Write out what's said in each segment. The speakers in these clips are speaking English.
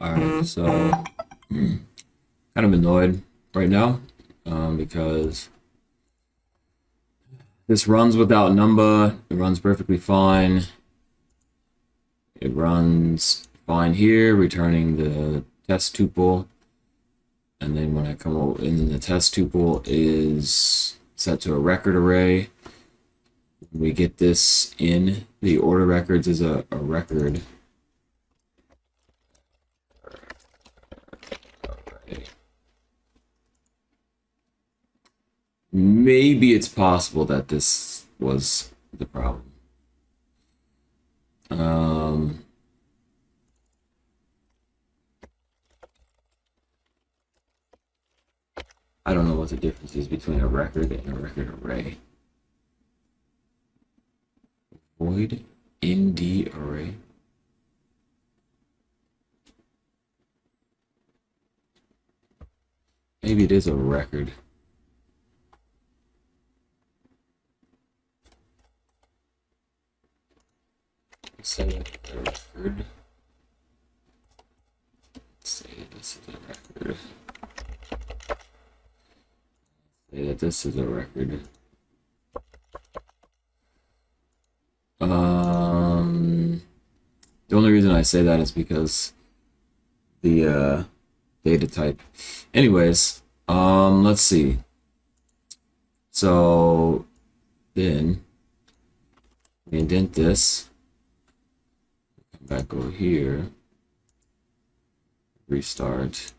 Alright, so kind of annoyed right now because this runs without number. It runs perfectly fine. It runs fine here, returning the test tuple. And then when I come over, and then the test tuple is set to a record array. We get this in the order records is a record. Maybe it's possible that this was the problem. I don't know what the difference is between a record and a record array. Void ND array. Maybe it is a record. Say a record. Let's say this is a record. Say that this is a record. The only reason I say that is because the data type. Anyways, let's see. So then we indent this. Come back over here. Restart.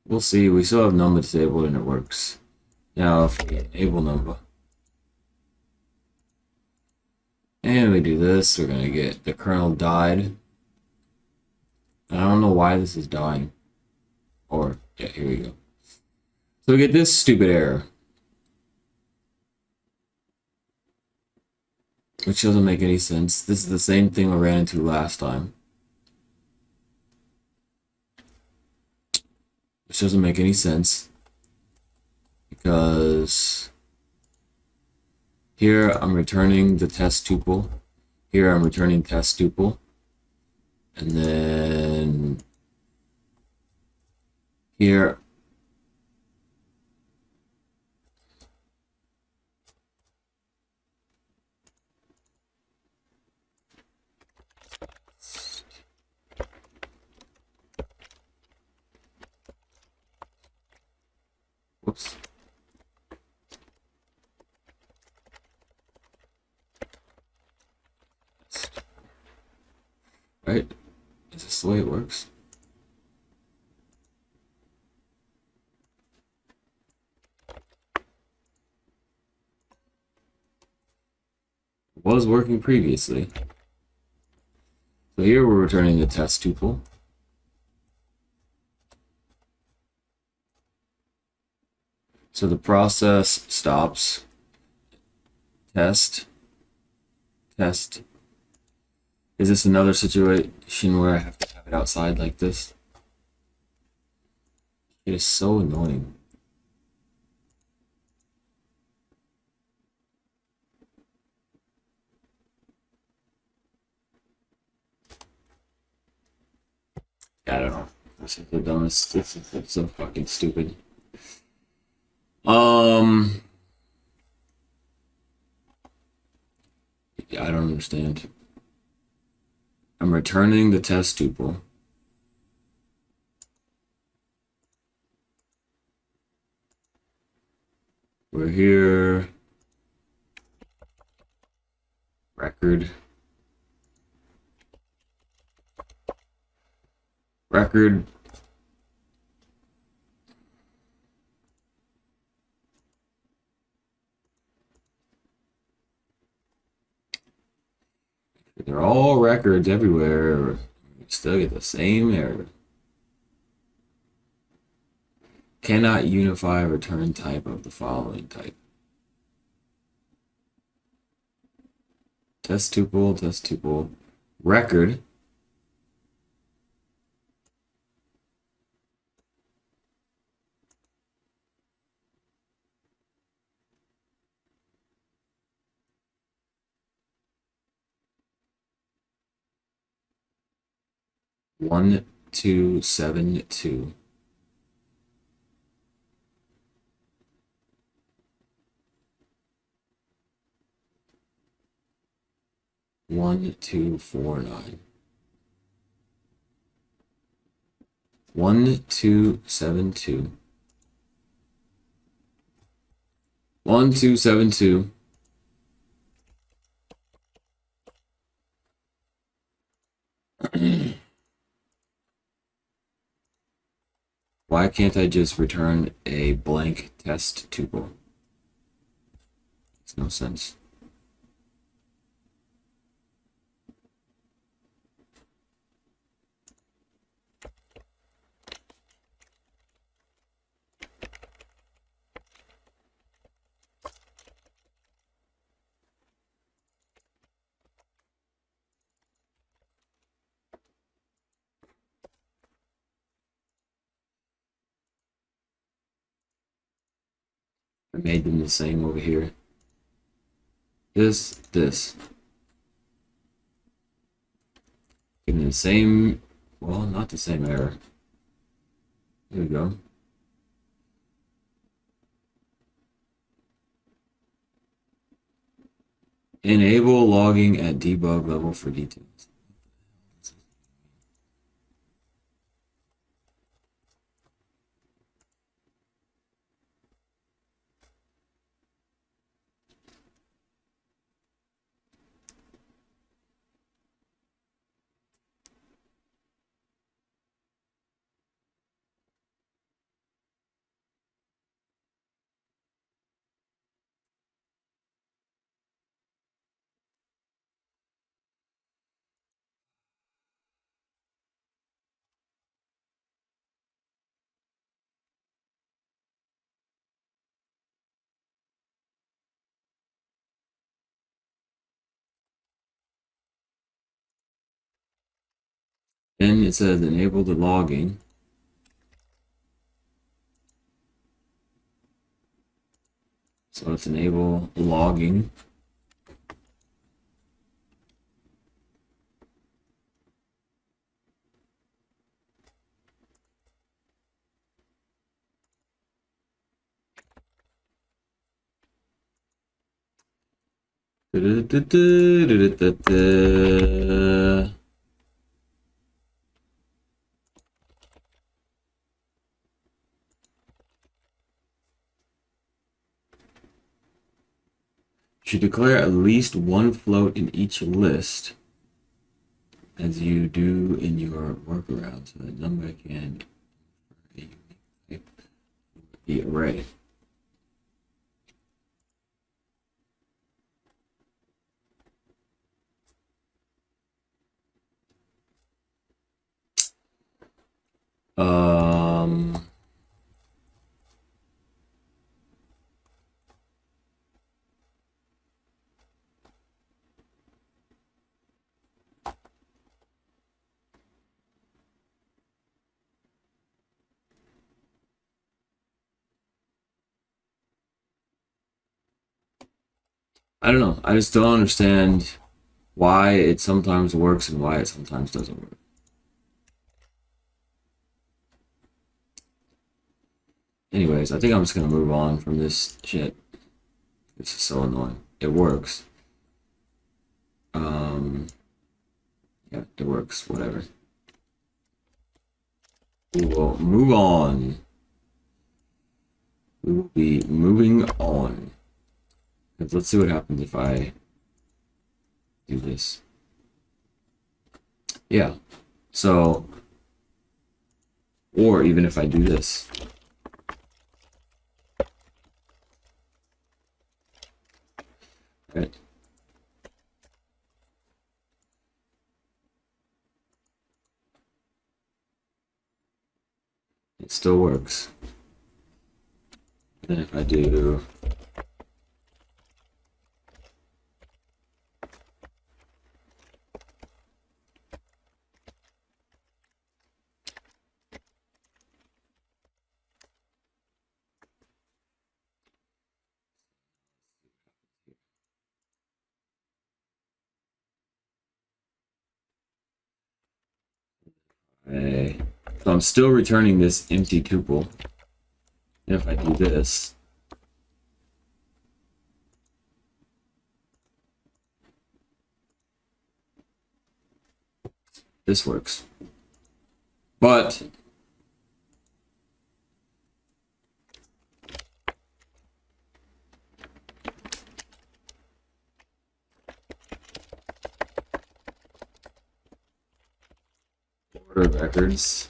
We'll see. We still have number disabled and it works. Now if we enable number. And we do this, we're gonna get the kernel died. I don't know why this is dying. Or, yeah, here we go. So we get this stupid error. Which doesn't make any sense. This is the same thing we ran into last time. Which doesn't make any sense. Because here I'm returning the test tuple. Here I'm returning test tuple. And then here whoops. Right? Is this the way it works? It was working previously. So here we're returning the test tuple. So the process stops. Test. Test. Is this another situation where I have to have it outside like this? It is so annoying. I don't know. This is the dumbest. This is so fucking stupid. Yeah, I don't understand. I'm returning the test tuple. We're here. Record. Record. They're all records everywhere. You still get the same error. Cannot unify return type of the following type. Test tuple, record. 1272. 1249. 1272. 1272. Why can't I just return a blank test tuple? Makes no sense. I made them the same over here. This. Give me the same, well, not the same error. Here we go. Enable logging at debug level for details. Then it says enable the logging. So let's enable logging. Should declare at least one float in each list, as you do in your workaround, so that number can the array. Um, I don't know. I just don't understand why it sometimes works and why it sometimes doesn't work. Anyways, I think I'm just gonna move on from this shit. This is so annoying. It works. Yeah, it works. Whatever. We will move on. We will be moving on. Let's see what happens if I do this. Yeah. So, or even if I do this. Right. It still works. Then if I do Okay. So I'm still returning this empty tuple. And if I do this, this works. But order records.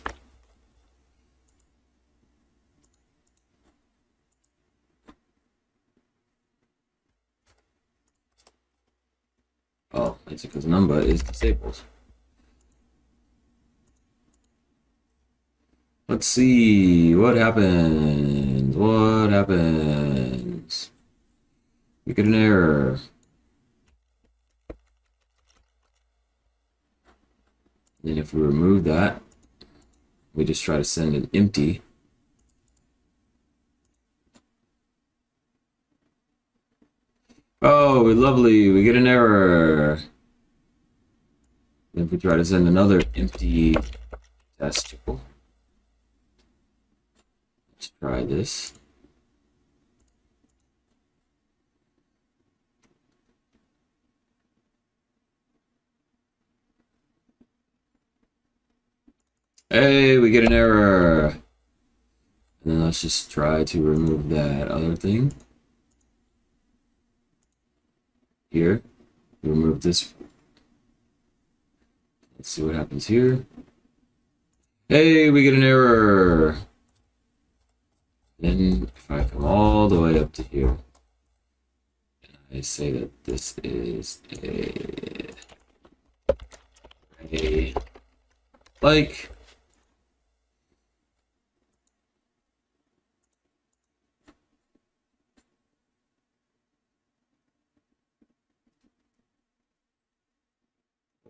Oh, it's because number is disabled. Let's see what happens. What happens? We get an error. Then if we remove that, we just try to send an empty. Oh, lovely. We get an error. If we try to send another empty test tuple. Let's try this. Hey, we get an error. And then let's just try to remove that other thing. Here. Remove this. Let's see what happens here. Hey, we get an error. Then if I come all the way up to here, and I say that this is a like,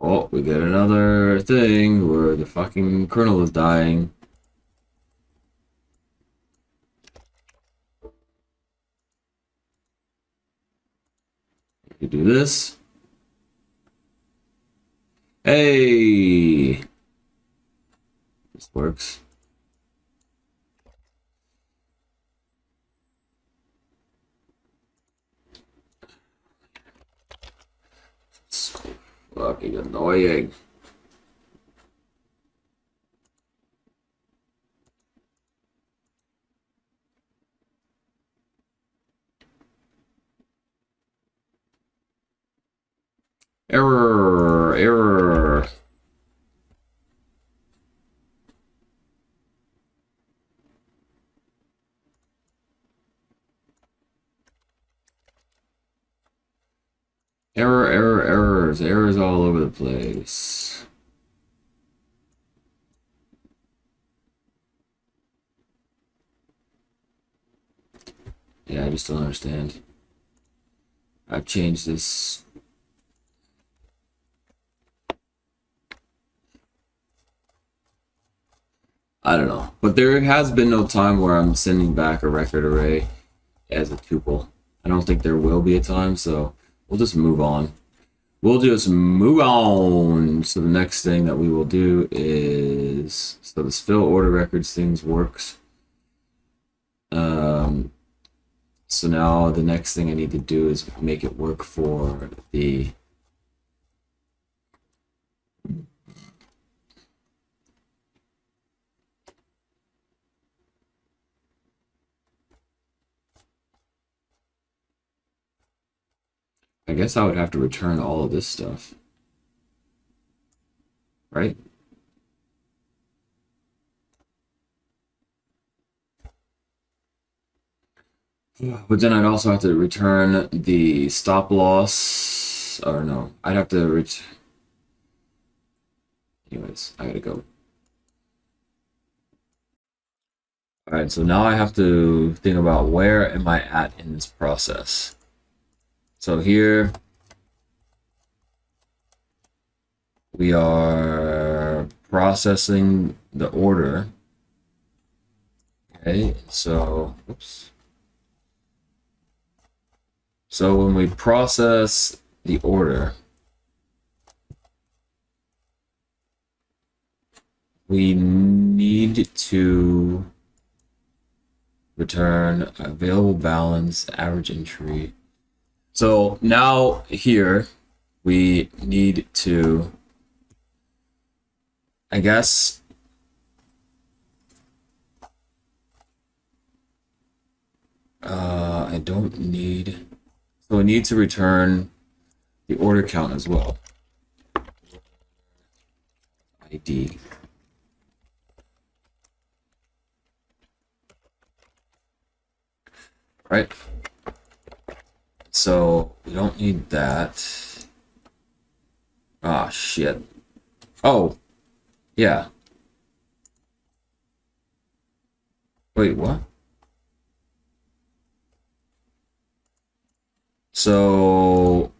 oh, we get another thing where the fucking kernel is dying. You do this. Hey, this works. So fucking annoying. Error, error. Errors all over the place. Yeah, I just don't understand. I've changed this. I don't know. But there has been no time where I'm sending back a record array as a tuple. I don't think there will be a time, so we'll just move on. We'll just move on. So the next thing that we will do is, so this fill order records things works. So now the next thing I need to do is make it work for the I guess I would have to return all of this stuff, right? But then I'd also have to return the stop loss, or no, I'd have to anyways, I gotta go. All right, so now I have to think about where am I at in this process. So here we are processing the order. Okay, so oops. So when we process the order, we need to return available balance, average entry. So now here we need to, I guess, I don't need, so we need to return the order count as well. ID. Right? So we don't need that. Ah, shit. Oh, yeah. Wait, what? So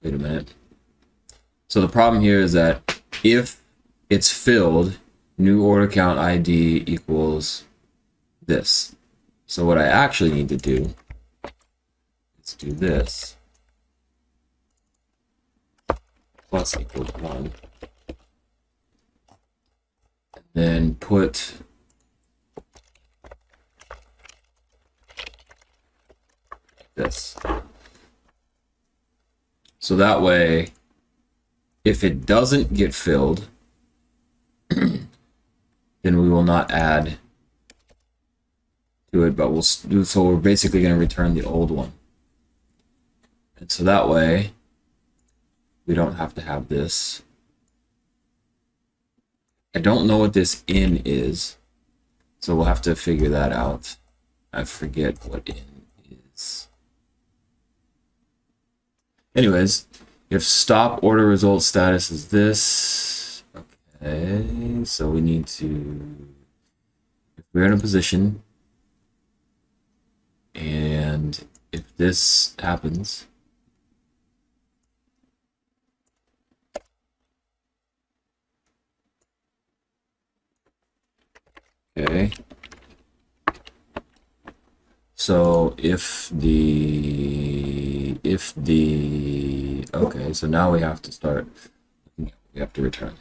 wait a minute. So the problem here is that if it's filled, new order count ID equals this. So what I actually need to do is do this. Plus equals 1. And then put this. So that way, if it doesn't get filled, then we will not add to it, but we'll do, so we're basically going to return the old one. And so that way, we don't have to have this. I don't know what this in is, so we'll have to figure that out. I forget what in is. Anyways, if stop order result status is this, okay, so we need to, if we're in a position, and if this happens, okay, so if the, okay, so now we have to start, we have to return.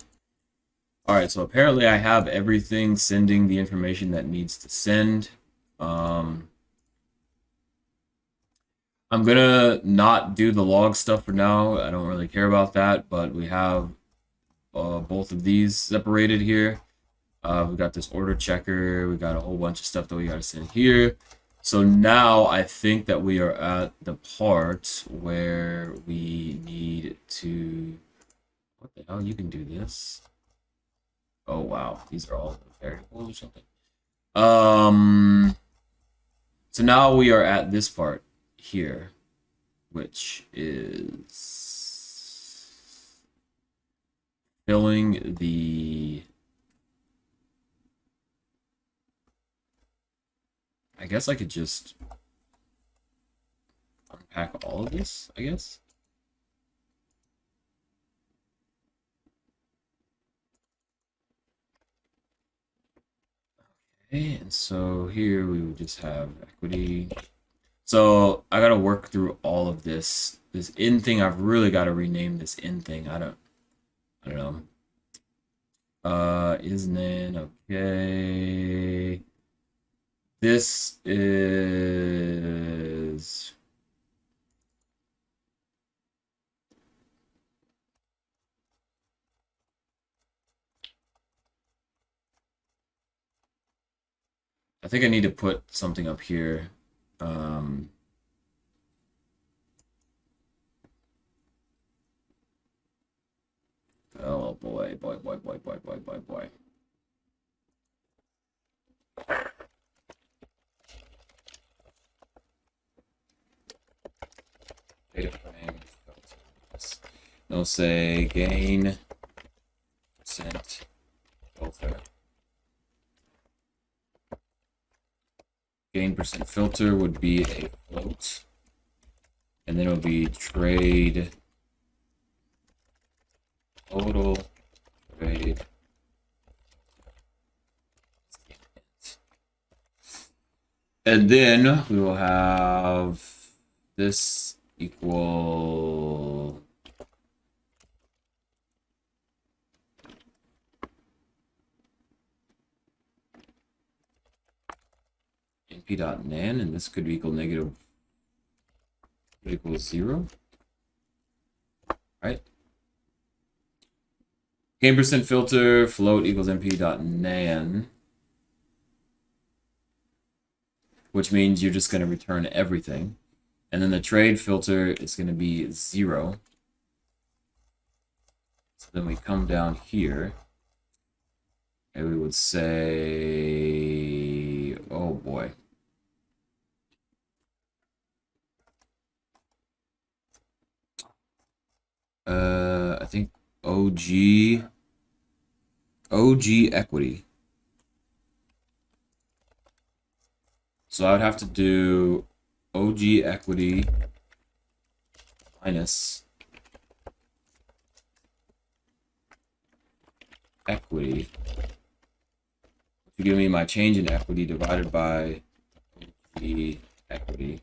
All right, so apparently I have everything sending the information that needs to send. I'm gonna not do the log stuff for now. I don't really care about that, but we have both of these separated here. We've got this order checker. We got a whole bunch of stuff that we gotta send here. So now I think that we are at the part where we need to, what the hell, you can do this. Oh wow, these are all variables or something. So now we are at this part here, which is filling the, I guess I could just unpack all of this, I guess. Okay, and so here we would just have equity. So I gotta work through all of this. This in thing, I've really got to rename this in thing. I don't know. Isn't okay. This is, I think I need to put something up here. Oh boy, boy. Data frame. No, say gain percent filter. Gain percent filter would be a float, and then it would be trade total trade. And then we will have this equal np.nan, and this could equal negative equals 0, right? Gain percent filter float equals np.nan, which means you're just going to return everything. And then the trade filter is going to be 0. So then we come down here, and we would say, oh boy. I think OG equity. So I would have to do OG equity minus equity. To give me my change in equity divided by OG equity.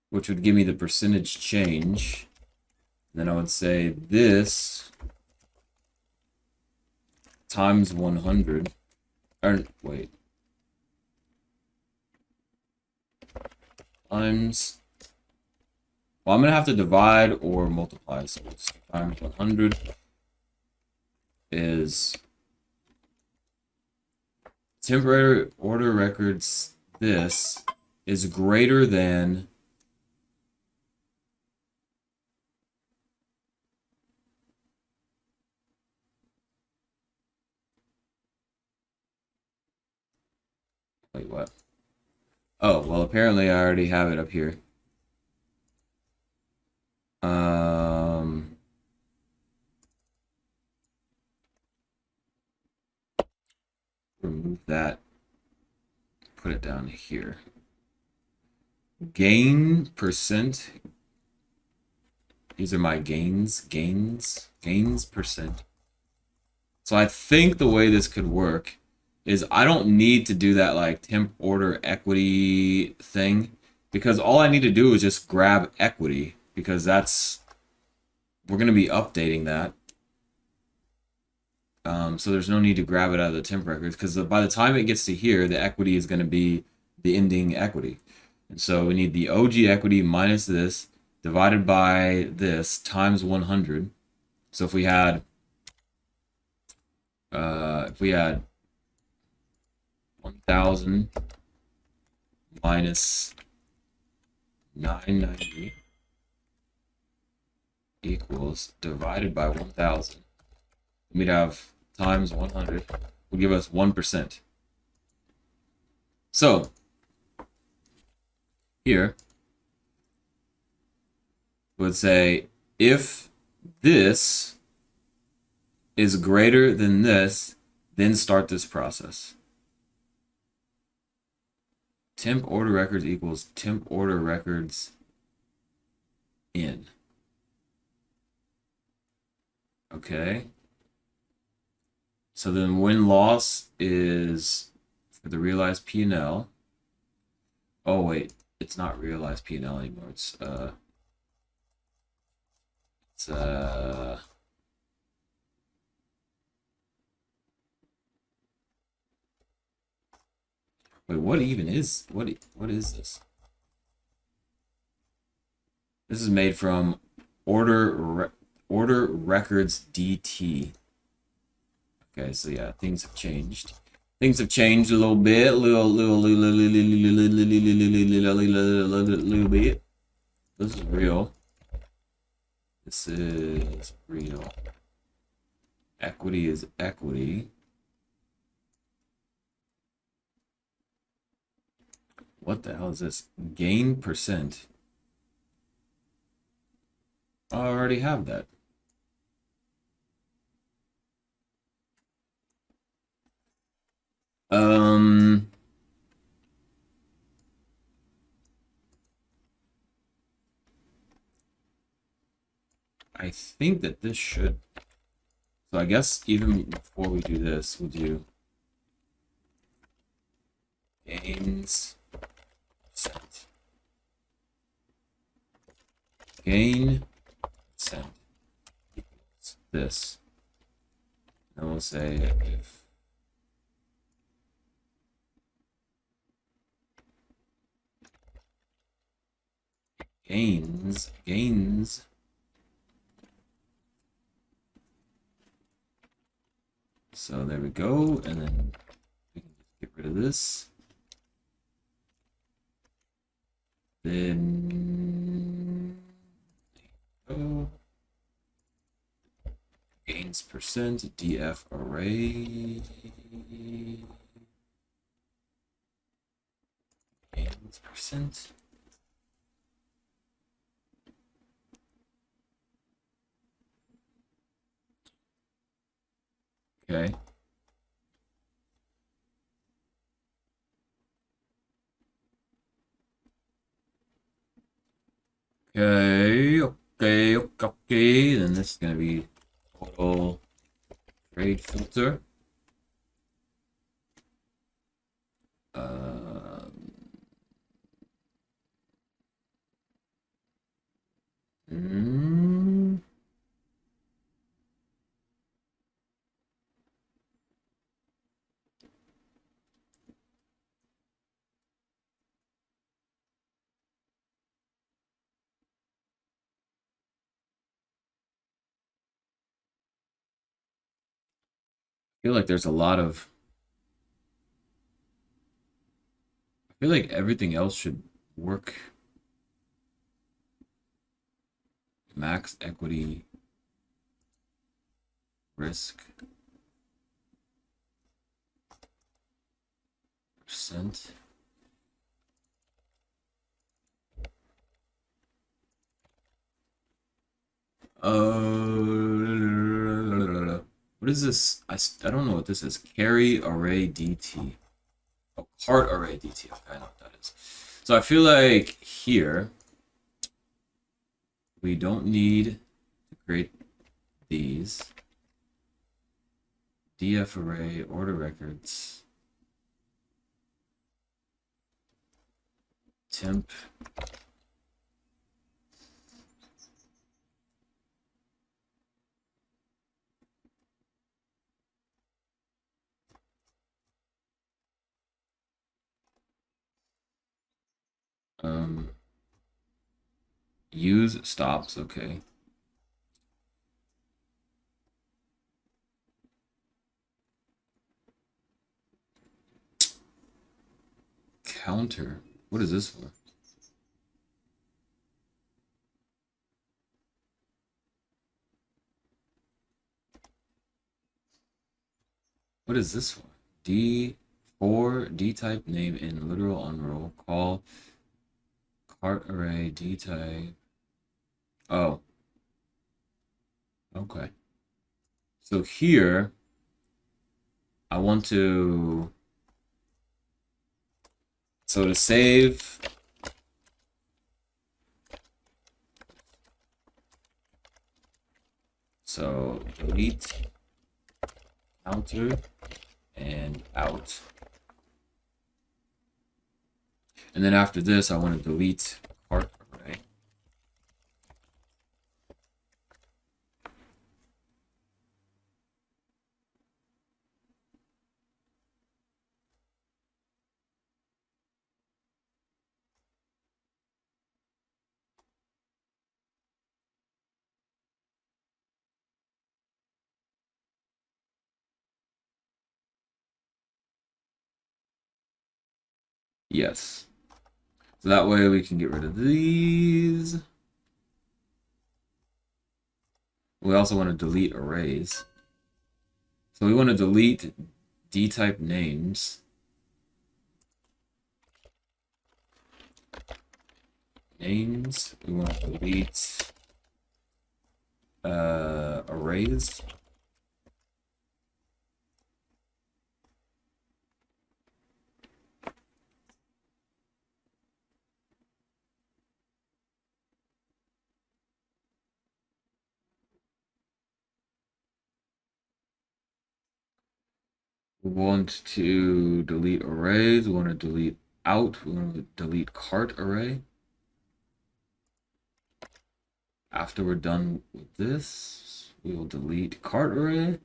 Which would give me the percentage change. Then I would say this times 100. Or wait. Times. Well, I'm going to have to divide or multiply. So we'll just times 100 is temporary order records. This is greater than wait, what? Oh, well, apparently I already have it up here. Remove that. Put it down here. Gain percent. These are my gains percent. So I think the way this could work is I don't need to do that like temp order equity thing, because all I need to do is just grab equity, because we're going to be updating that. So there's no need to grab it out of the temp records, because by the time it gets to here, the equity is going to be the ending equity. And so we need the OG equity minus this divided by this times 100. So if we had 1,000 minus 990 equals divided by 1,000, we'd have times 100 will give us 1%. So here would say if this is greater than this, then start this process. Temp order records equals temp order records in. Okay. So then win loss is for the realized P&L. Oh wait, it's not realized P&L anymore. It's wait, what even is what is this? This is made from order records DT. Okay, so yeah, things have changed. Things have changed a little bit, little bit. This is real. This is real. Equity is equity. What the hell is this? Gain percent. I already have that. I think that this should. So I guess even before we do this, we'll do gains percent. Gain percent equals this. And we'll say if gains. So there we go, and then we can just get rid of this. Then oh, gains percent df array gains percent. Okay. Okay. Then this is gonna be total trade filter. Mm, I feel like there's a lot of. I feel like everything else should work. Max equity risk percent. What is this? I don't know what this is. Carry array DT. Oh, cart array DT. Okay, I know what that is. So I feel like here we don't need to create these. DF array, order records, temp. Use stops, okay. Counter. What is this for? What is this for? D4 D type name in literal unroll call cart array D type. Oh. Okay. So here I want to to save delete counter and out. And then after this, I want to delete cart array. Yes. So that way we can get rid of these. We also want to delete arrays. So we want to delete D-type names. Names. We want to delete arrays. We want to delete arrays. We want to delete out. We want to delete cart array. After we're done with this, we will delete cart array.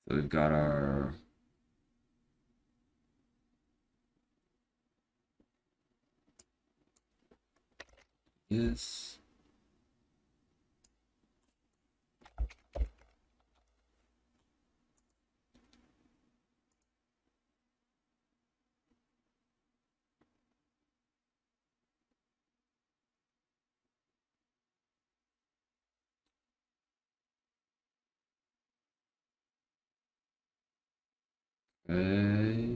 So we've got our this. Okay.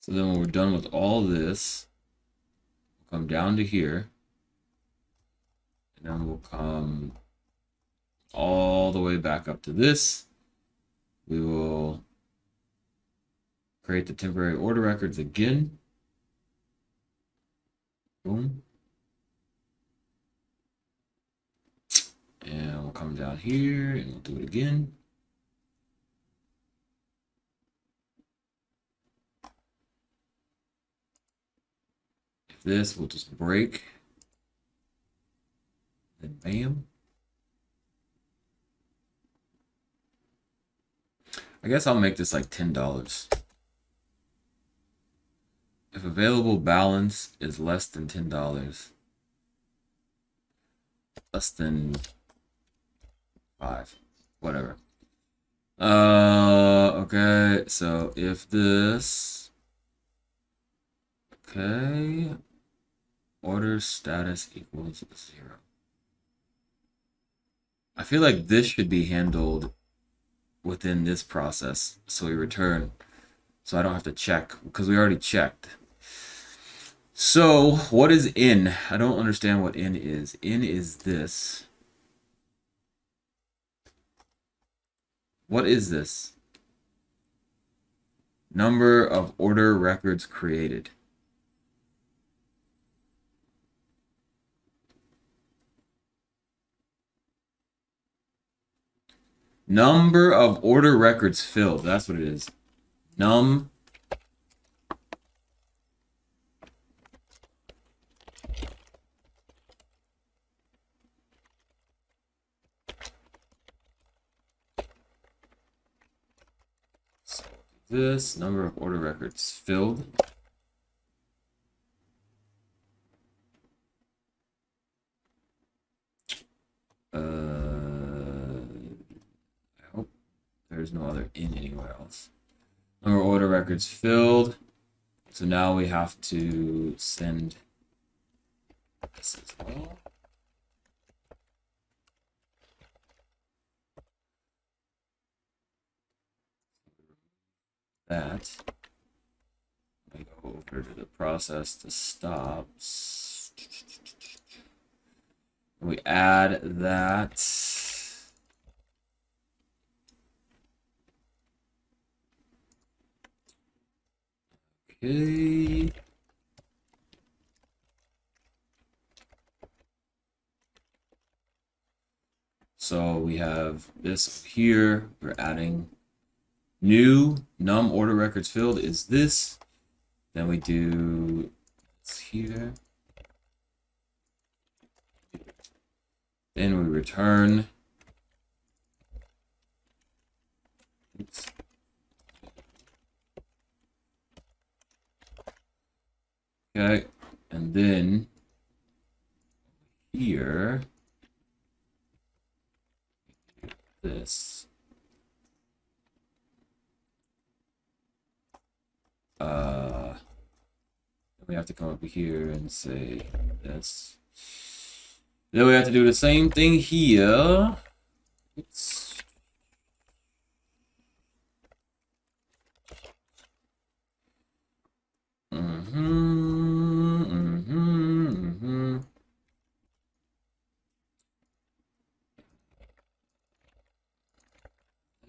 So then when we're done with all this, we'll come down to here. And then we'll come all the way back up to this. We will create the temporary order records again. Boom. And we'll come down here and we'll do it again. If this will just break, then bam. I guess I'll make this like $10. If available balance is less than $10, less than 5, whatever. Okay, so if this, okay, order status equals 0. I feel like this should be handled within this process. So we return, so I don't have to check because we already checked. So what is in? I don't understand what in is. In is this. What is this? Number of order records created. Number of order records filled. That's what it is. Num. So this number of order records filled. I hope there's no other in anywhere else. Number of order records filled. So now we have to send this as well. That. I go over to the process to stops. We add that. Okay. So we have this here. We're adding new num order records filled is this. Then we do it's here. Then we return. Oops. Okay, and then here, this. We have to come up here and say this. Then we have to do the same thing here. Oops.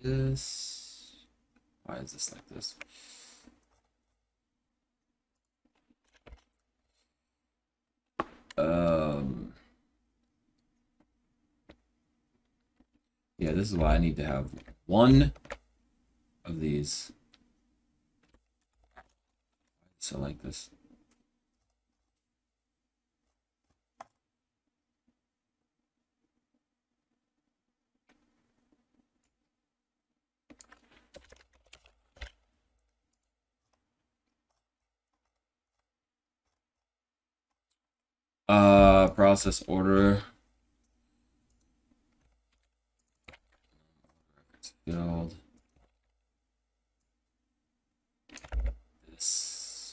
This. Why is this like this? Yeah, this is why I need to have one of these. So like this. Process order. It's filled. This.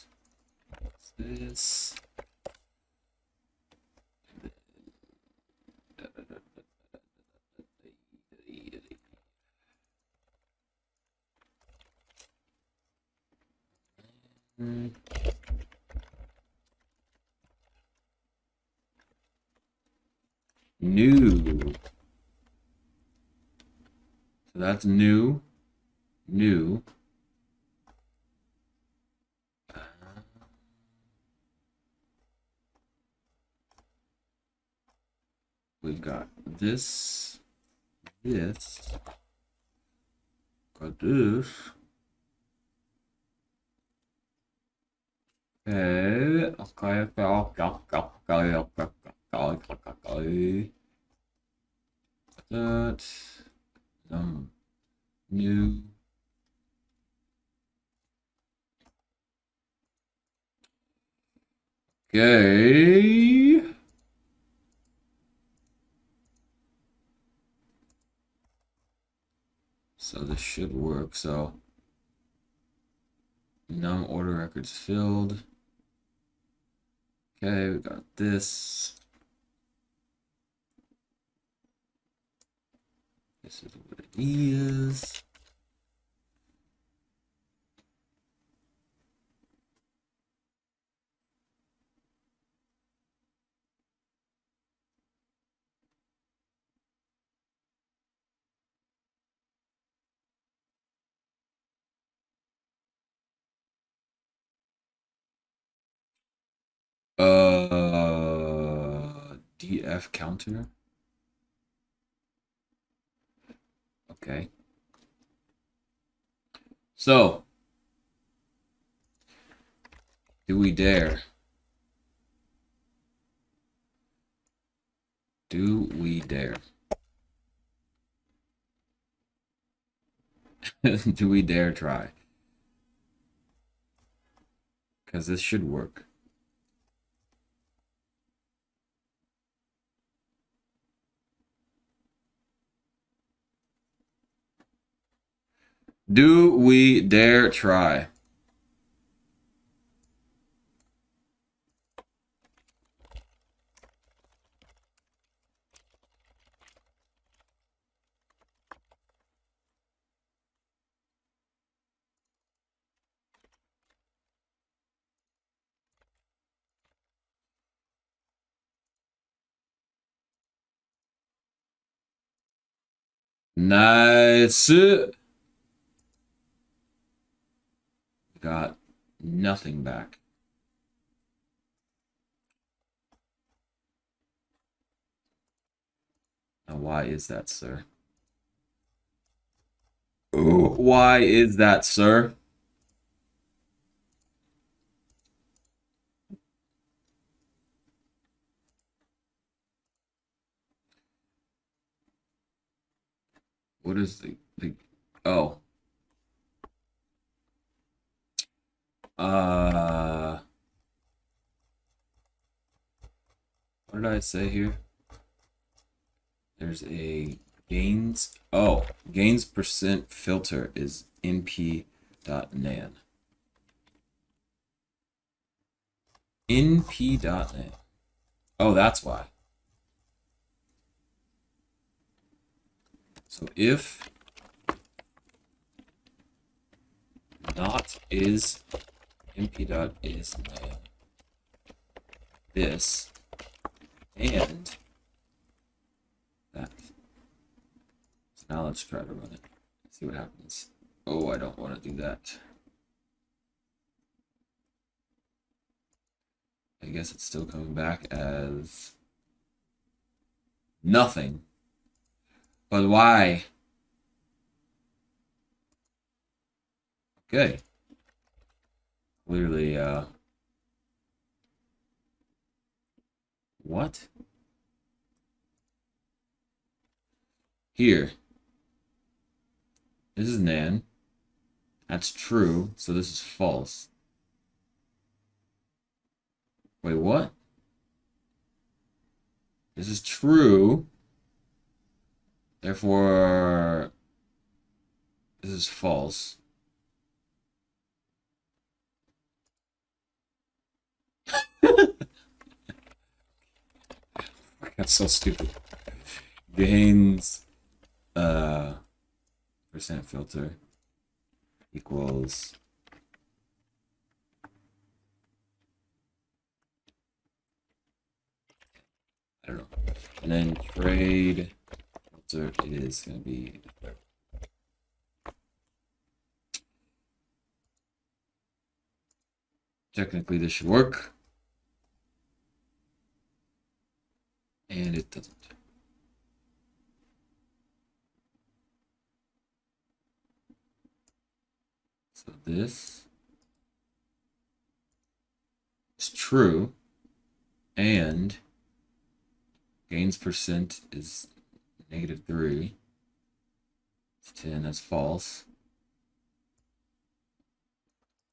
New. So that's new. New. We've got this. This. Got this. Okay. That. New. Okay. So this should work. So num order records filled. Okay, we got this. This is what it is. DF counter. Okay. So, do we dare? Do we dare? Do we dare try? Because this should work. Do we dare try? Nice. Got nothing back. Now, why is that, sir? Ooh, why is that, sir? What is the oh. What did I say here? There's a gains. Oh, gains percent filter is np.nan. np.nan. Oh, that's why. So if not is np.is nan this and that. So now let's try to run it. See what happens. Oh, I don't want to do that. I guess it's still coming back as nothing. But why? Okay. Clearly, what? Here. This is nan. That's true, so this is false. Wait, what? This is true. Therefore, this is false. That's so stupid. Gains percent filter equals I don't know. And then trade filter is gonna be technically this should work. And it doesn't. So this is true, and gains percent is -3. It's 10, that's false.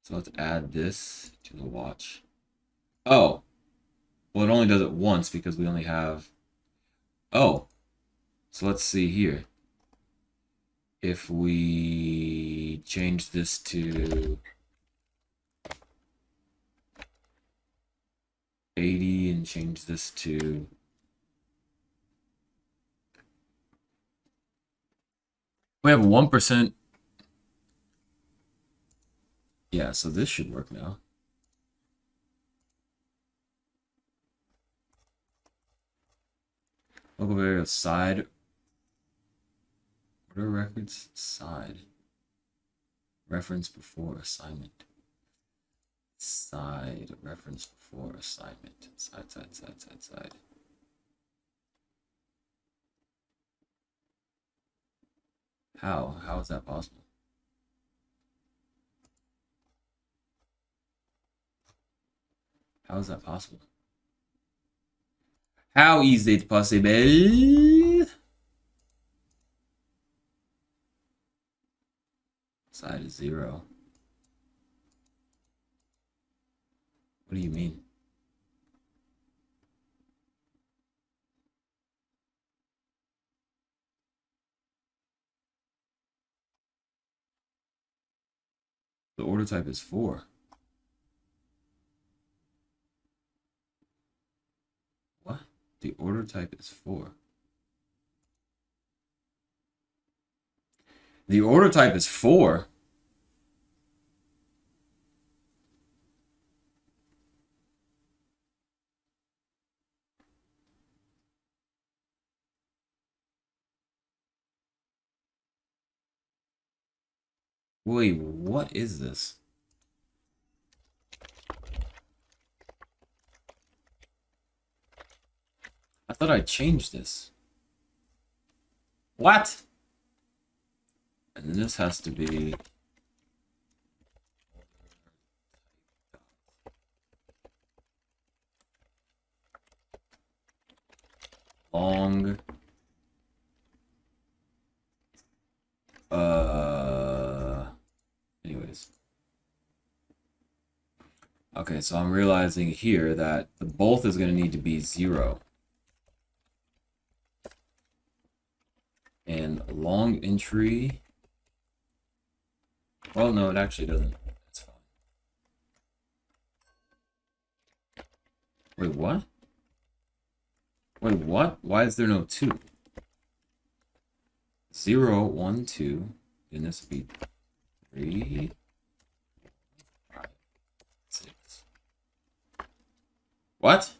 So let's add this to the watch. Oh, well, it only does it once because we only have. Oh, so let's see here. If we change this to 80 and change this to we have 1%. Yeah, so this should work now. Local variable side. Order records side. Reference before assignment. Side. Reference before assignment. Side, side, side, side, side. How? How is that possible? How is that possible? How is it possible? Side is 0. What do you mean? The order type is 4. What? The order type is 4. The order type is 4. Wait, what is this? I thought I changed this. What? And then this has to be long. Anyways. Okay, so I'm realizing here that the both is going to need to be 0. And long entry. Well, no, it actually doesn't. That's fine. Wait, what? Wait, what? Why is there no 2? 0, 1, 2. Then this would be 3, 5, 6. What?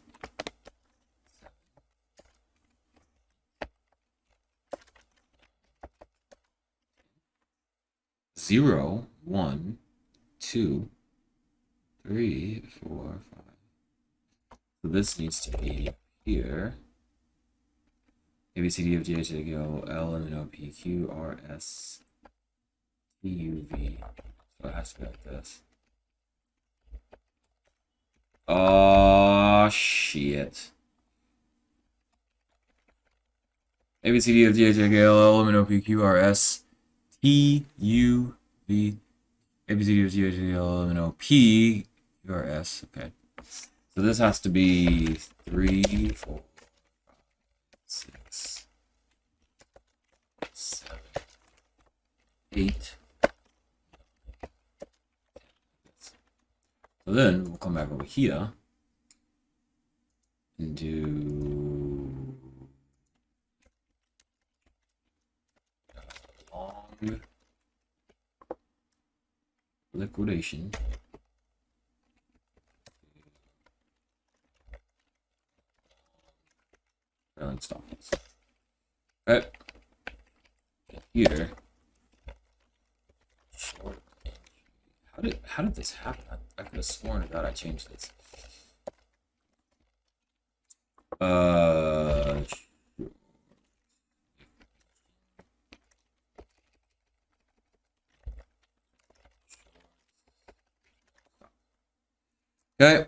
Zero, 1, 2, 3, 4, 5. So this needs to be here. A, B, C, D, F, G, H, I, K, L, L, M, N, O, P, Q, R, S, T, U, V. So it has to be like this. Oh, shit. A, B, C, D, F, G, H, I, K, L, L, M, N, O, P, Q, R, S, T, U, V. A, B, C, D, F, G, H, I, K, L, M, N, O, P, Q, R, S. Okay. So this has to be 3, 4, 6, 7, 8. So then we'll come back over here and do long liquidation. Trailing stop loss. Okay. Here. Short. How did this happen? I could have sworn to God I changed this. Okay.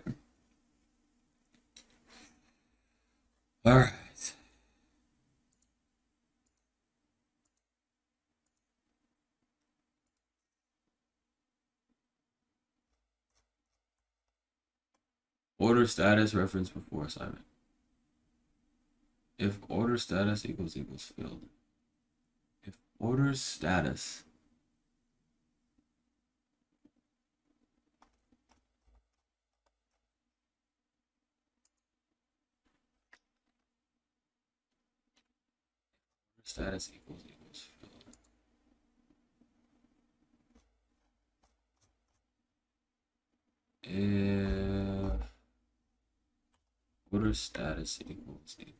All right. Order status reference before assignment. If order status equals filled. If order status equals filled. If order status equals filled.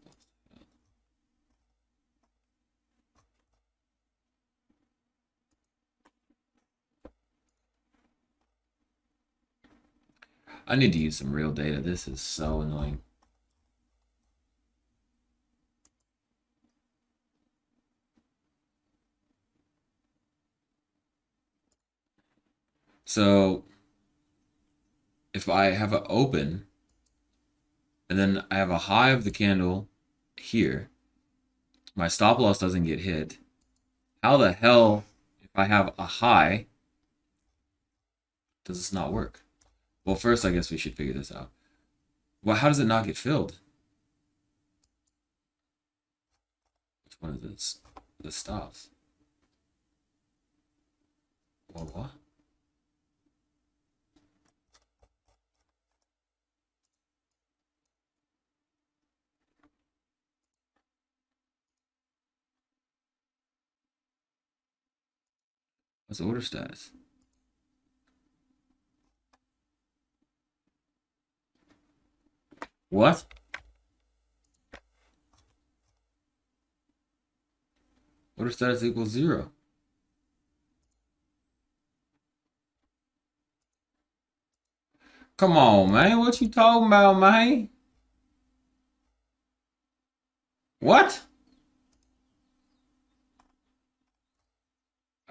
I need to use some real data. This is so annoying. So if I have an open and then I have a high of the candle here, my stop loss doesn't get hit. How the hell, if I have a high, does this not work? Well, first, I guess we should figure this out. Well, how does it not get filled? Which one is this? The stops. Well, what? What's the order status? What? Order status equals 0. Come on, man. What you talking about, man? What?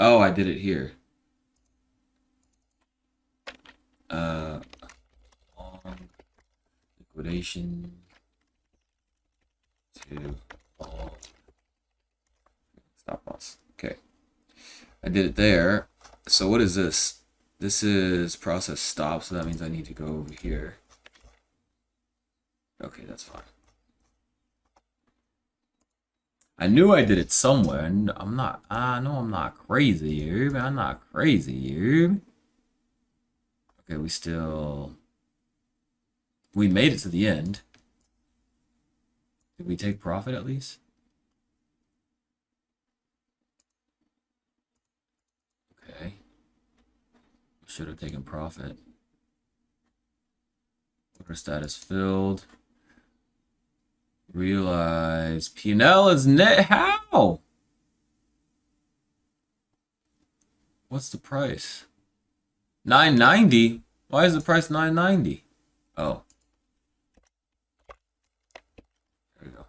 Oh, I did it here. Long liquidation to long stop loss. Okay. I did it there. So what is this? This is process stop, so that means I need to go over here. Okay, that's fine. I knew I did it somewhere. I'm not, I know I'm not crazy here, but I'm not crazy here. Okay, we made it to the end. Did we take profit at least? Okay. Should have taken profit. Order status filled. Realize P&L is net. How? What's the price? $9.90. Why is the price $9.90? Oh. There we go.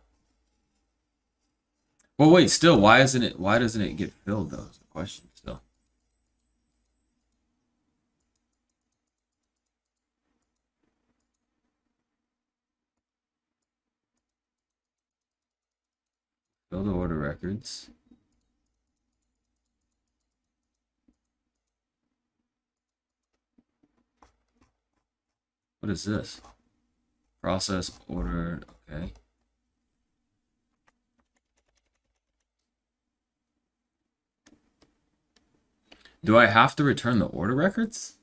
Well, wait, still, why doesn't it get filled though? Is the question still. Fill the order records. What is this? Process order, okay. Do I have to return the order records?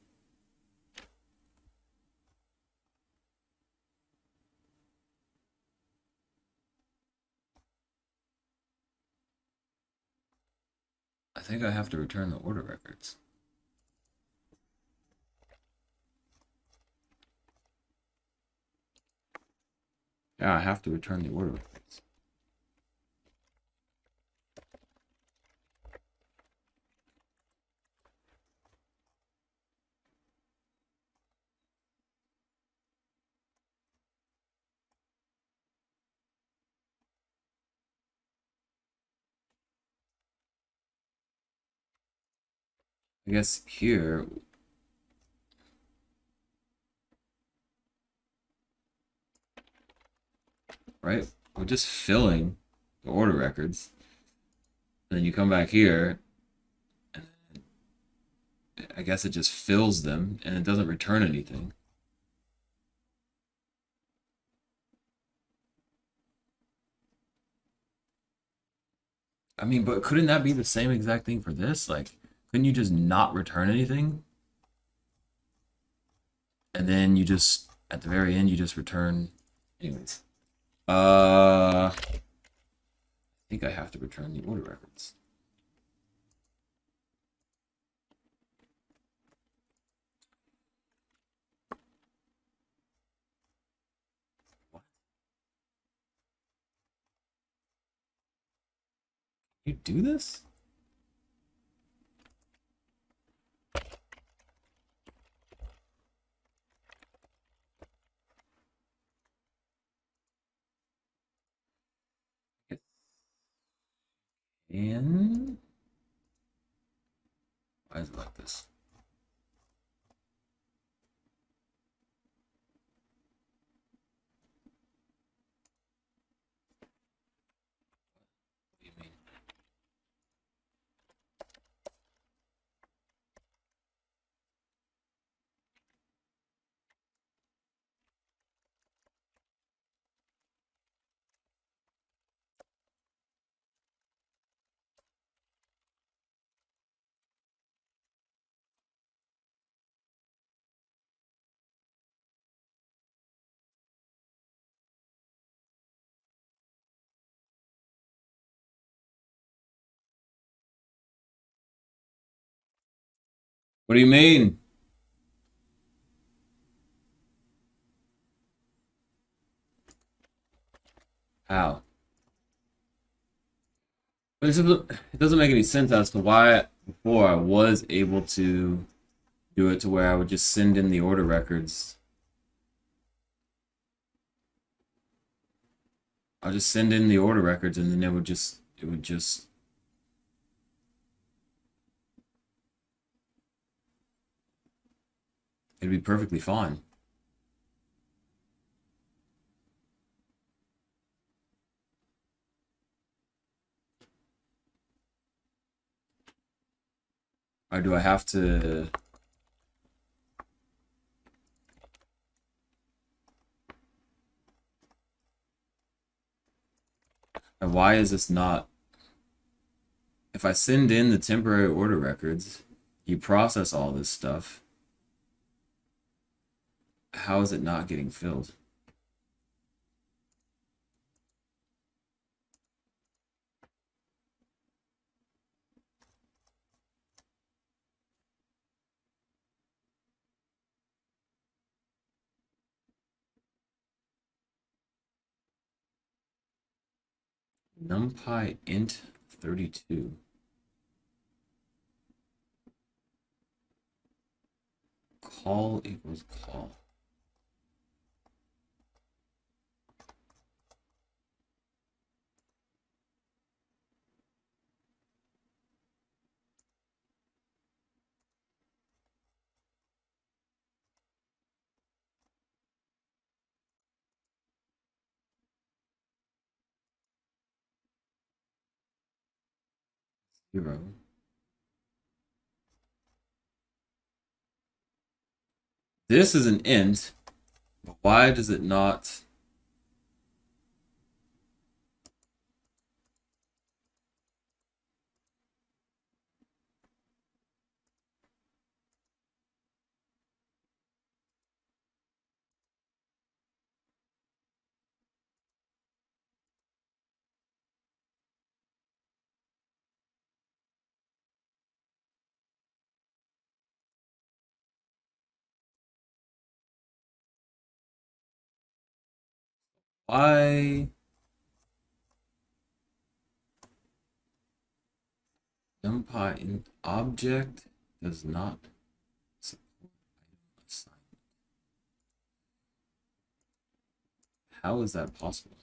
I think I have to return the order records. Yeah, I have to return the order records. I guess here, right? We're just filling the order records. And then you come back here, and I guess it just fills them and it doesn't return anything. I mean, but couldn't that be the same exact thing for this? Like, couldn't you just not return anything? And then you just, at the very end, you just return. Anyways. I think I have to return the order records. What? You do this? And why is it like this? What do you mean? What do you mean? How? But it doesn't make any sense as to why before I was able to do it to where I would just send in the order records. I'll just send in the order records and then it would just it'd be perfectly fine. Or do I have to? And why is this not? If I send in the temporary order records, you process all this stuff. How is it not getting filled? NumPy int 32. Call equals call. 0. This is an int, but why does it not? Why numpy int object does not support item assignment? How is that possible?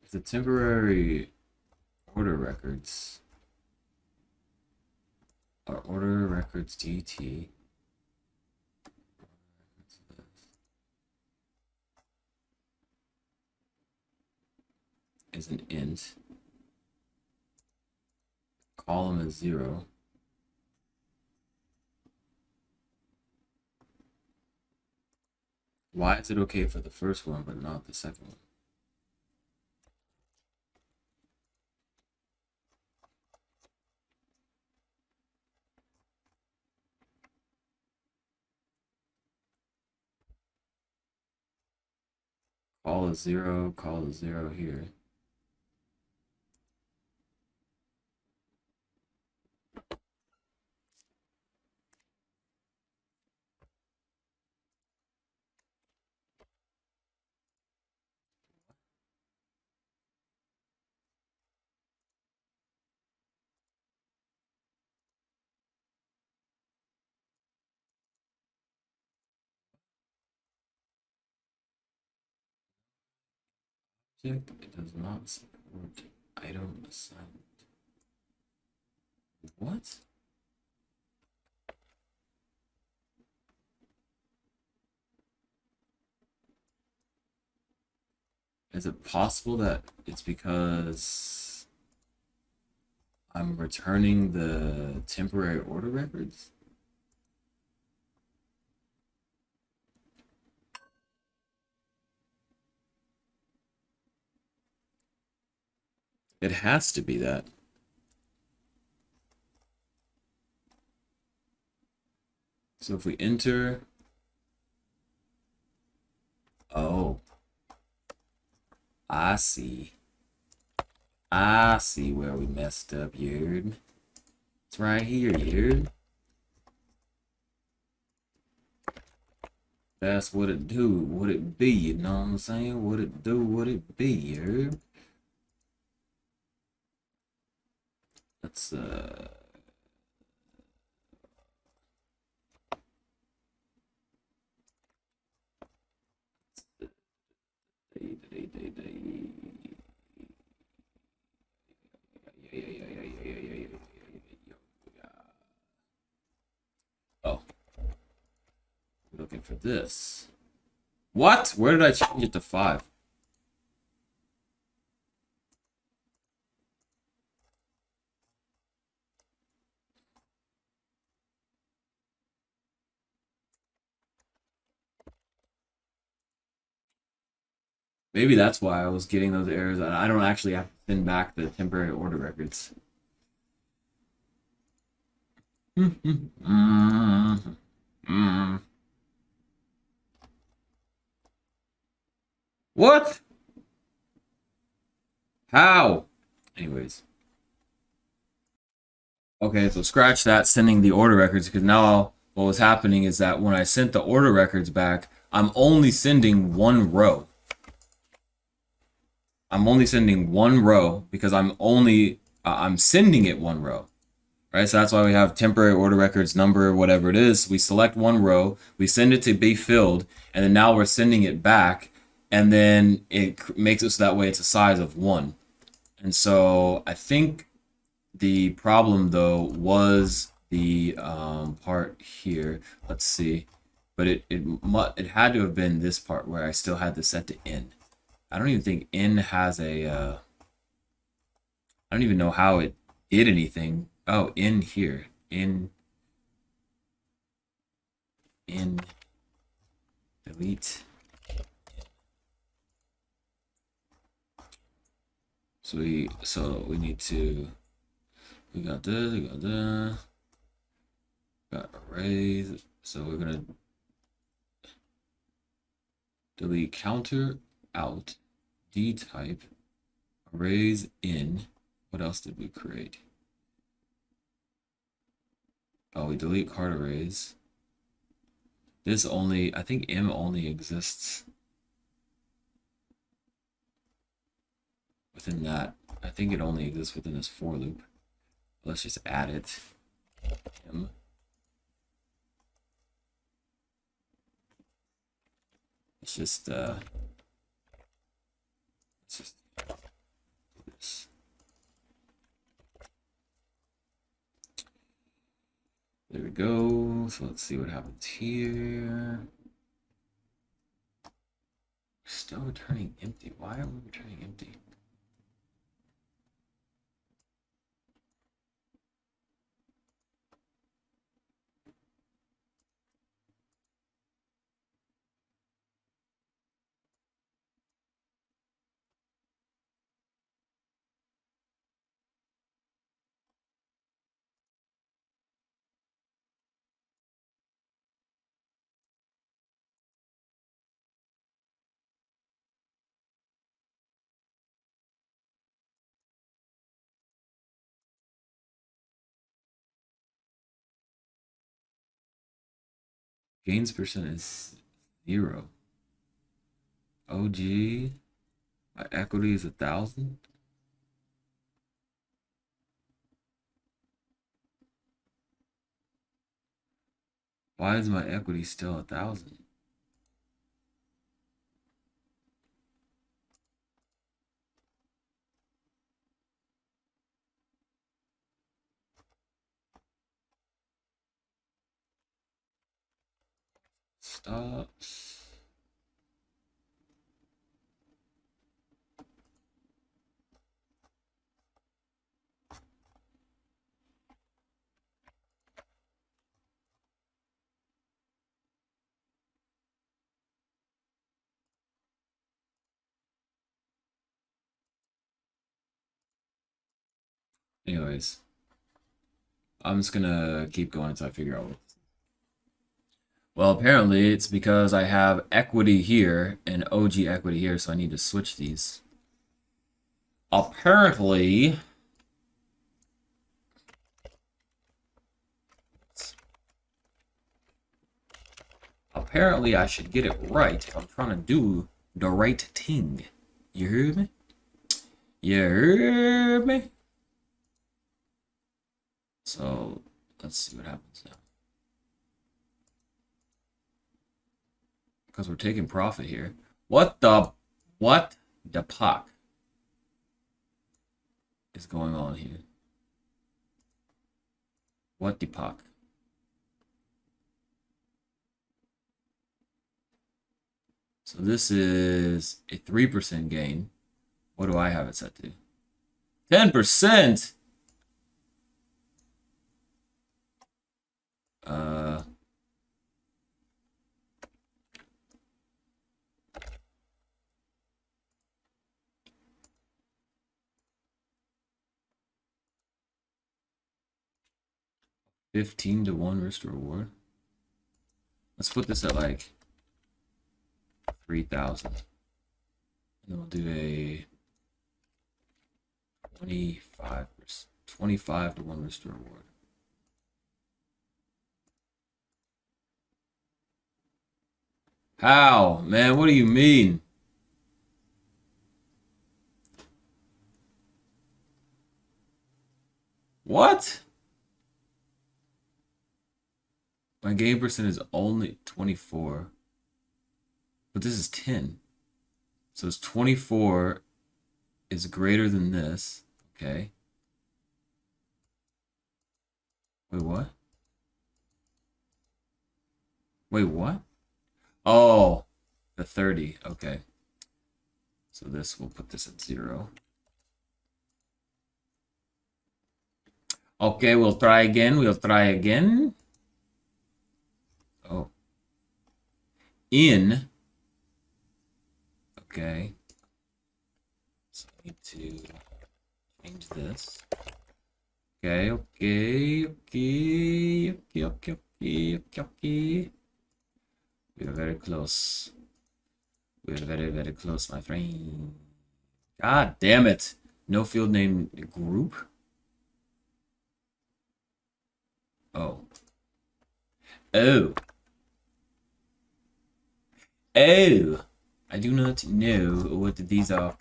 If the temporary order records are order records DT, is an int, column is 0. Why is it okay for the first one but not the second one? Call is 0, call is 0 here. It does not support item assignment. What? Is it possible that it's because I'm returning the temporary order records? It has to be that. So if we enter, oh, I see. I see where we messed up, Yerd. It's right here, Yerd. That's what it do, what it be, you know what I'm saying? What it do, what it be, Yerd. Let's oh, looking for this. What? Where did I change it to 5? Maybe that's why I was getting those errors. I don't actually have to send back the temporary order records. What? How? Anyways. Okay, so scratch that sending the order records, because now what was happening is that when I sent the order records back, I'm only sending one row. I'm only sending one row because I'm sending it one row. Right? So that's why we have temporary order records number, whatever it is. We select one row, we send it to be filled, and then now we're sending it back, and then it makes it so that way it's a size of 1. And so I think the problem though was the part here. Let's see. but it had to have been this part where I still had this set to in. I don't even think in has a. I don't even know how it did anything. Oh, in here, in delete. So we need to. We got this. We got that. Got arrays. So we're gonna delete counter out, D type, arrays in. What else did we create? Oh, we delete card arrays. This only, I think M only exists within that. I think it only exists within this for loop. Let's just add it. M. Let's just do this. There we go. So let's see what happens here. Still returning empty. Why are we returning empty? Gains percent is 0. OG. My equity is 1,000. Why is my equity still 1,000? Stops. Anyways, I'm just gonna keep going until I figure out what. Well, apparently it's because I have equity here and OG equity here, so I need to switch these. Apparently, I should get it right if I'm trying to do the right thing. You hear me? You hear me? So let's see what happens now. Because we're taking profit here. What the puck is going on here? What the puck? So this is a 3% gain. What do I have it set to? 10%. 15-to-1 risk to reward. Let's put this at like 3,000. And then we'll do a 25-to-1 risk to reward. How? Man, what do you mean? What? My gain percent is only 24. But this is 10. So it's 24 is greater than this. Okay. Wait, what? Wait, what? Oh, the 30. Okay. So this, we'll put this at 0. Okay, we'll try again. We'll try again. Oh. In. Okay. So I need to change this. Okay, okay, okay, okay, okay, okay, okay, okay. We are very close. We are very, very close, my friend. God damn it. No field name group? Oh. Oh. Oh. I do not know what these are.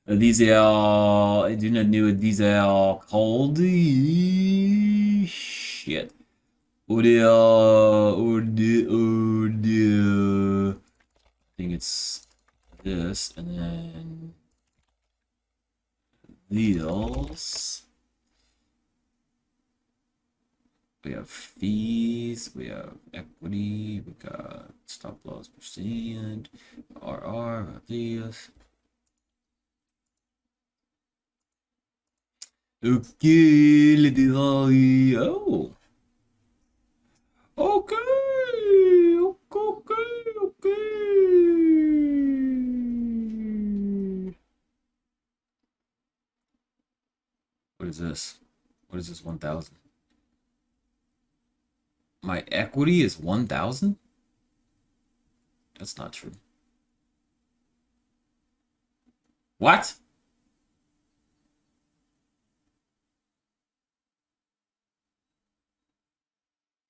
These are... I do not know what these are called. Shit. Or they are... I think it's this, and then... these. We have fees, we have equity, we got stop loss percent, RR, we got these. Okay, let's see. Oh. Okay. Okay, okay. What is this? What is this 1,000? My equity is 1,000? That's not true. What?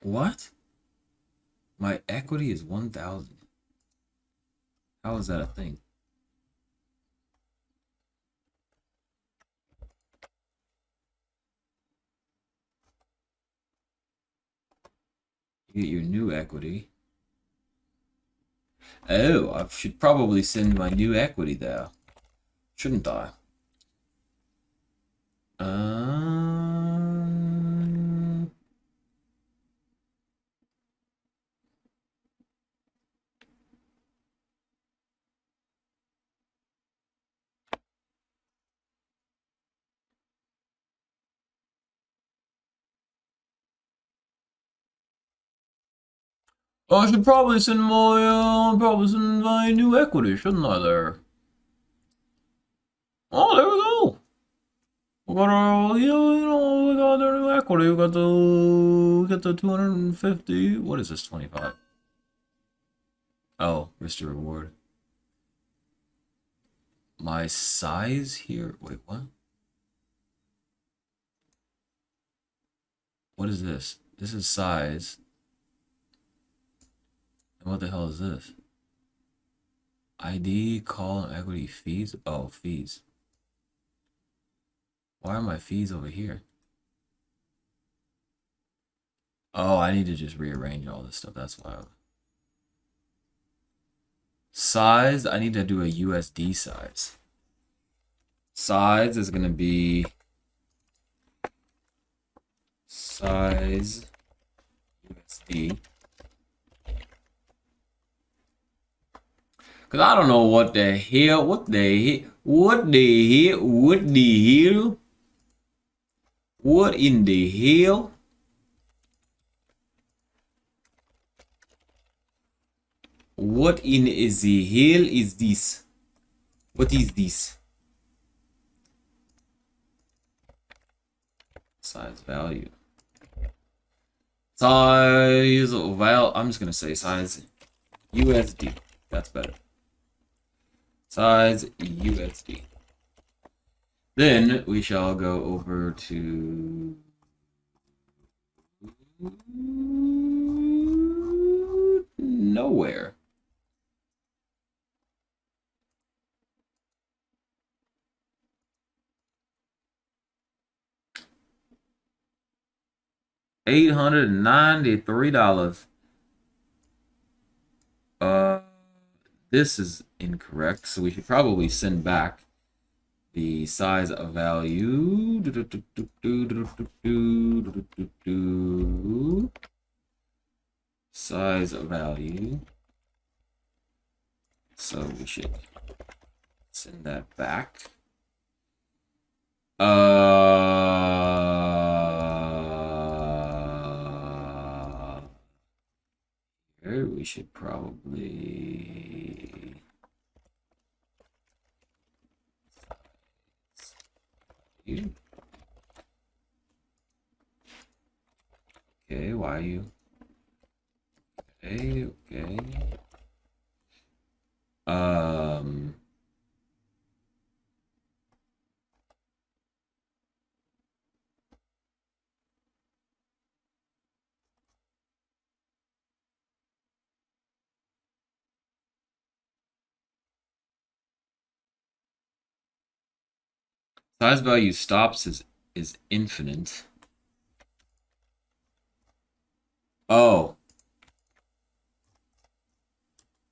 What? My equity is 1,000. How is that a thing? You get your new equity. Oh, I should probably send my new equity there. Shouldn't I? Um... I should probably send my new equity, shouldn't I there? Oh, there we go. We got our, we got our new equity. We got the 250. What is this, 25? Oh, risk to reward. My size here? Wait, what? What is this? This is size. And what the hell is this? ID, call, and equity fees? Oh, fees. Why are my fees over here? Oh, I need to just rearrange all this stuff. That's why. Size, I need to do a USD size. Size is going to be size USD. Because I don't know what the hell, what in the hell? What in the hell is this? What is this? Size value. Size val. I'm just gonna say size USD. That's better. Size USD. Then we shall go over to nowhere. $893. This is incorrect, so we should probably send back the size of value. size value. So we should send that back. Here we should probably you. Okay, why you? Okay, okay. Size value stops is infinite. Oh.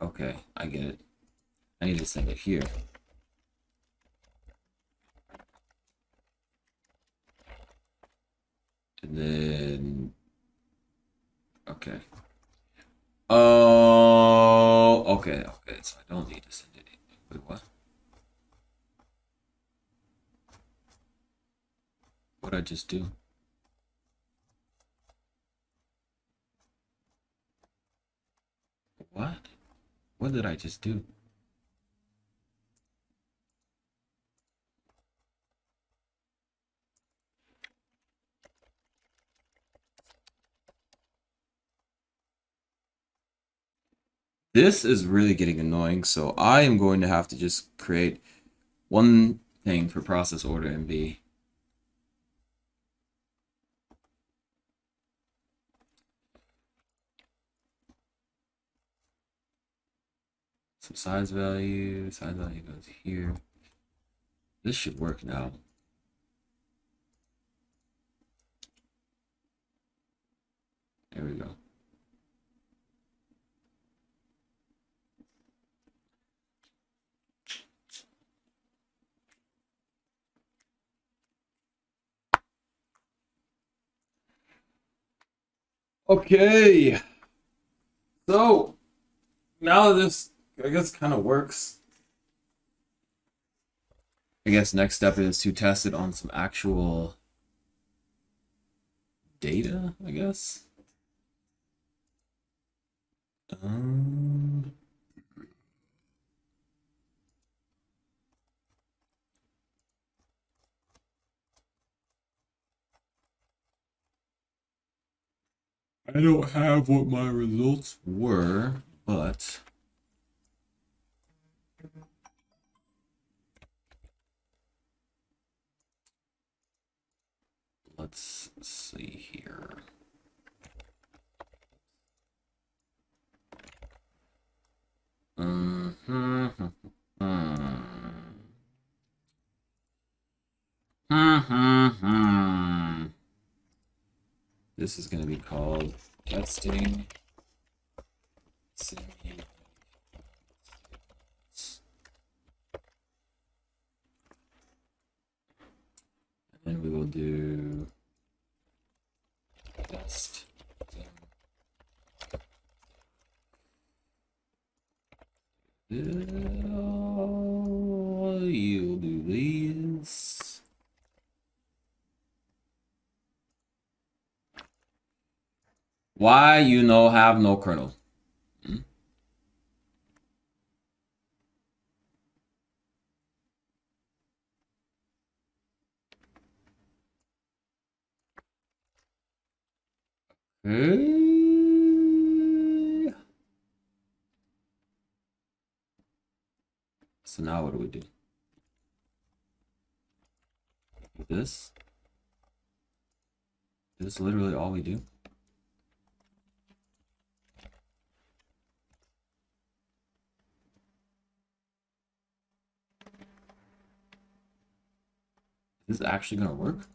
Okay, I get it. I need to send it here. And then okay. Oh, okay, okay. So I don't need to send it. Wait, what? What did I just do? What? What did I just do? This is really getting annoying, so I am going to have to just create one thing for process order MB. Some size value goes here. This should work now. There we go. Okay. So now this, I guess, kind of works. I guess next step is to test it on some actual data, I guess. Um, I don't have what my results were, but let's see here. This is going to be called testing. And then we will do test. You'll do these. Why you no have no kernel? Hmm? Okay. So now what do we do? This. This is literally all we do. Is this actually gonna work?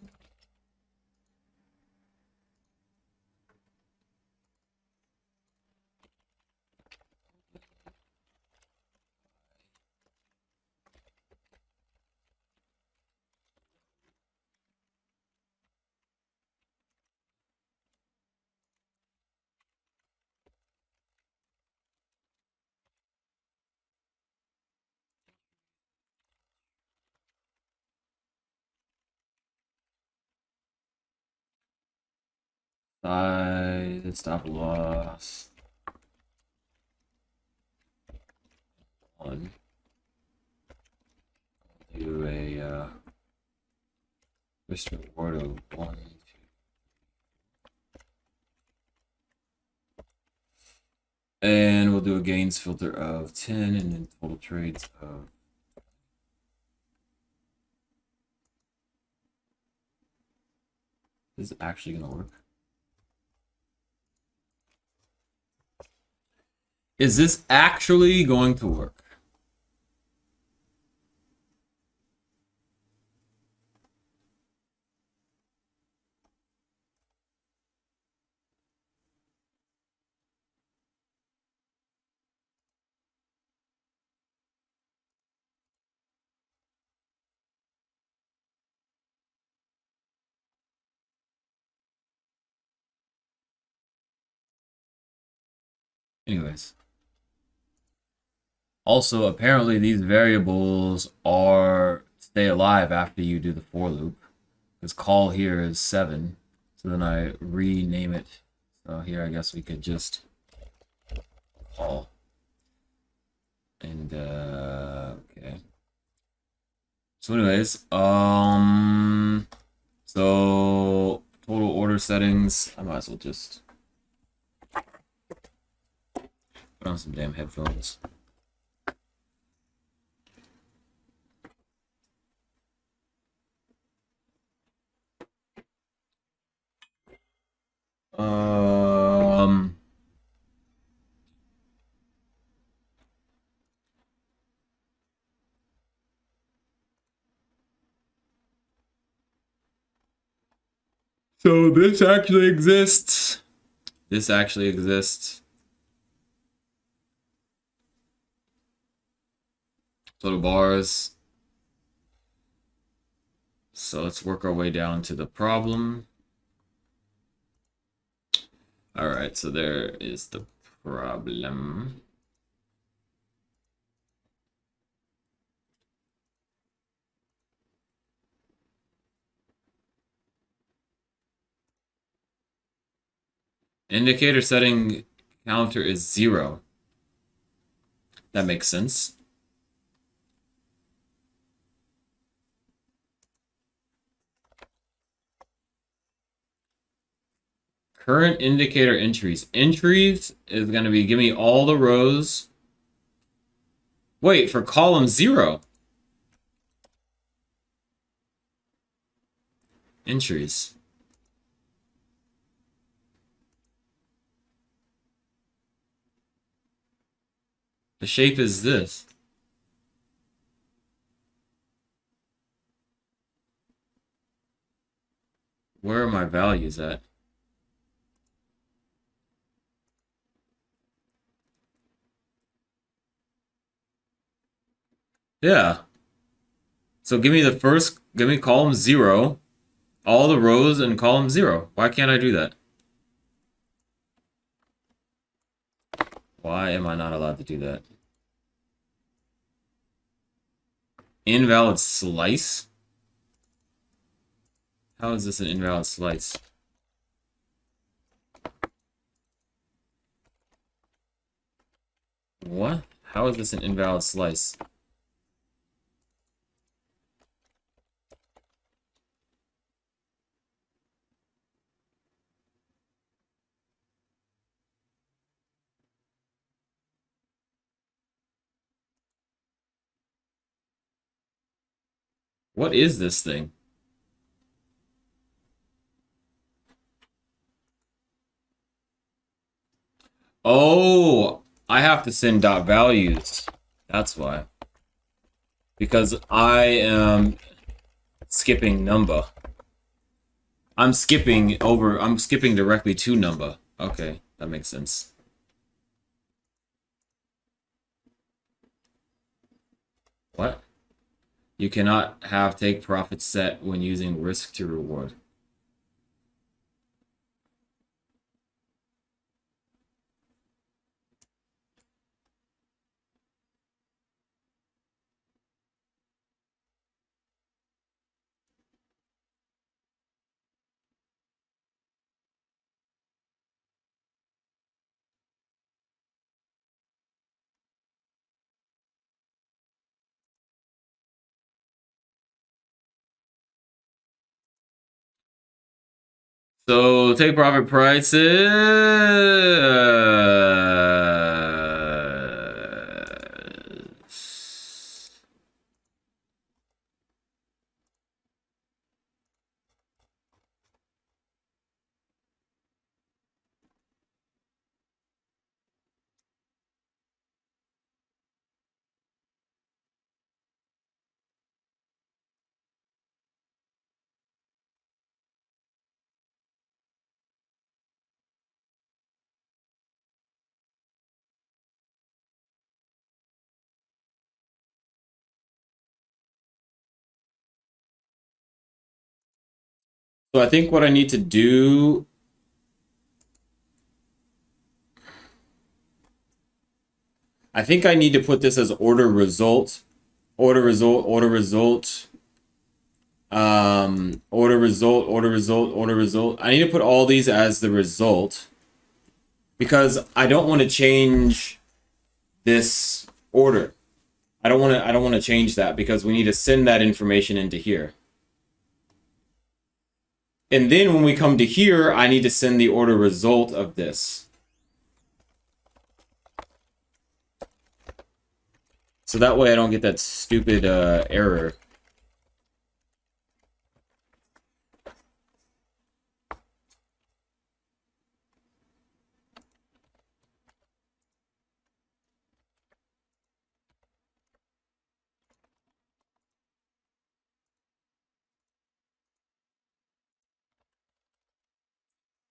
size, stop loss, 1. Do a risk reward of 1, 2. And we'll do a gains filter of 10 and then total trades of. This is actually going to work. Is this actually going to work? Anyways. Also, apparently these variables are stay alive after you do the for loop. Because call here is 7. So then I rename it. So here I guess we could just call. And okay. So anyways, so total order settings, I might as well just put on some damn headphones. So this actually exists. This actually exists. Total bars. So let's work our way down to the problem. All right, so there is the problem. Indicator setting counter is 0. That makes sense. Current indicator entries. Entries is going to be give me all the rows. Wait, for column 0. Entries. The shape is this. Where are my values at? Yeah. So give me column 0, all the rows in column 0. Why can't I do that? Why am I not allowed to do that? Invalid slice? How is this an invalid slice? What? How is this an invalid slice? What is this thing? Oh, I have to send dot values. That's why. Because I am skipping number. I'm skipping directly to number. Okay, that makes sense. What? You cannot have take profit set when using risk to reward. So take profit prices. So I think what I need to do, I think I need to put this as order result, order result, order result, order result, order result, order result. I need to put all these as the result because I don't want to change this order. I don't want to change that because we need to send that information into here. And then when we come to here, I need to send the order result of this. So that way I don't get that stupid error.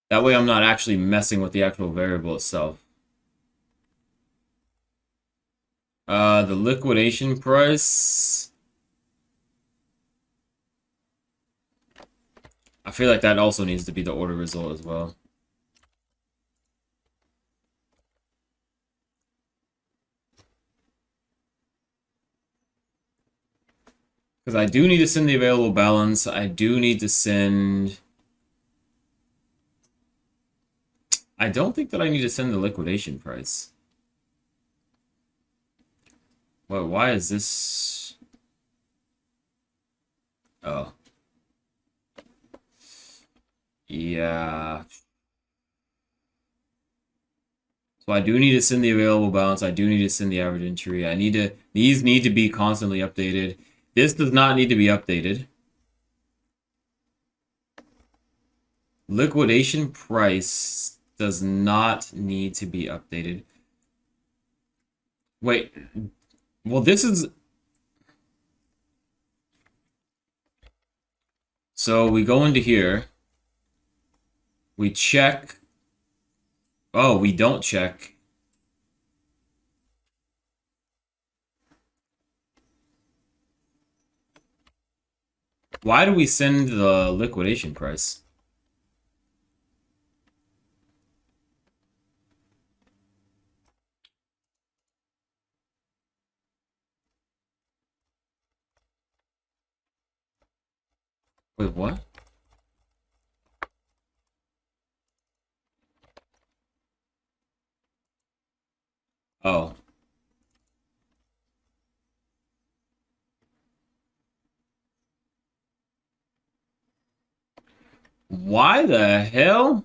That way I'm not actually messing with the actual variable itself. The liquidation price. I feel like that also needs to be the order result as well. Because I do need to send the available balance. I do need to send... I don't think that I need to send the liquidation price. Well, why is this... Oh. Yeah. So I do need to send the available balance. I do need to send the average entry. I need to... These need to be constantly updated. This does not need to be updated. Liquidation price does not need to be updated. Wait. Well, this is... So we go into here. We check. Oh, we don't check. Why do we send the liquidation price? Wait, what? Oh. Why the hell?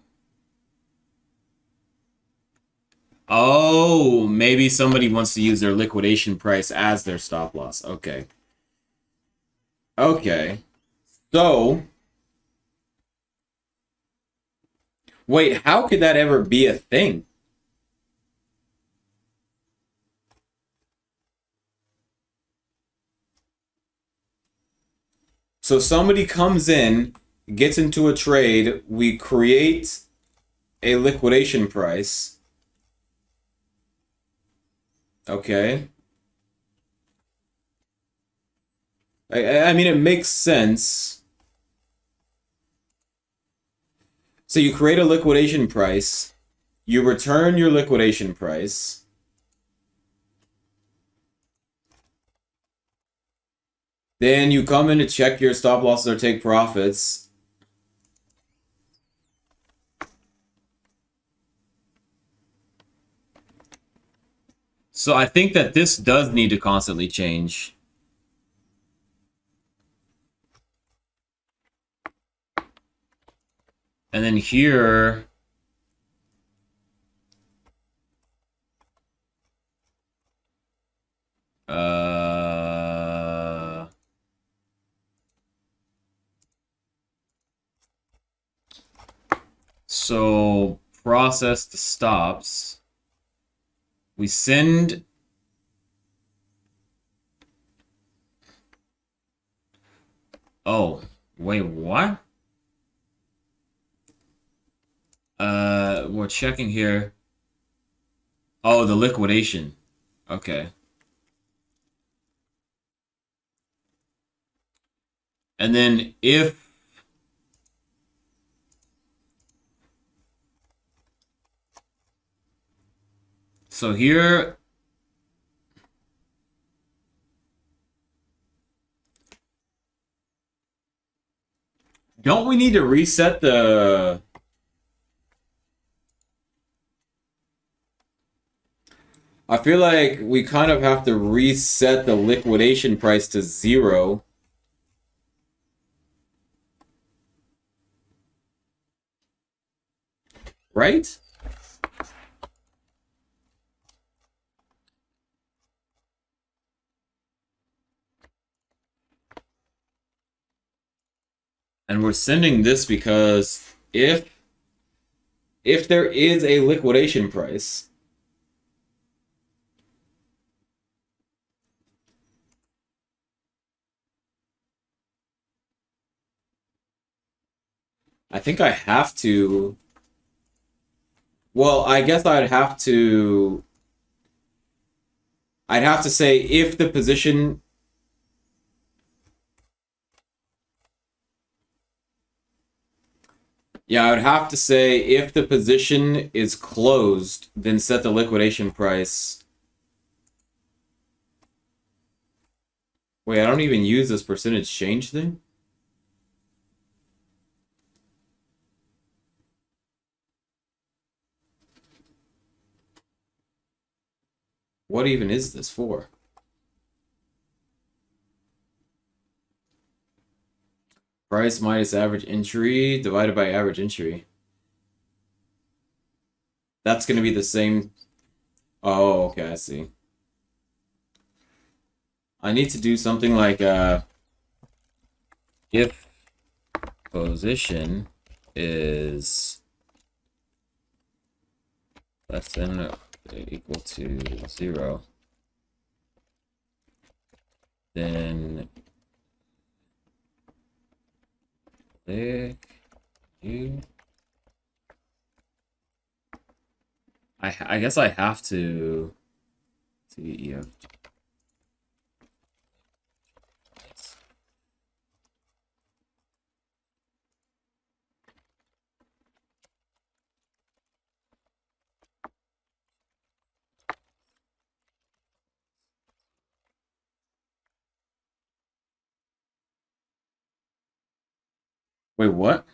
Oh, maybe somebody wants to use their liquidation price as their stop loss. Okay. Okay. So, wait, how could that ever be a thing? So somebody comes in, gets into a trade, we create a liquidation price. Okay. I mean, it makes sense. So you create a liquidation price, you return your liquidation price. Then you come in to check your stop losses or take profits. So I think that this does need to constantly change. And then here, so process the stops. We send. Oh, wait, what? We're checking here. Oh, the liquidation. Okay. And then if so here don't we need to reset the I feel like we kind of have to reset the liquidation price to 0. Right? And we're sending this because if there is a liquidation price, I think I have to. Well, I guess I'd have to say if the position. Yeah, I would have to say if the position is closed, then set the liquidation price. Wait, I don't even use this percentage change thing? What even is this for? Price minus average entry divided by average entry. That's going to be the same. Oh, okay, I see. I need to do something like if position is less than or equal to 0, then click you. I guess I have to EF. Wait, what?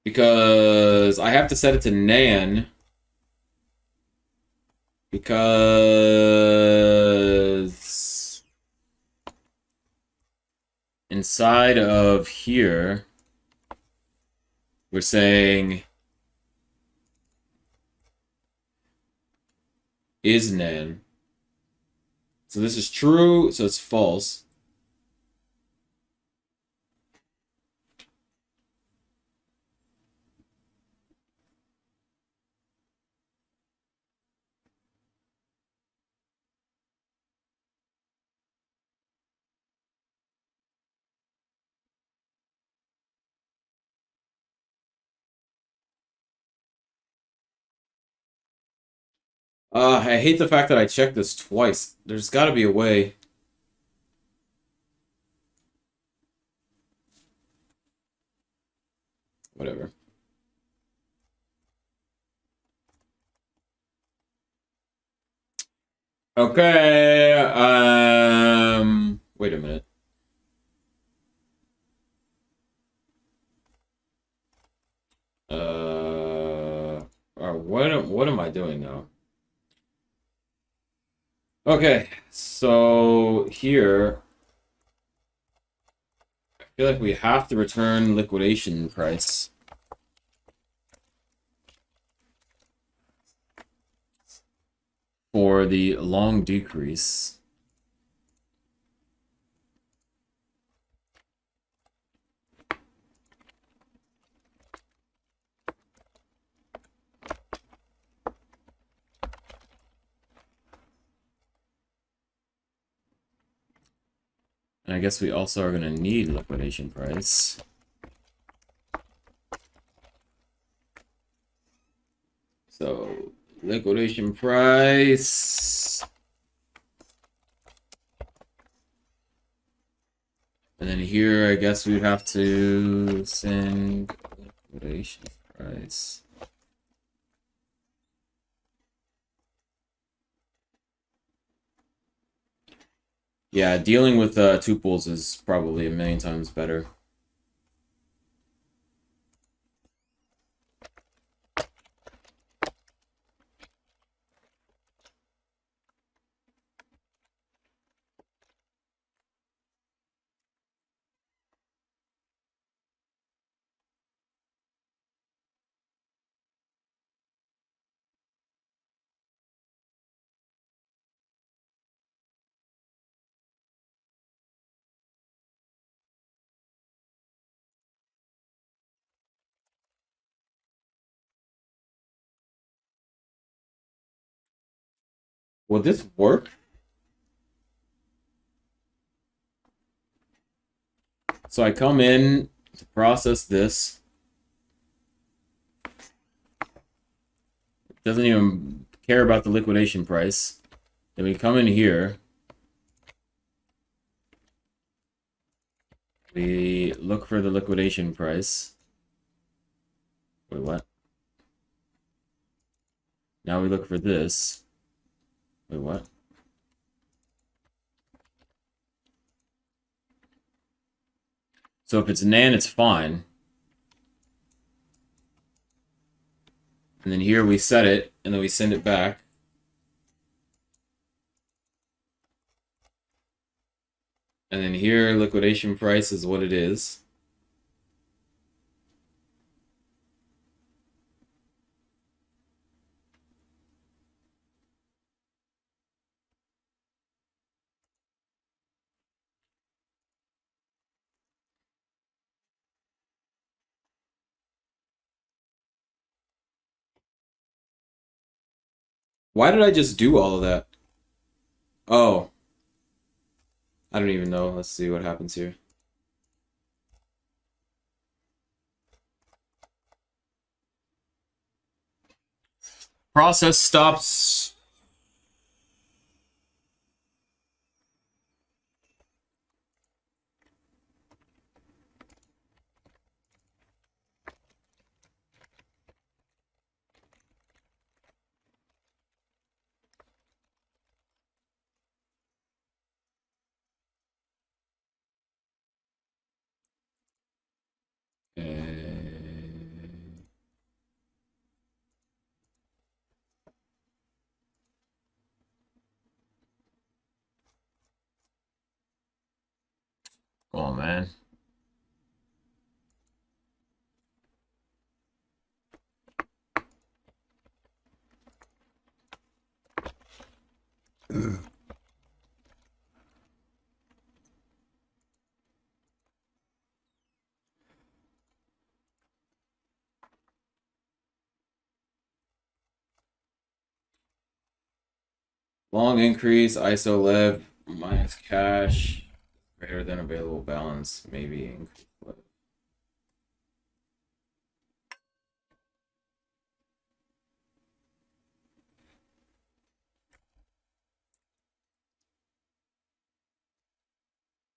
Because I have to set it to nan. Because inside of here, we're saying is nan. So this is true, so it's false. I hate the fact that I checked this twice. There's got to be a way. Whatever. Okay. Wait a minute. What am I doing now? Okay, so here feel like we have to return liquidation price. For the long decrease. And I guess we also are going to need liquidation price. So, liquidation price. And then here, I guess we'd have to send liquidation price. Yeah, dealing with tuples is probably a million times better. Will this work? So I come in to process this. Doesn't even care about the liquidation price. Then we come in here. We look for the liquidation price. Wait, what? Now we look for this. Wait, what? So if it's NaN, it's fine. And then here we set it, and then we send it back. And then here, liquidation price is what it is. Why did I just do all of that? Oh, I don't even know. Let's see what happens here. Process stops. Come on, man. Long increase, ISO lev minus cash, greater than available balance, maybe increase.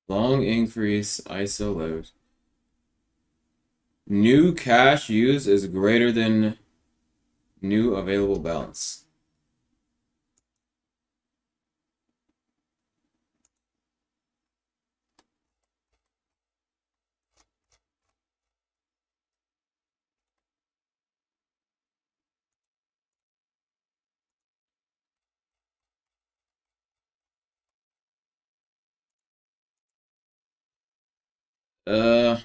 Long increase, ISO lev. New cash used is greater than new available balance. Uh,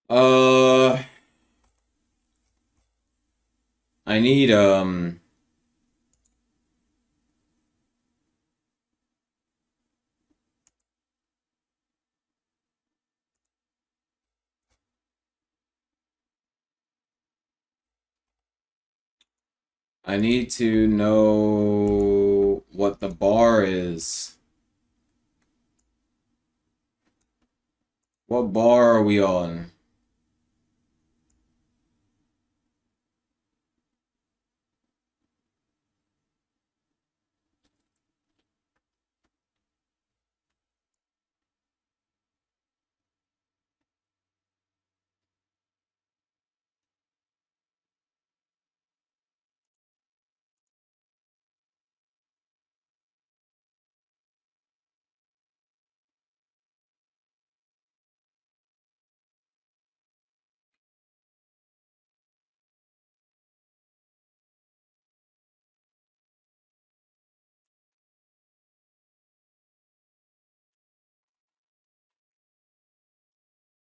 uh, I need, I need to know what the bar is. What bar are we on?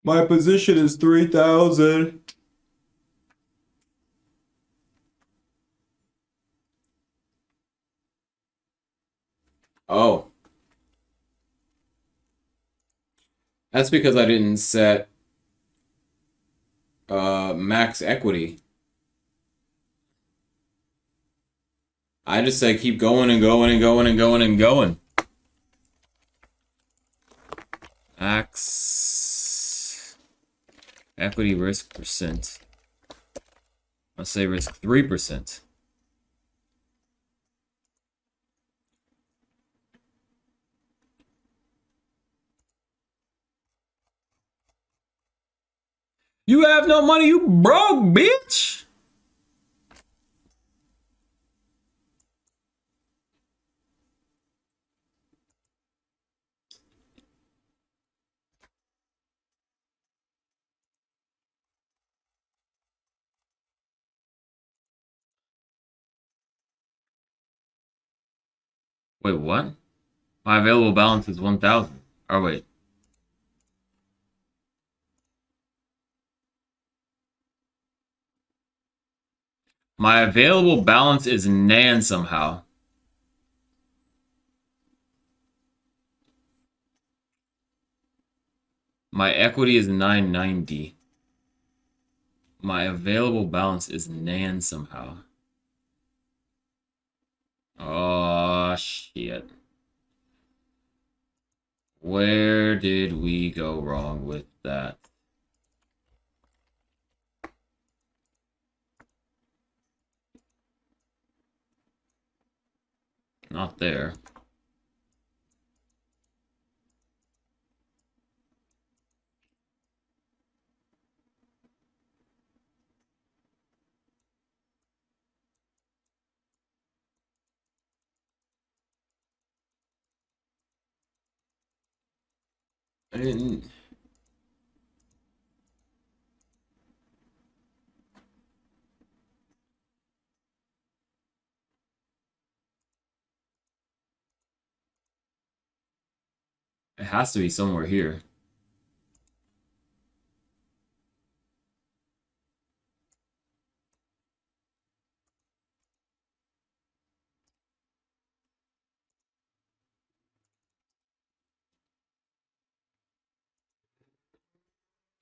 My position is 3,000. Oh, that's because I didn't set max equity. I just say keep going and going and going and going and going. Max equity risk percent. Let's say risk 3%. You have no money, you broke, bitch! Wait, what? My available balance is 1,000. Oh, wait. My available balance is Nan somehow. My equity is 990. My available balance is Nan somehow. Oh, shit. Where did we go wrong with that? Not there. I didn't... It has to be somewhere here.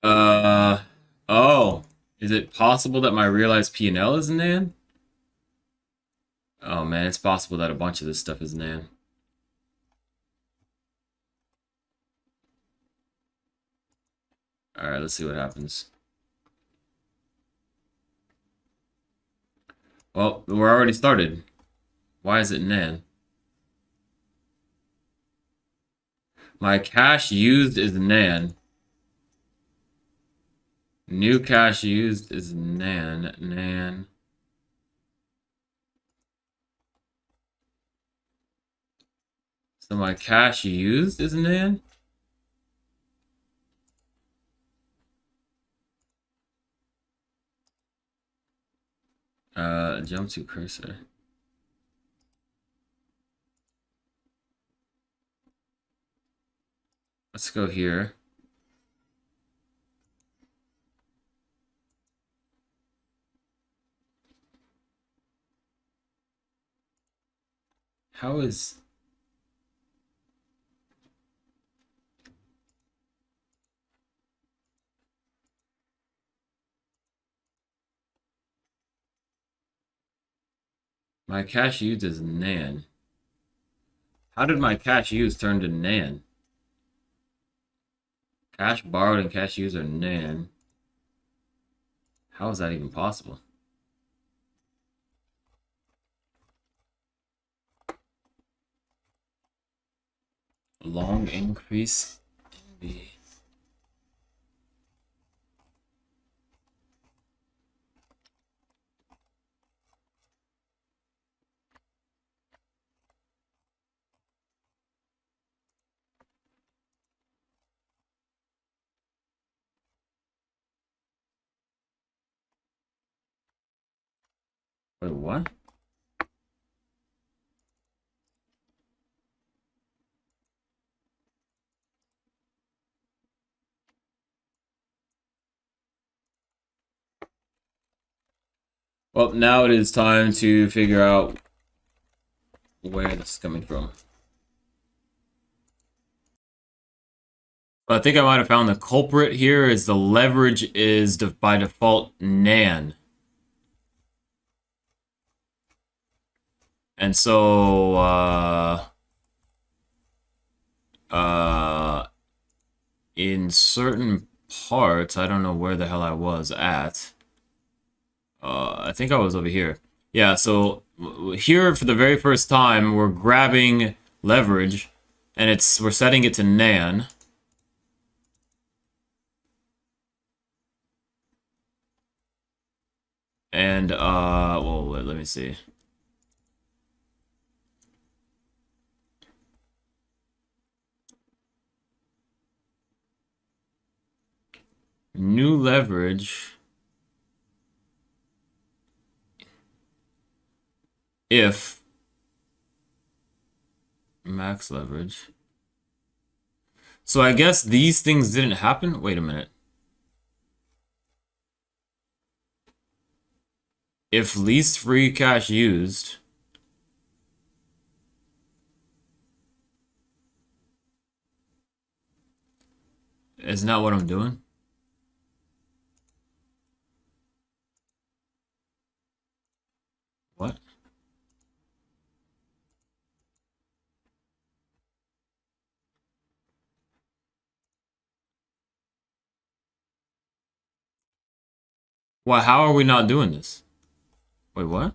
Uh... Oh. Is it possible that my realized P&L is Nan? Oh man, it's possible that a bunch of this stuff is Nan. Alright, let's see what happens. Well, we're already started. Why is it Nan? My cache used is nan. New cache used is nan. So my cache used is nan? Jump to cursor. Let's go here. How is... My cache used is nan. How did my cache used turn to nan? Cache borrowed and cache used are nan. How is that even possible? Long increase in the... Wait, what? Well, now it is time to figure out where this is coming from. I think I might have found the culprit here is the leverage is by default nan. And so, in certain parts, I don't know where the hell I was at. I think I was over here. Yeah, so here for the very first time, we're grabbing leverage, and we're setting it to nan. And, well, let me see. New leverage. If max leverage. So I guess these things didn't happen? Wait a minute. If least free cache used... Isn't that what I'm doing? What? Why, how are we not doing this? Wait, what?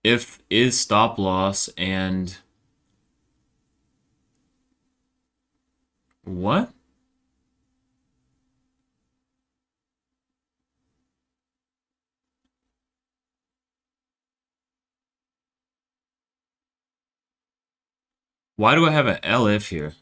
If is stop loss and... What? Why do I have an elif here?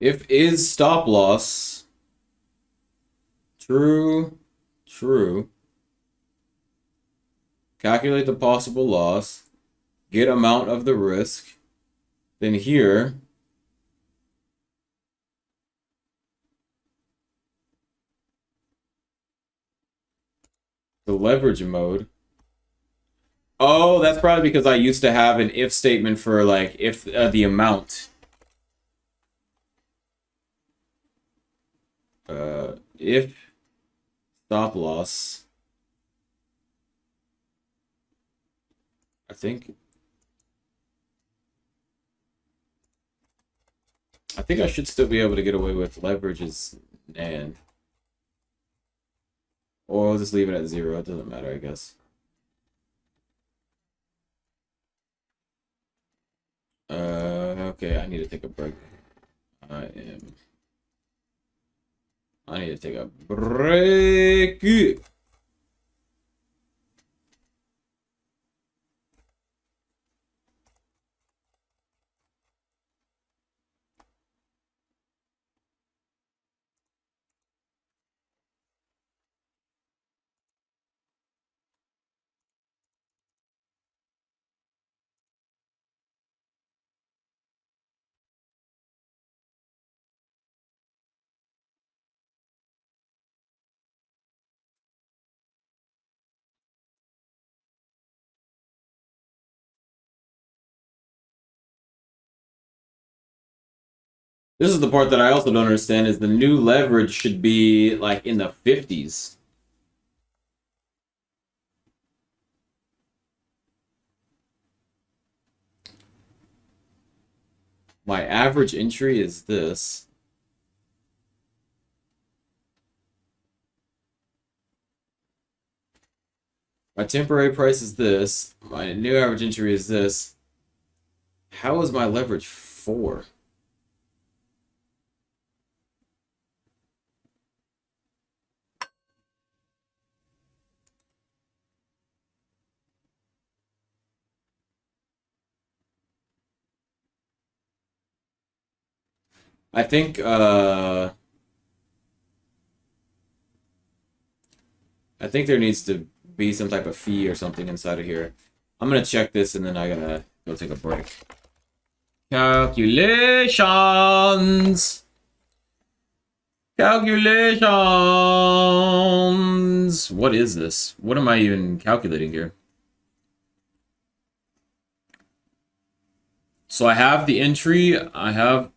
If is stop loss true, calculate the possible loss, get amount of the risk, then here the leverage mode. Oh, that's probably because I used to have an if statement for like if the amount. If stop loss, I think think I should still be able to get away with leverage as NAND. Or I'll just leave it at 0. It doesn't matter, I guess. Okay, I need to take a break. I need to take a break. This is the part that I also don't understand is the new leverage should be like in the 50s. My average entry is this. My temporary price is this. My new average entry is this. How is my leverage 4? I think there needs to be some type of fee or something inside of here. I'm gonna check this and then I gotta go take a break. Calculations. Calculations. What is this? What am I even calculating here? So I have the entry. I have.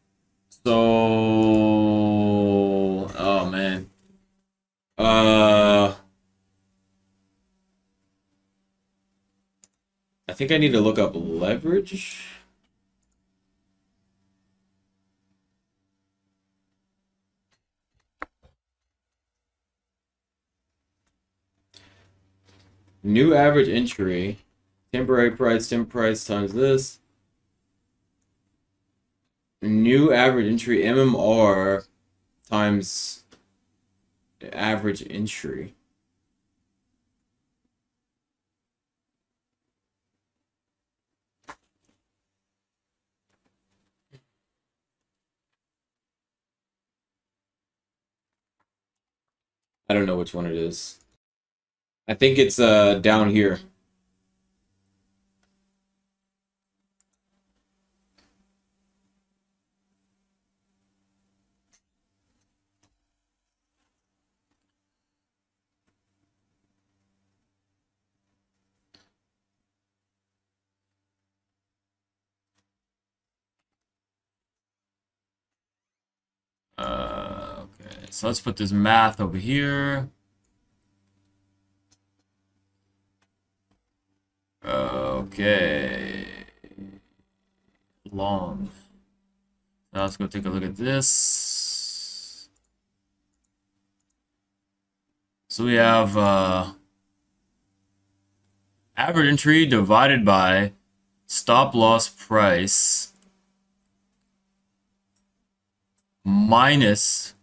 So. Oh man. I think I need to look up leverage. New average entry. Temporary price times this. New average entry MMR times average entry. I don't know which one it is. I think it's down here. Okay, so let's put this math over here. Okay. Long. Now let's go take a look at this. So we have average entry divided by stop loss price minus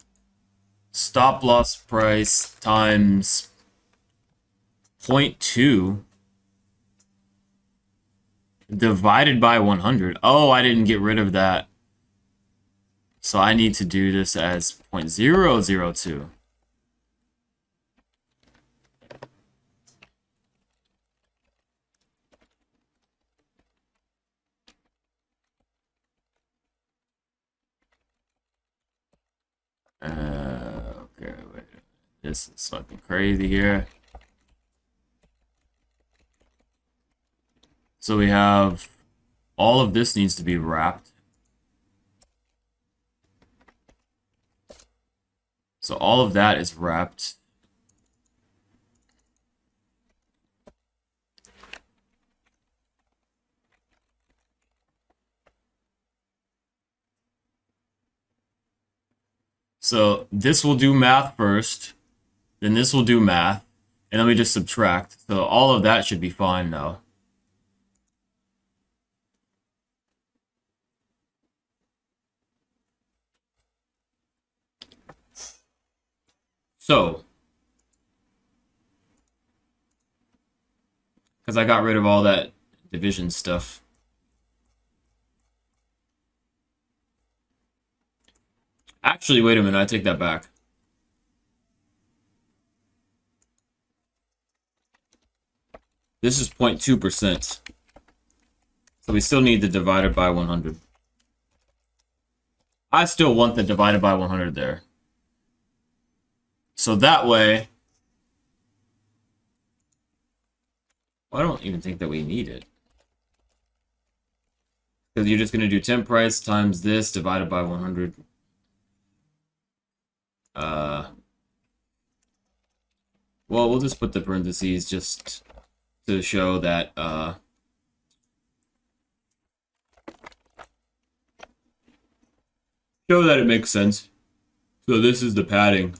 stop loss price times 0.2 divided by 100. Oh, I didn't get rid of that. So I need to do this as 0.002. Okay, wait. This is fucking crazy here. So we have all of this needs to be wrapped. So all of that is wrapped. So this will do math first, then this will do math, and then we just subtract. So all of that should be fine now. So, because I got rid of all that division stuff. Actually, wait a minute, I take that back. This is 0.2%. So we still need the divided by 100. I still want the divided by 100 there. So that way, I don't even think that we need it. Because you're just going to do temp price times this divided by 100. Well, we'll just put the parentheses just to show that it makes sense. So this is the padding.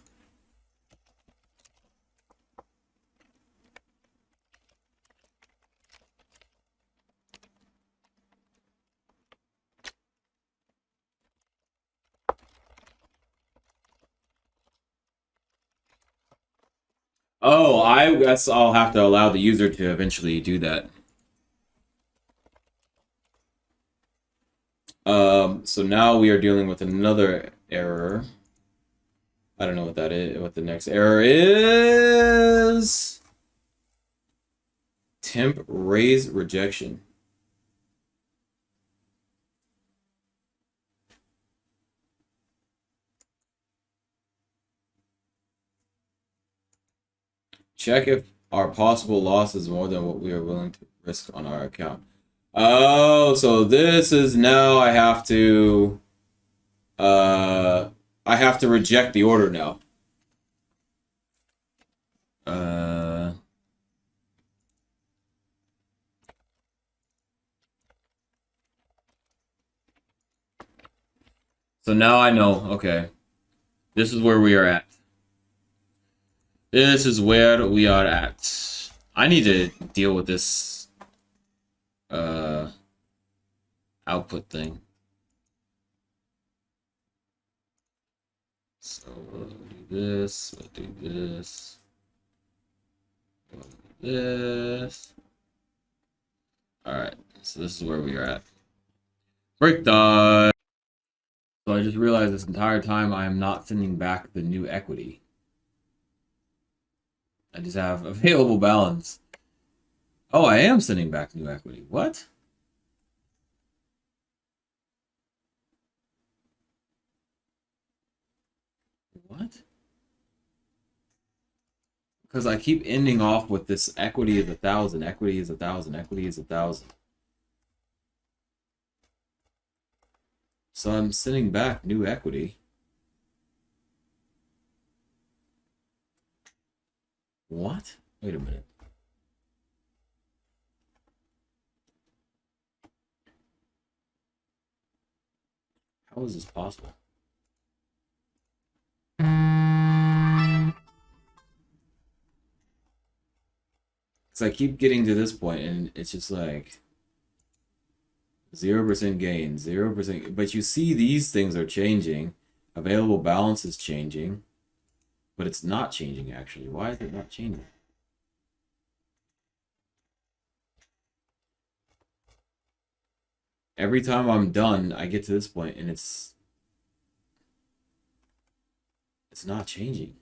Oh, I guess I'll have to allow the user to eventually do that. So now we are dealing with another error. I don't know what that is, what the next error is. Temp raise rejection. Check if our possible loss is more than what we are willing to risk on our account. Oh, so this is now I have to reject the order now. So now I know, okay. This is where we are at. This is where we are at. I need to deal with this output thing. So we'll do this, we'll do this, we'll do this. Alright, so this is where we are at. Break time! So I just realized this entire time I am not sending back the new equity. I just have available balance. Oh, I am sending back new equity. What? What? Because I keep ending off with this equity is 1,000, equity is 1,000, equity is 1,000. So I'm sending back new equity. What? Wait a minute. How is this possible? Because I keep getting to this point and it's just like 0% gain, 0%. But you see these things are changing. Available balance is changing. But it's not changing actually. Why is it not changing? Every time I'm done, I get to this point and it's not changing.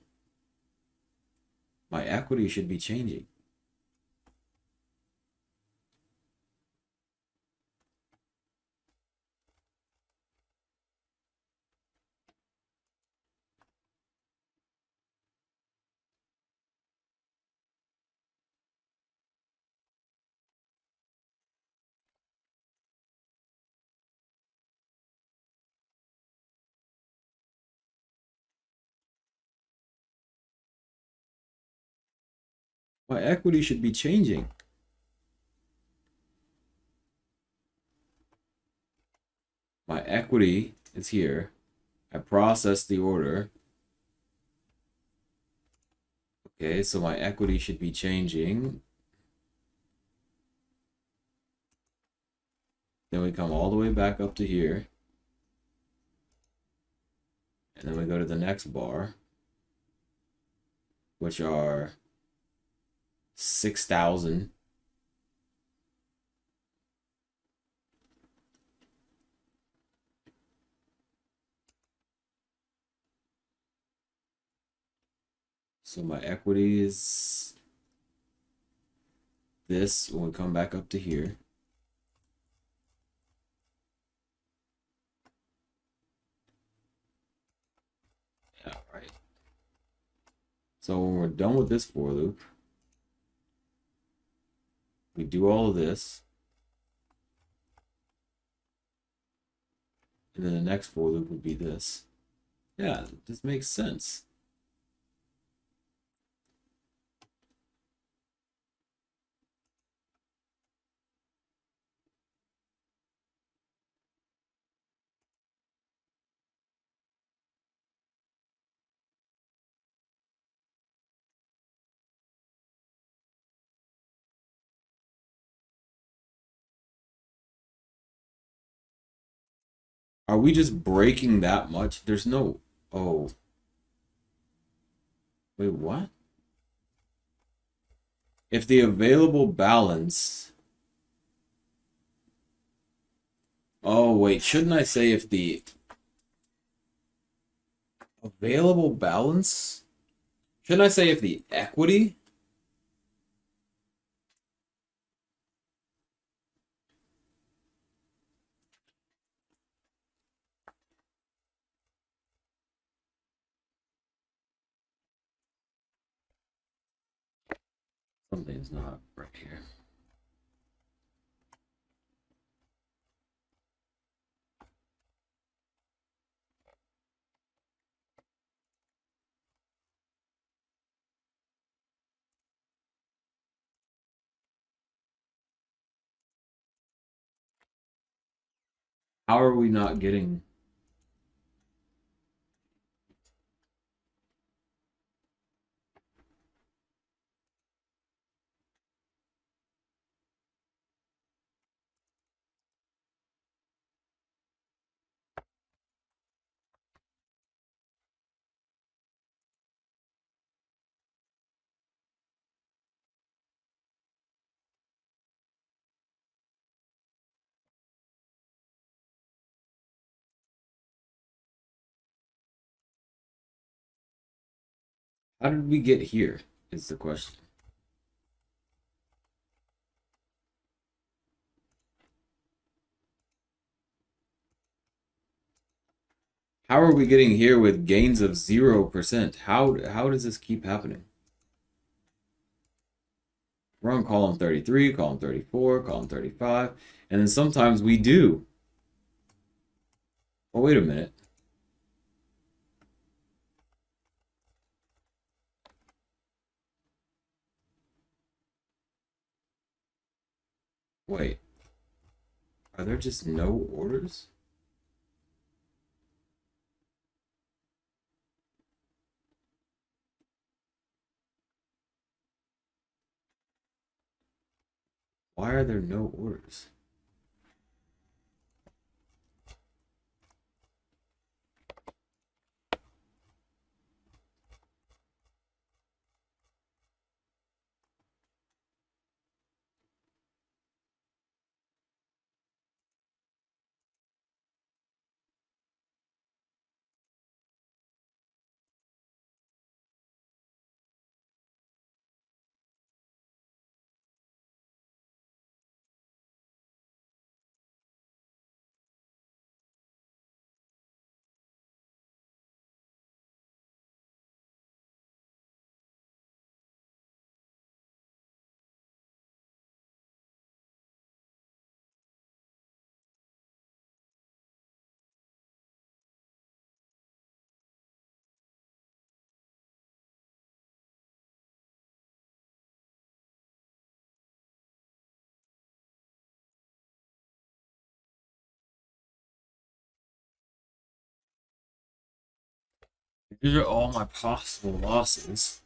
My equity should be changing. My equity should be changing. My equity is here. I process the order. Okay, so my equity should be changing. Then we come all the way back up to here. And then we go to the next bar, which are 6,000. So my equity is this when we come back up to here. Yeah, right. So when we're done with this for loop, we do all of this. And then the next for loop would be this. Yeah, this makes sense. Are we just breaking that much? There's no... Oh. Wait, what? If the available balance... Oh, wait. Shouldn't I say if the available balance? Shouldn't I say if the equity? Something's not right here. How are we not getting... How did we get here is the question. How are we getting here with gains of 0%? How does this keep happening? We're on column 33, column 34, column 35, and then sometimes we do. Oh, wait a minute. Wait. Are there just no orders? Why are there no orders? These are all my possible losses.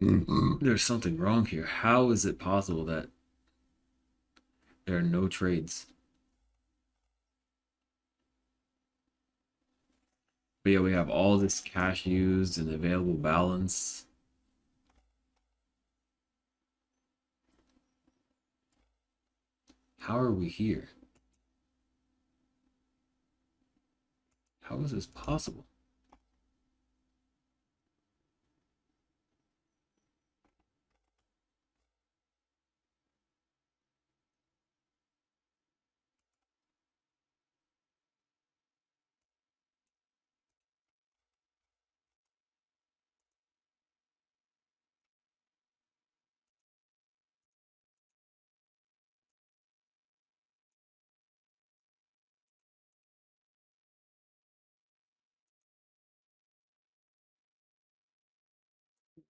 There's something wrong here. How is it possible that there are no trades? But yeah, we have all this cash used and available balance. How are we here? How is this possible?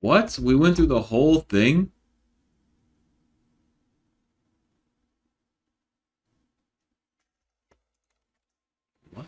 What? We went through the whole thing? What?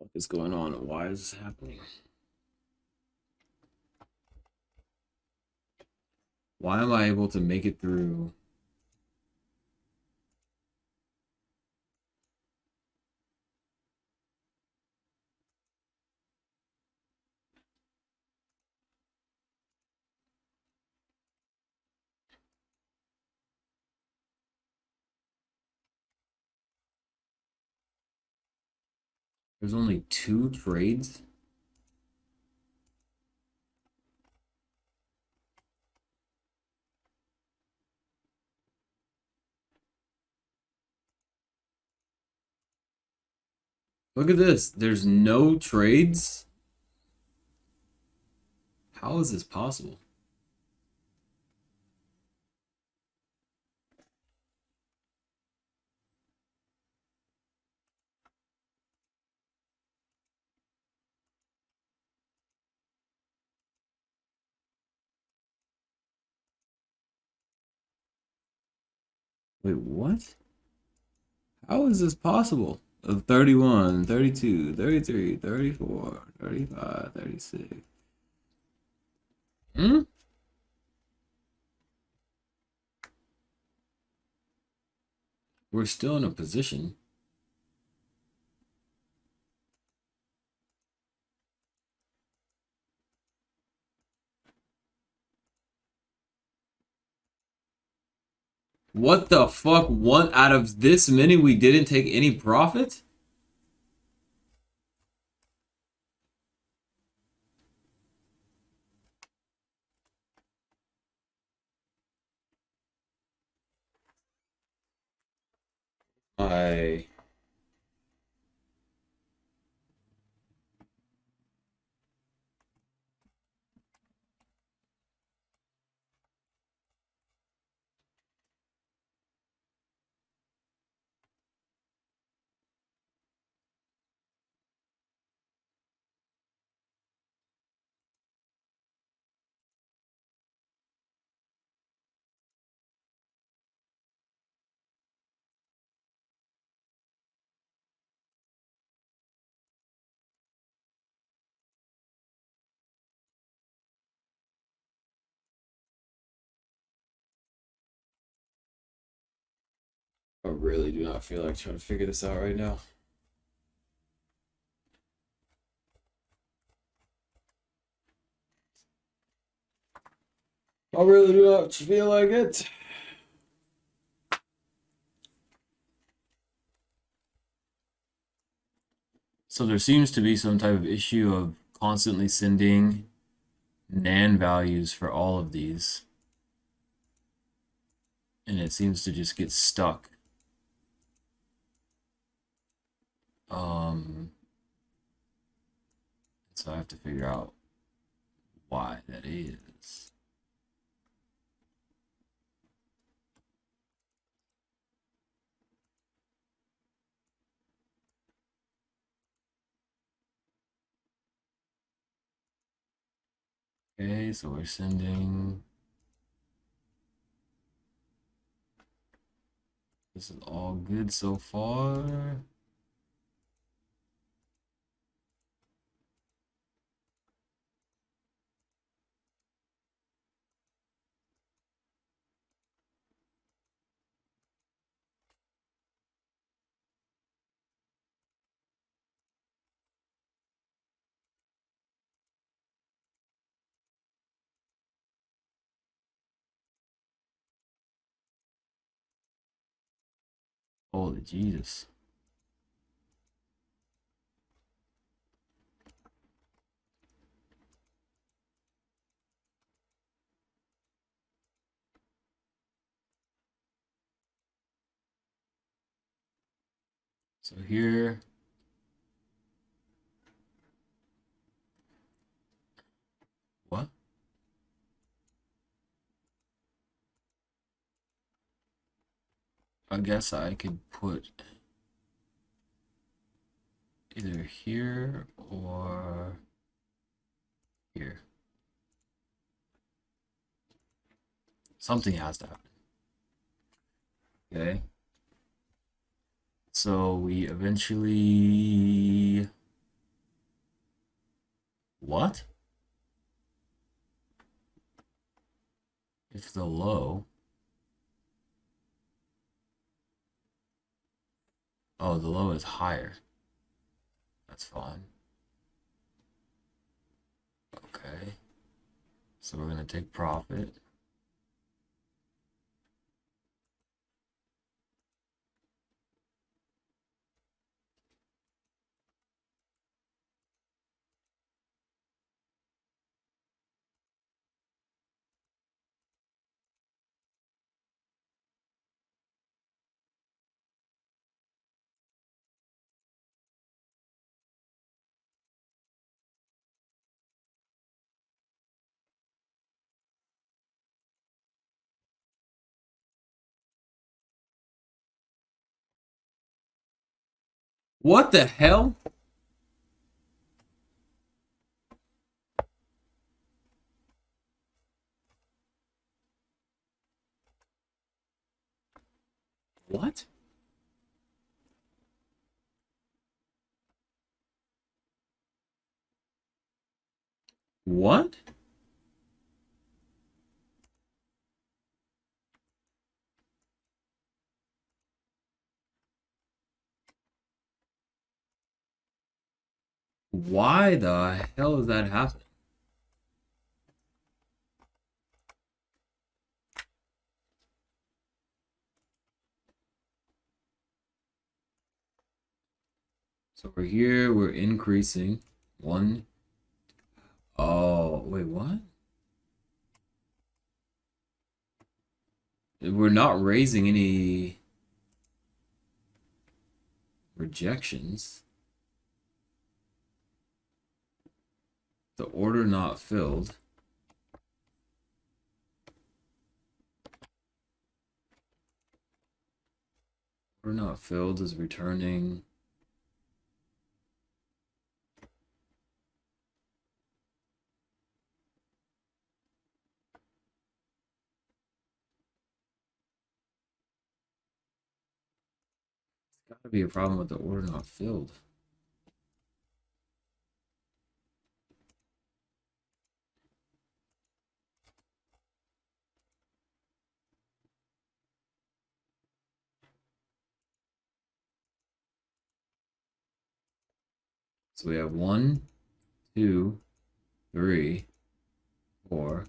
What is going on? Why is this happening? Why am I able to make it through? There's only 2 trades? Look at this. There's no trades? How is this possible? Wait, what? How is this possible? Of 31, 32, 33, 34, 35, 36. Hmm? We're still in a position. What the fuck? One out of this many we didn't take any profit? I really do not feel like trying to figure this out right now. I really do not feel like it. So there seems to be some type of issue of constantly sending NaN values for all of these. And it seems to just get stuck. So I have to figure out why that is. Okay, so we're sending. This is all good so far. Holy Jesus. So here, what? I guess I could put either here or here. Something has to happen. Okay. So we eventually. What? If the low. Oh, the low is higher. That's fine. Okay. So we're going to take profit. What the hell? What? What? Why the hell is that happening? So we're here, we're increasing. One. Oh, wait, what? We're not raising any rejections. The order not filled. Order not filled is returning. There's gotta be a problem with the order not filled. So we have 1, 2, 3, 4.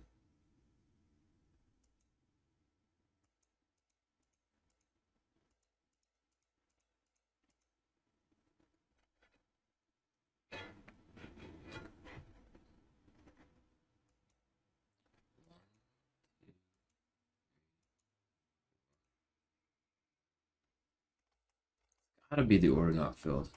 Gotta be the order not filled.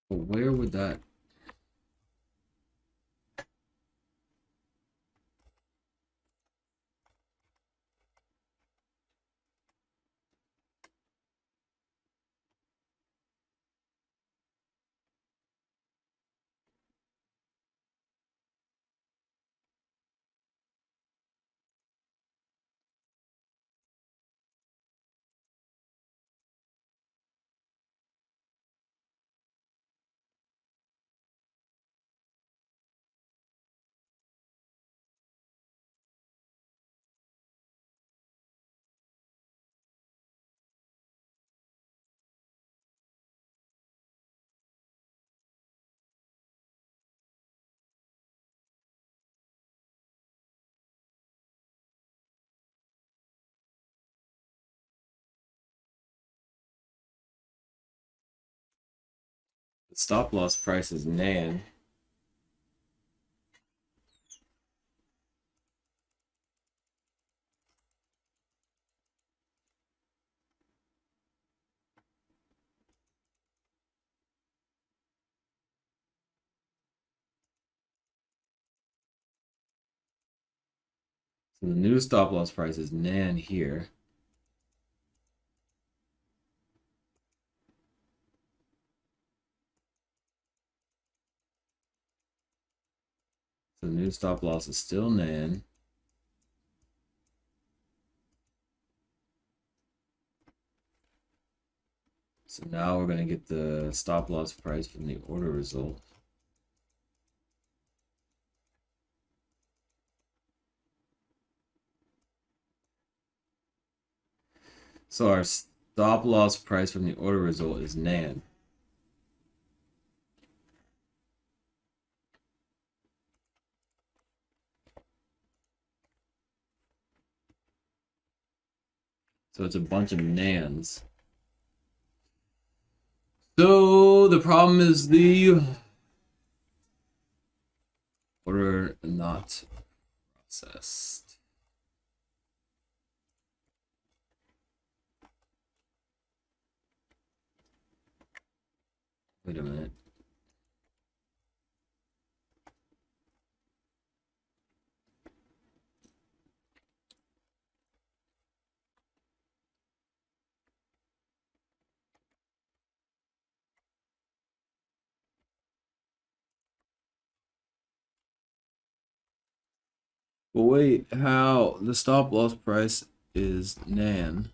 But where would that? The stop loss price is NAN. So the new stop loss price is NAN here. So the new stop loss is still NAN. So now we're going to get the stop loss price from the order result. So our stop loss price from the order result is NAN. So it's a bunch of NANs. So the problem is the order not processed. Wait a minute. But wait, how the stop loss price is nan?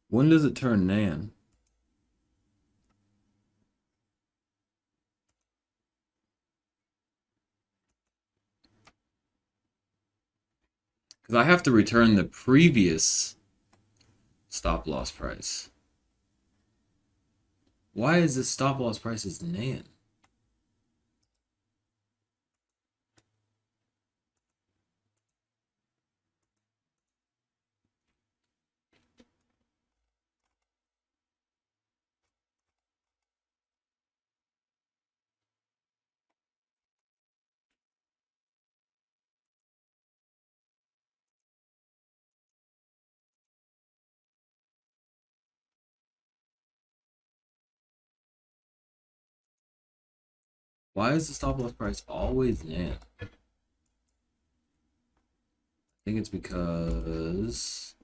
When does it turn nan? Because I have to return the previous stop loss price. Why is the stop loss price is nan? Why is the stop loss price always nan? I think it's because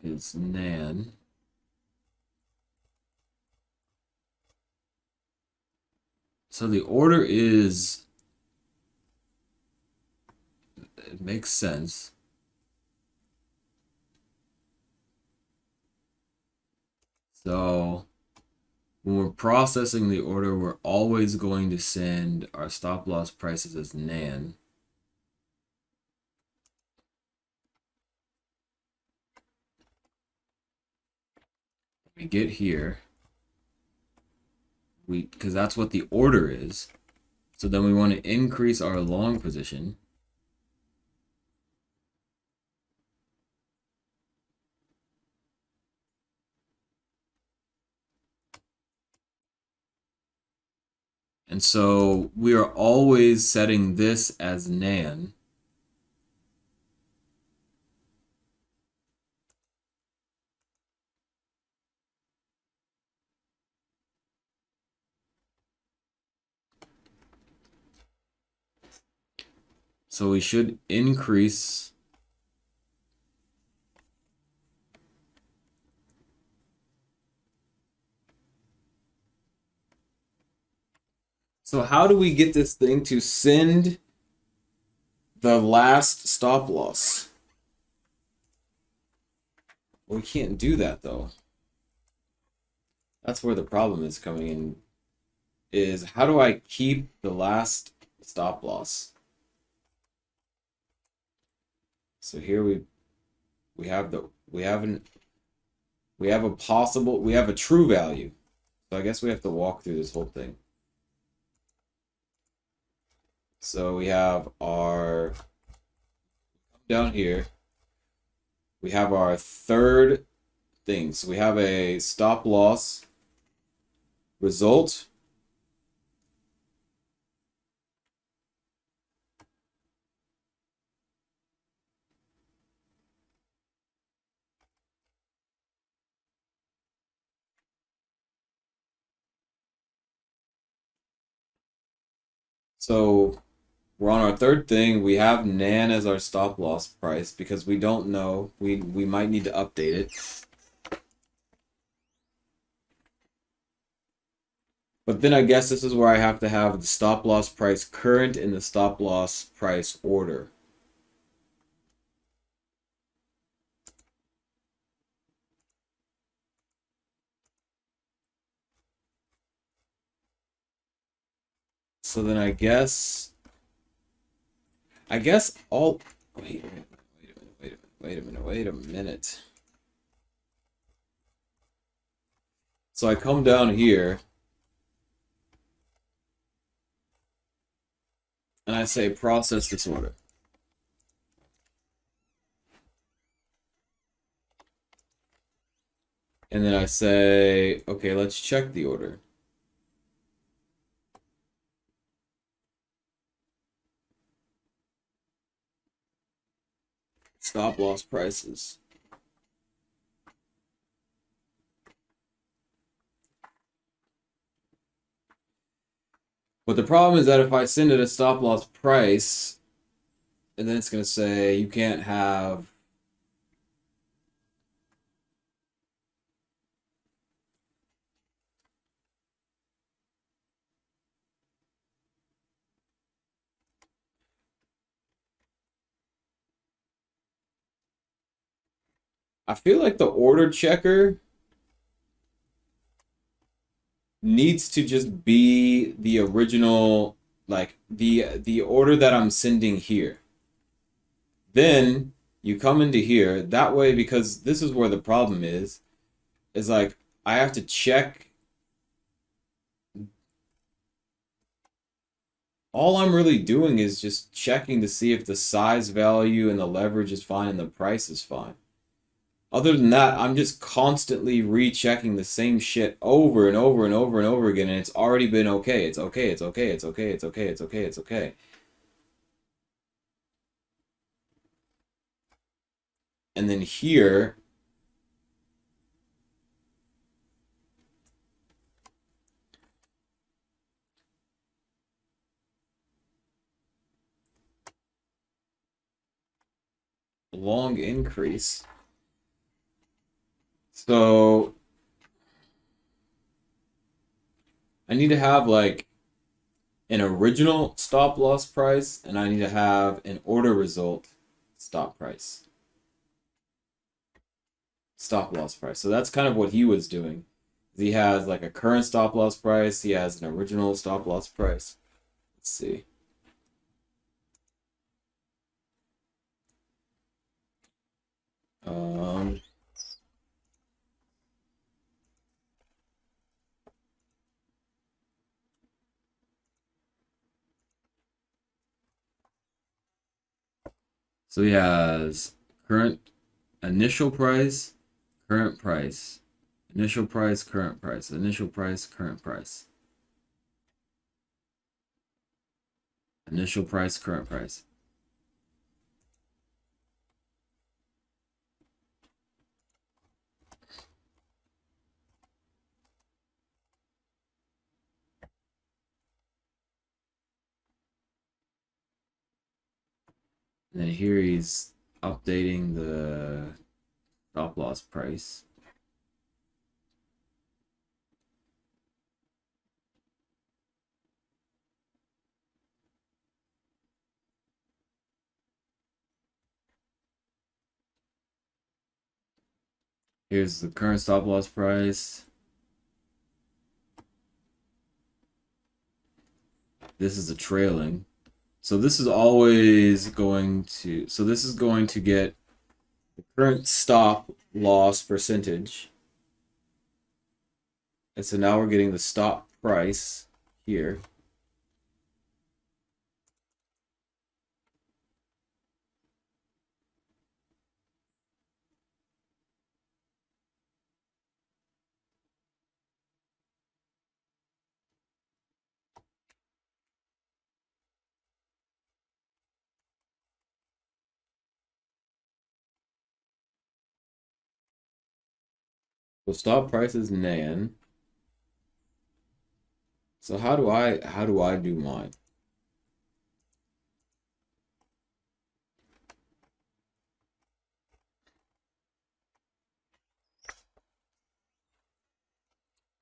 it's nan. So the order is, it makes sense. So when we're processing the order, we're always going to send our stop loss prices as nan. We get here, because that's what the order is. So then we want to increase our long position. And so we are always setting this as nan. So we should increase So how do we get this thing to send the last stop loss? Well, we can't do that though. That's where the problem is coming in. Is how do I keep the last stop loss? So here we have the we have an we have a possible we have a true value. So I guess we have to walk through this whole thing. So we have our down here. We have our third thing. So we have a stop loss result. So we're on our third thing. We have nan as our stop loss price because we don't know. We might need to update it. But then I guess this is where I have to have the stop loss price current in the stop loss price order. So then I guess all wait a minute. So I come down here and I say process this order. And then I say, okay, let's check the order. Stop loss prices. But the problem is that if I send it a stop loss price, and then it's going to say you can't have I feel like the order checker needs to just be the original, like the order that I'm sending here. Then you come into here that way, because this is where the problem is like I have to check. All I'm really doing is just checking to see if the size value and the leverage is fine and the price is fine. Other than that, I'm just constantly rechecking the same shit over and over and over and over again, and it's already been okay. It's okay, it's okay, it's okay, it's okay, it's okay, it's okay. And then here, long increase. So I need to have like an original stop loss price, and I need to have an order result stop price. Stop loss price. So that's kind of what he was doing. He has like a current stop loss price, he has an original stop loss price. Let's see. Um, so he has current initial price, current price, initial price, current price, initial price, current price, initial price, current price. And then here he's updating the stop loss price. Here's the current stop loss price. This is the trailing. So this is always going to, so this is going to get the current stop loss percentage. And so now we're getting the stop price here. So stop price is nan. So how do I do mine?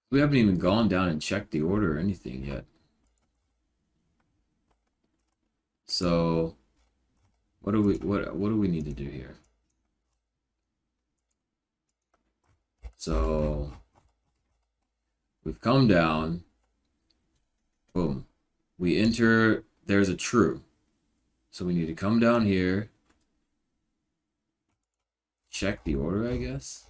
We haven't even gone down and checked the order or anything yet. So what do we need to do here? So we've come down. Boom. We enter, there's a true. So we need to come down here, check the order, I guess.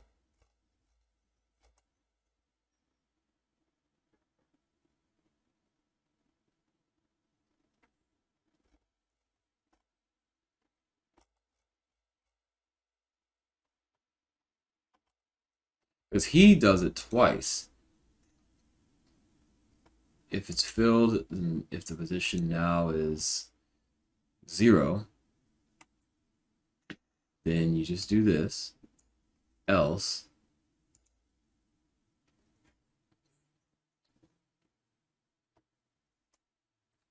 Because he does it twice. If it's filled, if the position now is 0, then you just do this. Else,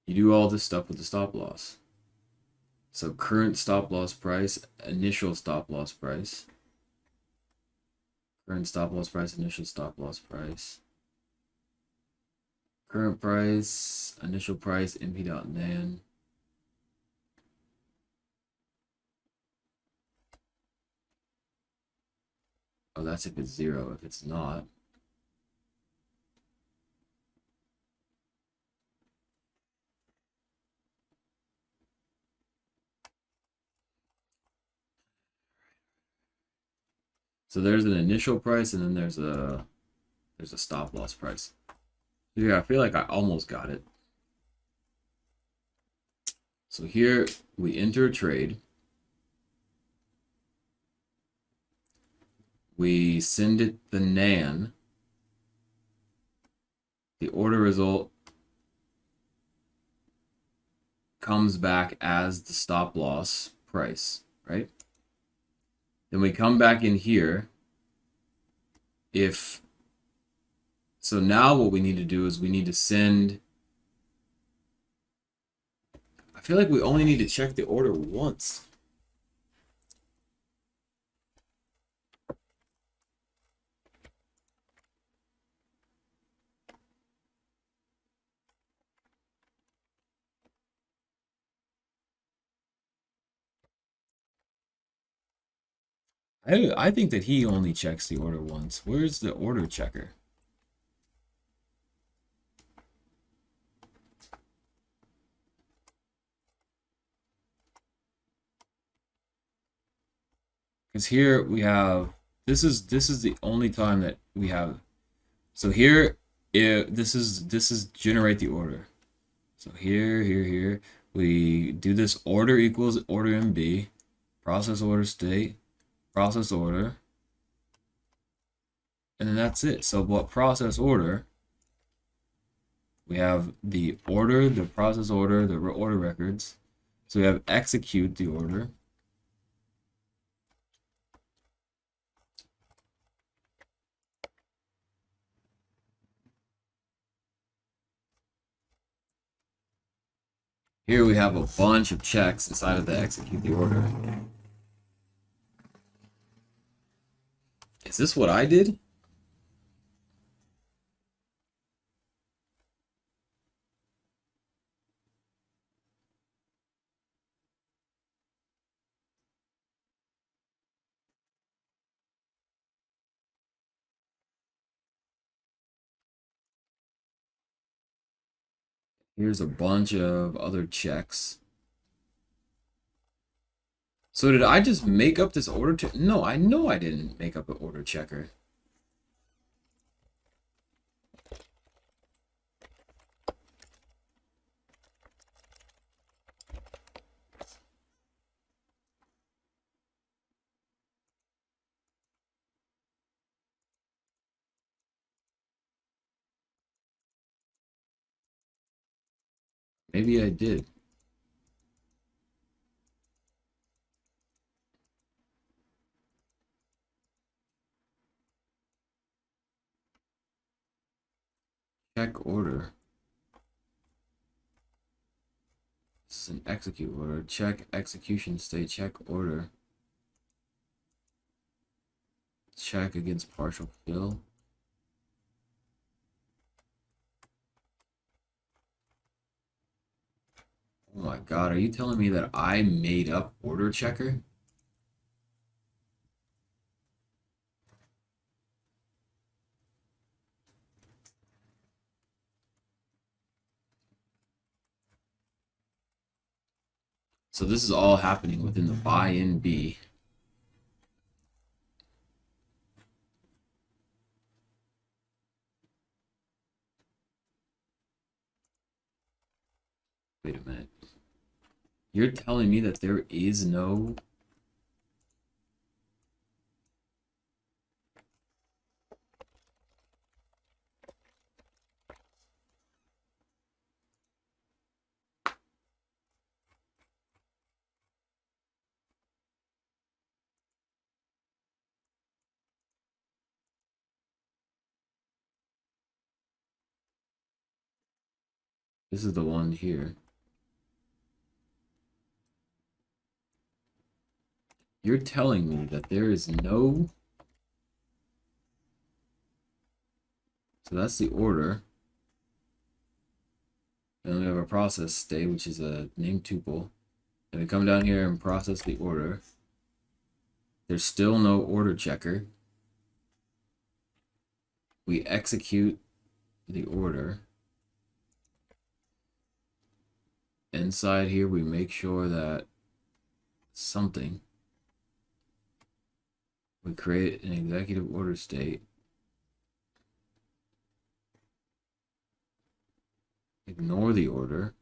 you do all this stuff with the stop loss. So current stop loss price, initial stop loss price. Current stop loss price, initial stop loss price. Current price, initial price, np.nan. Oh, that's if it's 0. If it's not, so there's an initial price and then there's a stop loss price. Yeah, I feel like I almost got it. So here we enter a trade. We send it the NAN. The order result comes back as the stop loss price, right? Then we come back in here. So now what we need to do is we need to send. I feel like we only need to check the order once. I think that he only checks the order once. Where's the order checker? Because here we have this is the only time that we have. So here, this is generate the order. So here we do this order equals order MB, process order state, process order, and then that's it. So what process order? We have the order, the process order, the order records. So we have execute the order. Here we have a bunch of checks inside of the execute the order. Is this what I did? Here's a bunch of other checks. So did I just make up this order? No, I know I didn't make up an order checker. Maybe I did. Check order. This is an execute order. Check execution state. Check order. Check against partial fill. Oh my god, are you telling me that I made up order checker? So this is all happening within the buy-in B. Wait a minute. You're telling me that there is no... This is the one here. You're telling me that there is no... So that's the order. Then we have a process state, which is a named tuple. And we come down here and process the order. There's still no order checker. we execute the order. Inside here, we make sure that something, we create an executive order state. Ignore the order.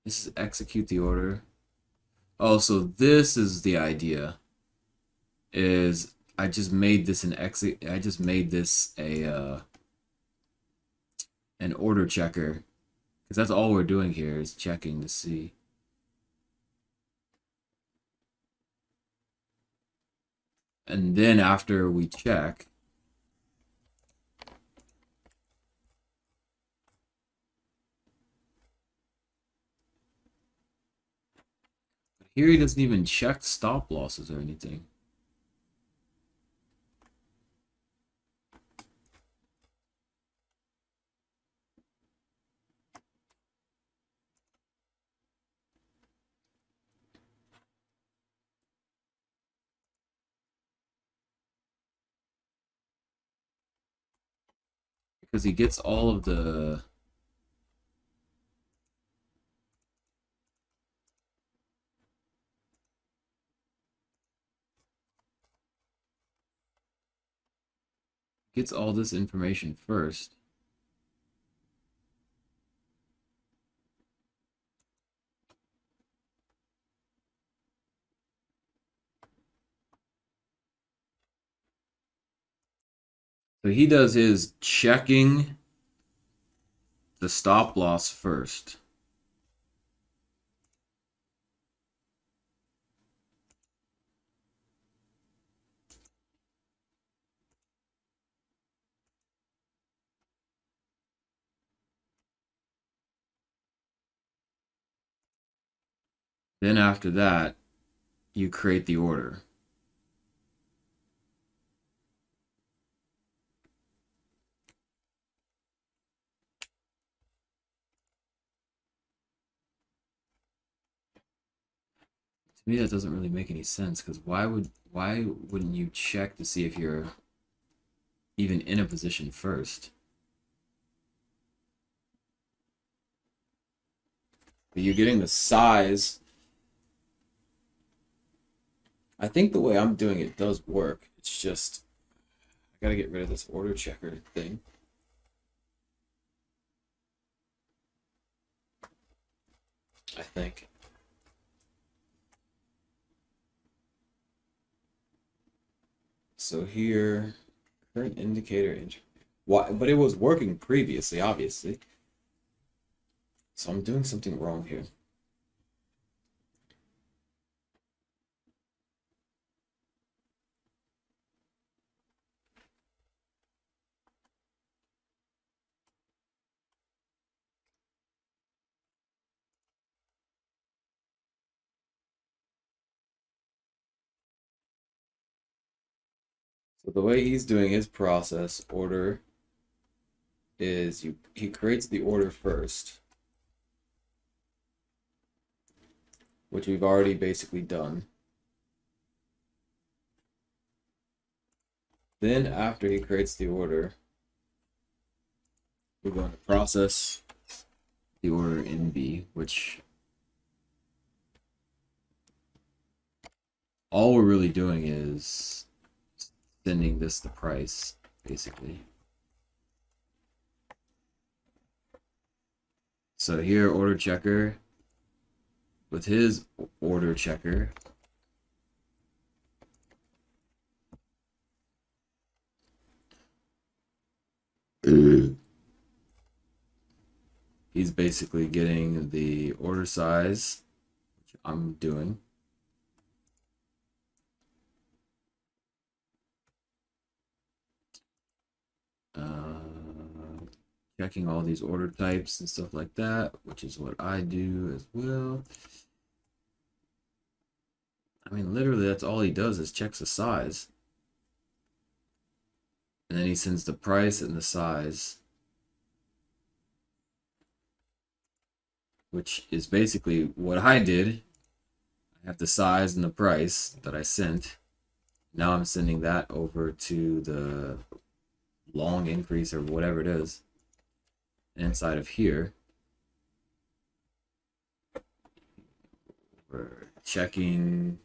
This is execute the order. Oh, so this is the idea. Is I just made this an order checker, because that's all we're doing here is checking to see. And then after we check, here he doesn't even check stop losses or anything. Because he gets all of the gets all this information first. So he does his checking the stop loss first. Then after that, you create the order. To me, that doesn't really make any sense, because why wouldn't you check to see if you're even in a position first? But you're getting the size. I think the way I'm doing it does work. It's just I gotta get rid of this order checker thing. I think. So here, current indicator. Why? But it was working previously, obviously. So I'm doing something wrong here. So the way he's doing his process order is he creates the order first, which we've already basically done. Then after he creates the order, we're going to process the order in B, which all we're really doing is sending this the price, basically. So here, order checker, with his order checker, he's basically getting the order size, which I'm doing. Checking all these order types and stuff like that, which is what I do as well. I mean, literally, that's all he does is checks the size. And then he sends the price and the size, which is basically what I did. I have the size and the price that I sent. Now I'm sending that over to the long increase or whatever it is. And inside of here, we're checking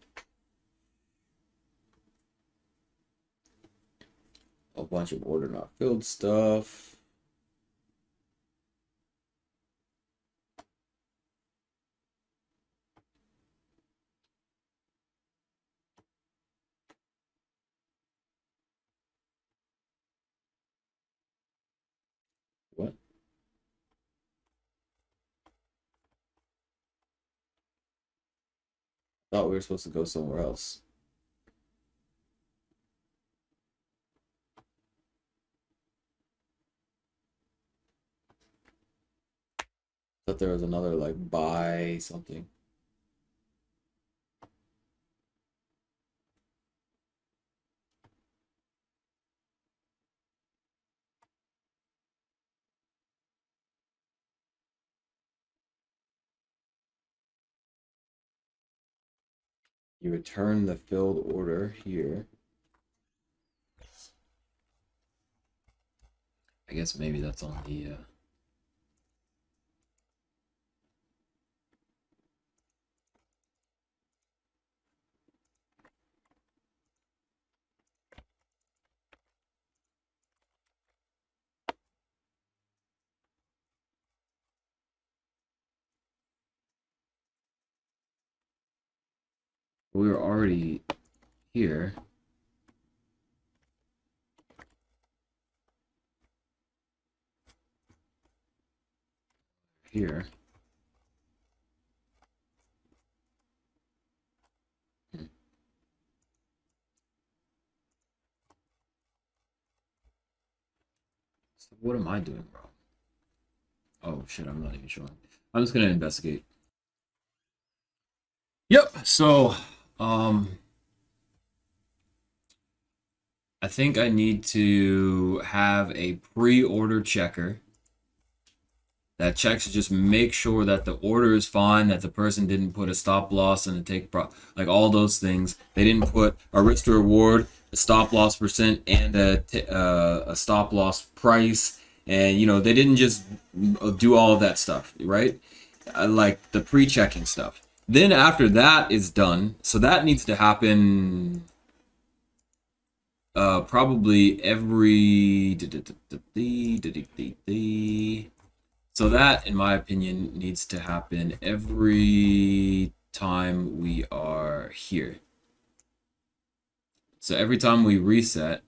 a bunch of order not filled stuff. What? Thought we were supposed to go somewhere else. Thought there was another like buy something. You return the filled order here. I guess maybe that's on the we were already here. Here. So what am I doing wrong? Oh shit, I'm not even sure. I'm just gonna investigate. Yep. So, I think I need to have a pre-order checker that checks to just make sure that the order is fine, that the person didn't put a stop loss and a like all those things. They didn't put a risk to reward, a stop loss percent, and a stop loss price. And you know they didn't just do all of that stuff, right? Like the pre-checking stuff. Then after that is done, so that needs to happen probably every so that in my opinion needs to happen every time we are here. So every time we reset,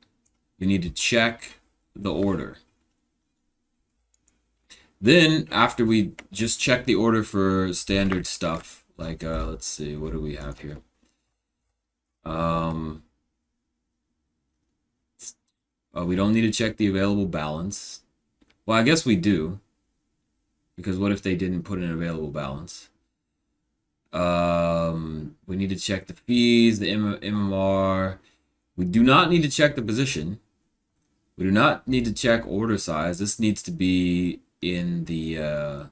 we need to check the order. Then after we just check the order for standard stuff, like let's see, what do we have here? We don't need to check the available balance. Well, I guess we do. Because what if they didn't put an available balance? We need to check the fees, the MMR. We do not need to check the position. We do not need to check order size. This needs to be in the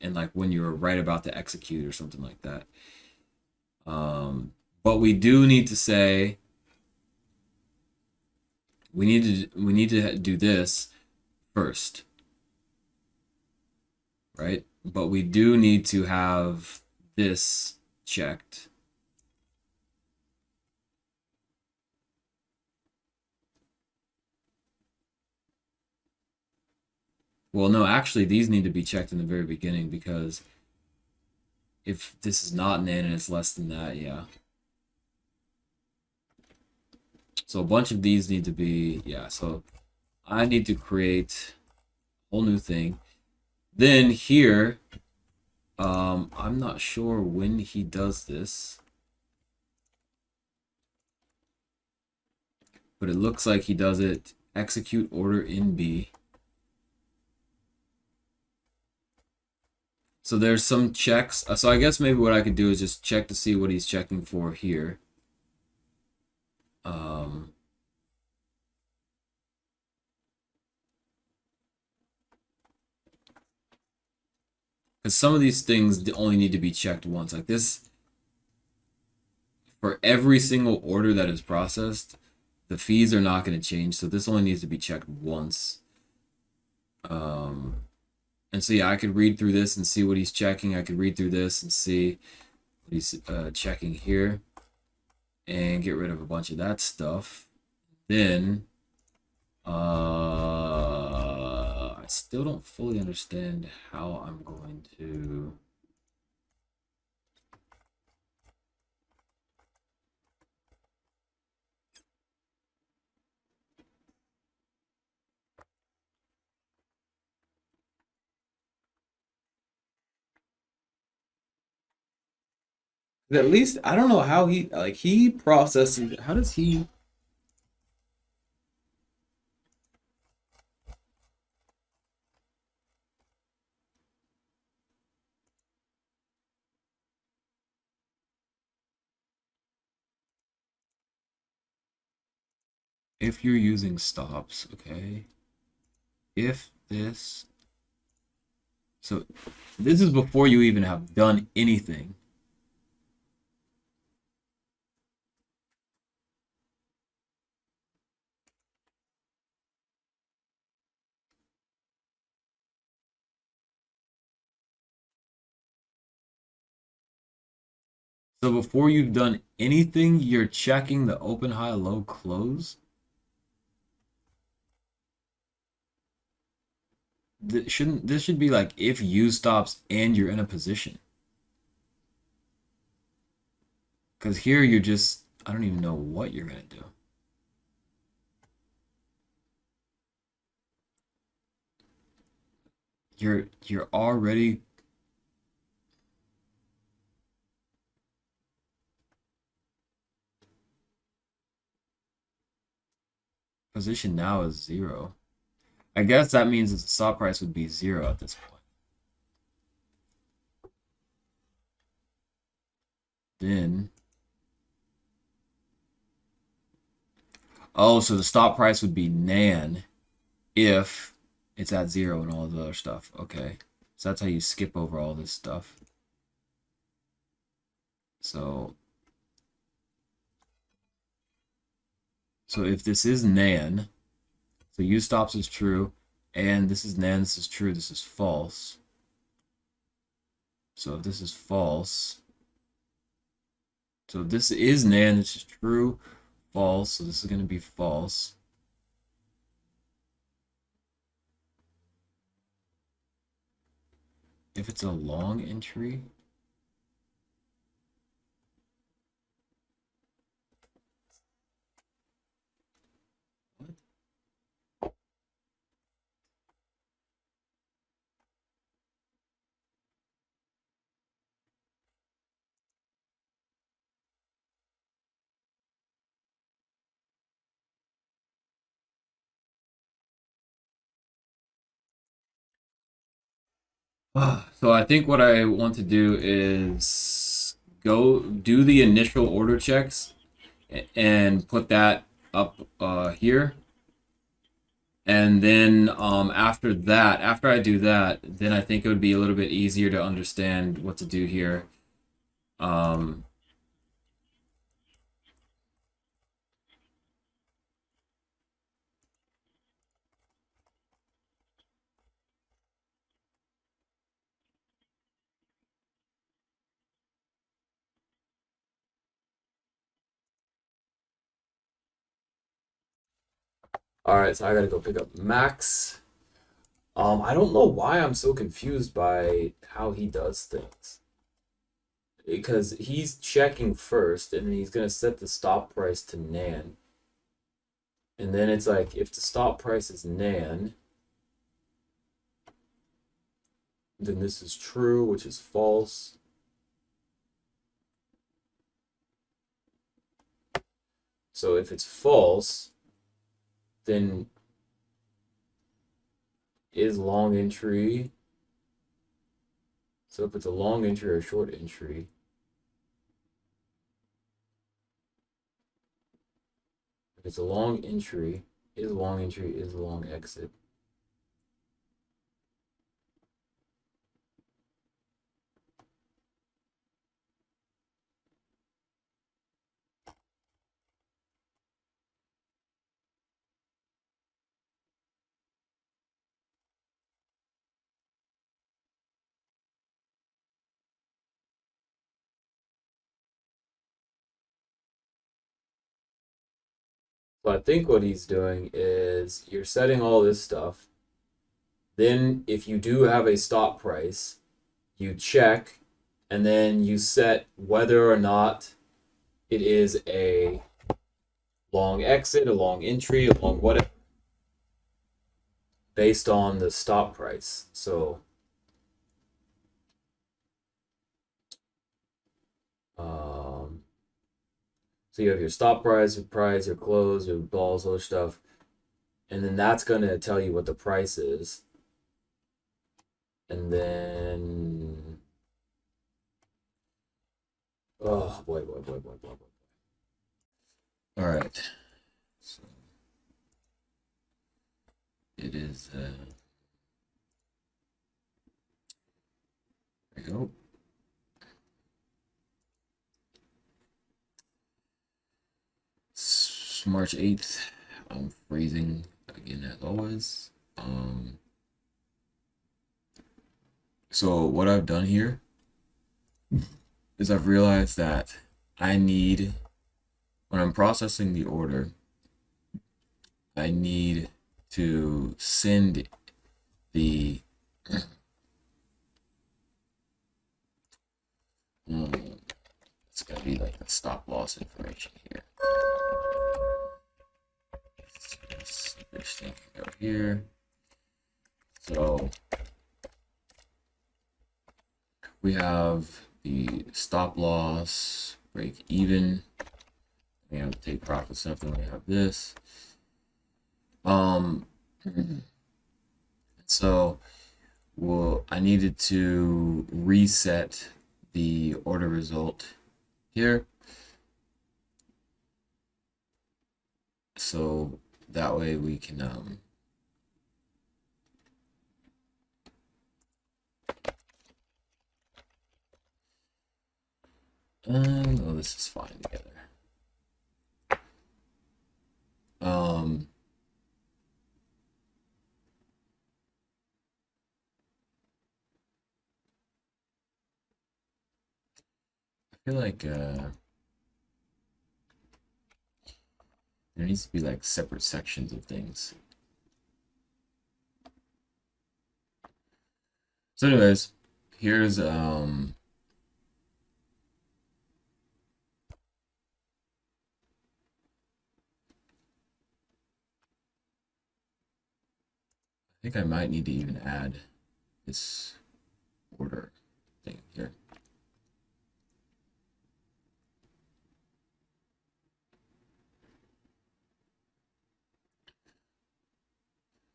in like when you're right about to execute or something like that. But we do need to say we need to do this first, right? But we do need to have this checked. Well, no, actually, these need to be checked in the very beginning because if this is not an N and it's less than that, yeah. So a bunch of these need to be, yeah, so I need to create a whole new thing. Then here, I'm not sure when he does this, but it looks like he does it execute order in B. So there's some checks. So I guess maybe what I could do is just check to see what he's checking for here. Because some of these things only need to be checked once. Like this, for every single order that is processed, the fees are not going to change. So this only needs to be checked once. And so yeah, I could read through this and see what he's checking. I could read through this and see what he's checking here and get rid of a bunch of that stuff. Then I still don't fully understand how I'm going to at least I don't know how he processes. How does he? If you're using stops, okay. If this, so this is before you even have done anything. So before you've done anything, you're checking the open, high, low, close. This should be like if you stops and you're in a position. Because here you're just, I don't even know what you're gonna do. You're already position now is 0. I guess that means that the stop price would be 0 at this point. Then, oh, so the stop price would be nan if it's at 0 and all the other stuff. Okay, so that's how you skip over all this stuff. So if this is nan, so u stops is true, and this is nan, this is true, this is false. So if this is false, so this is nan, this is true, false, so this is going to be false. If it's a long entry, so I think what I want to do is go do the initial order checks and put that up here. And then after that, after I do that, then I think it would be a little bit easier to understand what to do here. Um, all right, so I gotta go pick up Max. I don't know why I'm so confused by how he does things. Because he's checking first, and then he's gonna set the stop price to nan. And then it's like, if the stop price is nan, then this is true, which is false. So if it's false, then is long entry. So if it's a long entry or a short entry, if it's a long entry, is long entry, is long exit. So I think what he's doing is you're setting all this stuff. Then if you do have a stop price, you check and then you set whether or not it is a long exit, a long entry, a long whatever, based on the stop price. Um, so you have your stop price, your close, your balls, other stuff, and then that's going to tell you what the price is. And then, oh boy, boy, boy, boy, boy, boy. All right. So it is. There we go. It's March 8th. I'm freezing again as always. So what I've done here is I've realized that I need, when I'm processing the order, I need to send the it's gonna be like the stop loss information here. This thing can go here. So we have the stop loss, break even. We have take profit stuff. Then we have this. So I needed to reset the order result here. So that way we can oh, this is fine together. I feel like there needs to be like separate sections of things. So anyways, here's I think I might need to even add this order thing here.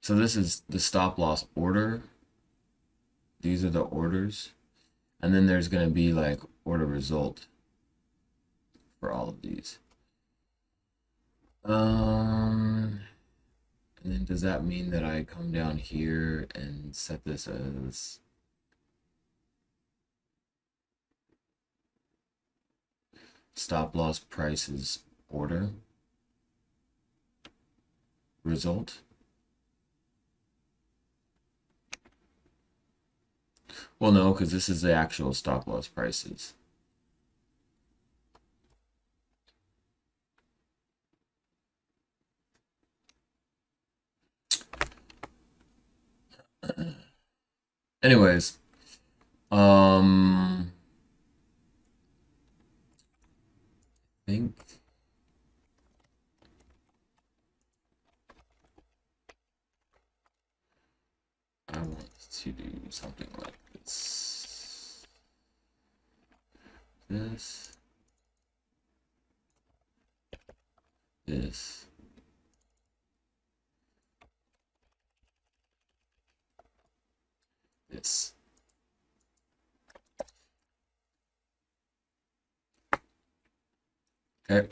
So this is the stop loss order. These are the orders. And then there's going to be like order result for all of these. And then does that mean that I come down here and set this as stop loss prices order result? Well, no, because this is the actual stop loss prices. Anyways, I think I want to do something like this. This. This. Okay.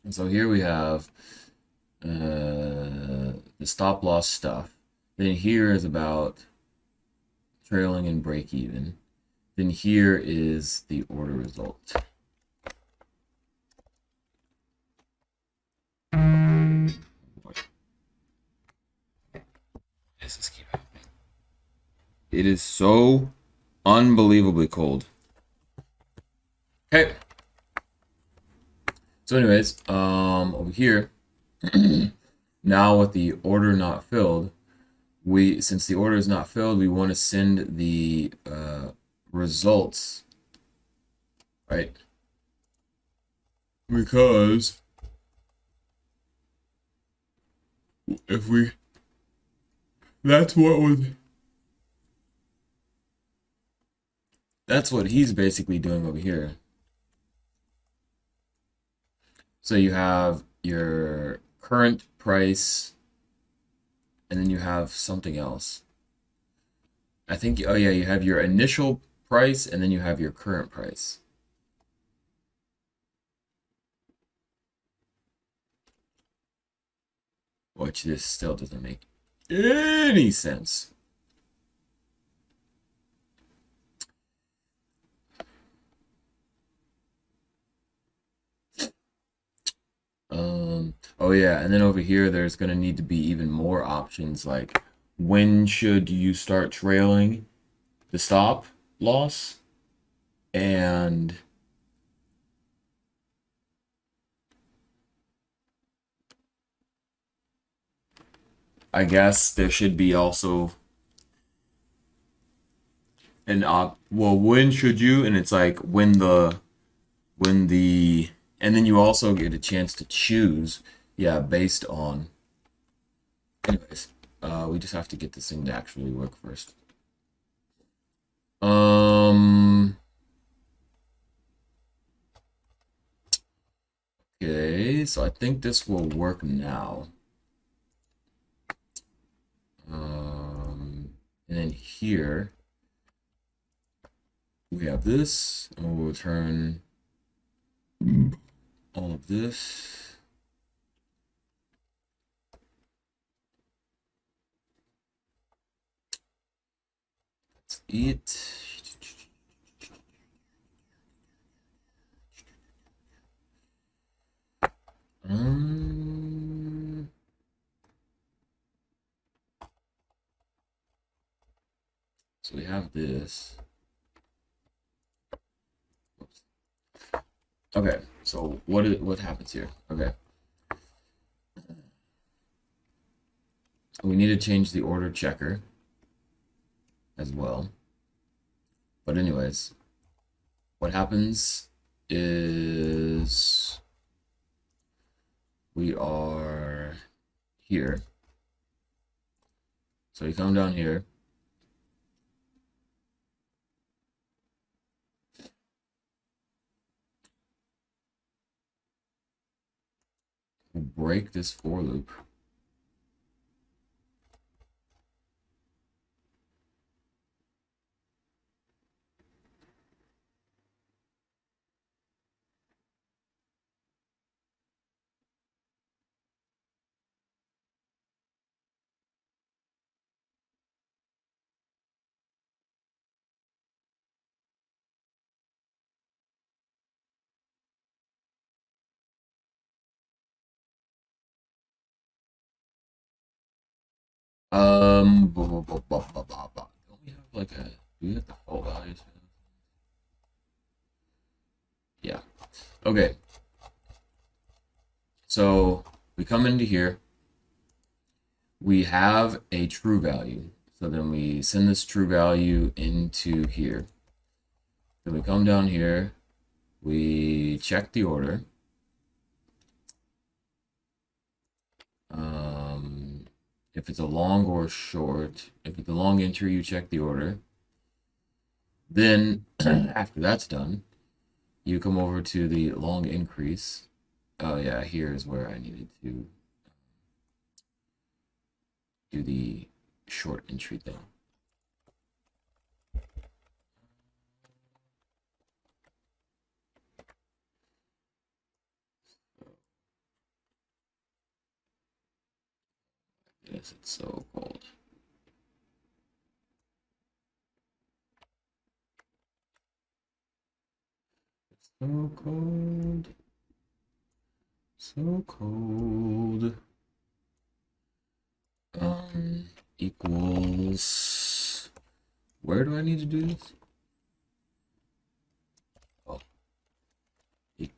And so here we have the stop loss stuff. Then here is about trailing and break even. Then here is the order result. Does this keep happening? It is so unbelievably cold. Okay. So anyways, over here Now with the order not filled, since the order is not filled, we want to send the results, right? Because if we, that's what would, that's what he's basically doing over here. So you have your current price, and then you have something else. I think, oh yeah, you have your initial price, and then you have your current price. Which this still doesn't make any sense. Oh yeah, and then over here, there's gonna need to be even more options, like when should you start trailing the stop loss, and I guess there should be also an well, when should you, and it's like when the, and then you also get a chance to choose, yeah, based on, anyways, we just have to get this thing to actually work first. Okay, so I think this will work now. And then here we have this, and we'll return all of this. That's it. So we have this. Oops. Okay, so what happens here? Okay, we need to change the order checker as well. But anyways, what happens is we are here. So you come down here. We'll break this for loop. Don't we have like a, do we have default values? Yeah. Okay. So we come into here. We have a true value. So then we send this true value into here. Then we come down here. We check the order. If it's a long or short, if it's a long entry, you check the order. Then after that's done, you come over to the long increase. Oh yeah, here is where I needed to do the short entry thing. Yes, it's so cold. It's so cold. So cold. Equals. Where do I need to do this? Oh. Equals.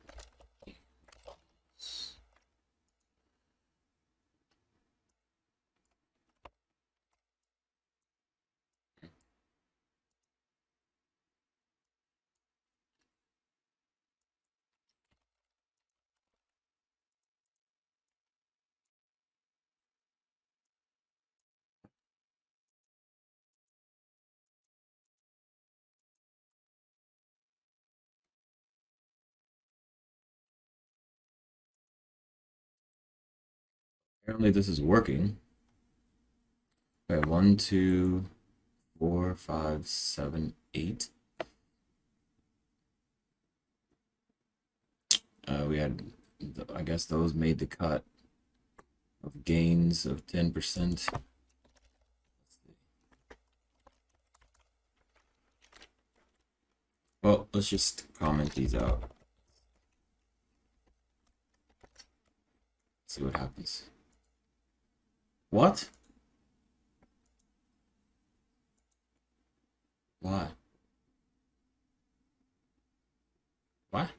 Apparently this is working. Okay, 1, 2, 4, 5, 7, 8. We had, I guess those made the cut of gains of 10%. Well, let's just comment these out. See what happens. What? Why? What?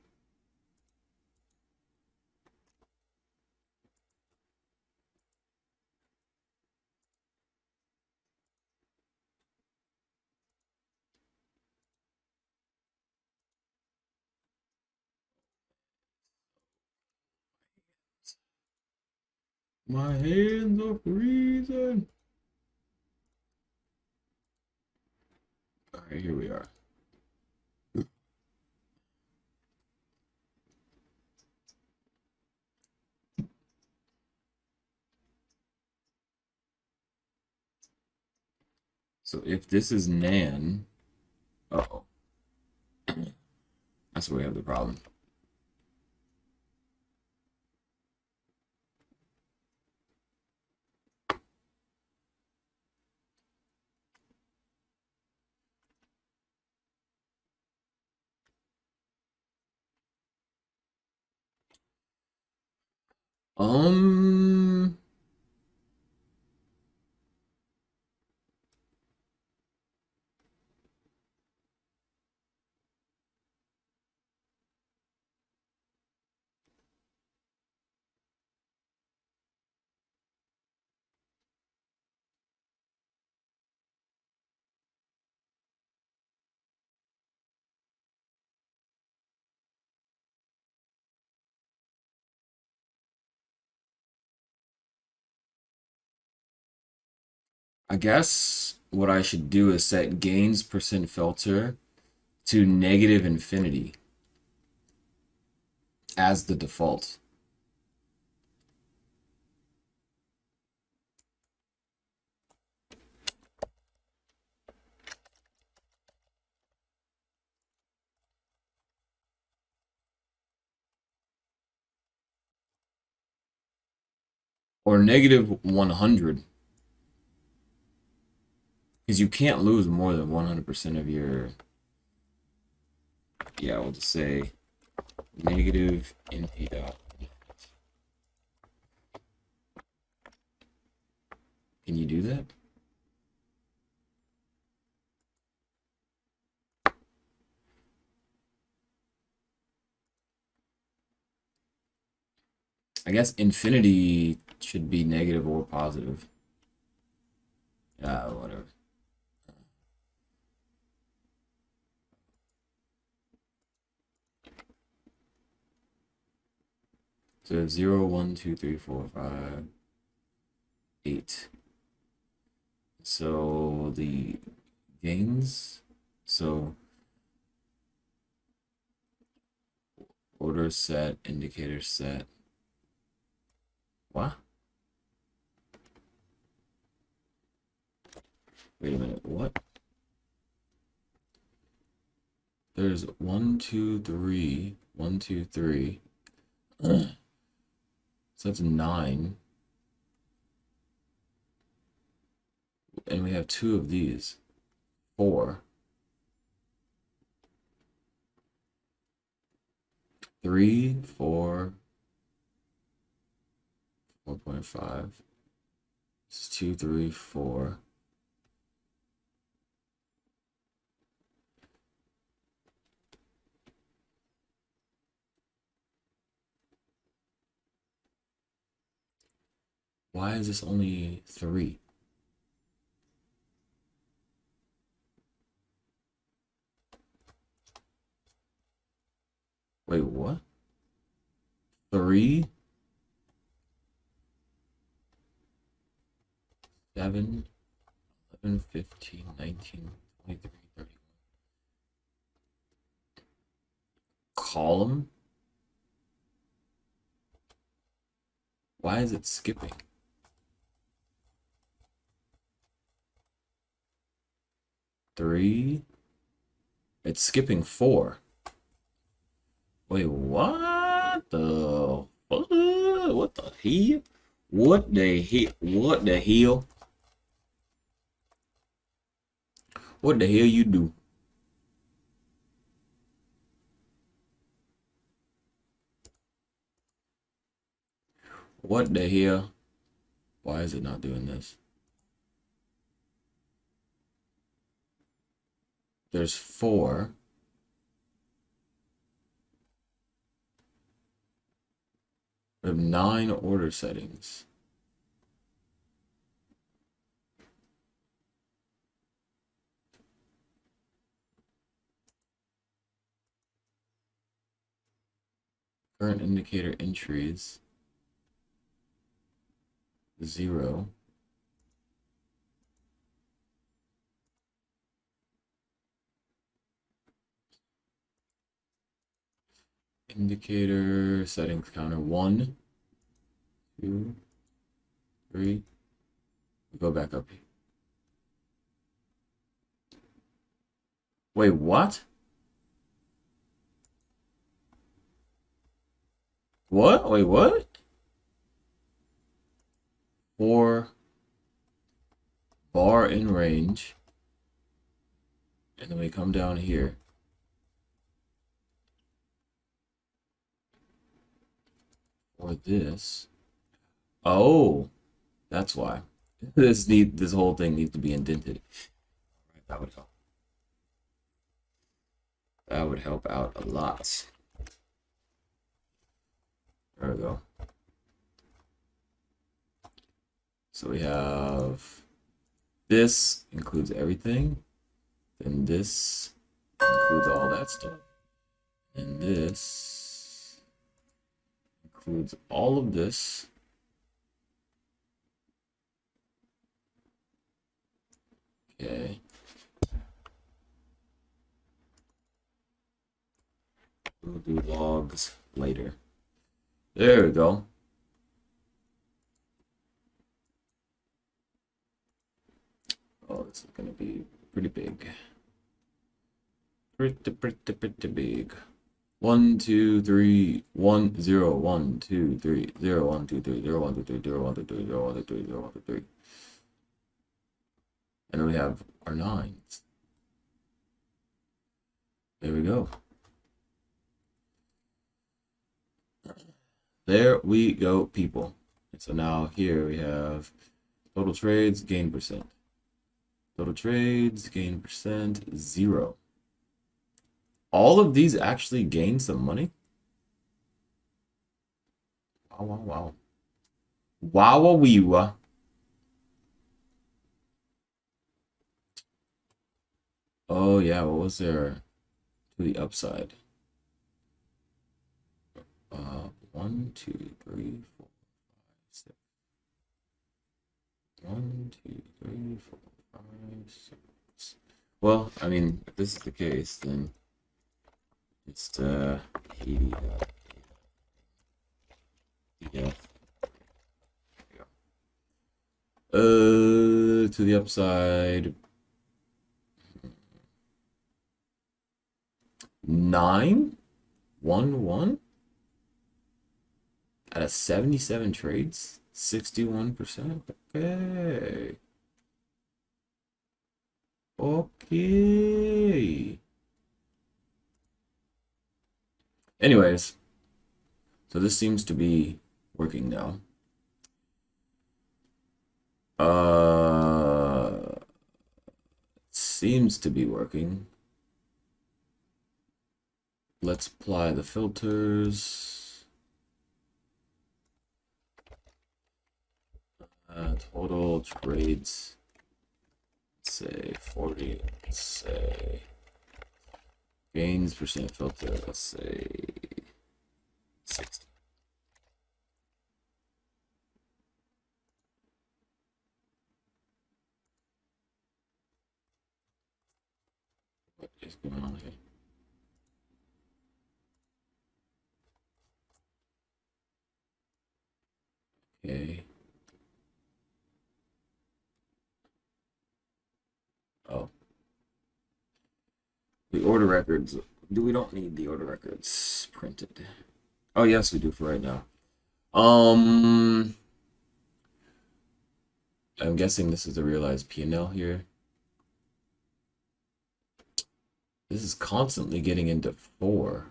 My hands are freezing. All right, here we are. So if this is nan, uh-oh. That's where we have the problem. Um, I guess what I should do is set gains percent filter to negative infinity as the default. Or negative 100. Because you can't lose more than 100% of your, yeah, we'll just say negative NP dot. Can you do that? I guess infinity should be negative or positive. Yeah, whatever. So 0, 1, 2, 3, 4, 5, 8. So the gains, so order set, indicator set. What? Wait a minute, what? There's 1, 2, 3, 1, 2, 3. So that's 9. And we have 2 of these. 4. 3, 4, 4.5. This is 2, 3, 4. Why is this only 3? Wait, what? 3, 7, 11, 15, 19, 23, 30. Column? Why is it skipping? 3. It's skipping 4. Wait, what the fuck? What the hell? What the hell? What the hell? What the hell you do? What the hell? Why is it not doing this? There's 4. We have 9 order settings. Current indicator entries 0. Indicator settings counter 1, 2, 3. Go back up. Wait, what? What? Wait, what? 4 bar in range. And then we come down here. For this. Oh, that's why. This whole thing needs to be indented. That would help. That would help out a lot. There we go. So we have this includes everything. Then this includes all that stuff. And this includes all of this. Okay. We'll do logs later. There we go. Oh, this is going to be pretty big. Pretty big. 1, 2, 3, 1, 0, 1, 2, 3, 0, 1, 2, 3, 0, 1, 2, 3, 0, 1, 2, 3, 0, 1, 2, 3, 0, 1, 2, 3. And then we have our 9s. There we go. There we go, people. And so now here we have total trades, gain percent. Total trades, gain percent, 0. All of these actually gain some money? Wow, wow, wow. Wow, wow, wee, wow. Oh, yeah, what was there to the upside? 1, 2, 3, 4, 5, 6. 1, 2, 3, 4, 5, 6. Well, I mean, if this is the case, then it's 80. Yeah. To the upside. 9, 1, 1. Out of 77 trades, 61%. Okay. Okay. Anyways, so this seems to be working now. Seems to be working. Let's apply the filters. Total trades. Let's say 40. Let's say gains percent filter. Let's say 60. What is going on here? Okay. Oh. order records. We don't need the order records printed. Oh yes, we do for right now. I'm guessing this is the realized P&L here. This is constantly getting into 4.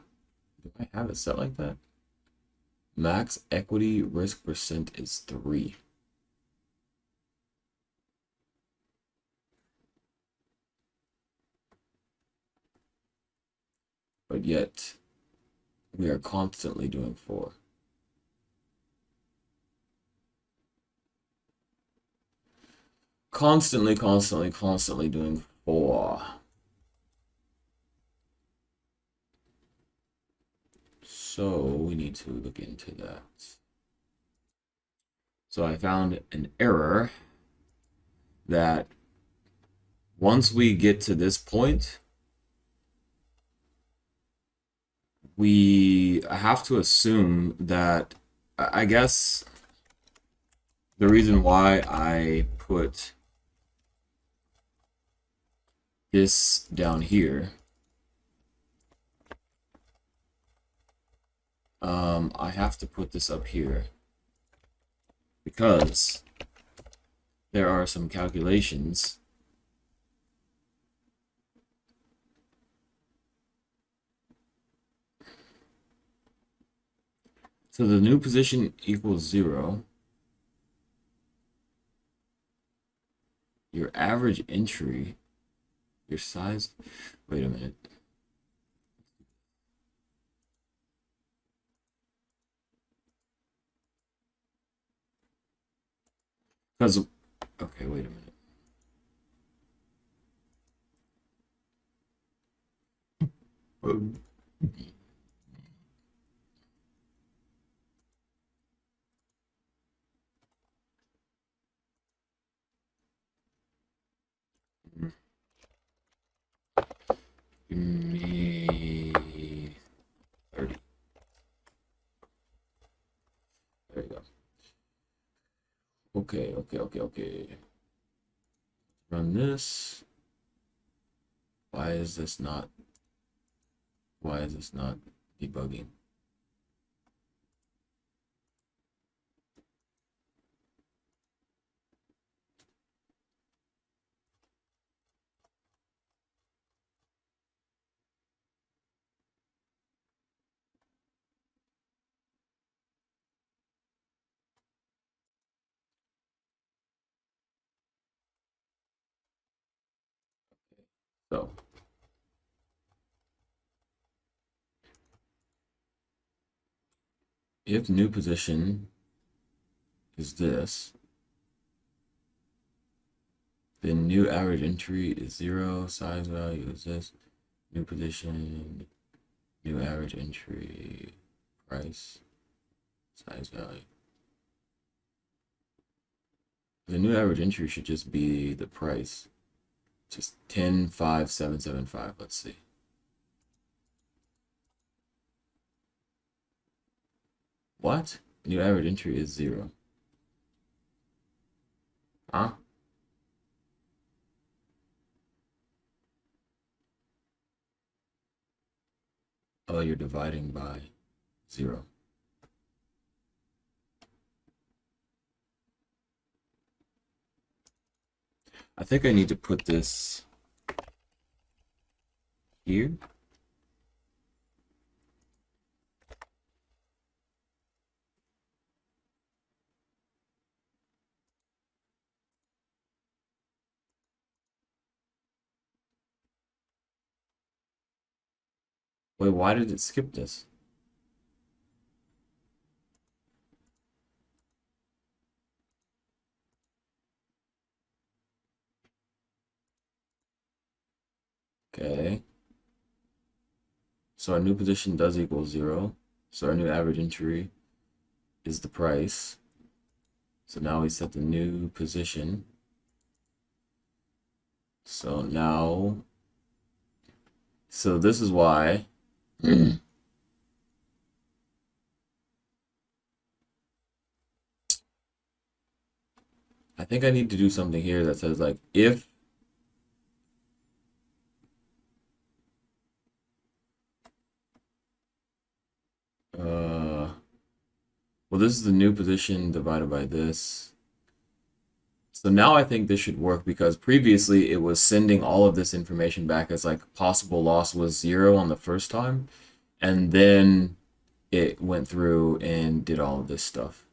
Do I have it set like that? Max equity risk percent is 3. But yet, we are constantly doing 4. Constantly doing 4. So we need to look into that. So I found an error that once we get to this point, we have to assume that, I guess the reason why I put this down here, I have to put this up here because there are some calculations so the new position equals 0. Your average entry, your size, wait a minute. Because, okay, wait a minute. Give me 30. There you go. Okay. Run this. Why is this not debugging? So if new position is this, then new average entry is 0, size value is this, new position, new average entry, price, size value. The new average entry should just be the price. Just 10,5,775. Let's see. What? New average entry is 0. Huh? Oh, you're dividing by 0. I think I need to put this here. Wait, why did it skip this? Okay. So our new position does equal 0. So our new average entry is the price. So now we set the new position. So now, so this is why I think I need to do something here that says like if Well, this is the new position divided by this. So now I think this should work because previously it was sending all of this information back as like possible loss was 0 on the first time. And then it went through and did all of this stuff.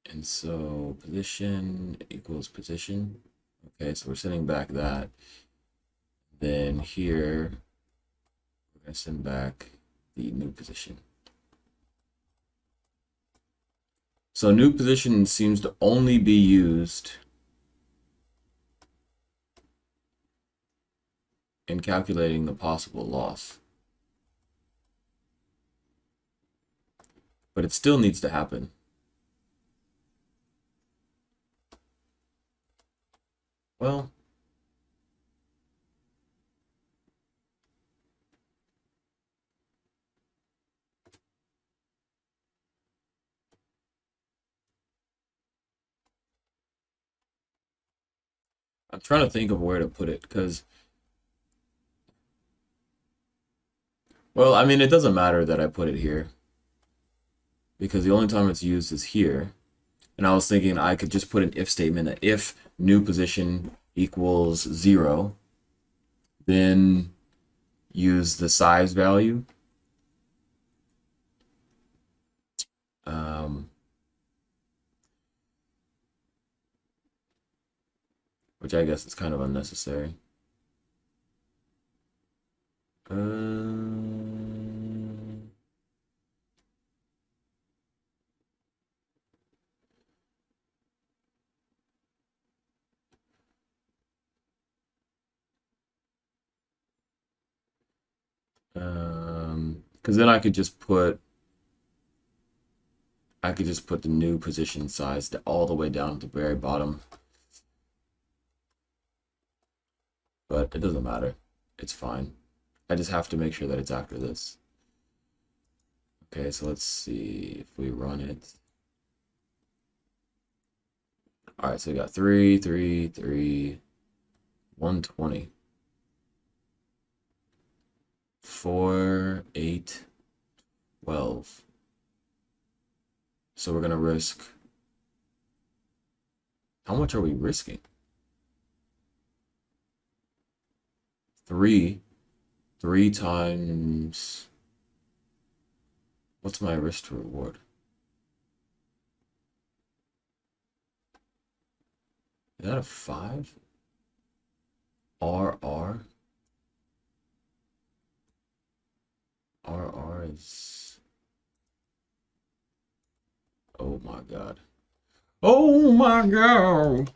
And so position equals position. Okay, so we're sending back that. Then here, we're going to send back the new position. So new position seems to only be used in calculating the possible loss. But it still needs to happen. Well, I'm trying to think of where to put it because, well, I mean, it doesn't matter that I put it here because the only time it's used is here. And I was thinking I could just put an if statement that if new position equals 0, then use the size value. Which I guess is kind of unnecessary. Because then I could just put the new position size all the way down to the very bottom. But it doesn't matter. It's fine. I just have to make sure that it's after this. Okay, so let's see if we run it. All right, so we got 3, 3, 3, 120. 4, 8, 12. So we're gonna risk. How much are we risking? 3 times. What's my risk to reward? Is that a 5? RR is. Oh my god. Oh my god.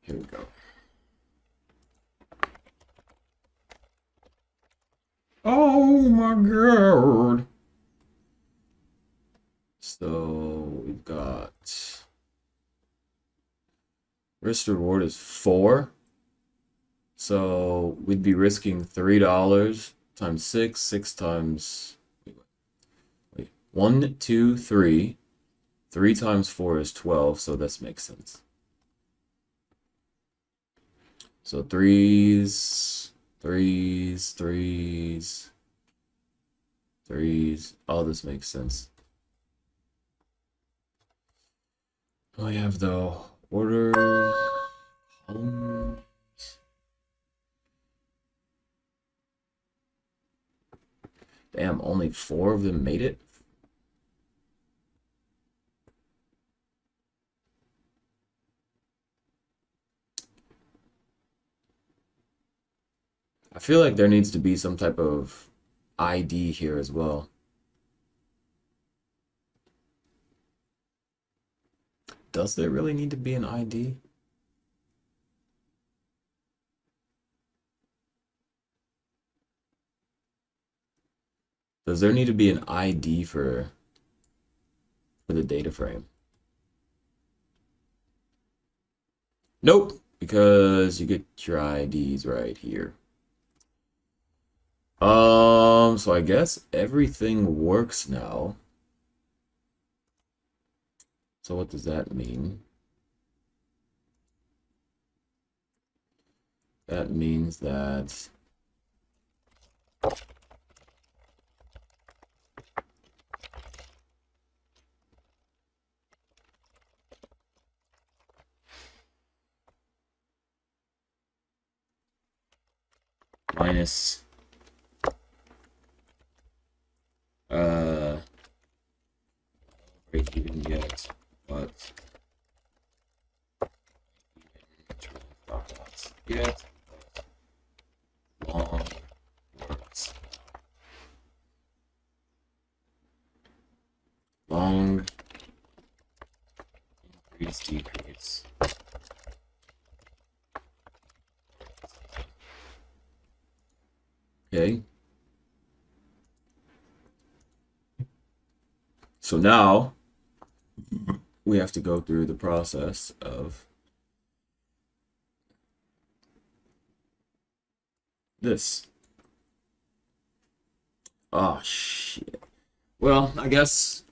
Here we go. Oh my god. So we've got risk to reward is 4. So we'd be risking $3 times 6, 6 times 1, 2, 3. 3 times 4 is 12, so this makes sense. So threes. All this makes sense. I have the orders, columns. Damn, only 4 of them made it? I feel like there needs to be some type of ID here as well. Does there really need to be an ID? Does there need to be an ID for the data frame? Nope, because you get your IDs right here. So I guess everything works now. So what does that mean? that means that minus break even yet, but yet long words. Long increase decrease. Okay. So now we have to go through the process of this. Oh, shit. Well, I guess.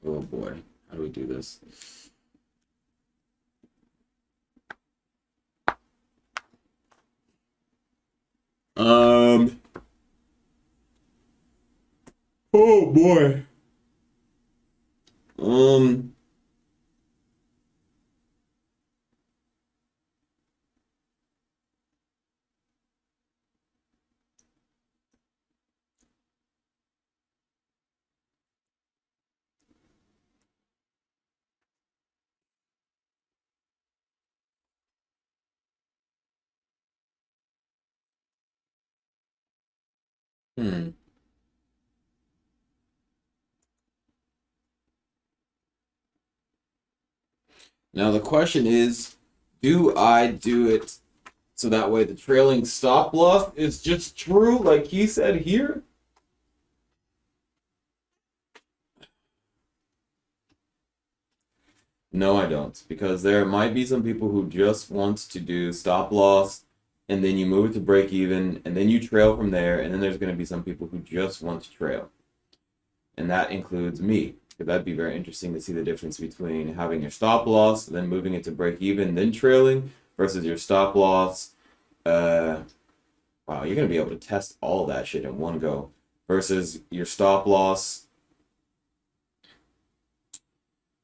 Oh boy. How do we do this? Oh boy. Now the question is, do I do it so that way the trailing stop loss is just true, like he said here? No, I don't, because there might be some people who just want to do stop loss, and then you move it to break even, and then you trail from there, and then there's going to be some people who just want to trail. And that includes me. Because that'd be very interesting to see the difference between having your stop loss, then moving it to break even, then trailing, versus your stop loss. Wow, you're going to be able to test all that shit in one go. Versus your stop loss.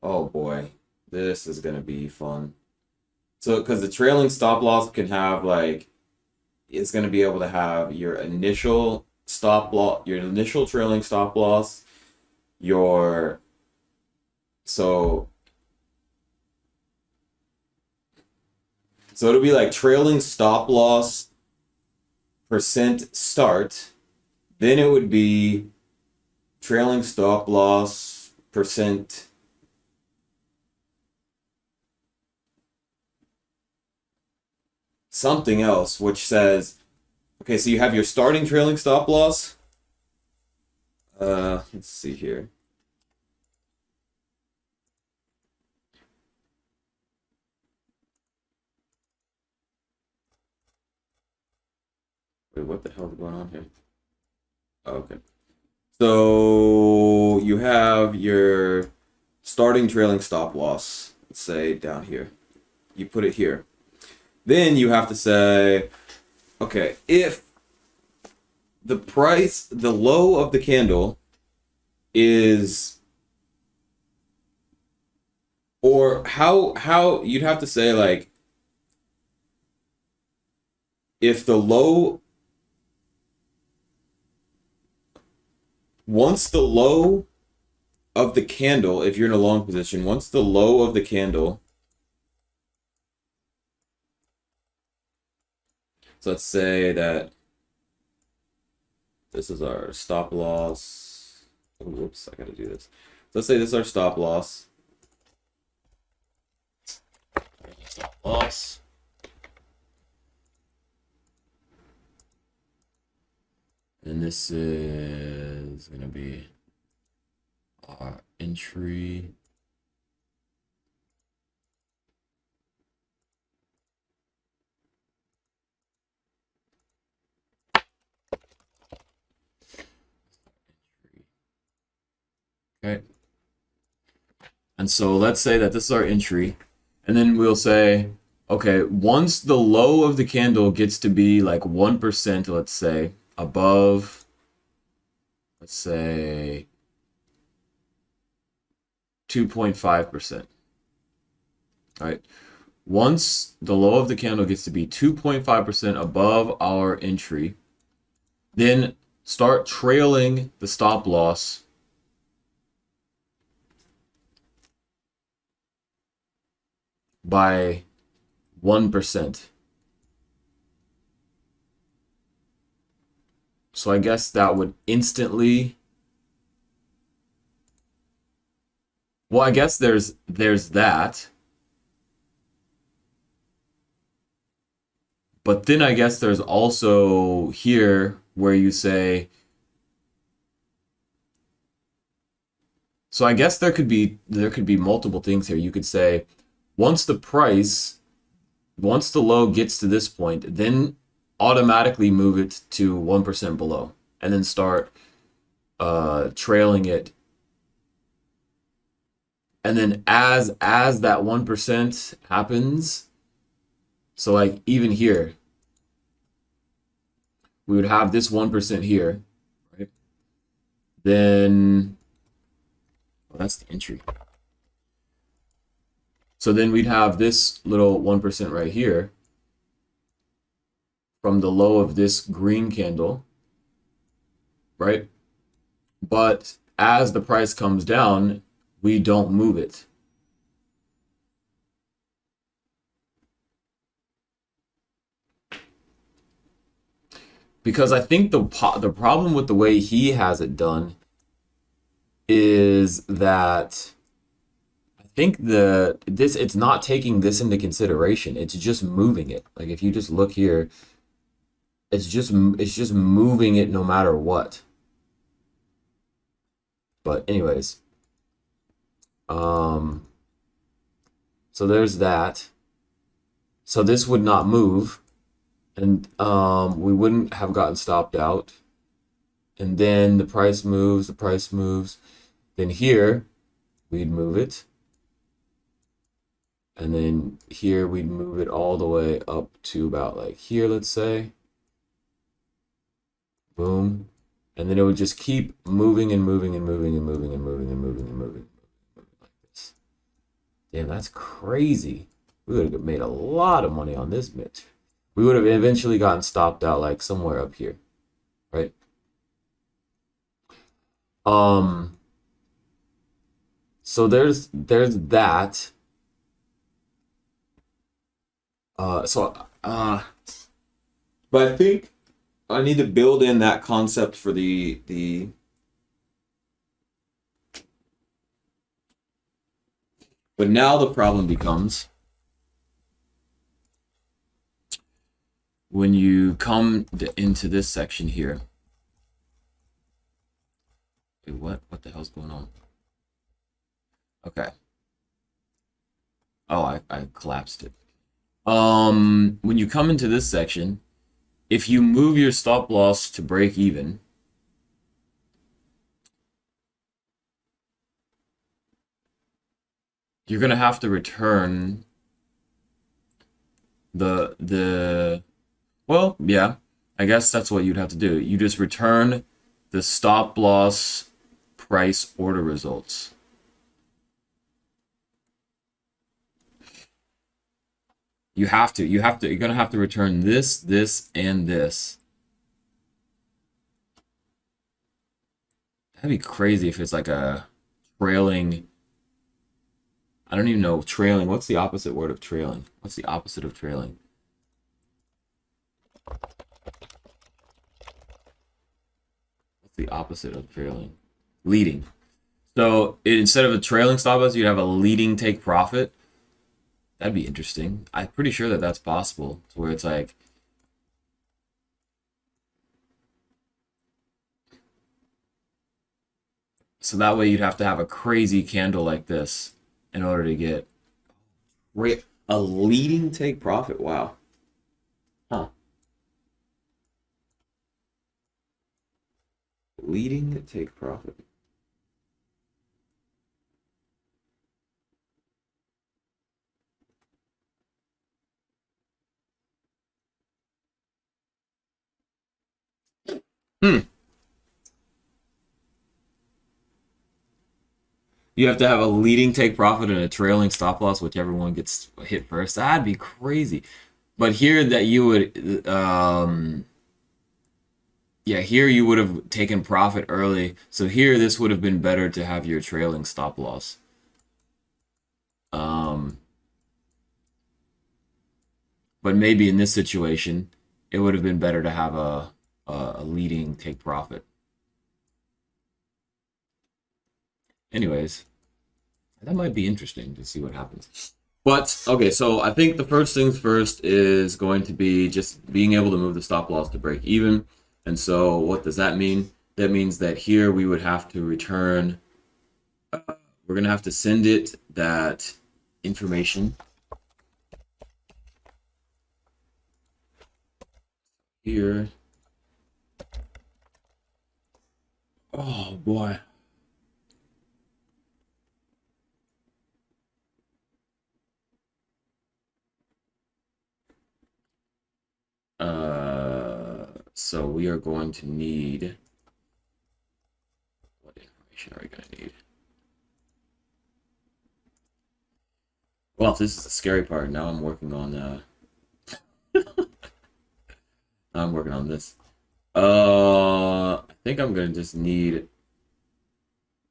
Oh boy, this is going to be fun. So, because the trailing stop loss can have like, it's going to be able to have your initial stop loss, your initial trailing stop loss, your so it'll be like trailing stop loss percent start, then it would be trailing stop loss percent something else, which says, okay, so you have your starting trailing stop loss. Let's see here. Wait, what the hell is going on here? Oh, okay. So you have your starting trailing stop loss, let's say down here. You put it here. Then you have to say, okay, if the price, the low of the candle is, or how you'd have to say like, if the low, once the low of the candle, if you're in a long position, once the low of the candle, so let's say that this is our stop loss. Oh, whoops, I gotta do this. So let's say this is our stop loss. Stop loss. And this is gonna be our entry. Okay. And so let's say that this is our entry, and then we'll say, Okay, once the low of the candle gets to be like 1%, let's say, above, let's say 2.5%, right? Once the low of the candle gets to be 2.5% above our entry, then start trailing the stop loss by 1%. So I guess that would instantly, well, I guess there's that. But then I guess there's also here where you say, so I guess there could be multiple things here. You could say once the low gets to this point, then automatically move it to 1% below and then start trailing it. And then as that 1% happens, so like even here, we would have this 1% here, right? Then, well, that's the entry. So then we'd have this little 1% right here from the low of this green candle, right? But as the price comes down, we don't move it. Because I think the problem with the way he has it done is that I think it's not taking this into consideration. It's just moving it. Like if you just look here, it's just moving it no matter what. But anyways, so there's that. So this would not move, and we wouldn't have gotten stopped out. And then the price moves, Then here, we'd move it. And then here, we'd move it all the way up to about like here, let's say. Boom. And then it would just keep moving and moving and moving and moving and moving and moving and moving like this. Damn, that's crazy. We would have made a lot of money on this bit. We would have eventually gotten stopped out like somewhere up here, right? So there's that. But I think I need to build in that concept for the. But now the problem becomes when you come into this section here. Wait, what the hell's going on? Okay. Oh, I collapsed it. When you come into this section, if you move your stop loss to break even, you're gonna have to return well, yeah, I guess that's what you'd have to do. You just return the stop loss price order results. You're gonna have to return this, and this. That'd be crazy if it's like a trailing. I don't even know trailing. What's the opposite word of trailing? What's the opposite of trailing? What's the opposite of trailing? Leading. So instead of a trailing stop loss, you'd have a leading take profit. That'd be interesting. I'm pretty sure that that's possible, to where it's like, so that way you'd have to have a crazy candle like this in order to get a leading take profit. Wow. Huh. Leading take profit. Hmm. You have to have a leading take profit and a trailing stop loss, whichever one gets hit first. That'd be crazy. But here that you would, yeah, here you would have taken profit early. So here, this would have been better to have your trailing stop loss. Um, but maybe in this situation, it would have been better to have a leading take profit. Anyways, that might be interesting to see what happens. But okay, so I think the first things first is going to be just being able to move the stop loss to break even. And so what does that mean? That means that here we would have to return, we're going to have to send it that information here. Oh boy. So we are going to need, what information are we going to need? Well, this is the scary part. Now I'm working on I'm working on this. I think I'm gonna just need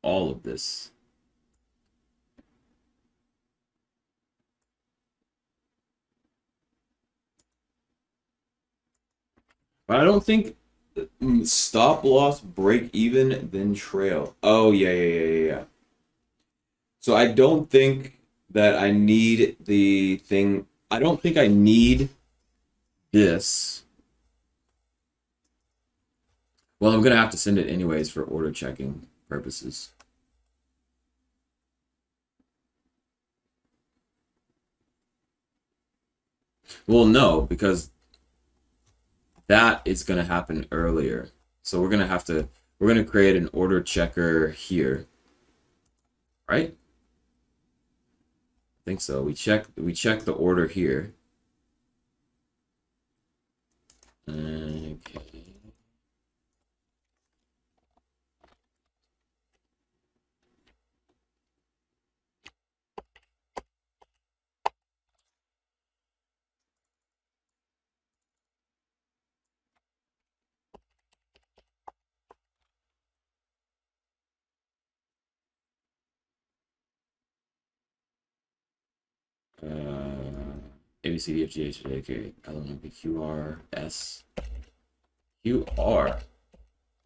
all of this. But I don't think stop loss, break even, then trail. Oh yeah. So I don't think that I need the thing. I don't think I need this. Well, I'm gonna have to send it anyways for order checking purposes. Well, no, because that is gonna happen earlier. So we're gonna create an order checker here, right? I think so. We check the order here. Okay. A B C D F G H I J K L M N P Q R S Q R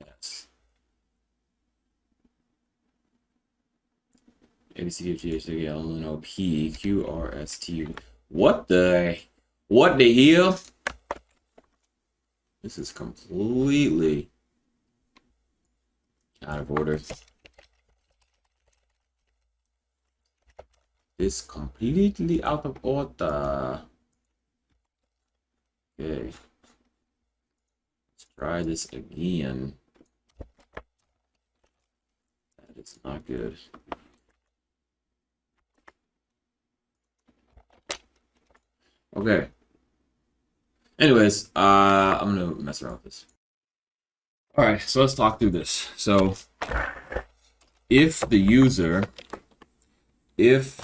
S A B C D F G H I J K L M N O P Q R S T U. What the hell? This is completely out of order. It's completely out of order. Okay. Let's try this again. That is not good. Okay. Anyways, I'm gonna mess around with this. All right, so let's talk through this. So, if the user, if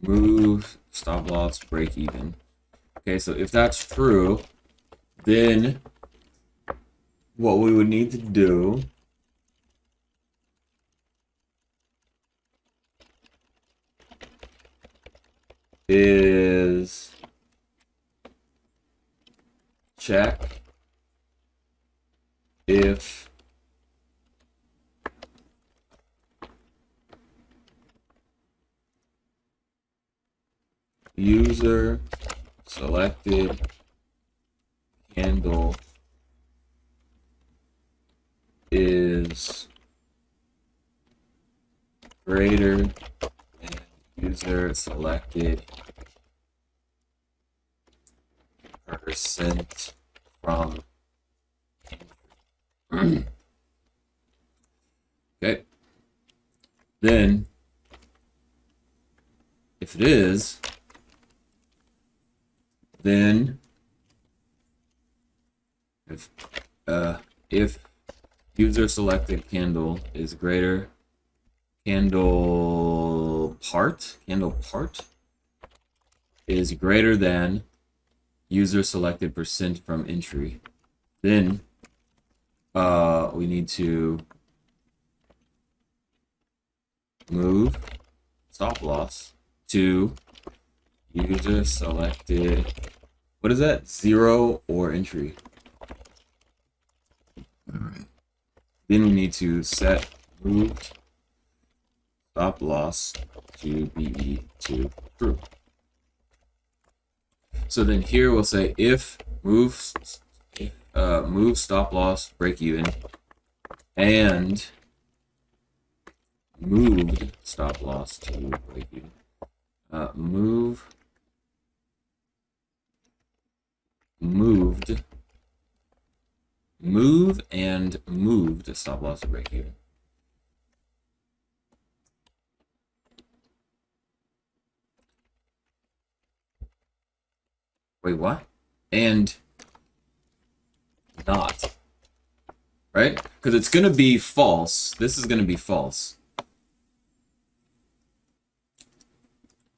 move stop loss break even. Okay, so if that's true, then what we would need to do is check if user selected handle is greater than user selected percent from okay. Then if it is, then if if user selected candle is greater, candle part is greater than user selected percent from entry, then we need to move stop loss to user selected, what is that, 0 or entry. All right. Then we need to set moved stop loss to be to true. So then here we'll say if move stop loss break even and moved stop loss to break even. Move and moved stop loss to break even. Wait, what? And not. Right? Because it's going to be false. This is going to be false.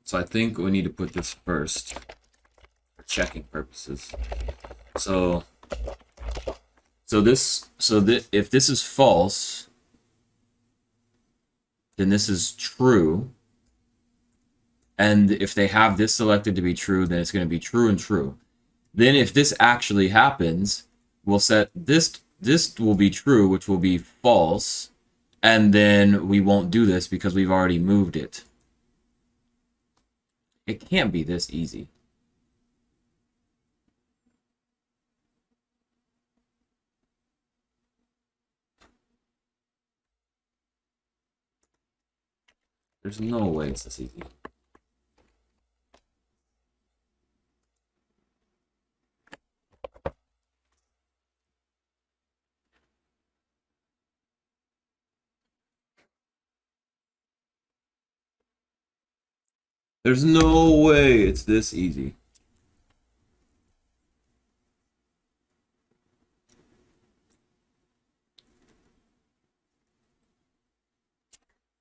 So I think we need to put this first for checking purposes. So if this is false, then this is true. And if they have this selected to be true, then it's going to be true and true. Then if this actually happens, we'll set this will be true, which will be false. And then we won't do this because we've already moved it. It can't be this easy. There's no way it's this easy. There's no way it's this easy.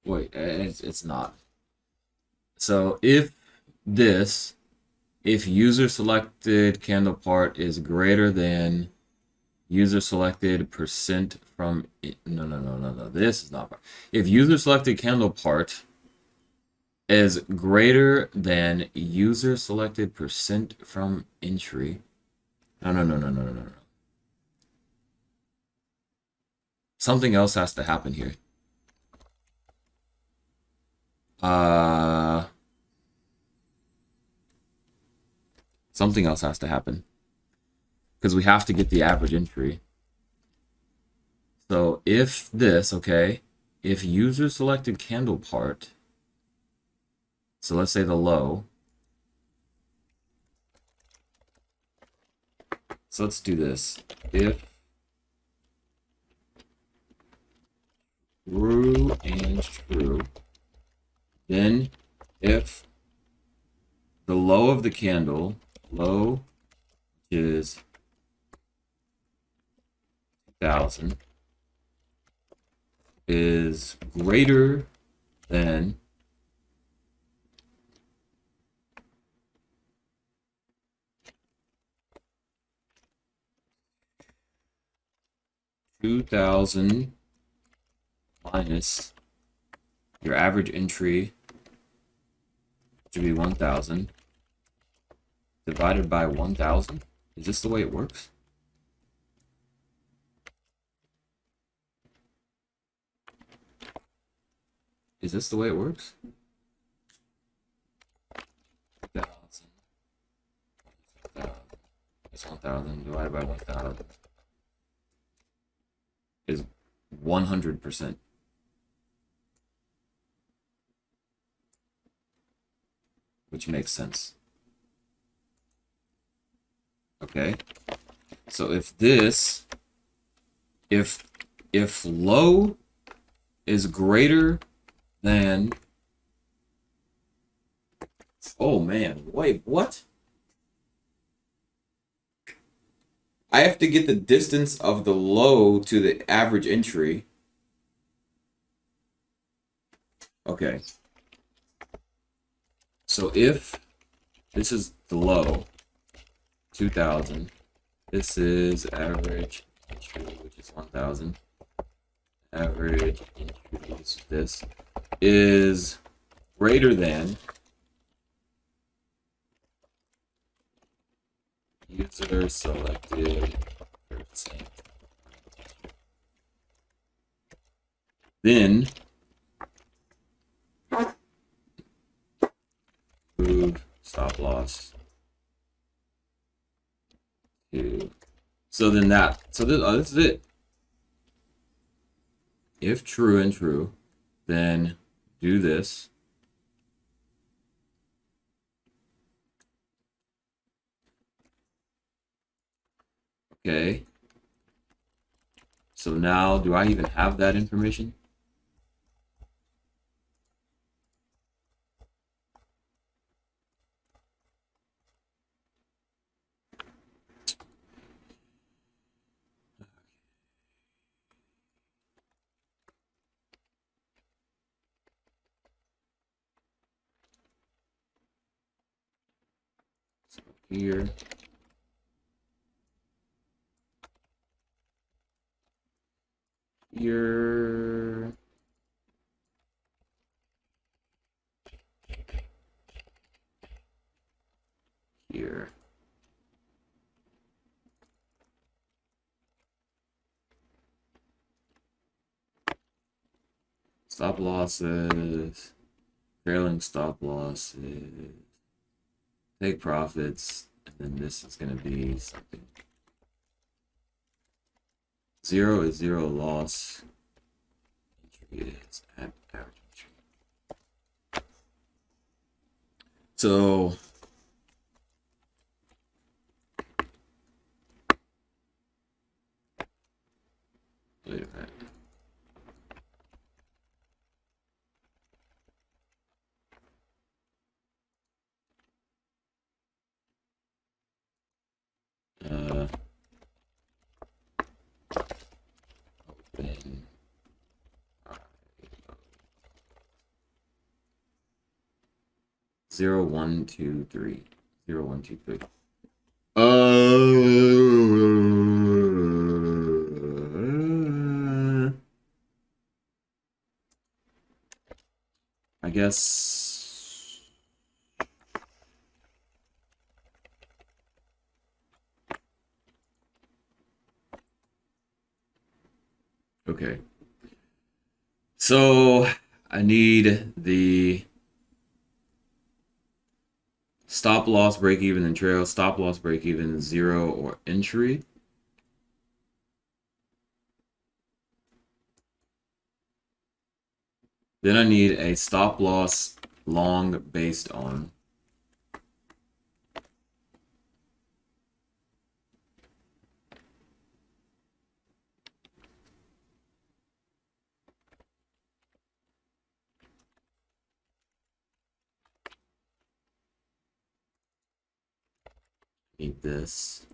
Wait, it's not. So if user selected candle part is greater than user selected percent from, no, this is not. If user selected candle part is greater than user selected percent from entry. No. Something else has to happen here. Something else has to happen. Because we have to get the average entry. So if this, okay, if user selected candle part, so let's say the low. So let's do this. If true and true, then if the low of the candle, low is 2,000, is greater than 2,000 minus your average entry, should be 1,000, divided by 1,000. Is this the way it works? Is this the way it works? 1,000. It's 1,000 divided by 1,000 is 100%. Which makes sense. Okay. So if this, if low is greater than, oh man, wait, what? I have to get the distance of the low to the average entry. Okay. So if this is the low, 2000, this is average entry, which is 1000. Average entries, this is greater than user selected percent. Then move stop loss to. So then this is it. If true and true, then do this. Okay. So now, do I even have that information? So here. Here. Here. Stop losses. Trailing stop losses. Take profits. And then this is going to be something. 0 is 0 loss. Entry is average entry. So wait a minute. Open. 0, 1, 2, 3. 0, 1, 2, 3. I guess. Okay. So I need the stop loss, break even, and trail. Stop loss, break even, 0 or entry. Then I need a stop loss long based on. Need this.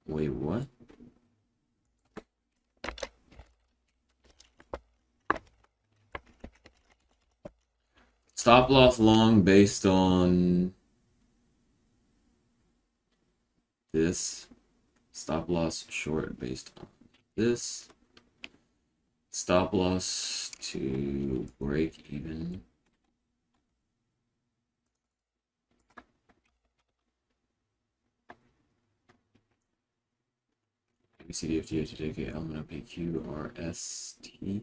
Wait, what? Stop loss long based on this. Stop loss short based on this. Stop loss to break even. ABCD, FG, HJK, element of PQ, R, S, T.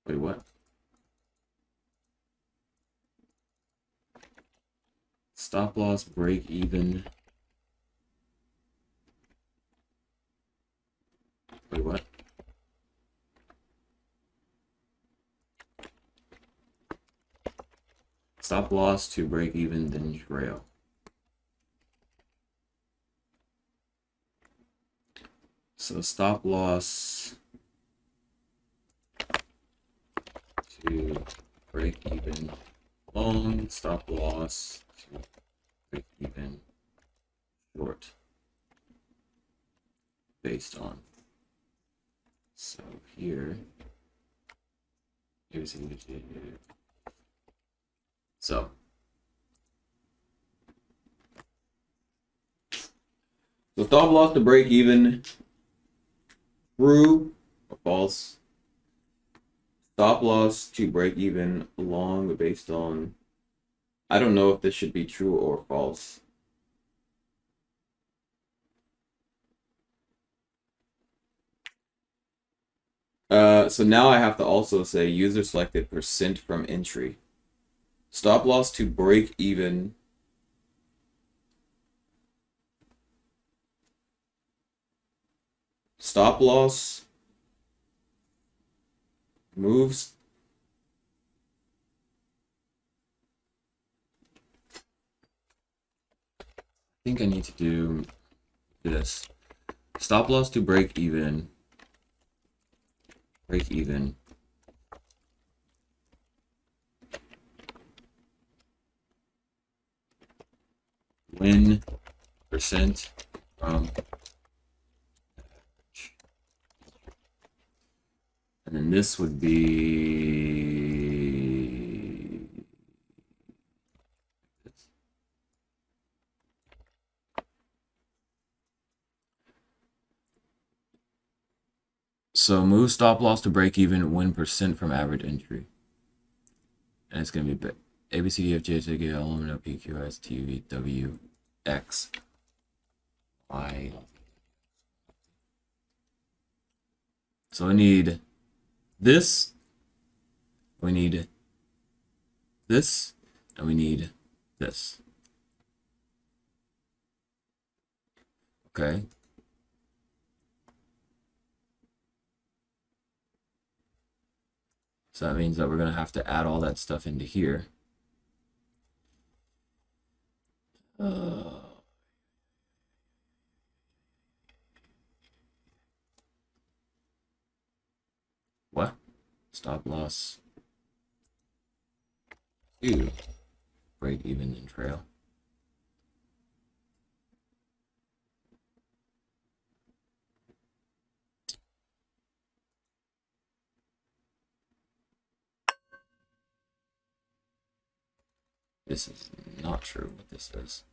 Wait, what? Stop loss, break even. Wait, what? Stop loss to break even, then trail. So stop loss to break even long, stop loss to break even short based on. So here's so stop loss to break even, true or false? Stop loss to break even long based on. I don't know if this should be true or false. So now I have to also say user selected percent from entry. Stop loss to break even. Stop loss moves. I think I need to do this. Stop loss to break even. Break even. Win percent from. And then this would be this. So move stop loss to break even, win percent from average entry. And it's going to be A, B, C, D, F, G, H, I, K, L, M, N, O, P, Q, R, S, T, U, V, W, X, Y. So we need this, we need this, and we need this. Okay. So that means that we're going to have to add all that stuff into here. What? Stop loss. Ew. Break even and trail. This is not true what this is.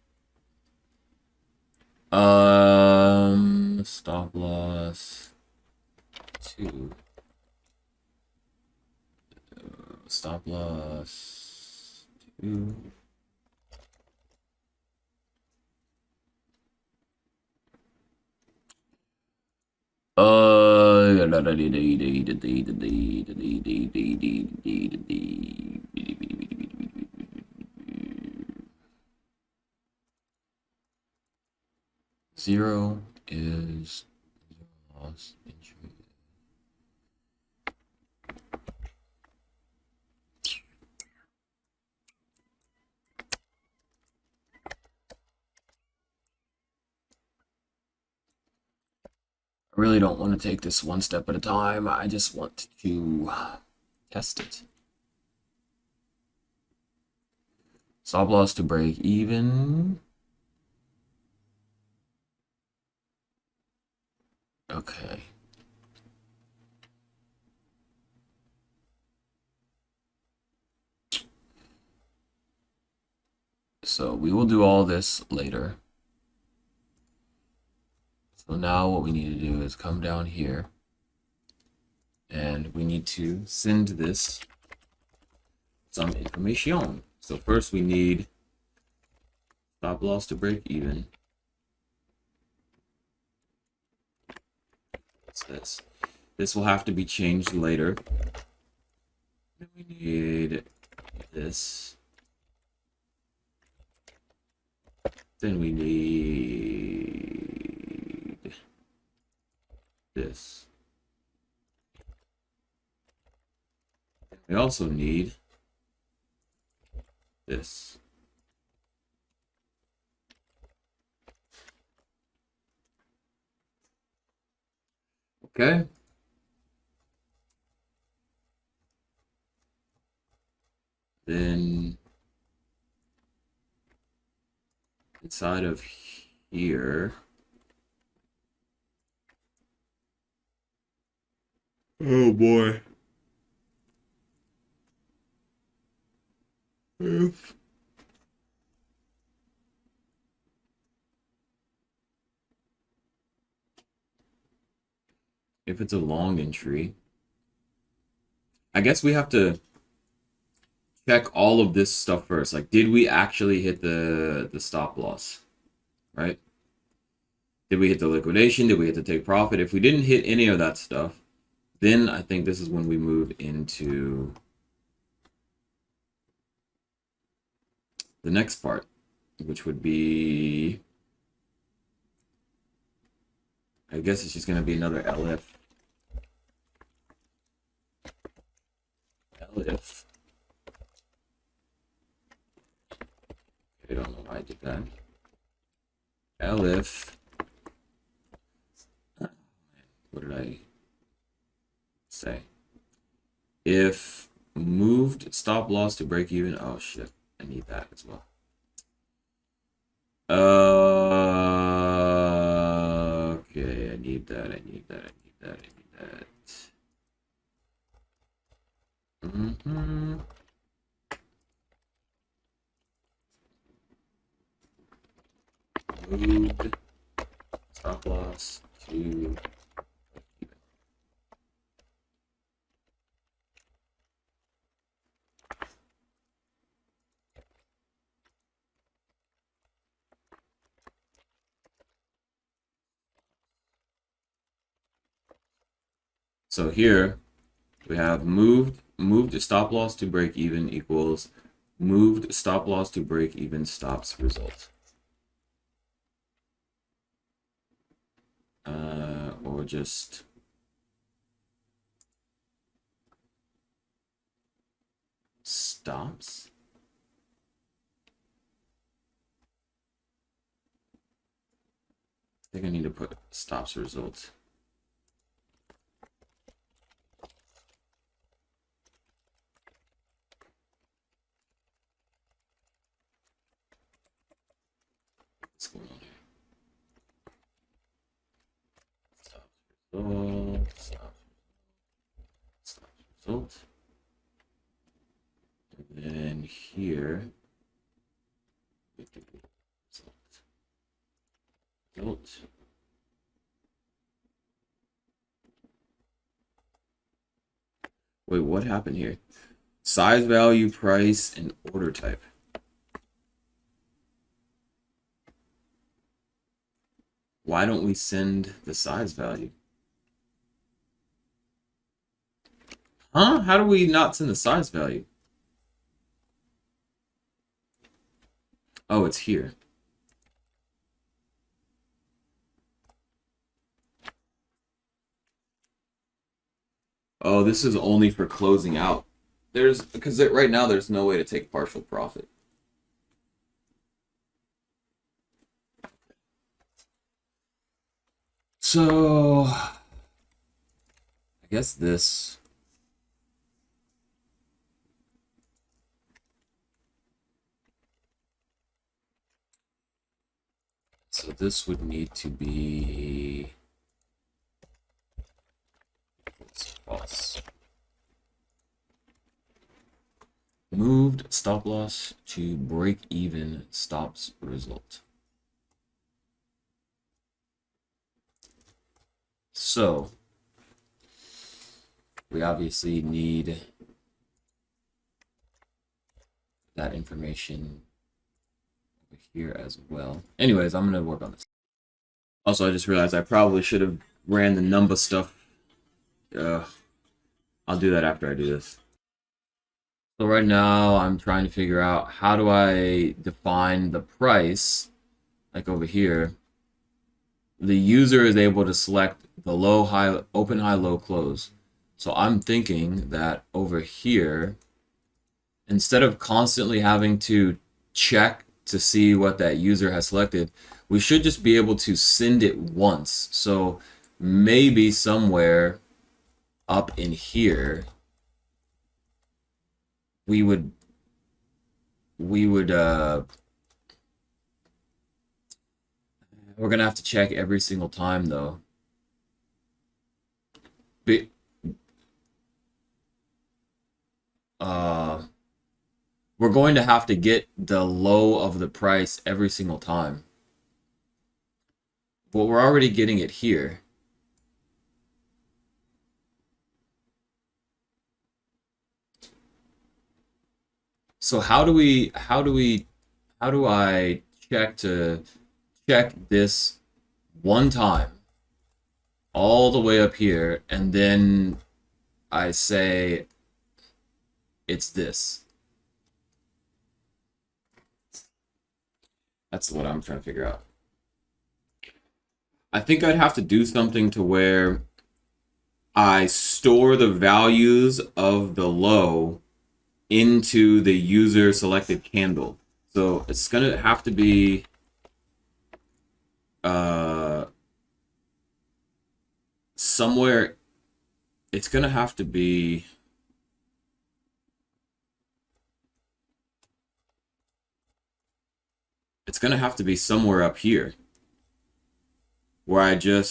Stop loss to stop loss to zero is loss entry. I really don't want to take this one step at a time. I just want to test it. Stop loss to break even. Okay. So we will do all this later. So now what we need to do is come down here and we need to send this some information. So first we need stop loss to break even. What's this? This will have to be changed later. Then we need this. Then we need this. We also need this. Okay. inside of here. Oh boy. If it's a long entry, I guess we have to check all of this stuff first. Like, did we actually hit the stop loss, right? Did we hit the liquidation? Did we hit the take profit? If we didn't hit any of that stuff, then I think this is when we move into the next part, which would be, I guess it's just going to be another LF. LF. I don't know why I did that. LF. What did I say? If moved stop loss to break even. Oh shit, I need that as well. Okay, I need that. I need that. I need that. I need that. Moved stop loss to. So here we have moved stop loss to break even equals moved stop loss to break even stops result. Or just stops. I think I need to put stops result. What's going on here? Stops result. And then here, result. Wait, what happened here? Size, value, price, and order type. Why don't we send the size value? Huh? How do we not send the size value? Oh, it's here. Oh, this is only for closing out. Because right now there's no way to take partial profit. So, I guess this. So this would need to be false. Moved stop loss to break even stops result. So we obviously need that information over here as well. Anyways, I'm gonna work on this. Also, I just realized I probably should have ran the number stuff. I'll do that after I do this. So right now I'm trying to figure out how do I define the price, like over here. The user is able to select the low, high, open, high, low, close. So I'm thinking that over here, instead of constantly having to check to see what that user has selected, we should just be able to send it once. So maybe somewhere up in here, we would We're gonna have to check every single time though. Be uh, we're going to have to get the low of the price every single time. But we're already getting it here. So how do I check this one time all the way up here, and then I say it's this? That's what I'm trying to figure out. I think I'd have to do something to where I store the values of the low into the user selected candle. So it's gonna have to be somewhere. It's gonna have to be somewhere up here where I do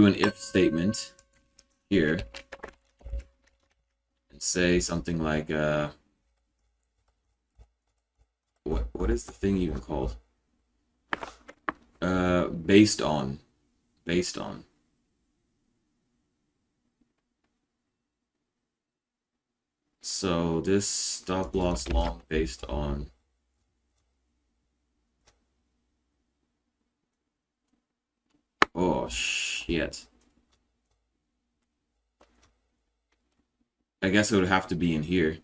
an if statement here and say something like what is the thing even called? Based on. So this stop loss long based on. Oh shit. I guess it would have to be in here.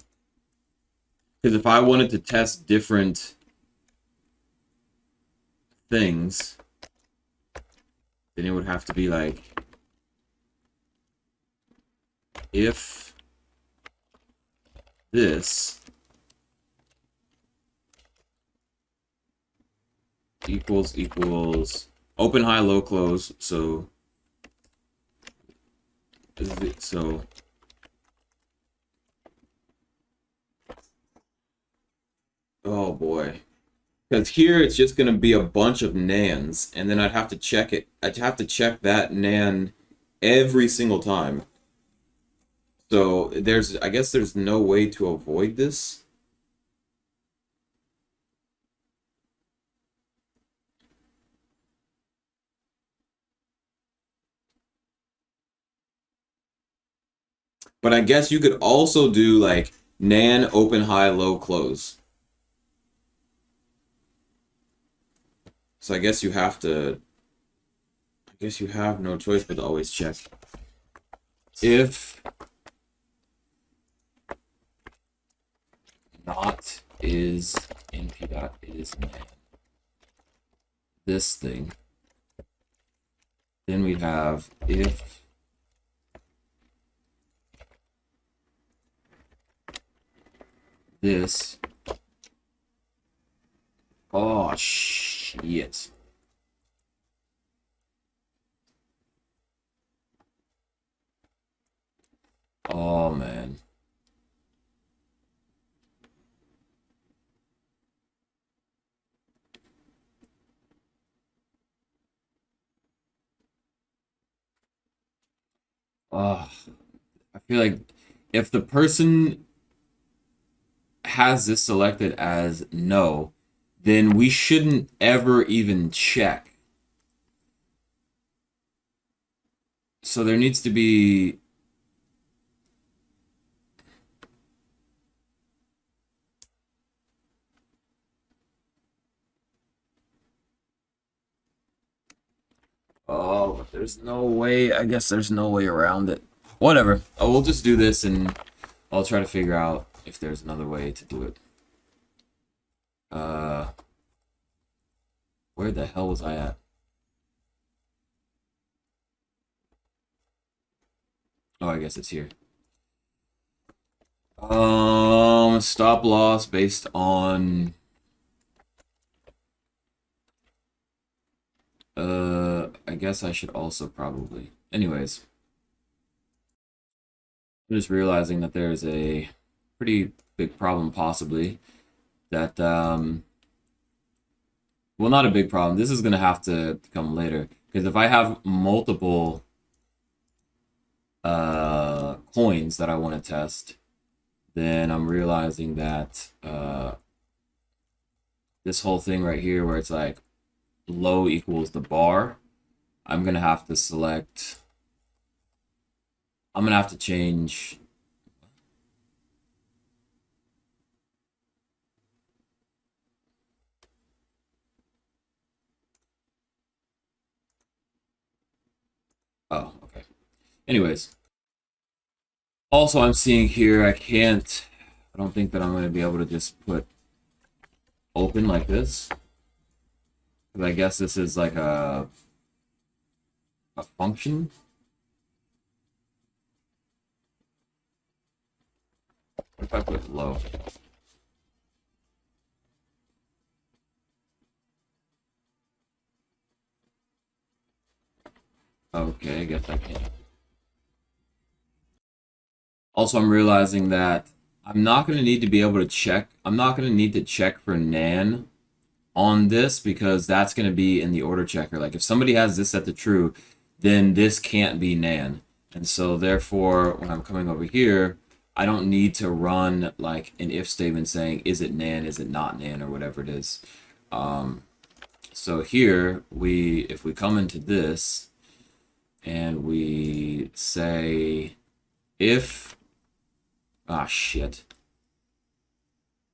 Because if I wanted to test different things, then it would have to be like if this equals open, high, low, close. So oh boy. Because here it's just going to be a bunch of nans, and then I'd have to check it. I'd have to check that nan every single time. So I guess there's no way to avoid this. But I guess you could also do like nan open, high, low, close. So I guess you have no choice but to always check. If not is np is nan this thing, then we'd have if this. Oh shit. Oh man. I feel like if the person has this selected as no, then we shouldn't ever even check. So there needs to be oh, but there's no way. I guess there's no way around it. Whatever. Oh, we'll just do this and I'll try to figure out if there's another way to do it. Where the hell was I at? Oh, I guess it's here. Stop loss based on I guess I should also probably. Anyways, I'm just realizing that there's a pretty big problem possibly that well, not a big problem. This is going to have to come later. Because if I have multiple coins that I want to test, then I'm realizing that this whole thing right here where it's like low equals the bar, I'm going to have to select, I'm going to have to change. Oh, okay. Anyways, also I'm seeing here I don't think that I'm going to be able to just put open like this. Because I guess this is like a function. What if I put low? Okay, I guess I can. Also, I'm realizing that I'm not going to need to be able to check. I'm not going to need to check for nan on this because that's going to be in the order checker. Like if somebody has this set to true, then this can't be nan. And so therefore, when I'm coming over here, I don't need to run like an if statement saying, is it nan, is it not nan, or whatever it is. So here, if we come into this, and we say, if, shit.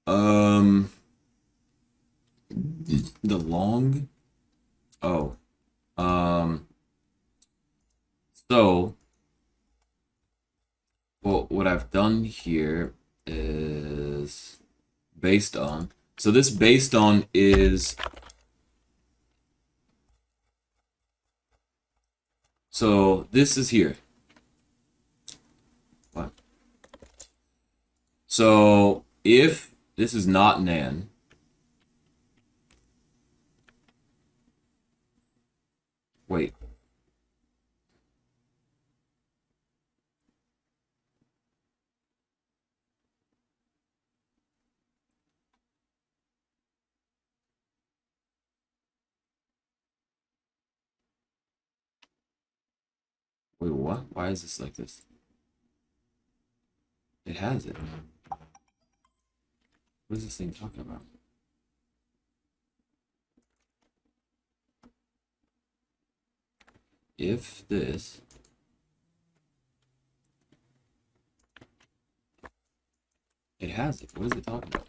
The long, so well, what I've done here is based on, so this based on is, so this is here. What? So if this is not nan, wait. Wait, what? Why is this like this? It has it. What is this thing talking about? If this, it has it. What is it talking about?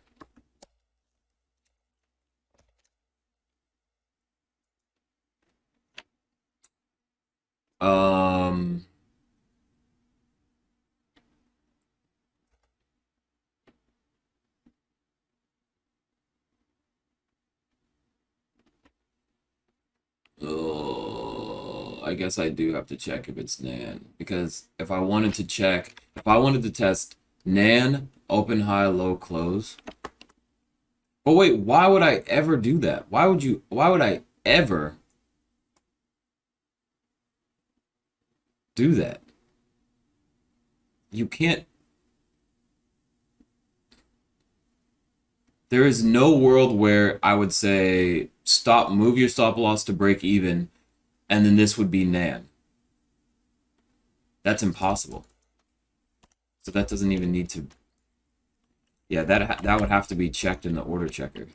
Oh, I guess I do have to check if it's nan, because if I wanted to check, if I wanted to test nan, open, high, low, close. But wait, why would I ever do that? Why would I ever do that? You can't. There is no world where I would say move your stop loss to break even, and then this would be nan. That's impossible. So that doesn't even need to. Yeah, that would have to be checked in the order checker.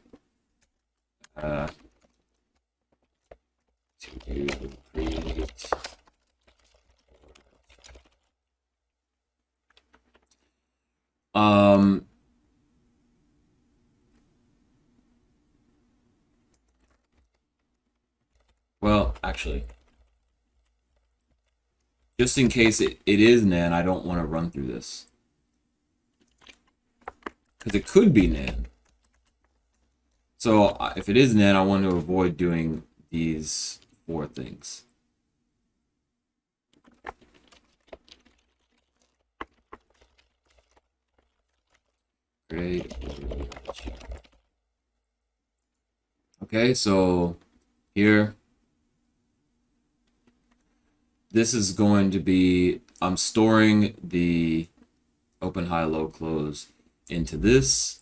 To create. Well, actually, just in case it is nan, I don't want to run through this. Because it could be nan. So if it is nan, I want to avoid doing these 4 things. Great. Okay, so here, this is going to be, I'm storing the open, high, low, close into this,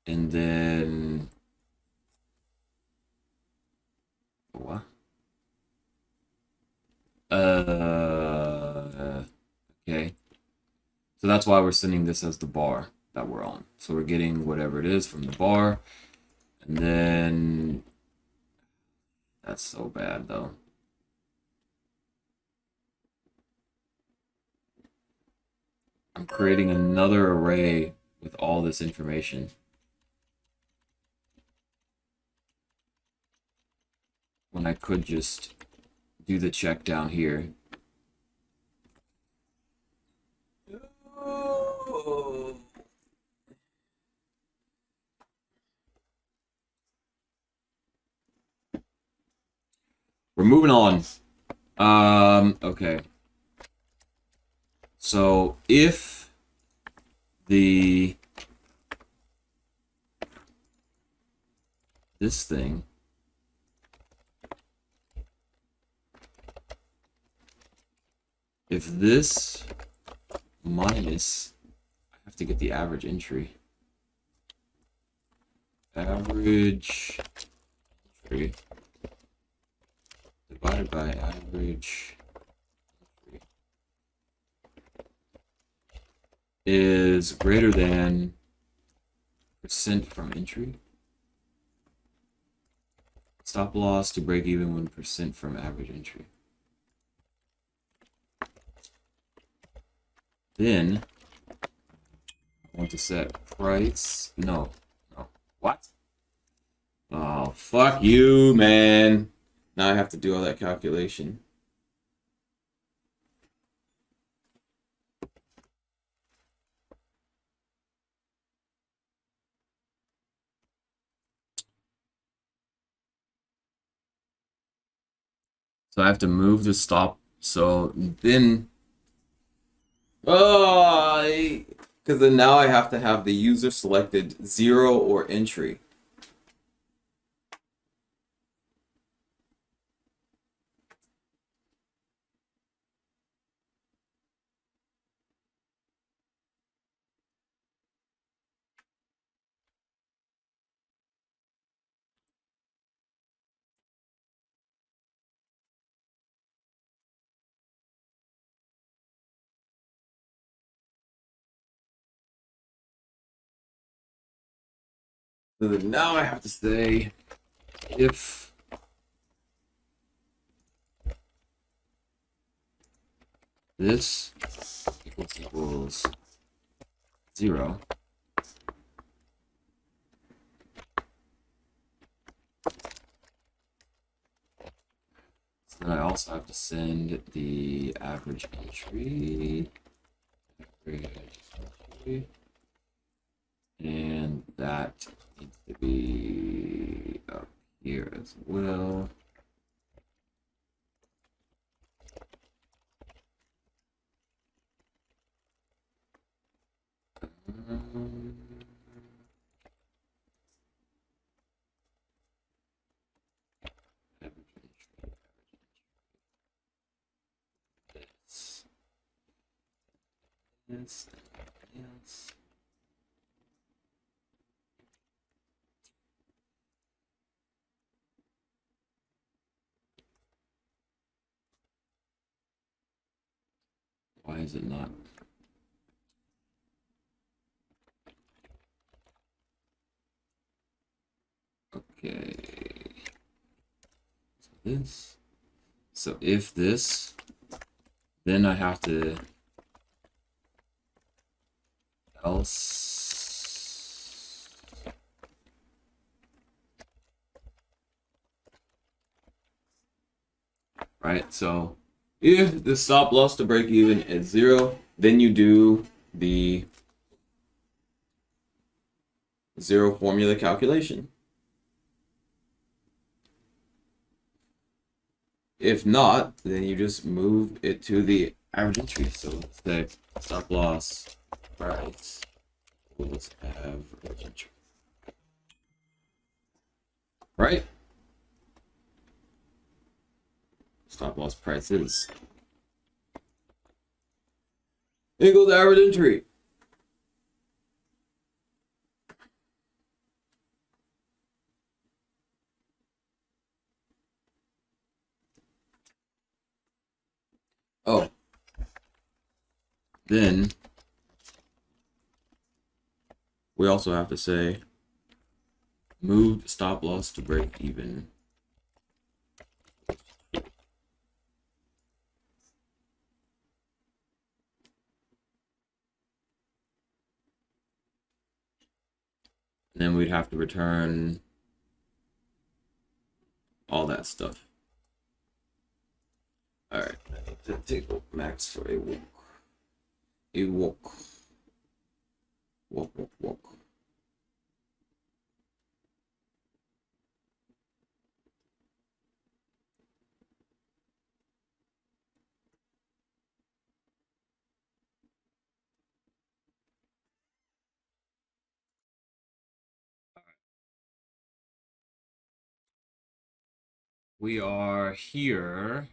and then What? Okay. So that's why we're sending this as the bar that we're on. So we're getting whatever it is from the bar. And then that's so bad though. I'm creating another array with all this information. When I could just do the check down here. Oh. We're moving on. Okay. So if this thing if this minus, I have to get the average entry. Average entry divided by average entry is greater than percent from entry. Stop loss to break even when percent from average entry. Then I want to set price. No. What? Oh, fuck you, man. Now I have to do all that calculation. So I have to move the stop. So then, because then now I have to have the user selected 0 or entry. So then now I have to say if this equals 0, so then I also have to send the average entry. And that needs to be up here as well. This. Why is it not? Okay. So this. So if this, then I have to else. Right? So if the stop loss to break even is 0, then you do the 0 formula calculation. If not, then you just move it to the average entry. So let's say stop loss price equals average entry. Right? Stop loss price is equals average entry. Then we also have to say move stop loss to break even. And then we'd have to return all that stuff. All right, table max for a walk. A walk. Walk, walk, walk. We are here.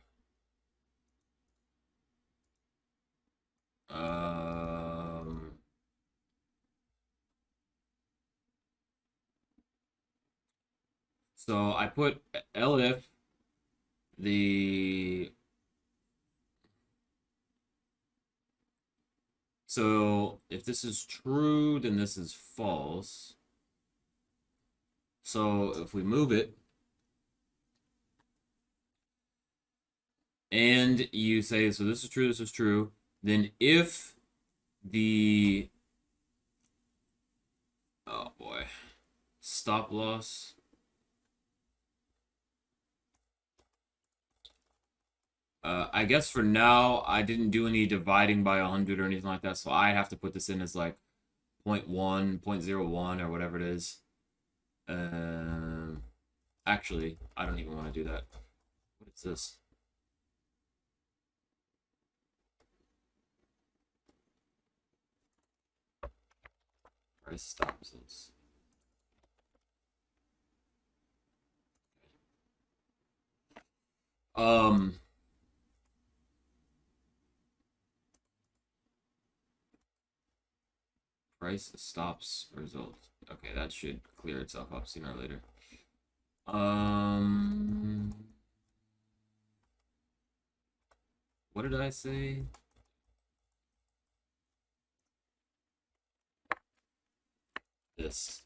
So I put elif the so if this is true, then this is false. So if we move it and you say, so this is true, then if the, oh boy, stop loss, I guess for now, I didn't do any dividing by 100 or anything like that, so I have to put this in as like 0.1, 0.01, or whatever it is. Actually, I don't even want to do that. What is this? Price stops us. Price stops result. Okay, that should clear itself up sooner or later. What did I say? This.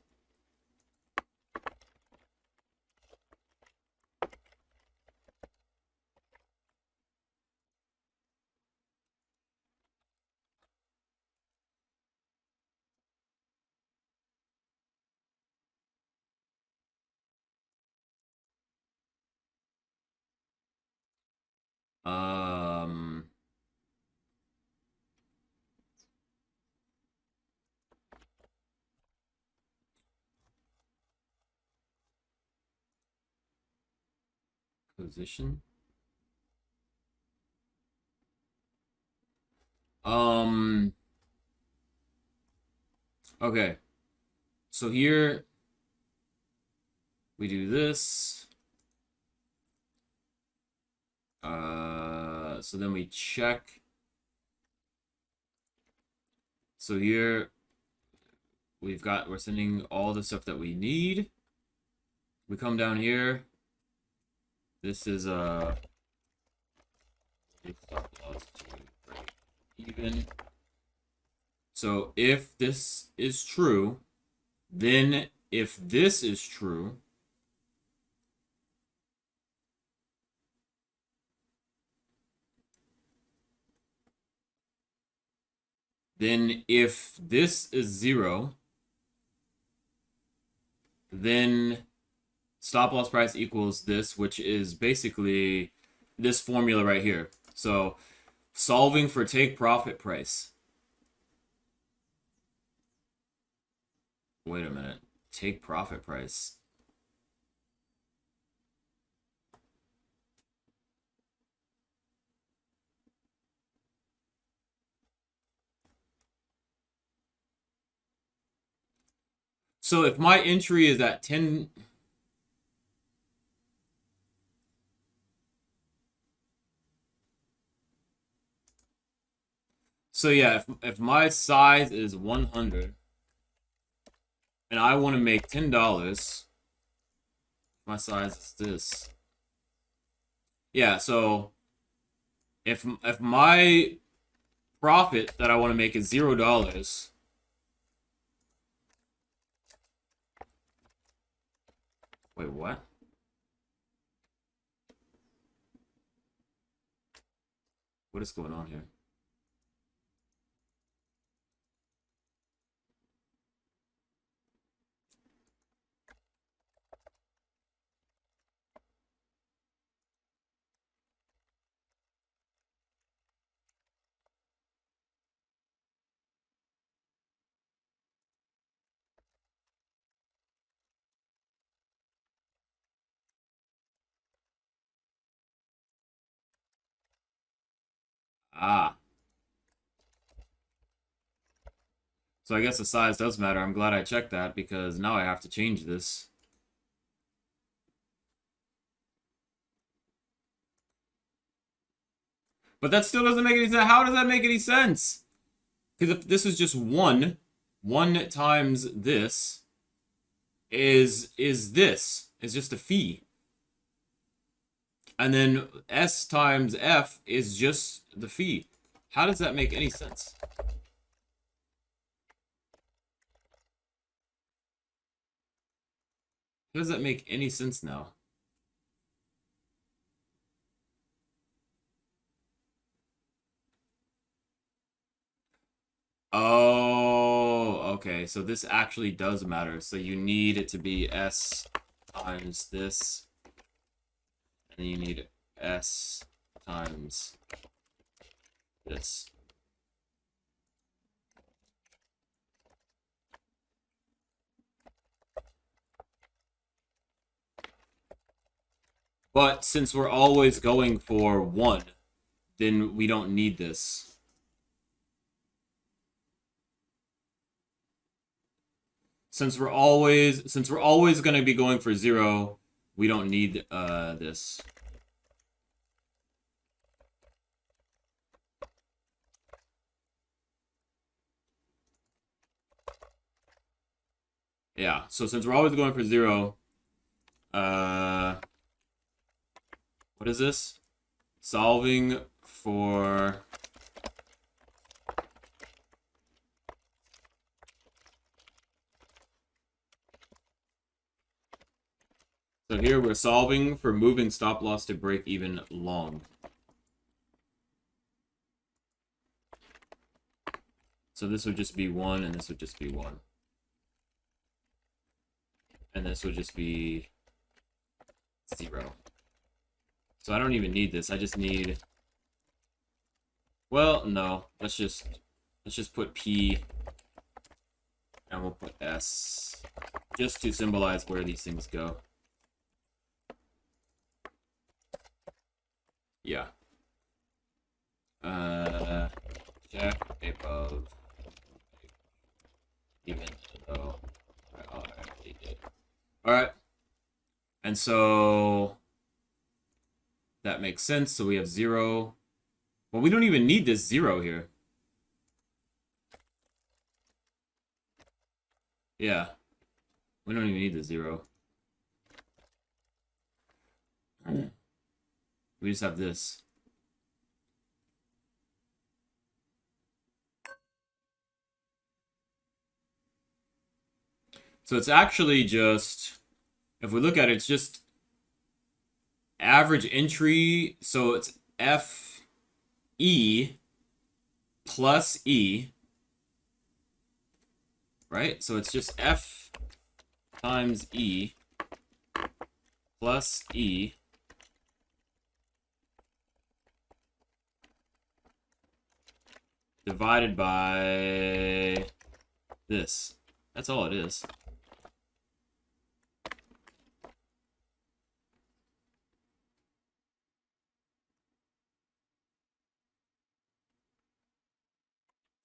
Position. Okay. So here we do this. So then we check. So here we're sending all the stuff that we need. We come down here. This is stop loss to break even. So if this is true, then if this is true, then if this is 0, then stop loss price equals this, which is basically this formula right here. So solving for take profit price. Wait a minute. Take profit price. So if my entry is at 10, so yeah, if my size is 100 and I want to make $10, my size is this. Yeah, so if my profit that I want to make is $0. Wait, what? What is going on here? Ah. So I guess the size does matter. I'm glad I checked that because now I have to change this. But that still doesn't make any sense. How does that make any sense? Because if this is just one times this is this. It's just a fee. And then S times F is just the fee. How does that make any sense? How does that make any sense now? Oh, okay. So this actually does matter. So you need it to be S times this. And then you need S times this. But since we're always going for 1, then we don't need this. Since we're always going to be going for 0, we don't need this. Yeah, so since we're always going for 0, what is this? Solving for so here we're solving for moving stop loss to break even long. So this would just be 1, and this would just be 1. And this would just be 0. So I don't even need this. I just need... Well, no. Let's just put P, and we'll put S, just to symbolize where these things go. Yeah. Check above, even though I already did. All right. And so that makes sense. So we have 0. Well, we don't even need this 0 here. Yeah. We don't even need the 0. We just have this. So it's actually just, if we look at it, it's just average entry. So it's FE plus E, right? So it's just F times E plus E divided by this. That's all it is.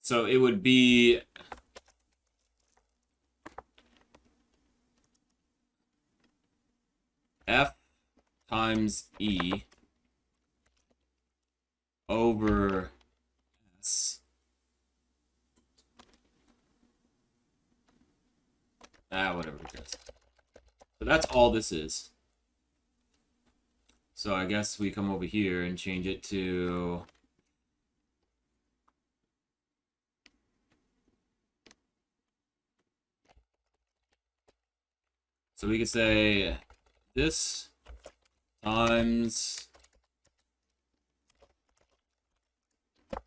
So it would be F times E over S. Whatever it is. So that's all this is. So I guess we come over here and change it to So we could say this times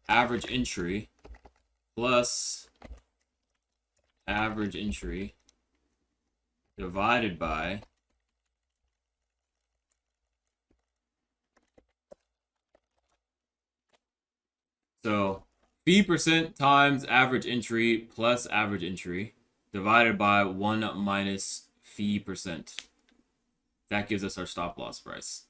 average entry plus average entry divided by so fee percent times average entry plus average entry divided by 1 minus fee percent. That gives us our stop loss price.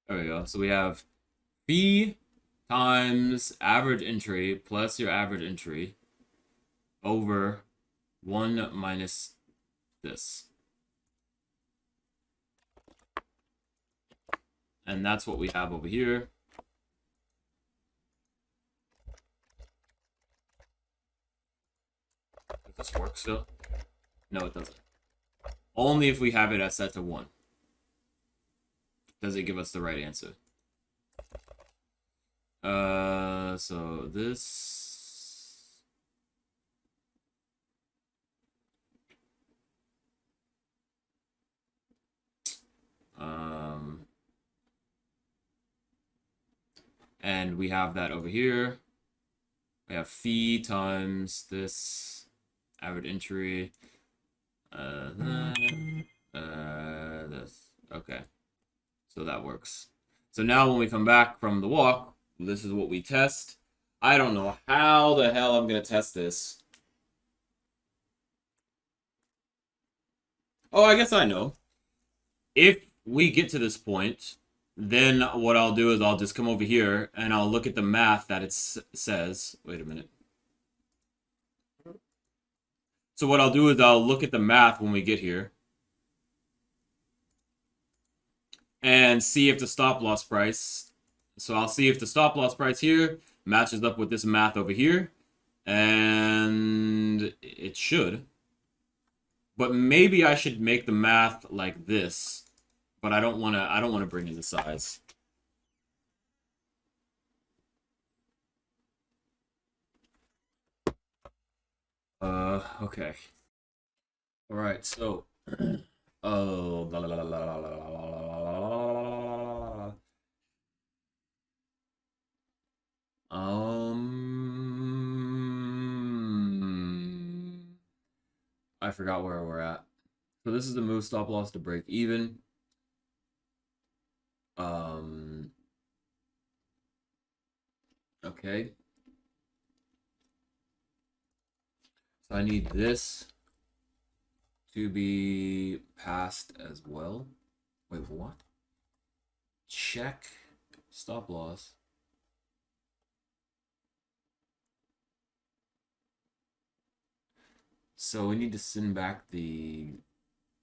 There we go. So we have fee times average entry plus your average entry over 1 minus this. And that's what we have over here. Does this work still? No, it doesn't. Only if we have it as set to 1 does it give us the right answer. So this and we have that over here. We have fee times this average entry. This. Okay. So that works. So now when we come back from the walk, this is what we test. I don't know how the hell I'm going to test this. Oh, I guess I know. If we get to this point, then what I'll do is I'll just come over here and I'll look at the math that it says. Wait a minute. So what I'll do is I'll look at the math when we get here and see if the stop loss price. So I'll see if the stop loss price here matches up with this math over here, and it should. But maybe I should make the math like this, but I don't want to bring in the size. Okay. All right, so oh, la, la, la, la, la, la, la, la. I forgot where we're at. So this is the move stop loss to break even. Okay. So I need this to be passed as well. Wait, what? Check stop loss. So we need to send back the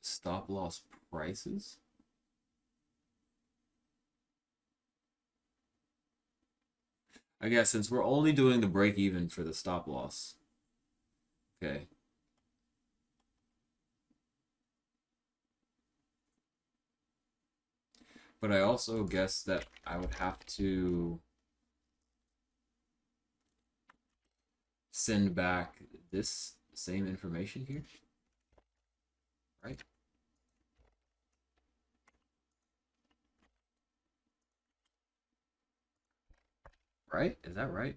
stop loss prices. I guess since we're only doing the break even for the stop loss. Okay. But I also guess that I would have to send back this same information here. Right? Right? Is that right?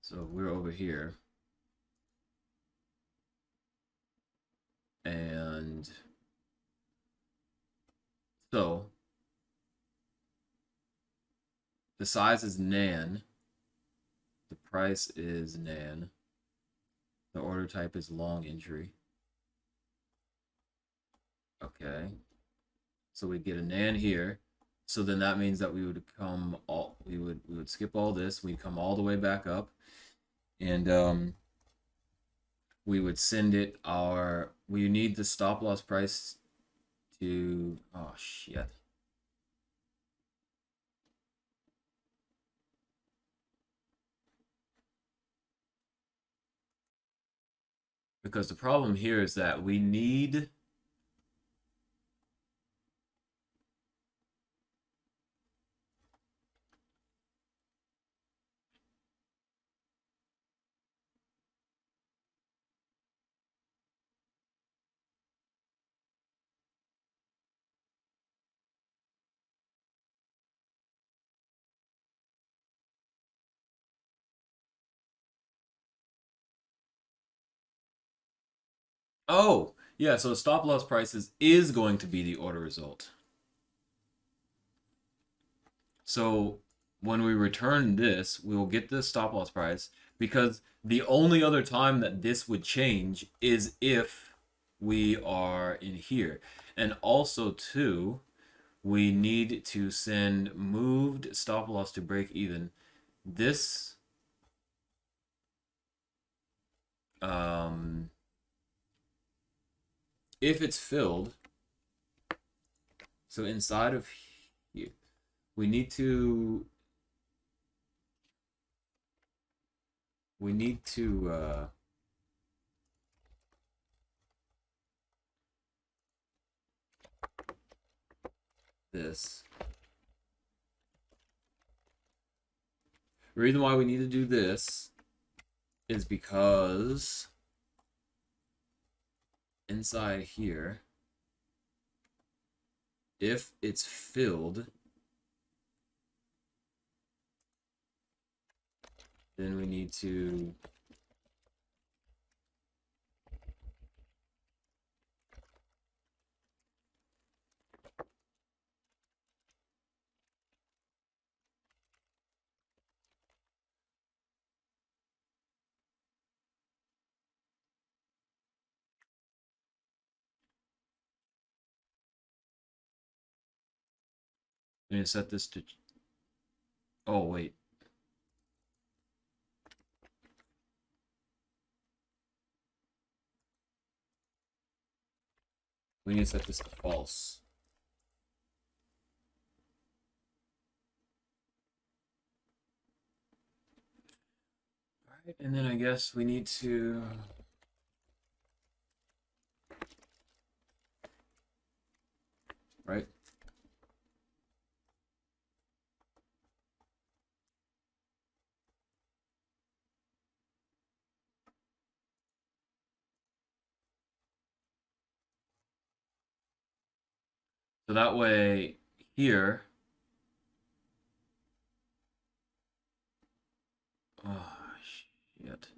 So we're over here. And so the size is nan. The price is nan. The order type is long entry. Okay. So we get a nan here. So then that means that we would skip all this. We'd come all the way back up. And we would send it we need the stop loss price to, oh shit. because the problem here is that we need oh, yeah, so stop loss prices is going to be the order result. So when we return this, we will get the stop loss price because the only other time that this would change is if we are in here. And also too, we need to send moved stop loss to break even. This if it's filled, so inside of here, we need to we need to this. The reason why we need to do this is because inside here, if it's filled, then we need to set this to, oh wait, we need to set this to false. All right, and then I guess we need to right. So that way here, oh shit.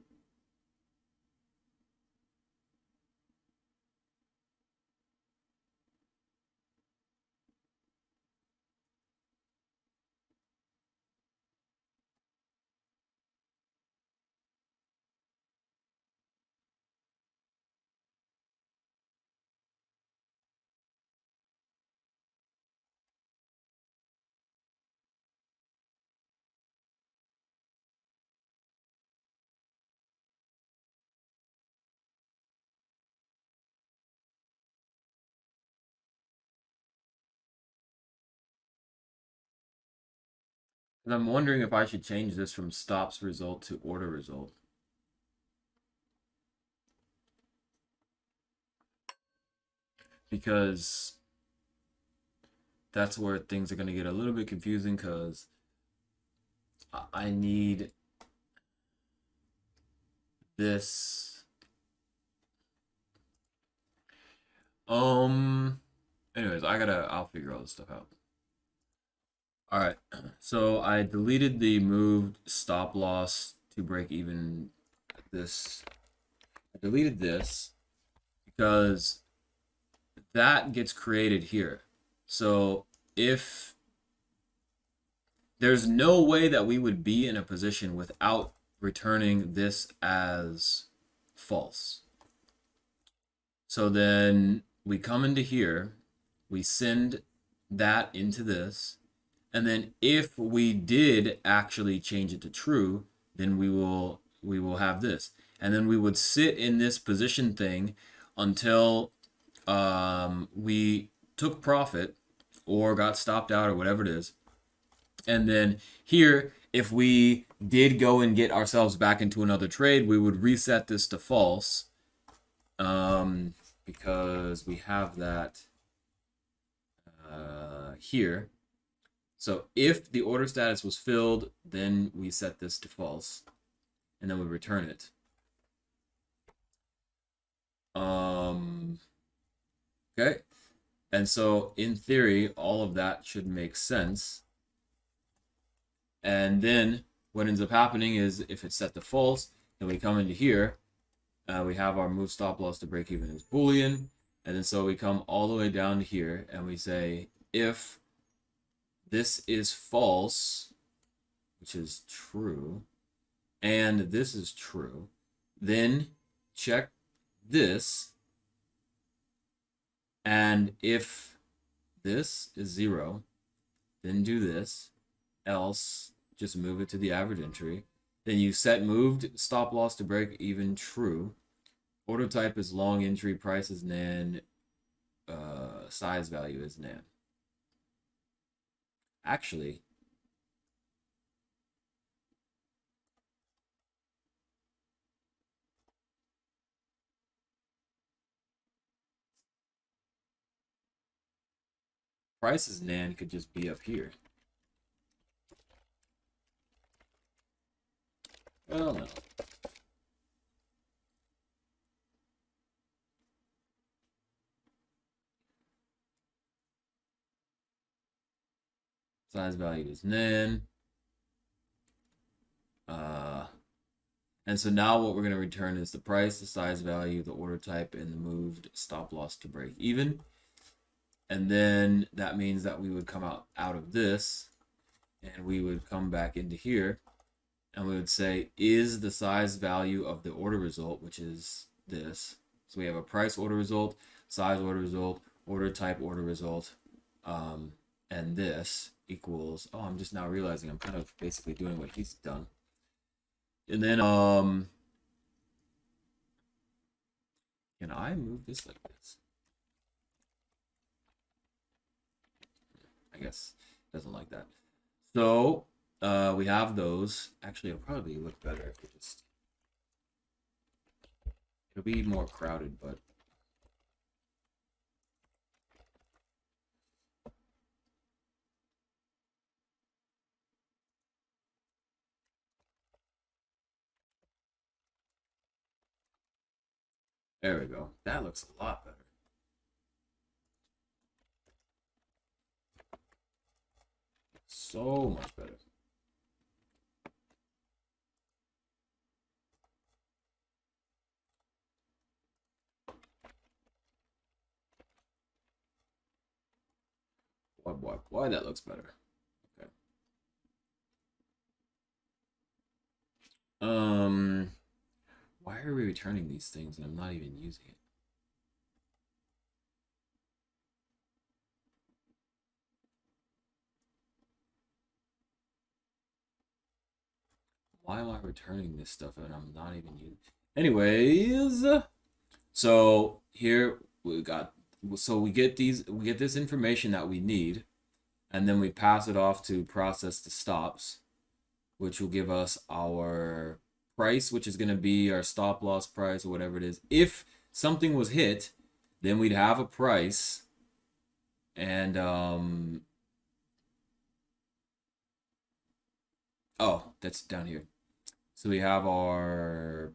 And I'm wondering if I should change this from stops result to order result. Because that's where things are going to get a little bit confusing because I need this. Anyways, I'll figure all this stuff out. All right, so I deleted the moved stop loss to break even. This, I deleted this because that gets created here. So if there's no way that we would be in a position without returning this as false. So then we come into here, we send that into this, and then if we did actually change it to true, then we will have this. And then we would sit in this position thing until we took profit or got stopped out or whatever it is. And then here, if we did go and get ourselves back into another trade, we would reset this to false. because we have that here. So if the order status was filled, then we set this to false, and then we return it. Okay. And so in theory, all of that should make sense. And then what ends up happening is if it's set to false, then we come into here, we have our move stop loss to break even as Boolean. And then so we come all the way down to here and we say if this is false, which is true, and this is true, then check this. And if this is 0, then do this, else just move it to the average entry. Then you set moved stop loss to break even true. Order type is long entry, price is nan, size value is nan. Actually, price is nan could just be up here. Well, no. Size value is nan. And so now what we're going to return is the price, the size value, the order type, and the moved stop loss to break even. And then that means that we would come out of this, and we would come back into here, and we would say, is the size value of the order result, which is this. So we have a price order result, size order result, order type order result, and this equals, oh, I'm just now realizing I'm kind of basically doing what he's done. And then, can I move this like this? I guess it doesn't like that. So, we have those. Actually, it'll probably look better if we just... It'll be more crowded, but... There we go. That looks a lot better. So much better. Why that looks better. Okay. Why are we returning these things and I'm not even using it? Why am I returning this stuff and I'm not even using it? Anyways, so here we got, so we get this information that we need, and then we pass it off to process the stops, which will give us our price, which is going to be our stop loss price or whatever it is. If something was hit, then we'd have a price, and oh, that's down here. So we have our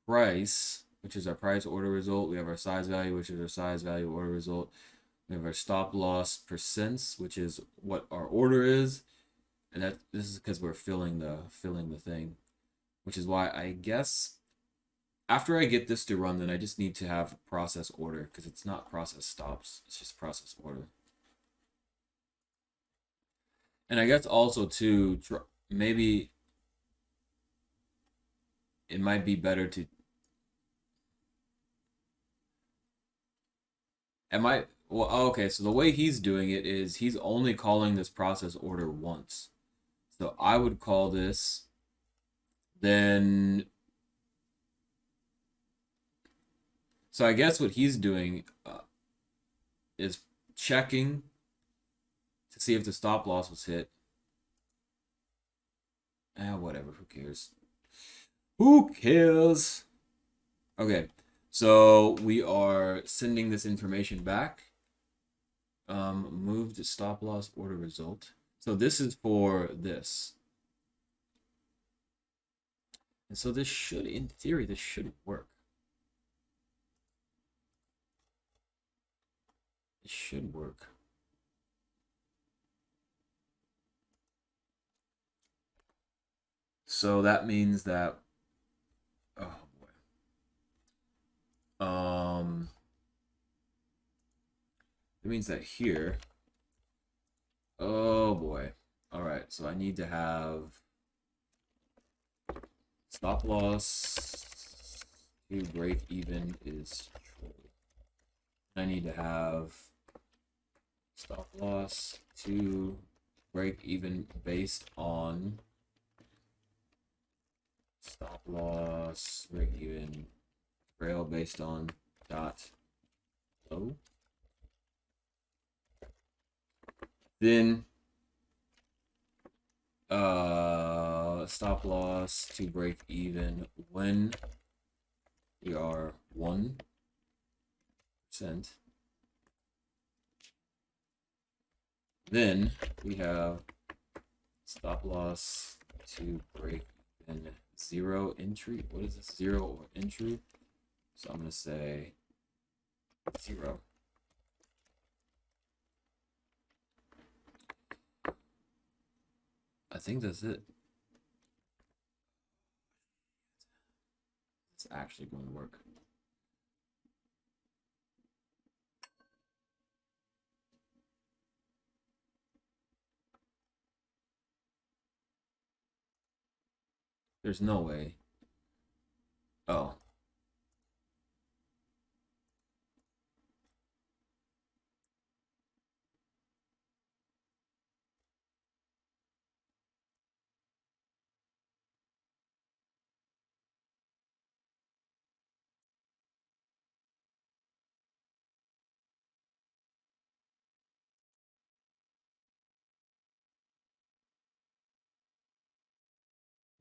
price, which is our price order result. We have our size value, which is our size value order result. We have our stop loss percents, which is what our order is, and this is because we're filling the thing, which is why I guess after I get this to run, then I just need to have process order, because it's not process stops, it's just process order. And I guess also to maybe it might be better to well, okay, so the way he's doing it is he's only calling this process order once. So I would call this, then, so I guess what he's doing is checking to see if the stop loss was hit. Whatever, who cares? Who cares? Okay, So we are sending this information back. Move to stop loss order result. So this is for this. And so this should, in theory, this should work. It should work. So that means that, oh boy. It means that here, oh boy. All right, so I need to have stop loss to break even is true. I need to have stop loss to break even based on stop loss break even trail based on dot low. Then stop loss to break even when we are 1%. Then we have stop loss to break even 0 entry. What is this? 0 or entry? So I'm gonna say 0. I think that's it. It's actually going to work. There's no way. Oh.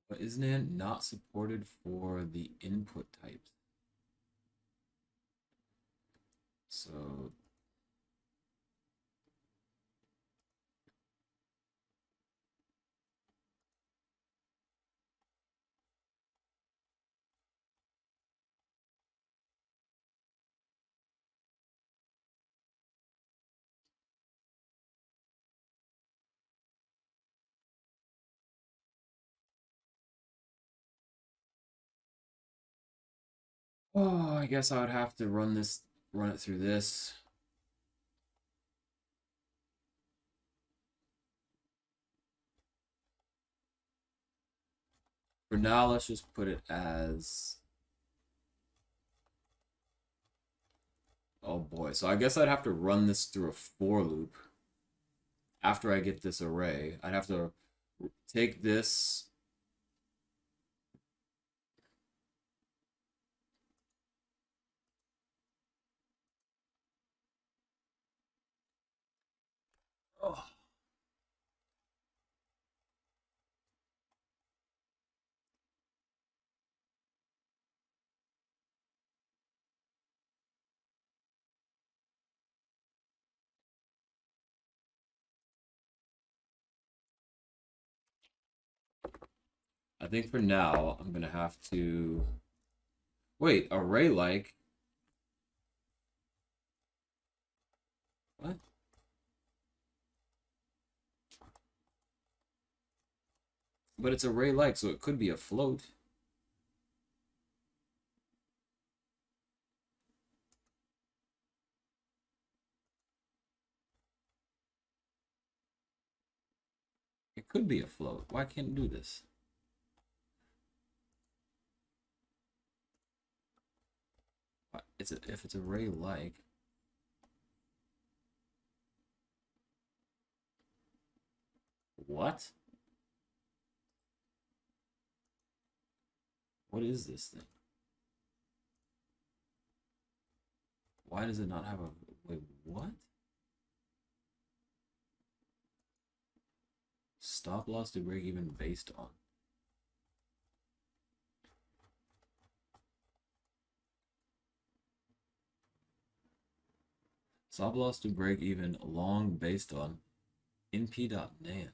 But isn't it not supported for the input types? So oh, I guess I would have to run it through this. For now, let's just put it as, oh boy. So I guess I'd have to run this through a for loop after I get this array. I'd have to take this. Oh. I think for now, I'm gonna have to wait, array like. What? But it's array like, so it could be a float. It could be a float. Why can't it do this? If it's array like. What? What is this thing? Why does it not have a wait? What? Stop loss to break even based on. Stop loss to break even long based on np.nan.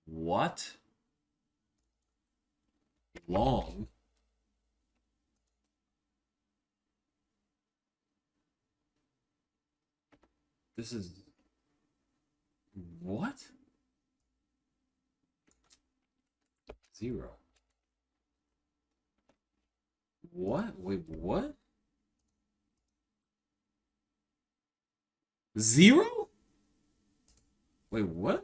What? Long? This is... What? 0. What? Wait, what? 0? Wait, what?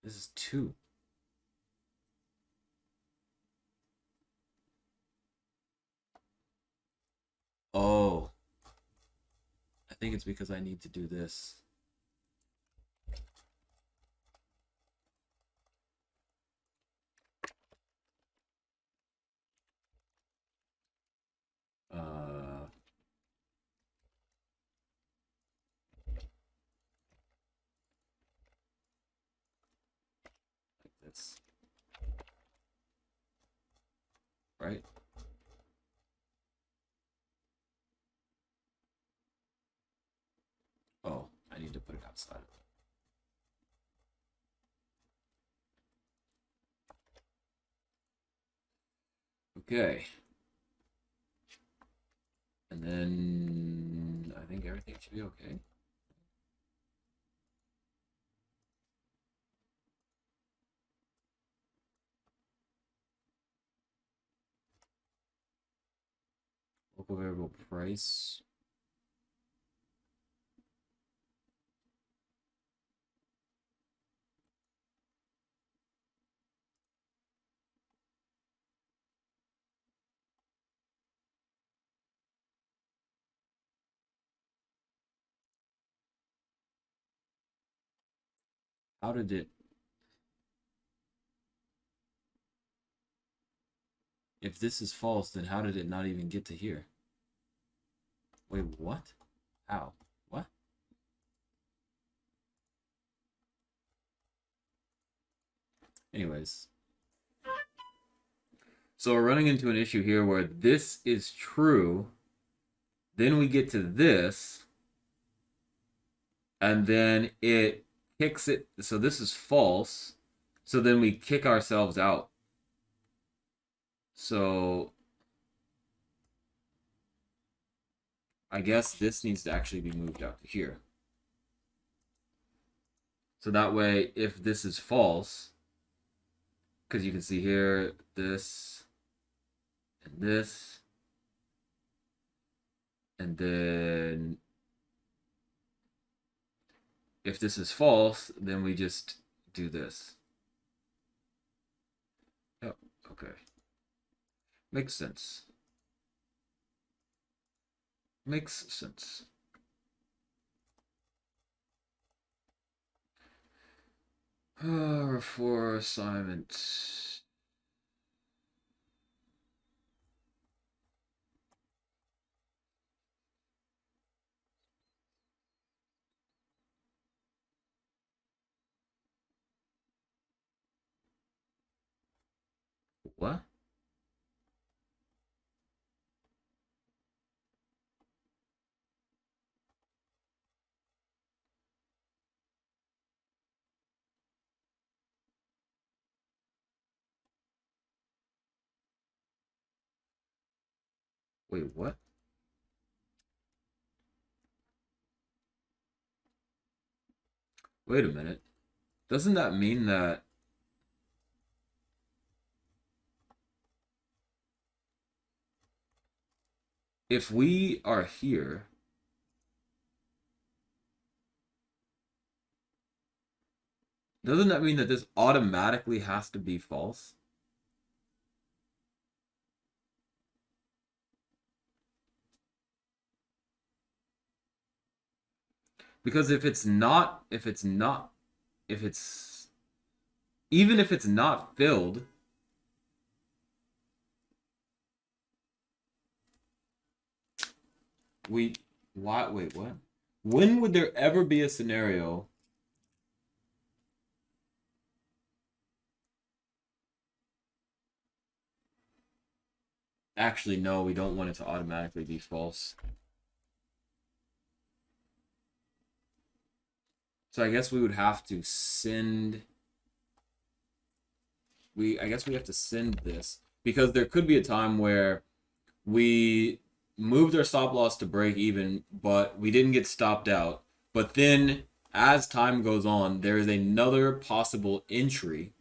This is 2. Oh. I think it's because I need to do this. Like this. Right? Oh, I need to put it outside of it. Okay. And then I think everything should be okay. Local variable price. How did it... If this is false, then how did it not even get to here? Wait, what? How? What? Anyways. So we're running into an issue here where this is true. Then we get to this. And then it kicks it. So this is false. So then we kick ourselves out. So I guess this needs to actually be moved out to here. So that way, if this is false, because you can see here, this, and this, and then if this is false, then we just do this. Oh, okay. Makes sense. Makes sense. For assignment. What? Wait, what? Wait a minute. Doesn't that mean that if we are here, doesn't that mean that this automatically has to be false? Because if it's even if it's not filled, wait, what? When would there ever be a scenario Actually, no, we don't want it to automatically be false. So I guess we would have to send... I guess we have to send this. Because there could be a time where we moved our stop loss to break even, but we didn't get stopped out. But then, as time goes on, there is another possible entry.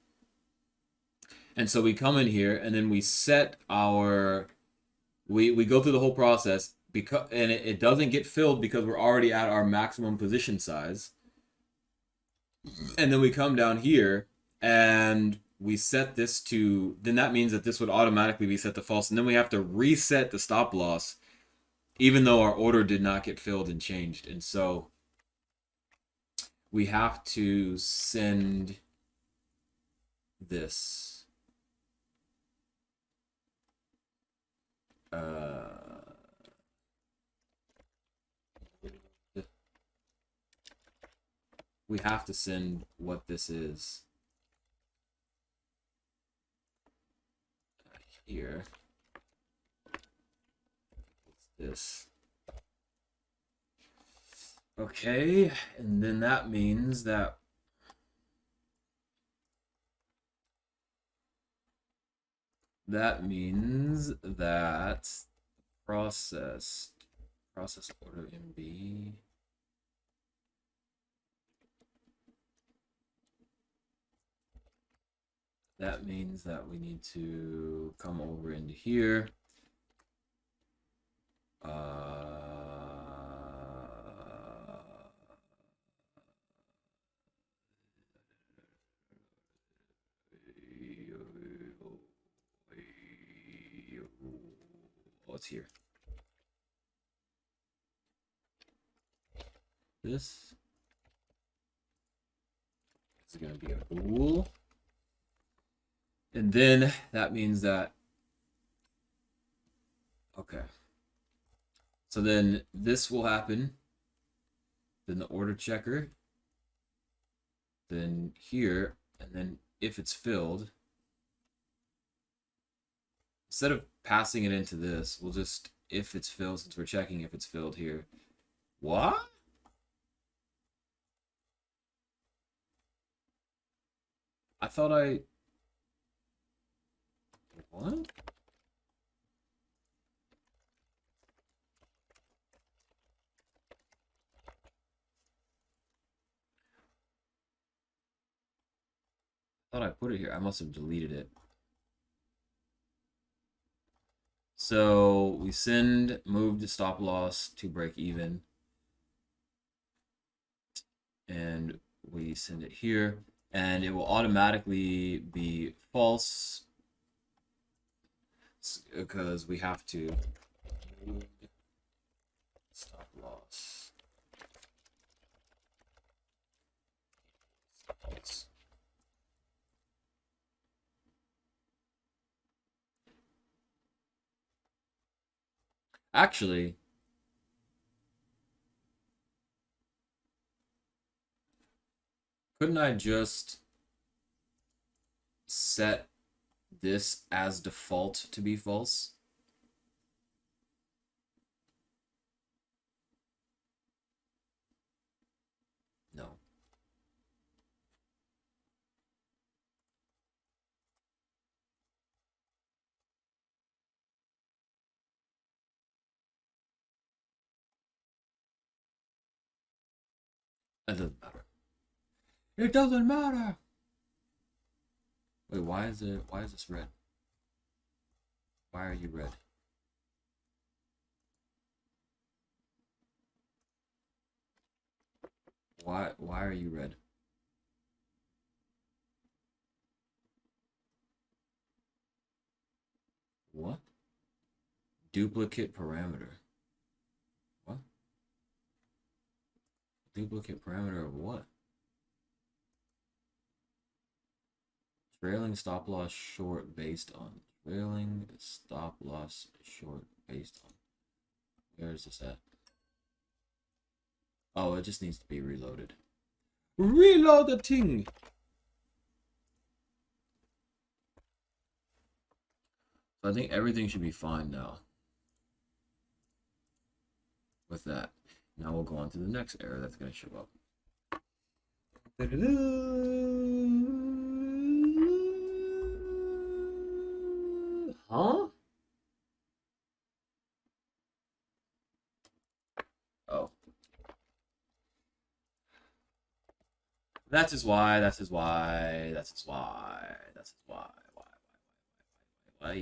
And so we come in here, and then we set our... We go through the whole process, and it doesn't get filled because we're already at our maximum position size. And then we come down here, and we set this to... Then that means that this would automatically be set to false. And then we have to reset the stop loss, even though our order did not get filled and changed. And so we have to send this. We have to send what this is here. What's this? Okay, and then that means that process order MB that means that we need to come over into here. What's here? This is going to be a bool. And then that means that, okay. So then this will happen. Then the order checker. Then here, and then if it's filled, instead of passing it into this, we'll just, if it's filled, since we're checking if it's filled here. What? I thought what? I thought I put it here. I must have deleted it. So we send move to stop loss to break even. And we send it here. And it will automatically be false because we have to stop loss. False. Actually, couldn't I just set this as default to be false? No. That doesn't matter. It doesn't matter. Wait, why is this red? Why are you red? Why are you red? What? Duplicate parameter. What? Duplicate parameter of what? Trailing stop loss short based on. Trailing stop loss short based on. Where is this at? Oh, it just needs to be reloaded. Reload the thing! So I think everything should be fine now with that. Now we'll go on to the next error that's going to show up. Huh? Oh. That's his why, that's his why, that's his why, that's his why, why. Why?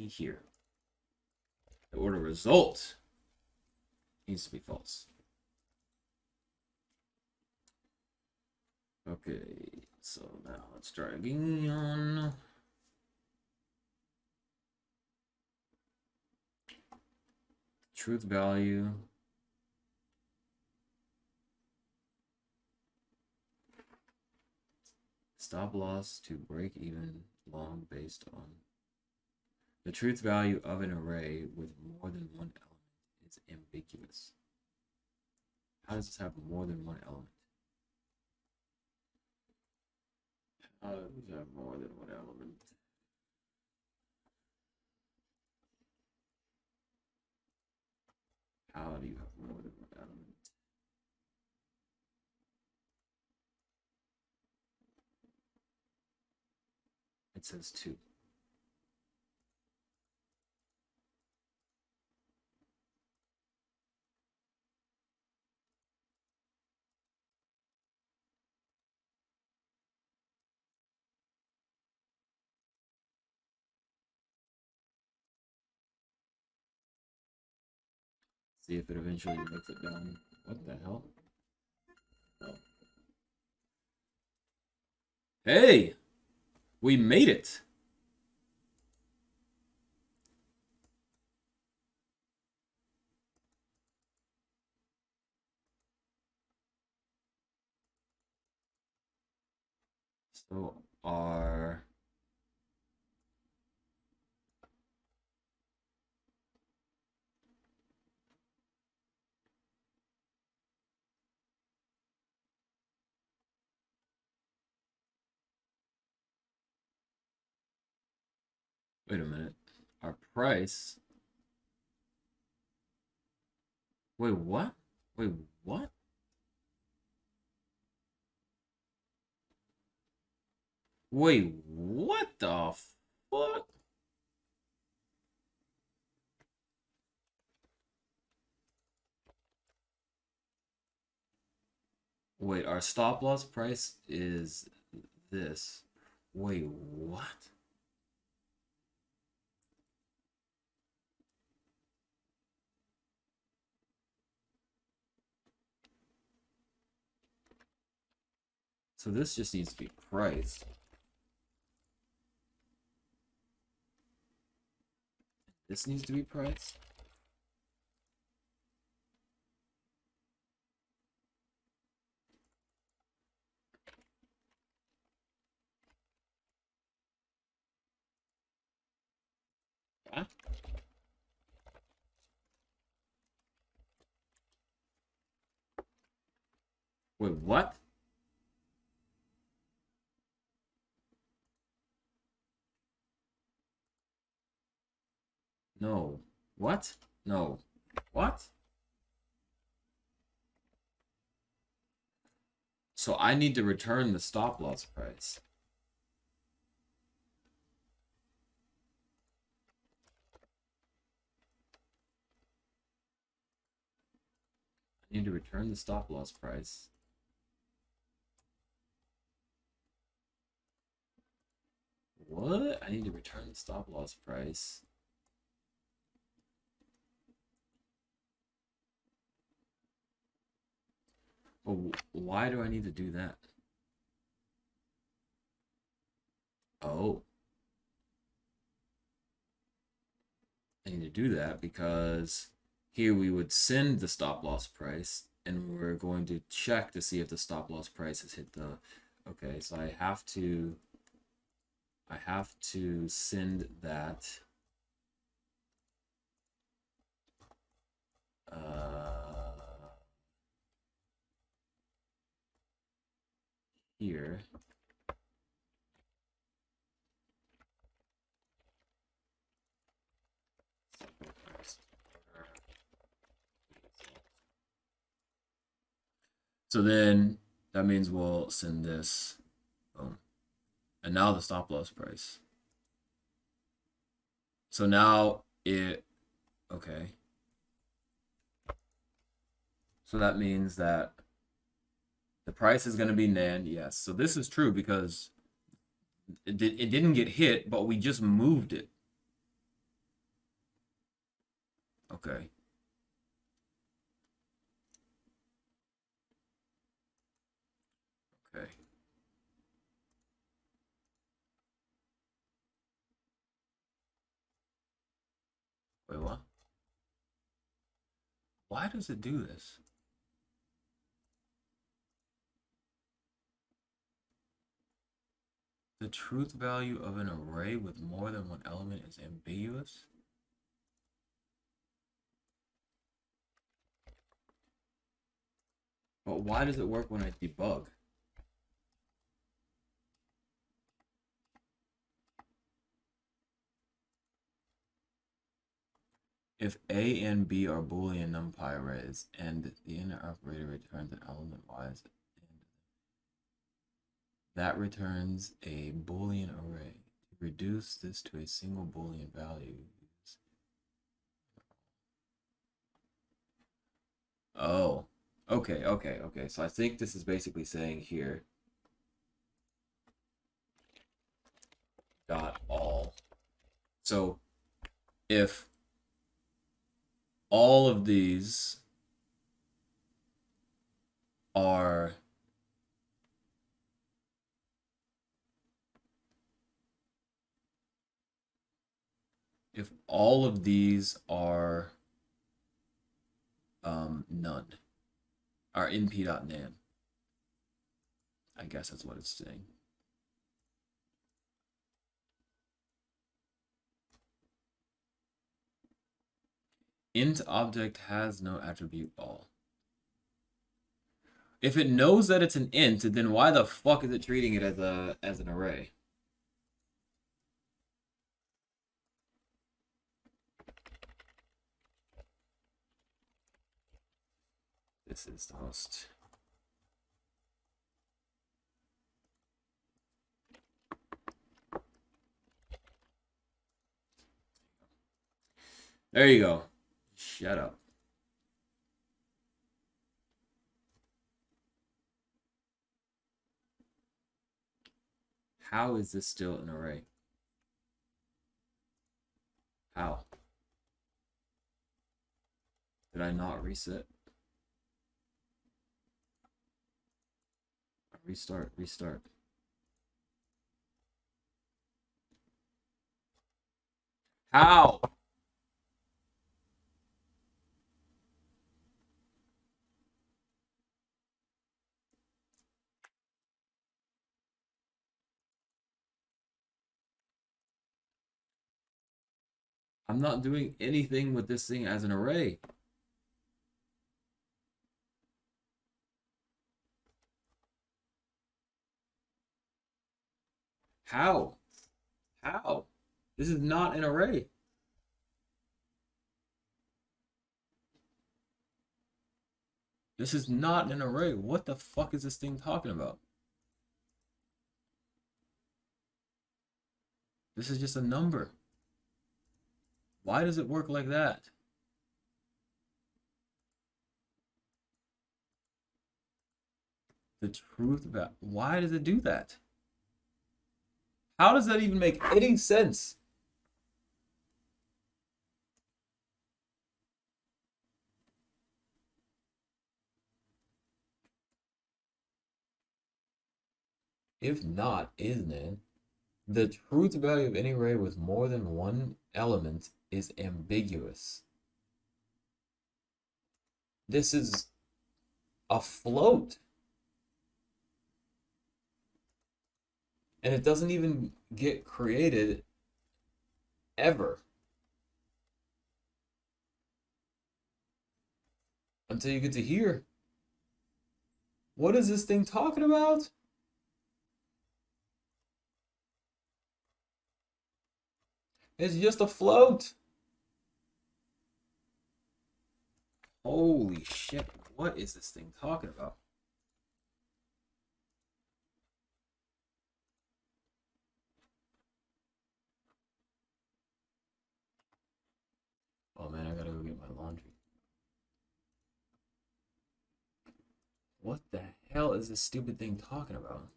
Here. The order result needs to be false. Okay, so now let's try again. Truth value. Stop loss to break even long based on the truth value of an array with more than one element is ambiguous. How does this have more than one element? How does this have more than one element? How do you have more than one element? It says 2. See if it eventually makes it down. What the hell? Oh. Hey! We made it! So our wait a minute. Our price. Wait, what? Wait, what? Wait, what the fuck? Wait, our stop loss price is this. Wait, what? So this just needs to be priced. This needs to be priced. Huh? Wait, what? No. What? No. What? So I need to return the stop loss price. I need to return the stop loss price. What? I need to return the stop loss price. Oh, why do I need to do that? Oh. I need to do that because here we would send the stop loss price and we're going to check to see if the stop loss price has hit the okay, so I have to send that here. So then that means we'll send this. Boom. And now the stop loss price. So now it, okay. So that means that the price is going to be NAND, yes. So this is true because it didn't get hit, but we just moved it. Okay. Okay. Wait, what? Why does it do this? The truth value of an array with more than one element is ambiguous? But why does it work when I debug? If A and B are Boolean numpy arrays and the inner operator returns an element y, that returns a Boolean array. To reduce this to a single Boolean value. Oh, okay. So I think this is basically saying here dot all. So if all of these are none, are np.nan. I guess that's what it's saying. Int object has no attribute all. If it knows that it's an int, then why the fuck is it treating it as an array? This is the most. There you go. Shut up. How is this still an array? How? Did I not reset? Restart. How? I'm not doing anything with this thing as an array. How? How? This is not an array. This is not an array. What the fuck is this thing talking about? This is just a number. Why does it work like that? The truth about why does it do that? How does that even make any sense? If not, isn't it? The truth value of any array with more than one element is ambiguous. This is a float. And it doesn't even get created ever. Until you get to here. What is this thing talking about? It's just a float. Holy shit. What is this thing talking about? Oh man, I gotta go get my laundry. What the hell is this stupid thing talking about?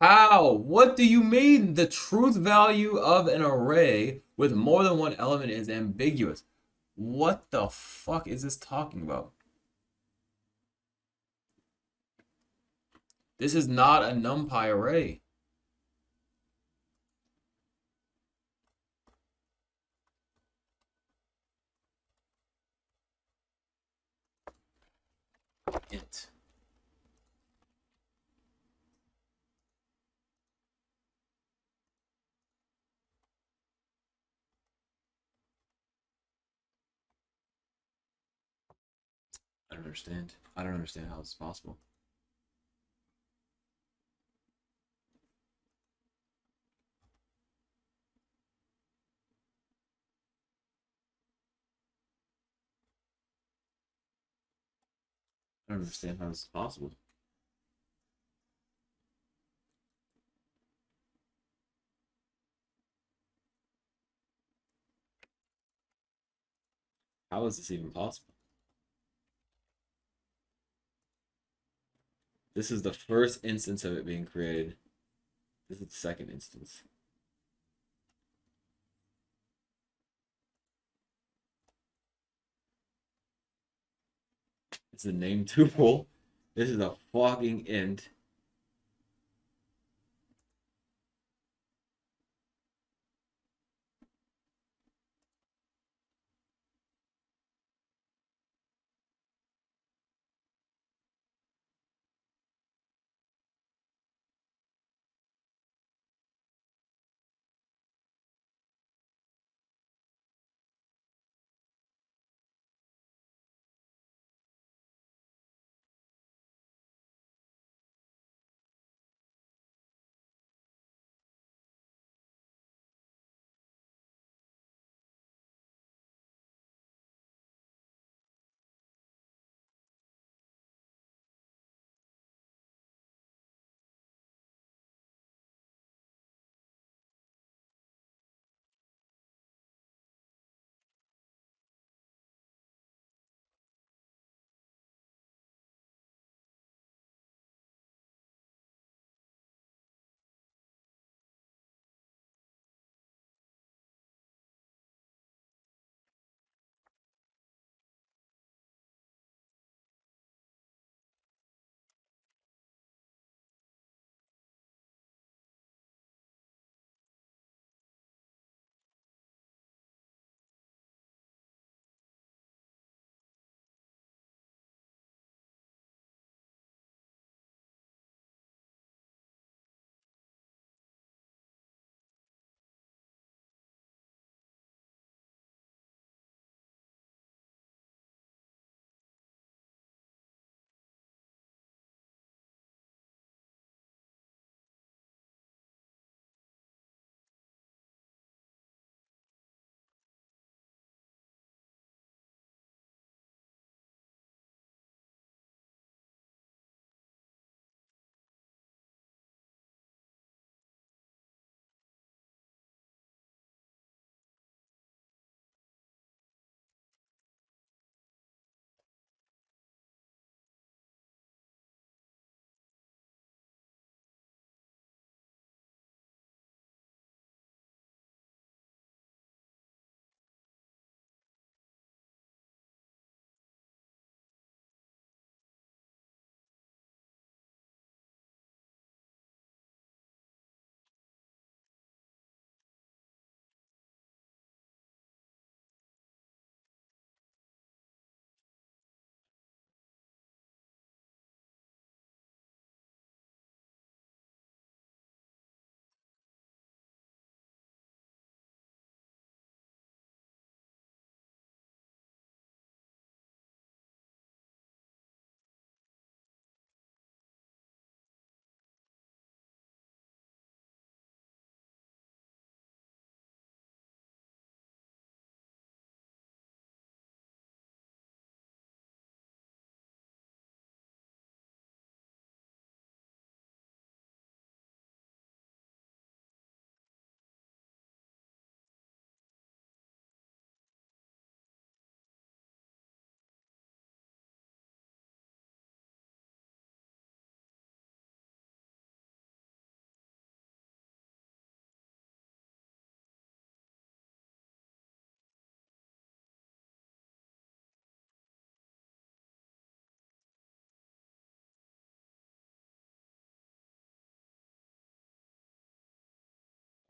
How? What do you mean the truth value of an array with more than one element is ambiguous? What the fuck is this talking about? This is not a NumPy array. Int. I don't understand. I don't understand how this is possible. I don't understand how this is possible. How is this even possible? This is the first instance of it being created. This is the second instance. It's a name tuple. This is a fucking int.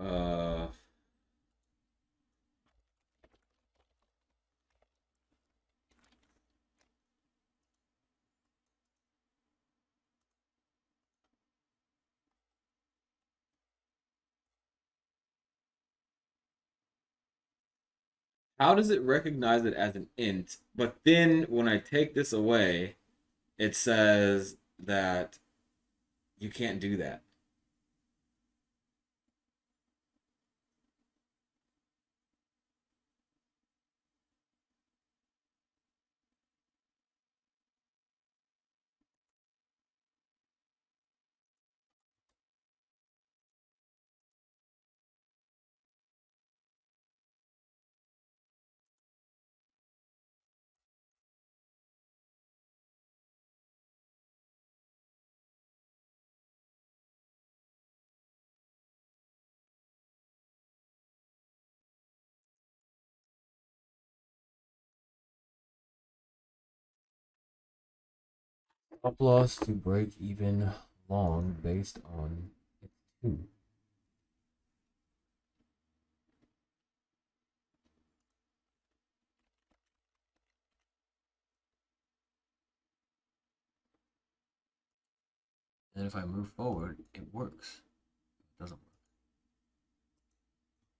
Uh, how does it recognize it as an int? But then when I take this away, it says that you can't do that. Stop loss to break even long based on its two. And if I move forward, it works. It doesn't work.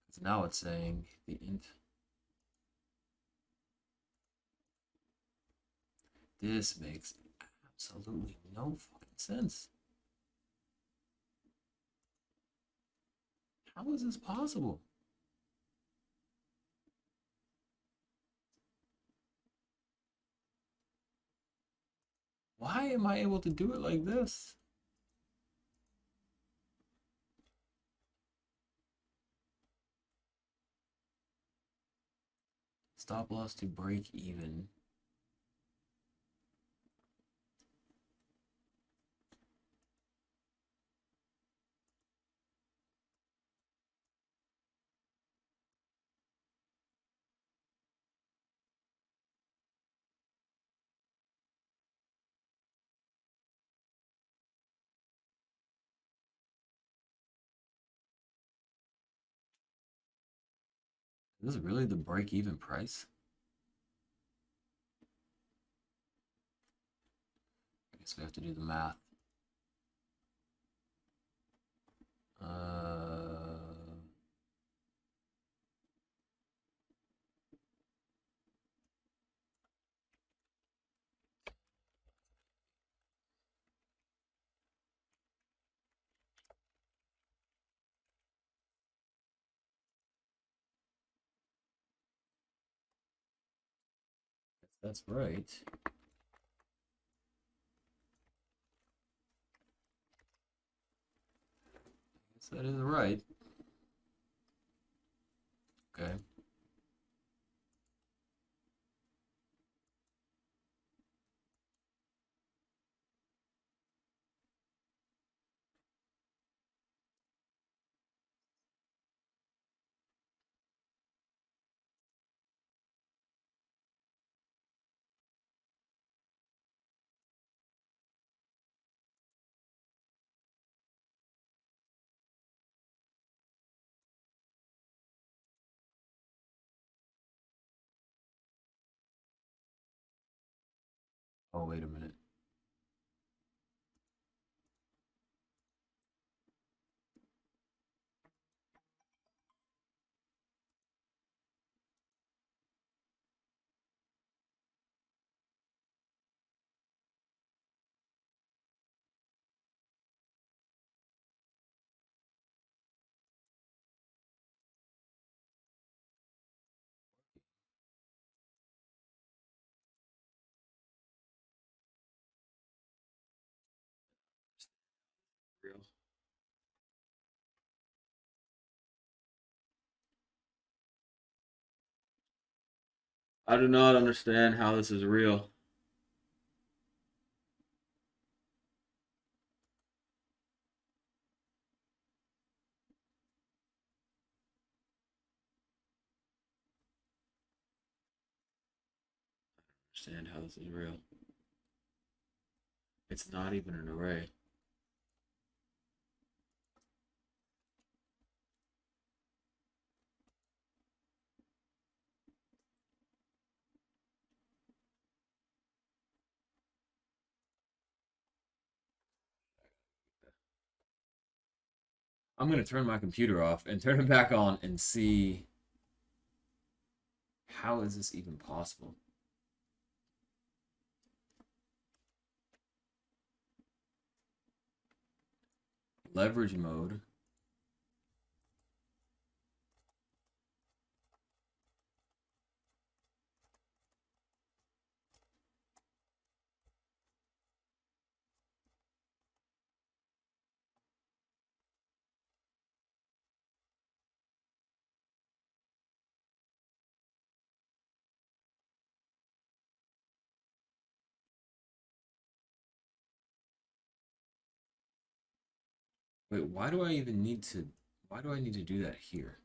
Because now it's saying the int. This makes absolutely no fucking sense. How is this possible? Why am I able to do it like this? Stop loss to break even. Is this really the break even price? I guess we have to do the math. That's right. I guess that is right. Okay. Oh, wait a minute. Real. I do not understand how this is real. Understand how this is real. It's not even an array. I'm gonna turn my computer off and turn it back on and see how is this even possible. Leverage mode. Wait, why do I even need to, why do I need to do that here?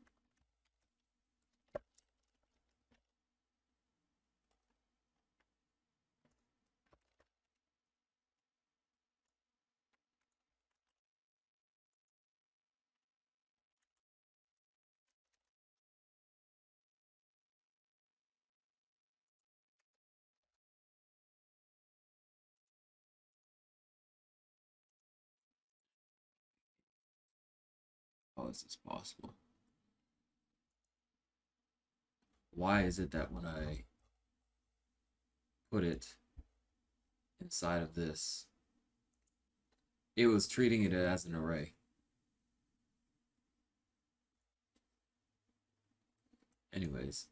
How is this possible? Why is it that when I put it inside of this, it was treating it as an array? Anyways,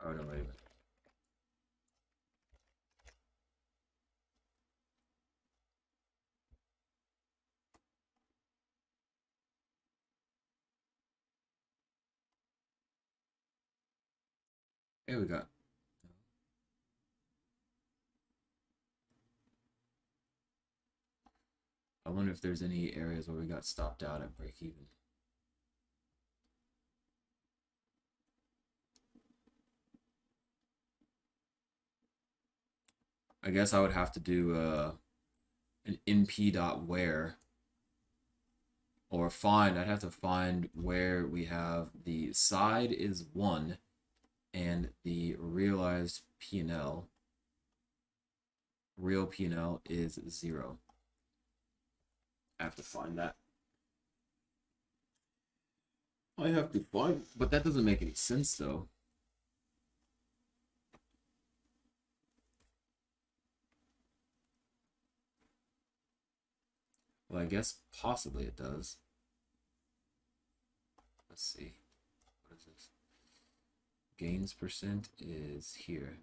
oh no, wait a minute. Here we go. I wonder if there's any areas where we got stopped out at break even. I guess I would have to do an np.where or find, I'd have to find where we have the side is 1 and the realized P&L, real P&L is 0. I have to find that. I have to find, but that doesn't make any sense though. Well, I guess possibly it does. Let's see. What is this? Gains percent is here.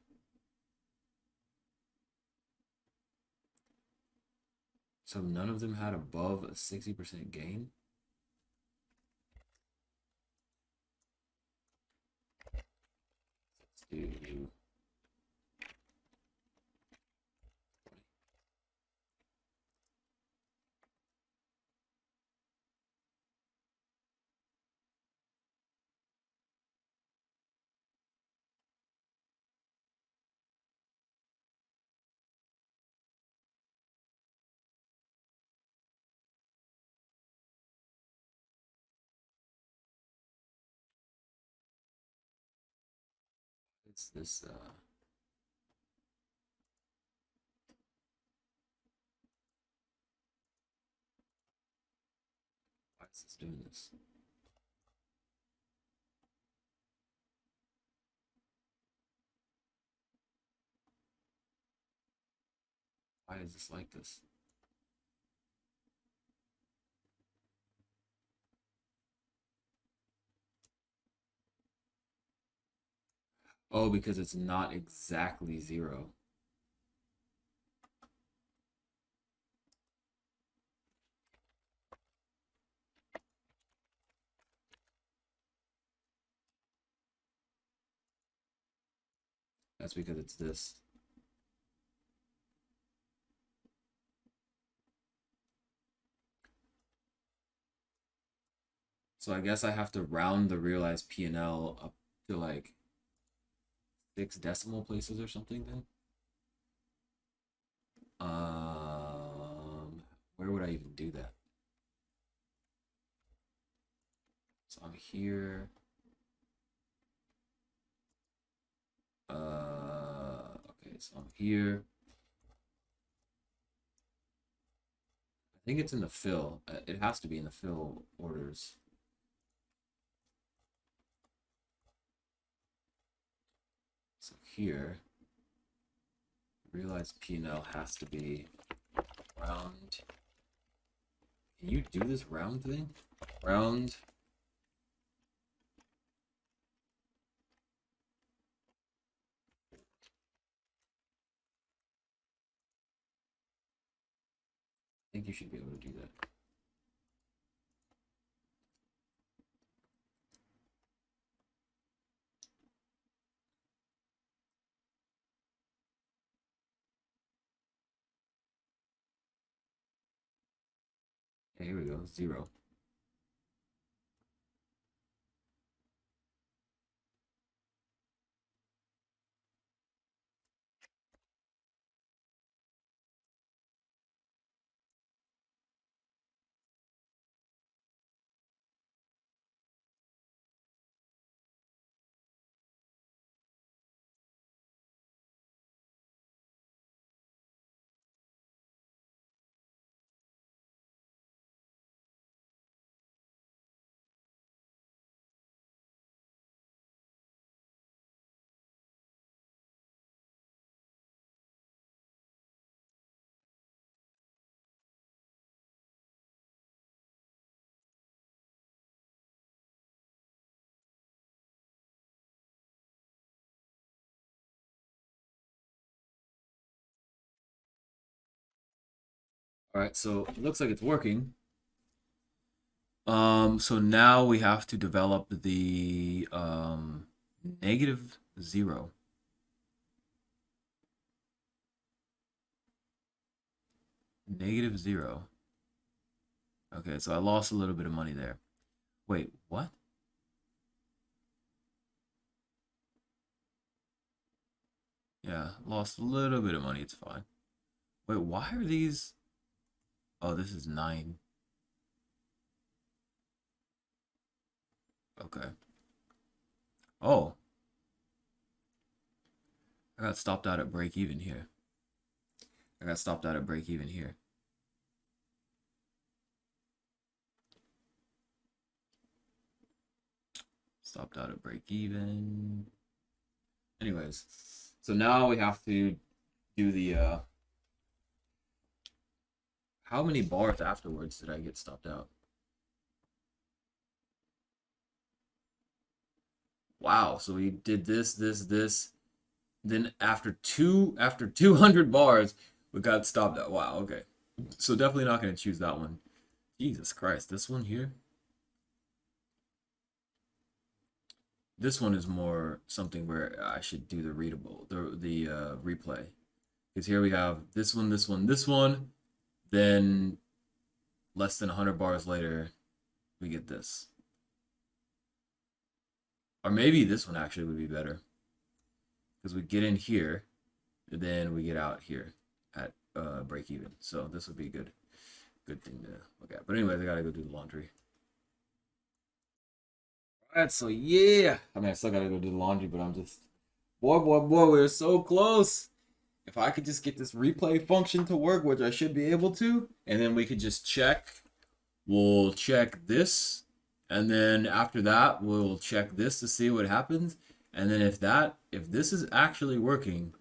So none of them had above a 60% gain? Let's do it's this why is this doing this? Why is this like this? Oh, because it's not exactly 0. That's because it's this. So I guess I have to round the realized P&L up to like 6 decimal places or something then. Where would I even do that? So I'm here. Okay, so I'm here. I think it's in the fill. It has to be in the fill orders. So here, realize P&L has to be round. Can you do this round thing? Round. I think you should be able to do that. Okay, here we go, 0. All right, so it looks like it's working. So now we have to develop the -0. -0. Okay, so I lost a little bit of money there. Wait, what? Yeah, lost a little bit of money. It's fine. Wait, why are these? Oh, this is 9. Okay. Oh, I got stopped out at break even here. I got stopped out at break even here. Stopped out at break even. Anyways, so now we have to do the how many bars afterwards did I get stopped out? Wow, so we did this. Then after 200 bars, we got stopped out. Wow, okay. So definitely not gonna choose that one. Jesus Christ, this one here. This one is more something where I should do the readable, the replay. Because here we have this one, this one, this one. Then less than 100 bars later, we get this. Or maybe this one actually would be better. Because we get in here, and then we get out here at break even. So this would be a good thing to look at. But anyways, I gotta go do the laundry. Alright, so yeah. I mean, I still gotta go do the laundry, but I'm just... Boy, we're so close. If I could just get this replay function to work, which I should be able to, and then we could just check. We'll check this, and then after that, we'll check this to see what happens. And then if this is actually working,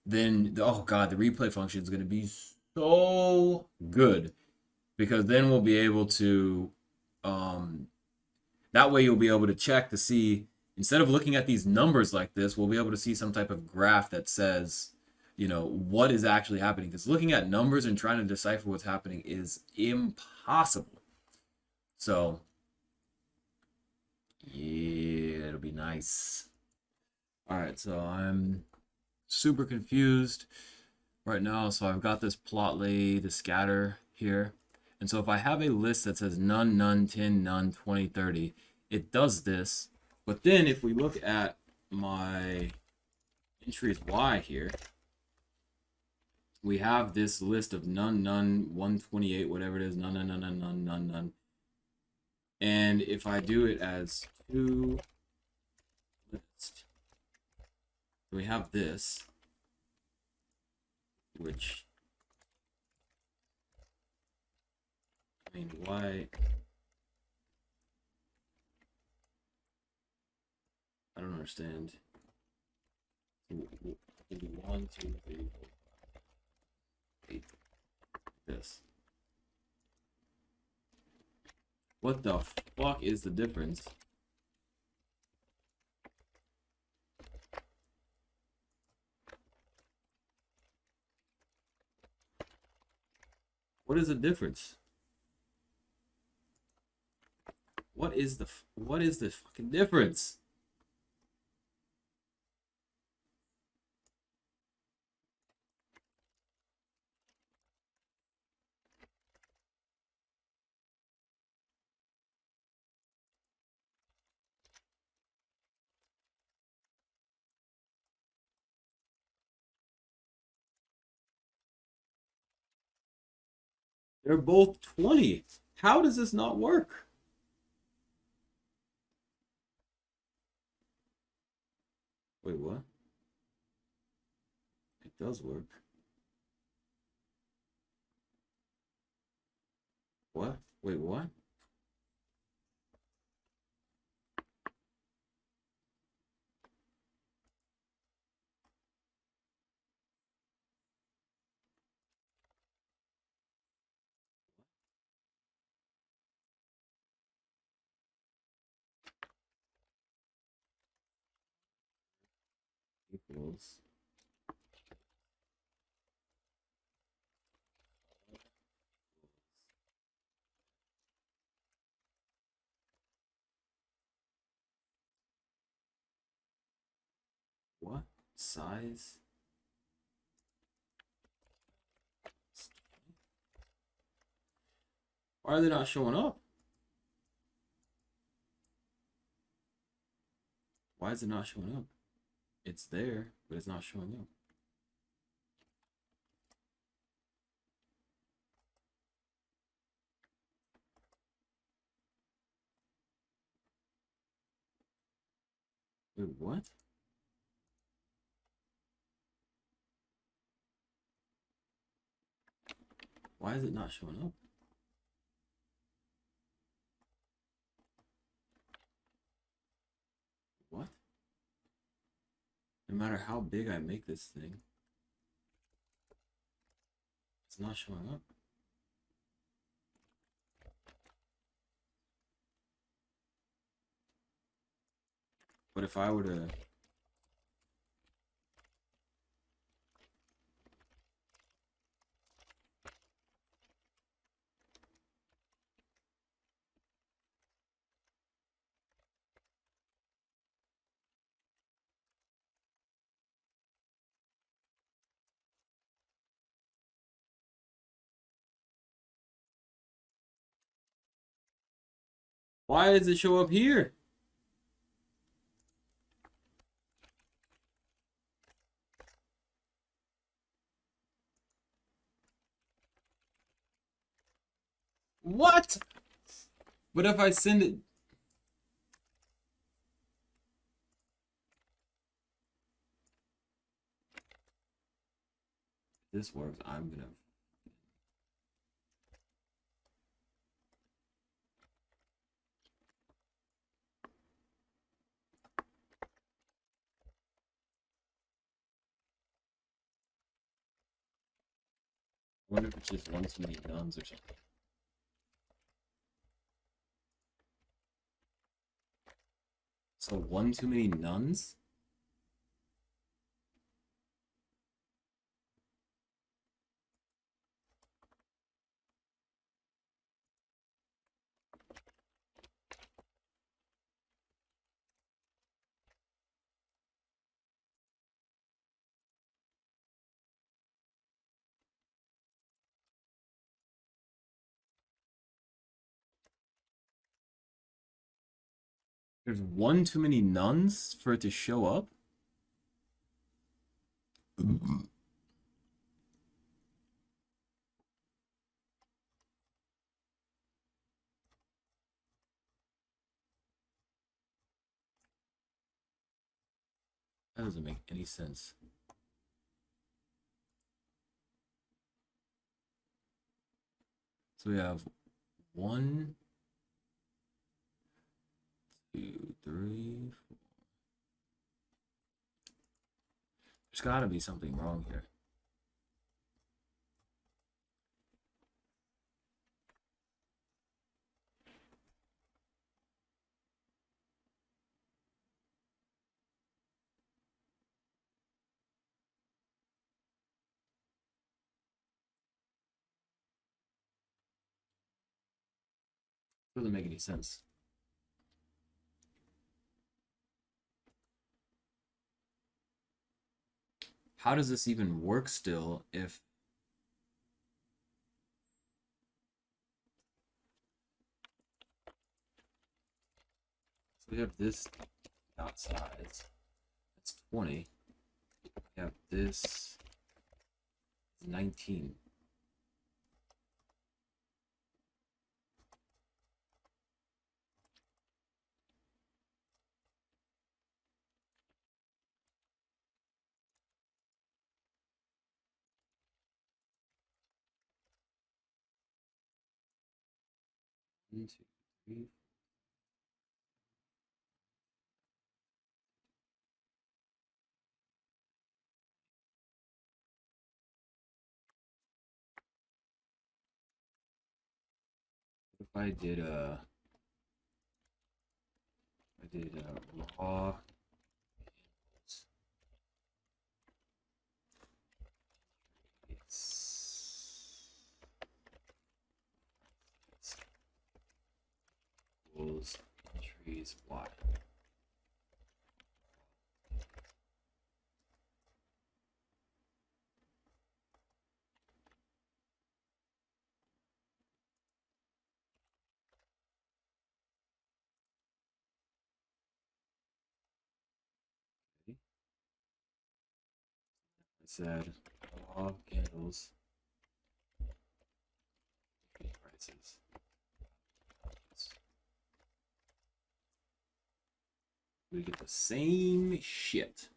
then, oh God, the replay function is going to be so good. Because then we'll be able to, that way you'll be able to check to see, instead of looking at these numbers like this, we'll be able to see some type of graph that says, you know, what is actually happening. Because looking at numbers and trying to decipher what's happening is impossible. So, yeah, it'll be nice. All right, so I'm super confused right now. So I've got this plotly, the scatter here. And so if I have a list that says none, none, 10, none, 20, 30, it does this. But then if we look at my entries Y here, we have this list of none, none, 128, whatever it is, none, none, none, none, none, none, none. And if I do it as to list, we have this, which, I mean, why? I don't understand. 1, 2, 3, 4, 8. This. What the fuck is the difference? What is the difference? What is the fucking difference? They're both 20. How does this not work? Wait, what? It does work. What? Wait, what? Equals. What? Size? Why are they not showing up? Why is it not showing up? It's there, but it's not showing up. Wait, what? Why is it not showing up? What? No matter how big I make this thing, it's not showing up. But if I were to... Why does it show up here? What? But if I send it... This works, I'm gonna... I wonder if it's just one too many nuns or something. So one too many nuns? There's one too many nuns for it to show up? That doesn't make any sense. So we have 1, 2, 3, 4. There's got to be something wrong here. Doesn't make any sense. How does this even work still if so we have this dot size, that's 20. We have this 19. One, two, three. What if I did raw equals entries y. Okay. I said raw candles prices. We get the same shit.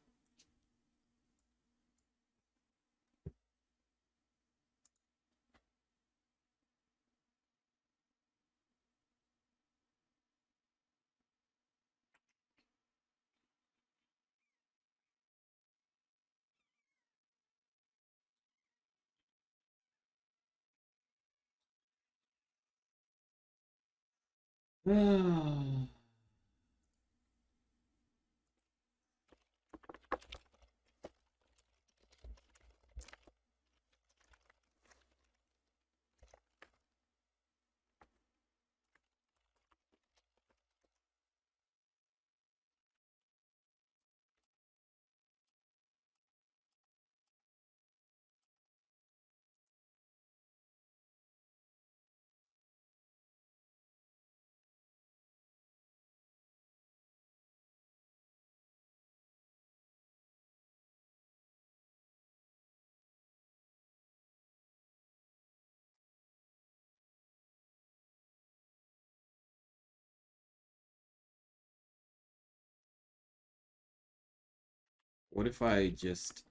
What if I just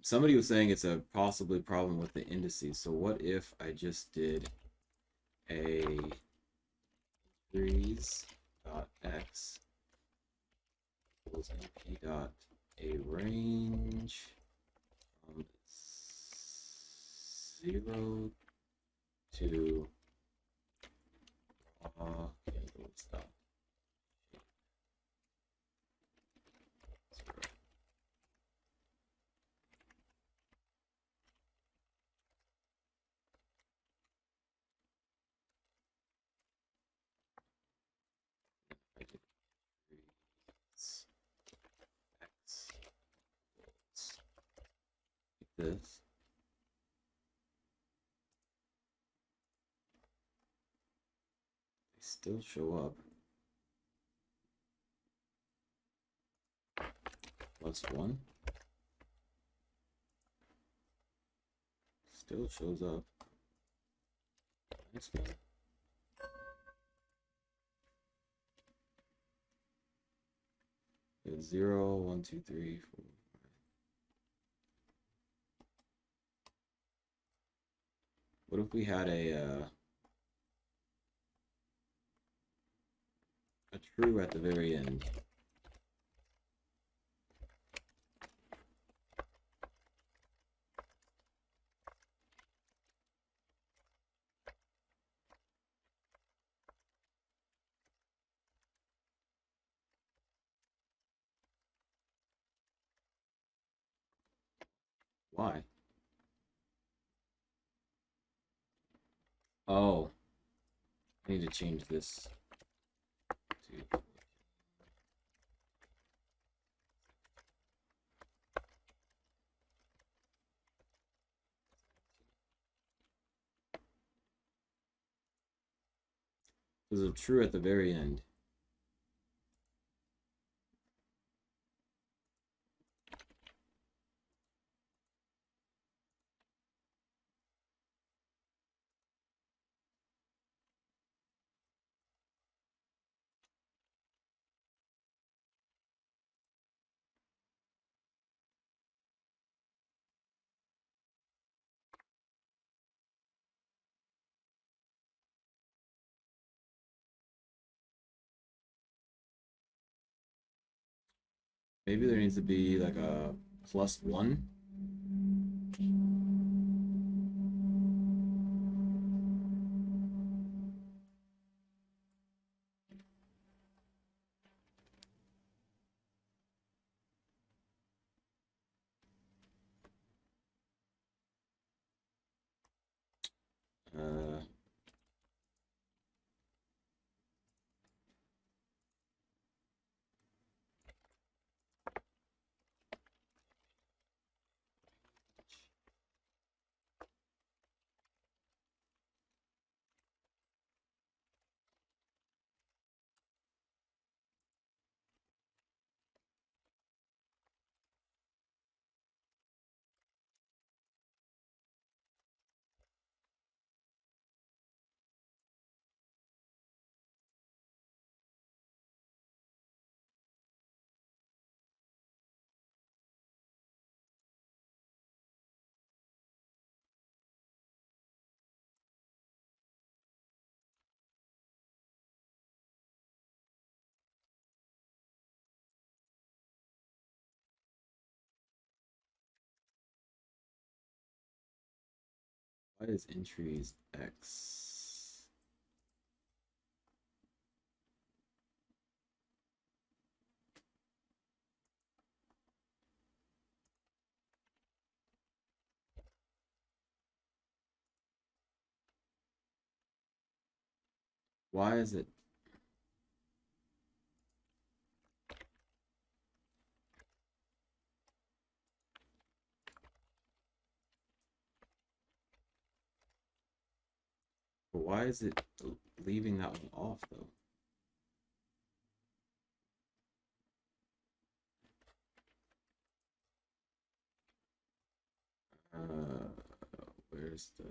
somebody was saying it's a possibly problem with the indices. So what if I just did a series dot x equals np dot a range from 0 to candles dot shape 0. I did x equals like this. They still show up. +1 still shows up. -1. 0, 1, 2, 3, 4. What if we had a true at the very end? Why? Oh, I need to change this to. There's a true at the very end. Maybe there needs to be like a +1. Uh, why is entries X? Why is it? But why is it leaving that one off though? Where's the?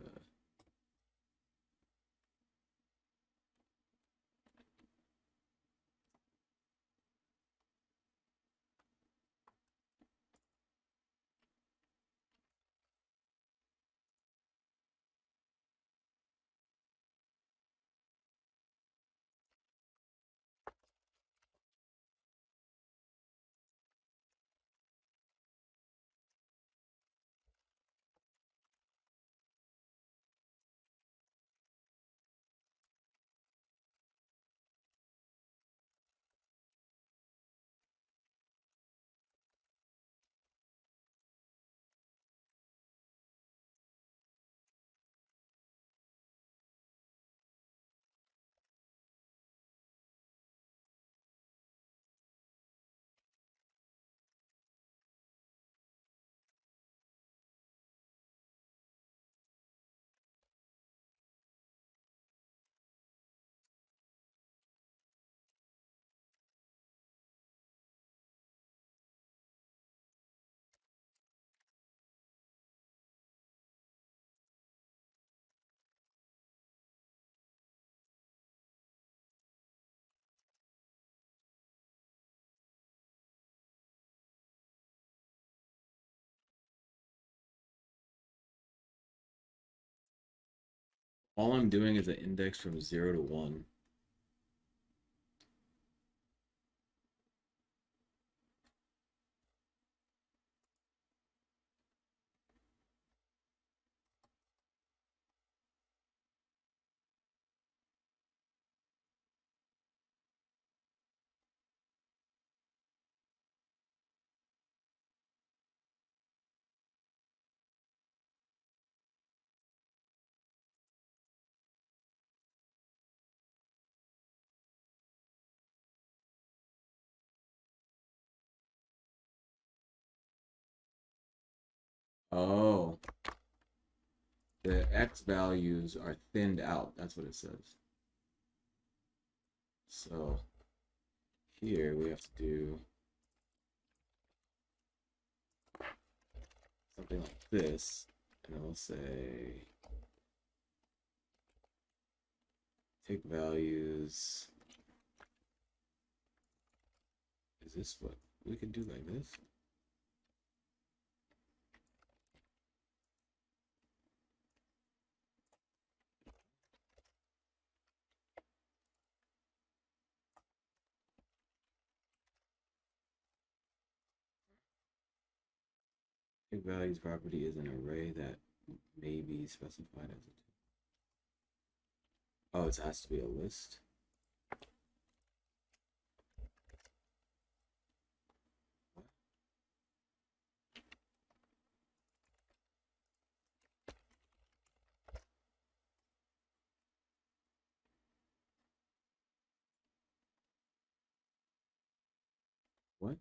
All I'm doing is an index from 0 to 1. Oh, the x values are thinned out. That's what it says. So here we have to do something like this, and then we'll say take values. Is this what we can do like this? Take values property is an array that may be specified as a. Oh, it has to be a list. What?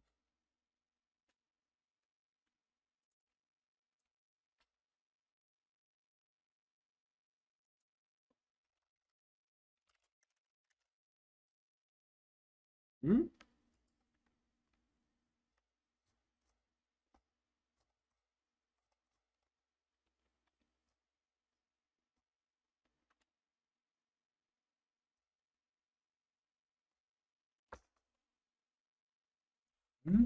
Hmm? Hmm?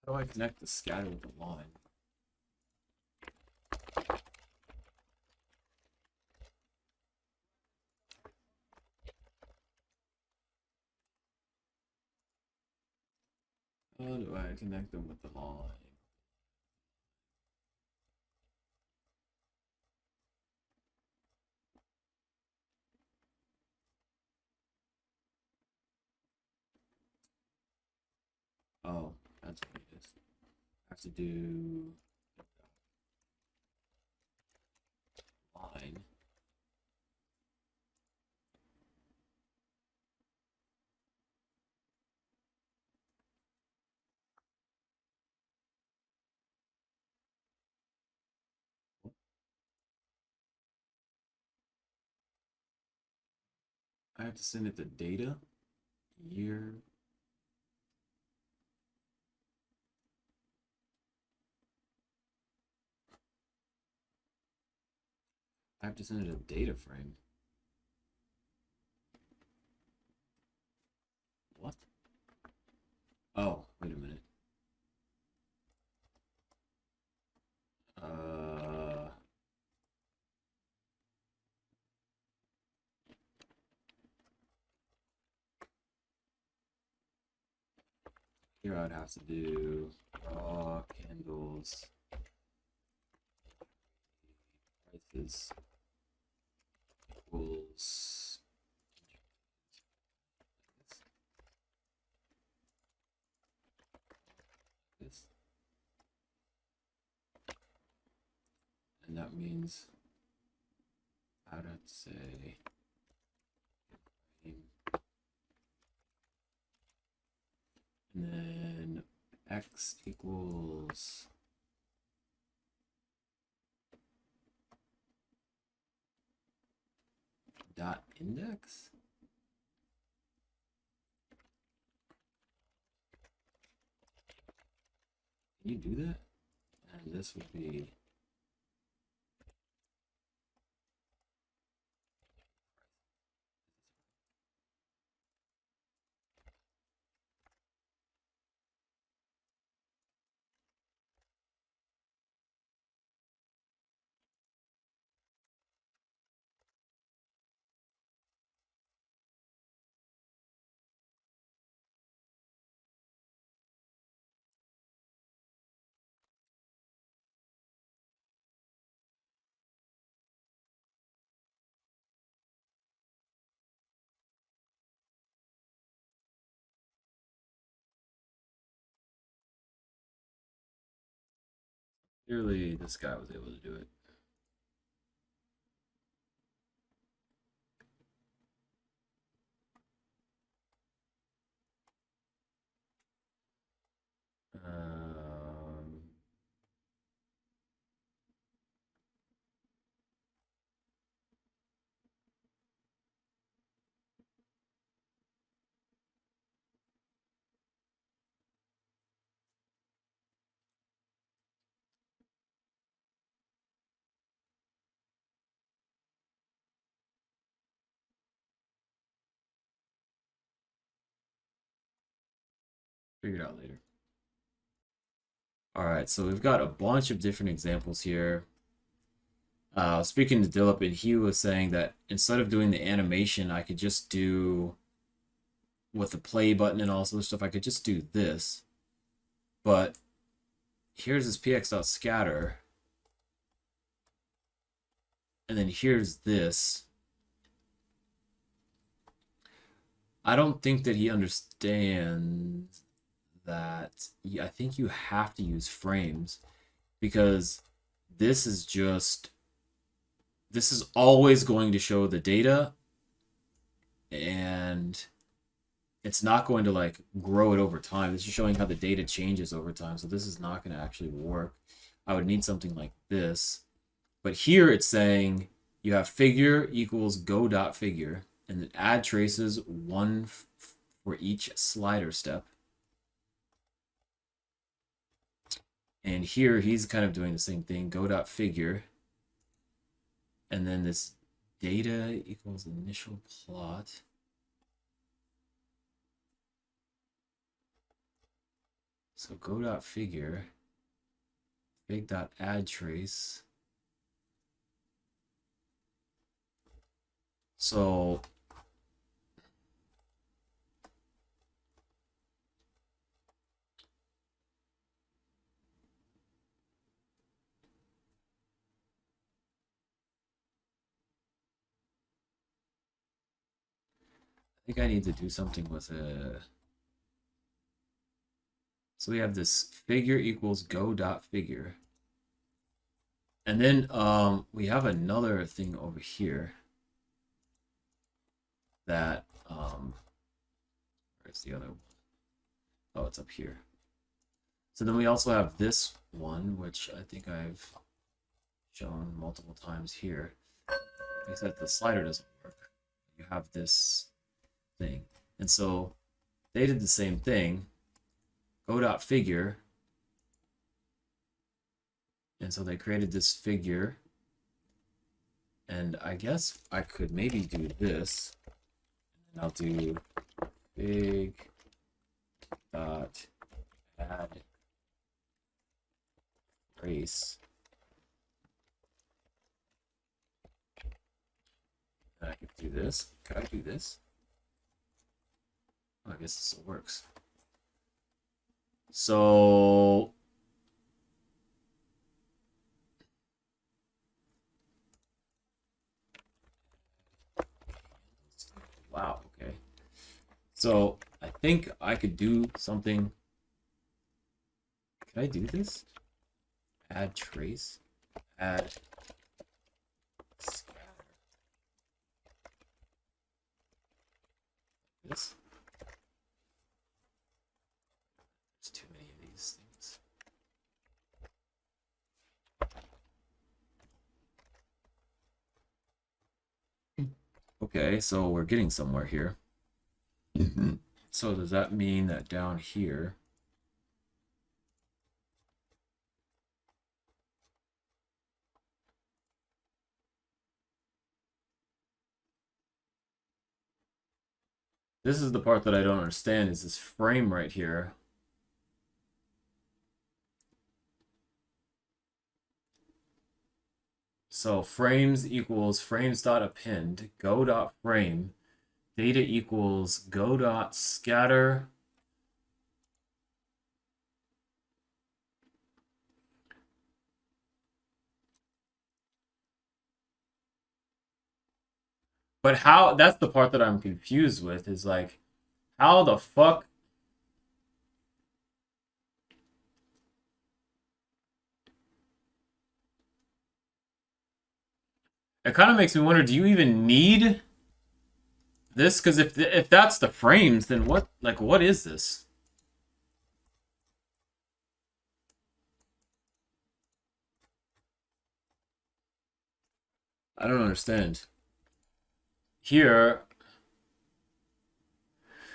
How do I connect the scatter with the line? How do I connect them with the line? Oh, that's what it is. I have to do line. I have to send it the data, year. I have to send it a data frame. What? Oh, wait a minute. Uh, Here I'd have to do raw candles prices equals this, and that means I would have to say and then x equals dot index. Can you do that? And this would be clearly this guy was able to do it. Um, Figure it out later. All right, so we've got a bunch of different examples here. Speaking to Dilip, and he was saying that instead of doing the animation, I could just do with the play button and all this other stuff, I could just do this. But here's this px.scatter, and then here's this. I don't think that he understands that. I think you have to use frames because this is just, this is always going to show the data, and it's not going to like grow it over time. This is showing how the data changes over time. So this is not going to actually work. I would need something like this. But here it's saying you have figure equals go.figure, and then add traces one for each slider step. And here he's kind of doing the same thing, go.figure. And then this data equals initial plot. So go.figure, fig.add trace. So I think I need to do something with a. So we have this figure equals go.figure. And then we have another thing over here that where's the other one? Oh, it's up here. So then we also have this one, which I think I've shown multiple times here. Except the slider doesn't work. You have this thing. And so they did the same thing. Go.figure. And so they created this figure. And I guess I could maybe do this. And I'll do fig dot add trace. And I could do this. Could I do this? Oh, I guess this still works. So wow, okay. So I think I could do something. Can I do this? Add trace. Add scatter. This. There's too many of these things. Okay, so we're getting somewhere here. So does that mean that down here This is the part that I don't understand, is this frame right here. So frames equals frames.append, go.frame, data equals go.scatter. But how, that's the part that I'm confused with, is like, how the fuck? It kind of makes me wonder, do you even need this? Because if that's the frames, then what is this? I don't understand. Here,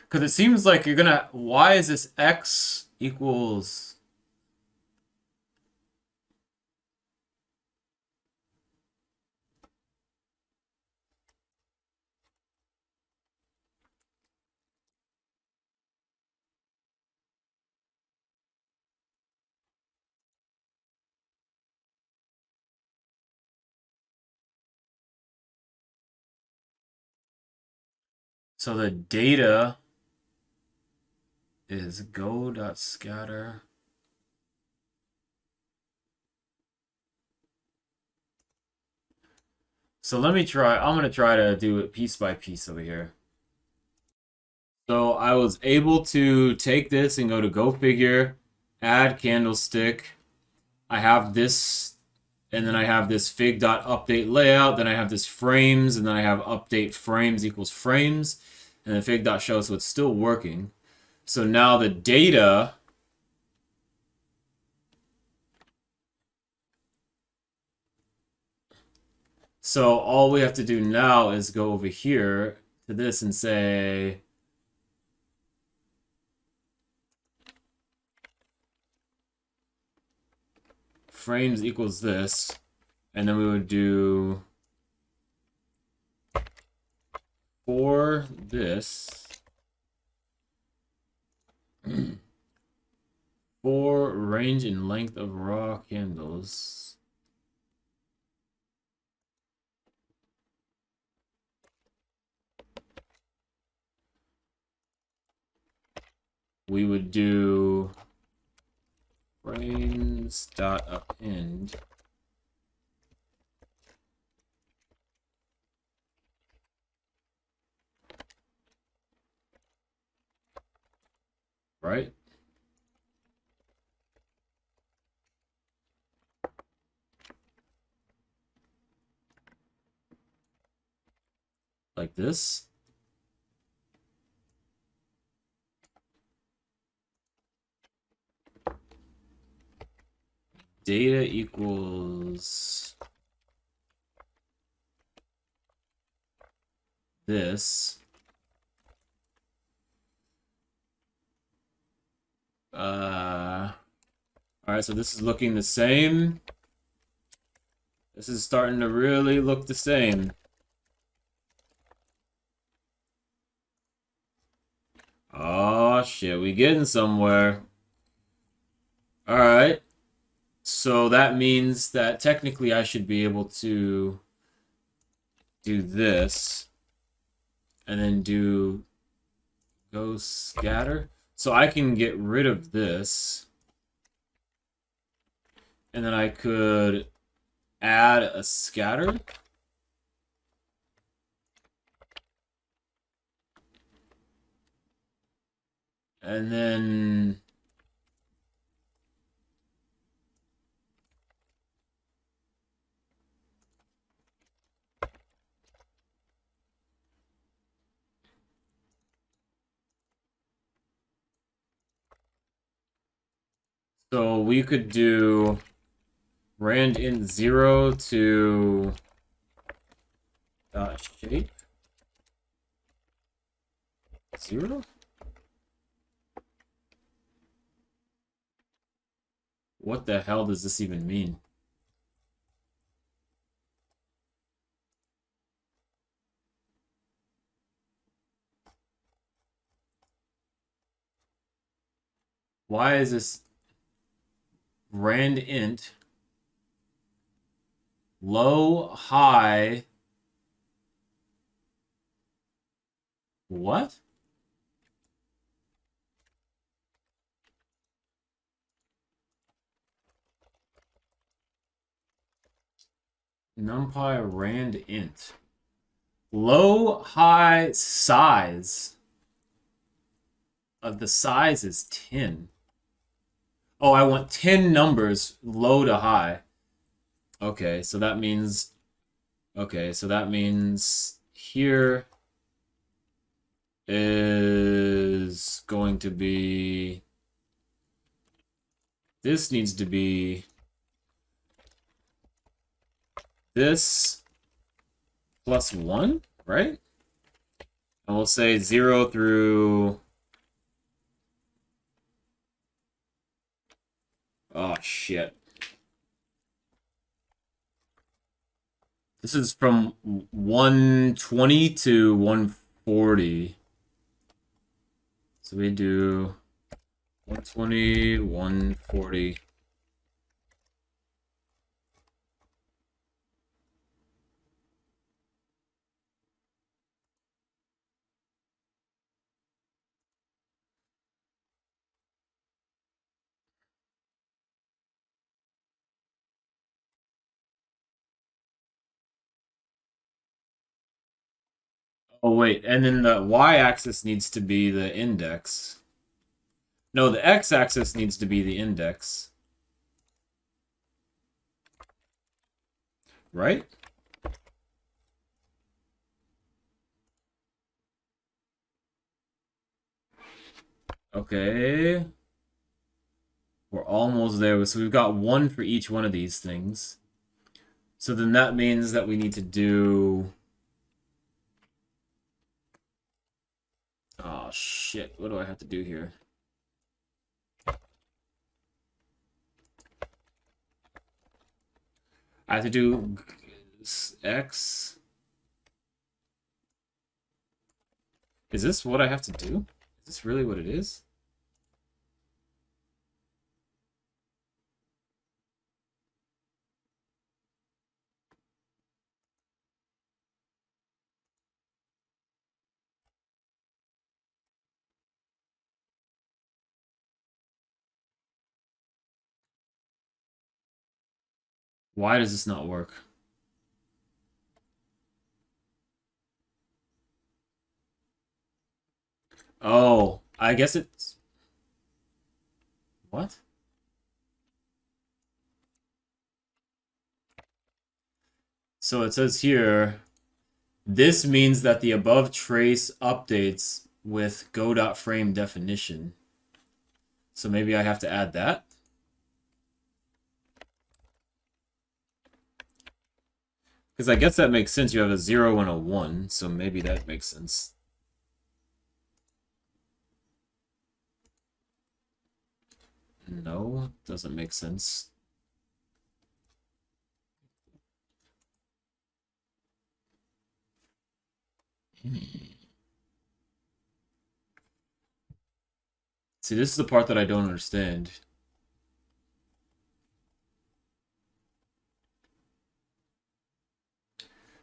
because it seems like you're gonna, why is this x equals, so the data is go.scatter. So let me try, I'm gonna try to do it piece by piece over here. So I was able to take this and go to go figure, add candlestick. I have this, and then I have this fig.update layout, then I have this frames, and then I have update frames equals frames, and then fig.show, so it's still working. So now the data, so all we have to do now is go over here to this and say frames equals this, and then we would do for this for range and length of raw candles. We would do frames.append. Right? Like this. Data equals this. All right, so this is looking the same. This is starting to really look the same. Oh shit, we getting somewhere. All right. So that means that technically I should be able to do this and then do go scatter. So I can get rid of this. And then I could add a scatter. And then so we could do rand int 0 to dot shape 0. What the hell does this even mean? Why is this rand int low, high? What? NumPy rand int. Low, high, size of the size is 10. Oh, I want 10 numbers, low to high. Okay, so that means... Okay, so that means here is going to be... This needs to be... This plus 1, right? And we'll say 0 through... Oh, shit. This is from 120 to 140. So we do 120, 140. Oh, wait, and then the y-axis needs to be the index. No, the x-axis needs to be the index. Right? Okay. We're almost there. So we've got 1 for each one of these things. So then that means that we need to do... Oh, shit. What do I have to do here? I have to do x. Is this what I have to do? Is this really what it is? Why does this not work? Oh, I guess it's... What? So it says here, this means that the above trace updates with go.frame definition. So maybe I have to add that? Because I guess that makes sense. You have a 0 and a 1, so maybe that makes sense. No, doesn't make sense. See, this is the part that I don't understand.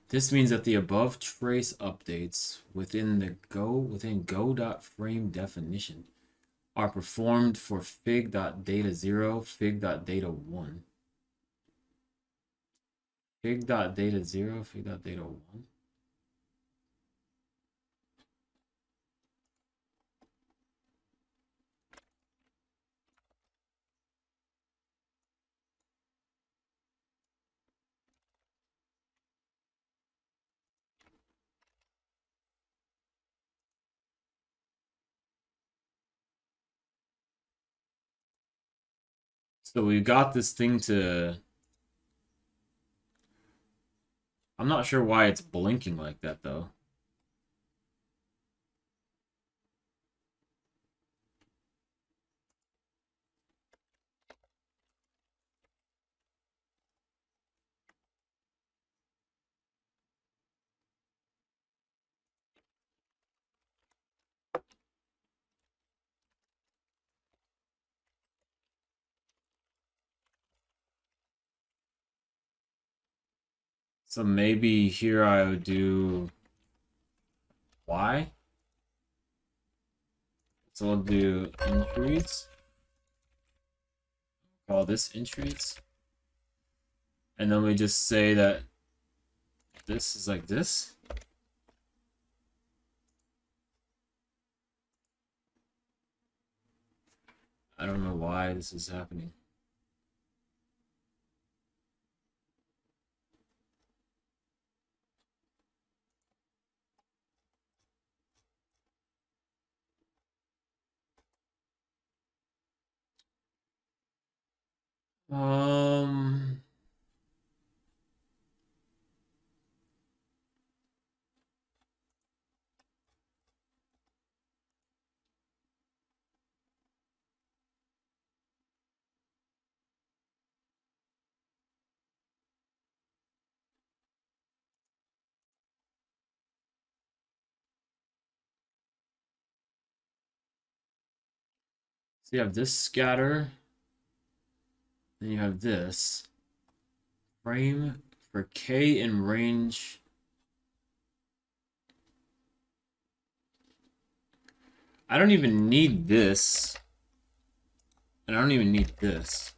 This means that the above trace updates within go.frame definition are performed for fig.data0, fig.data1. Fig.data0, fig.data1. So we got this thing to... I'm not sure why it's blinking like that, though. So maybe here I would do Y. So we'll do entries. Call this entries. And then we just say that this is like this. I don't know why this is happening. So you have this scatter, then you have this frame for K in range. I don't even need this, and I don't even need this.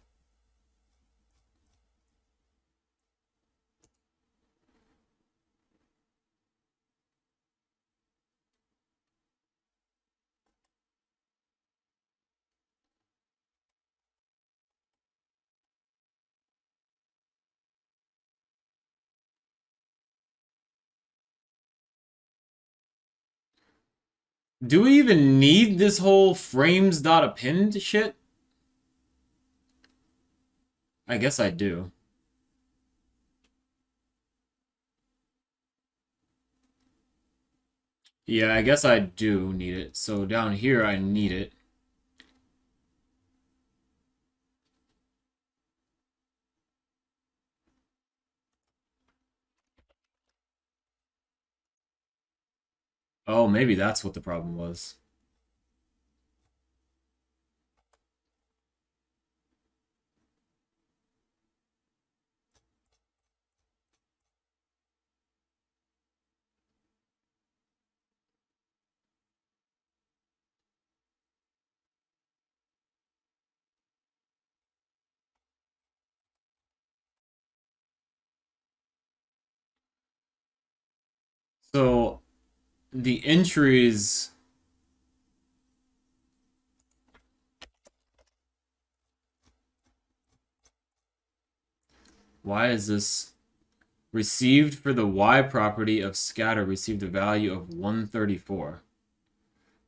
Do we even need this whole frames.append shit? I guess I do. Yeah, I guess I do need it. So down here, I need it. Oh, maybe that's what the problem was. So the entries. Why is this received for the Y property of scatter received a value of 134?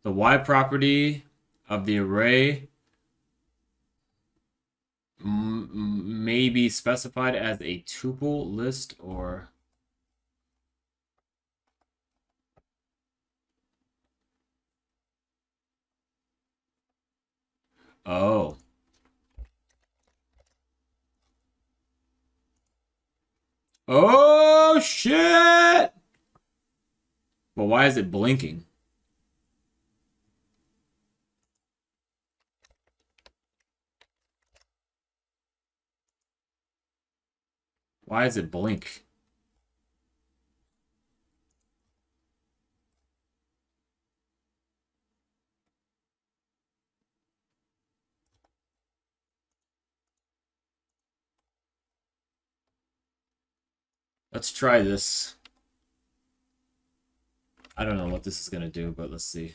The Y property of the array may be specified as a tuple list or oh. Oh shit! But why is it blinking? Why does it blink? Let's try this. I don't know what this is gonna do, but let's see.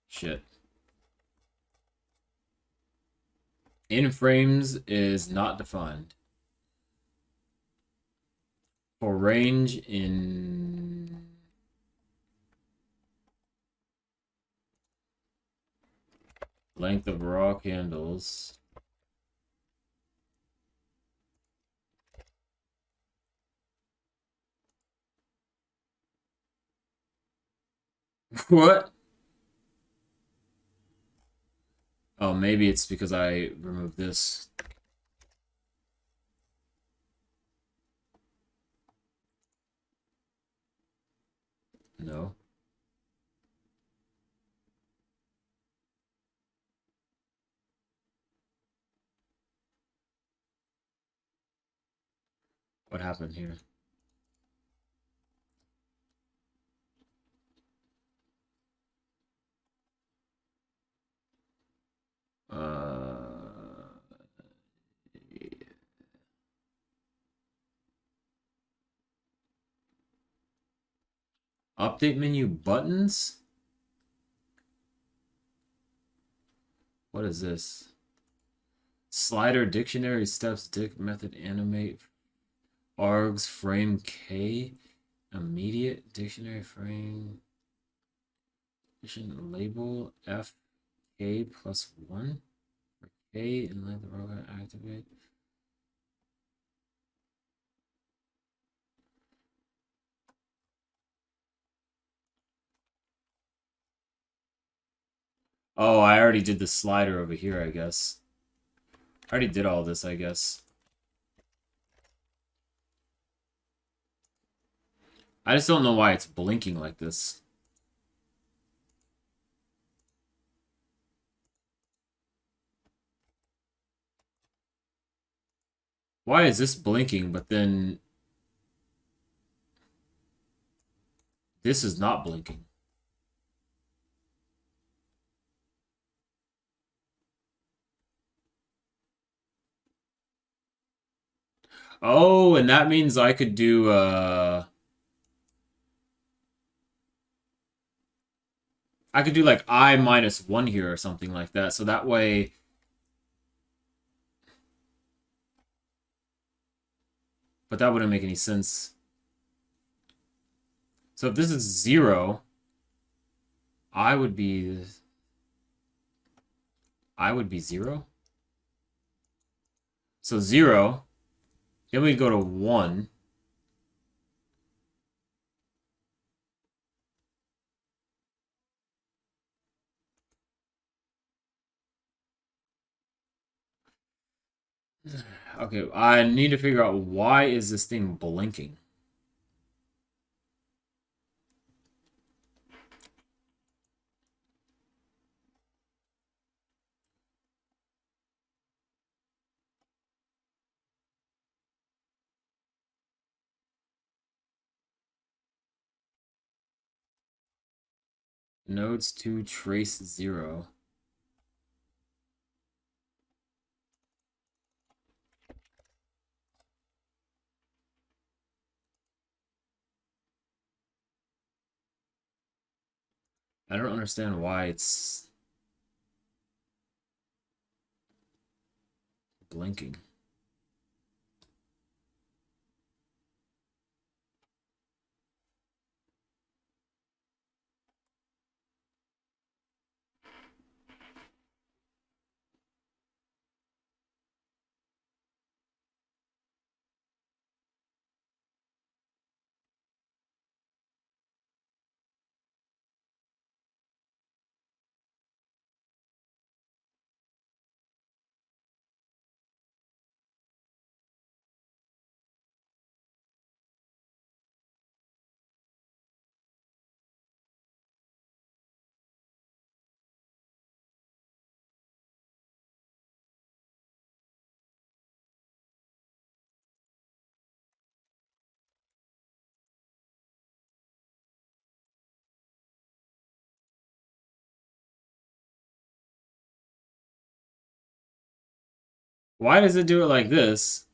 Shit. In frames is not defined. For range in length of raw candles. What? Oh, maybe it's because I removed this. No. What happened here? Yeah. Update menu buttons? What is this? Slider, dictionary, steps, dict, method, animate, args, frame K, immediate, dictionary, frame, label, F, K plus 1, for K, and let the program activate. Oh, I already did the slider over here, I guess. I already did all this, I guess. I just don't know why it's blinking like this. Why is this blinking, but then this is not blinking? Oh, and that means I could do, I could do like I minus 1 here or something like that. So that way... But that wouldn't make any sense. So if this is 0, I would be 0. So 0. Then we'd go to 1. Okay, I need to figure out why is this thing blinking. Nodes to trace 0. I don't understand why it's blinking. Why does it do it like this?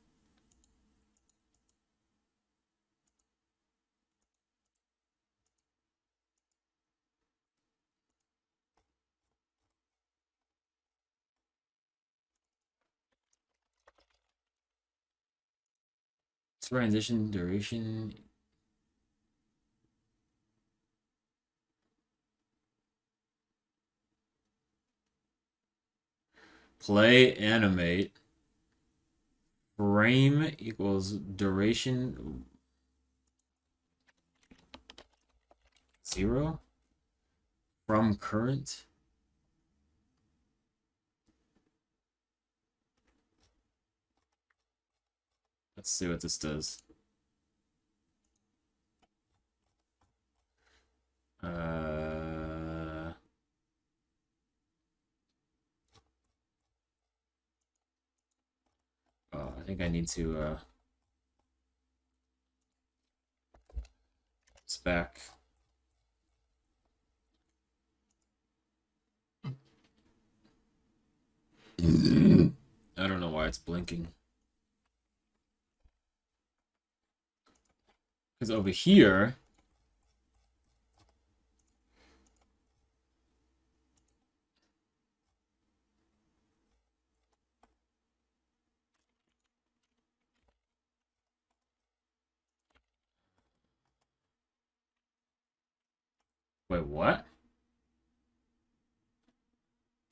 Transition duration. Play animate. Frame equals duration 0 from current. Let's see what this does. Oh, I think I need to It's back. I don't know why it's blinking. Because over here, wait, what?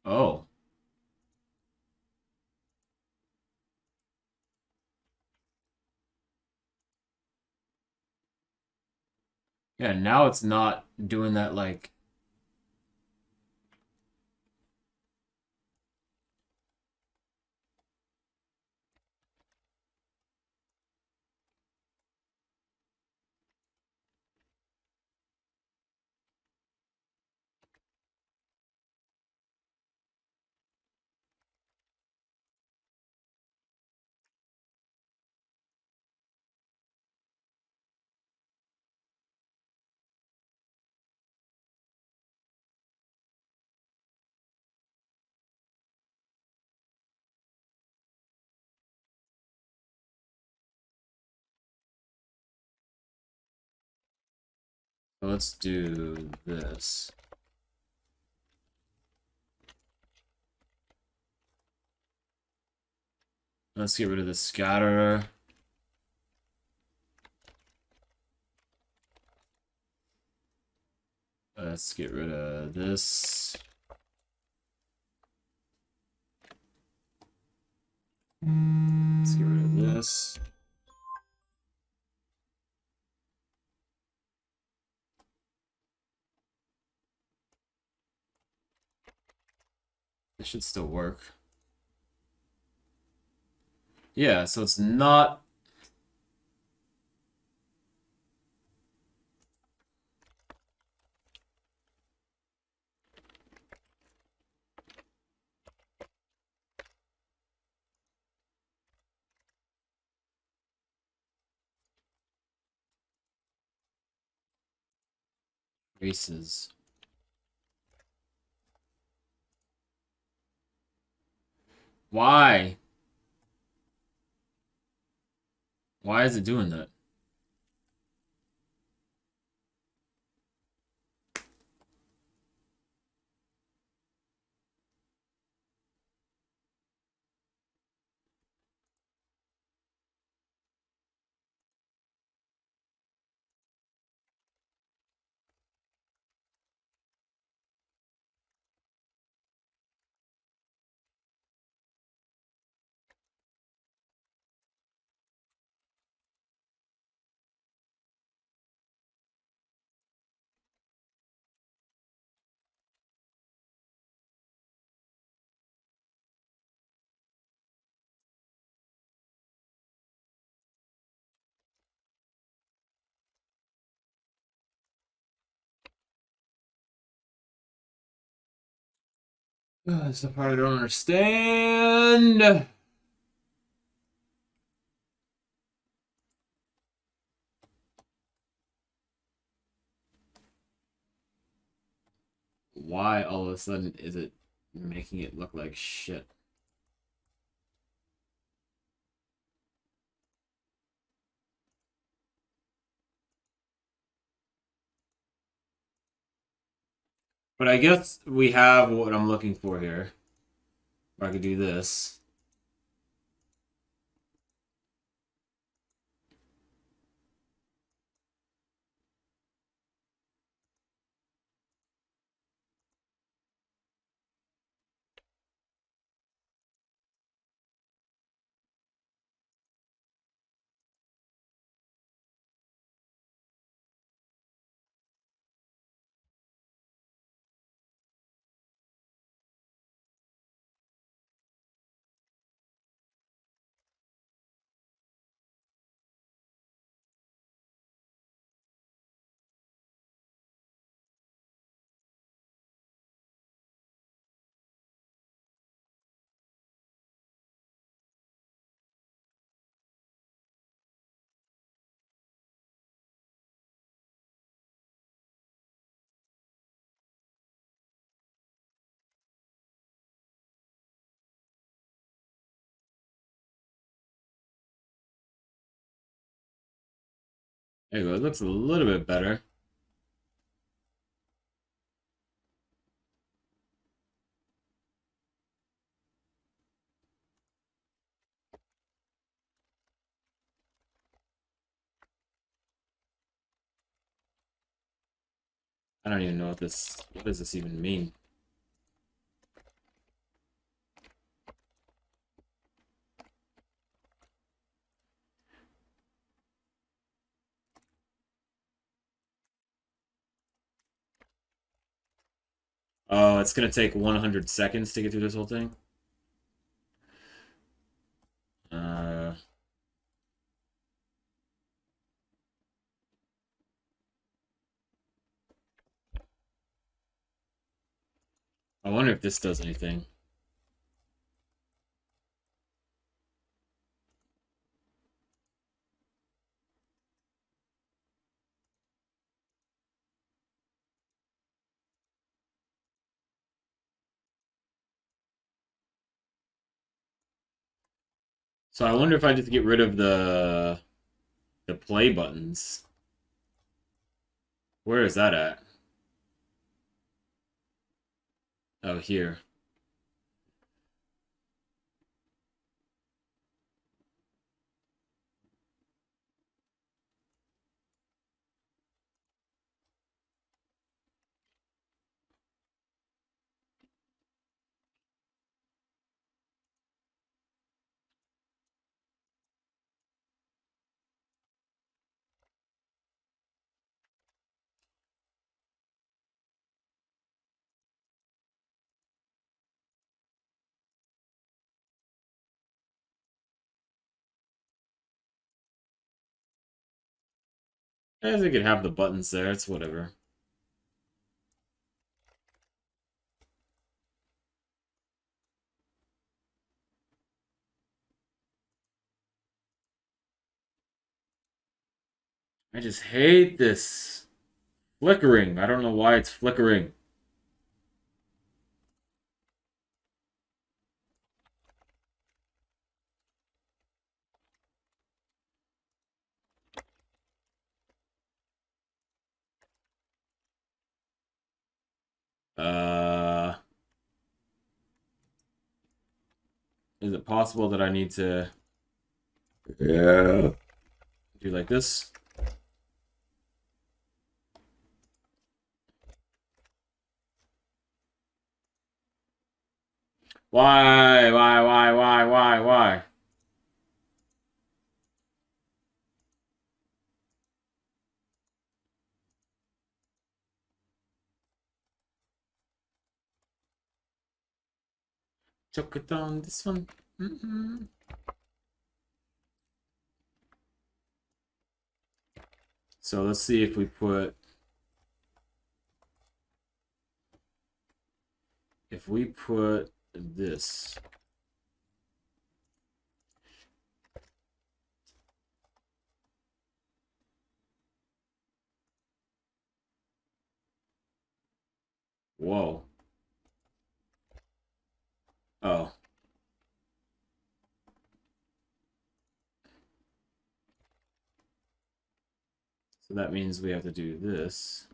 Oh. Yeah, now it's not doing that like let's do this. Let's get rid of the scatterer. Let's get rid of this. Let's get rid of this. This should still work. Yeah, so it's not... Races. Why? Why is it doing that? That's the part I don't understand. Why all of a sudden is it making it look like shit? But I guess we have what I'm looking for here. Or I could do this. There you go. It looks a little bit better. I don't even know what does this even mean? Oh, it's gonna take 100 seconds to get through this whole thing? Uh, I wonder if this does anything. So I wonder if I just get rid of the play buttons. Where is that at? Oh, here. I guess I could have the buttons there. It's whatever. I just hate this flickering. I don't know why it's flickering. Uh, is it possible that I need to do like this? Why? Why? Took it on this one. So let's see if we put this. Whoa. Oh. So that means we have to do this.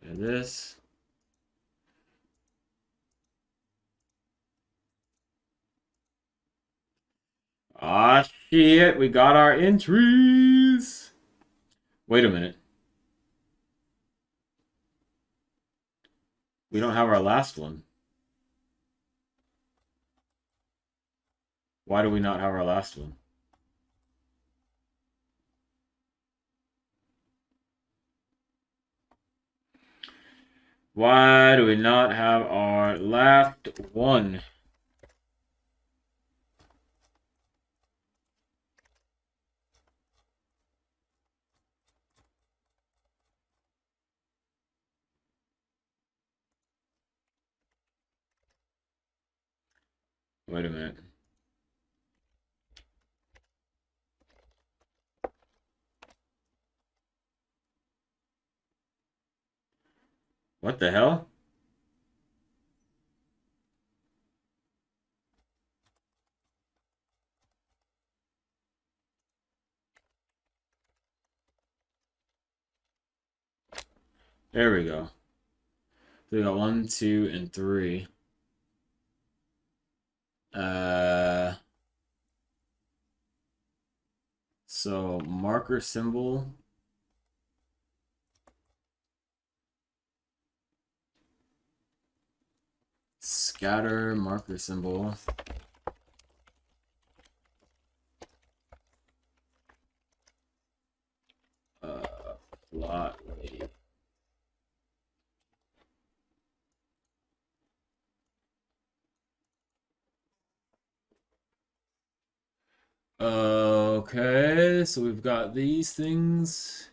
And this. Ah, shit. We got our entries. Wait a minute. We don't have our last one. Why do we not have our last one? Why do we not have our last one? Wait a minute. What the hell? There we go. So we got 1, 2, and 3. So marker symbol. Scatter marker symbol. Plot rate. Okay, so we've got these things.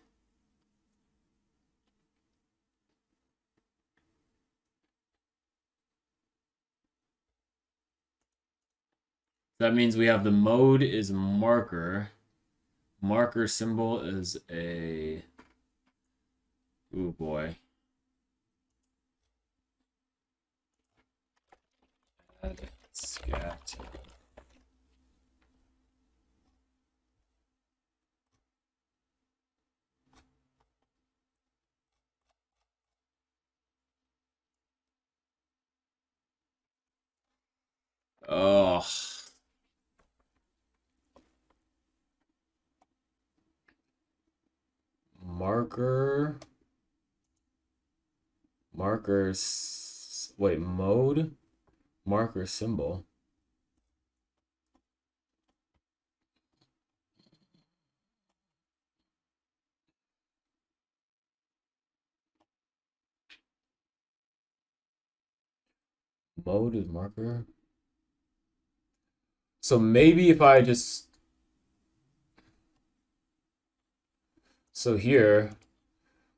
That means we have the mode is marker. Marker symbol is a... Ooh, boy. Add scatter. Oh. Marker. Markers. Wait, mode? Marker symbol. Mode is marker. So maybe if I just... So here,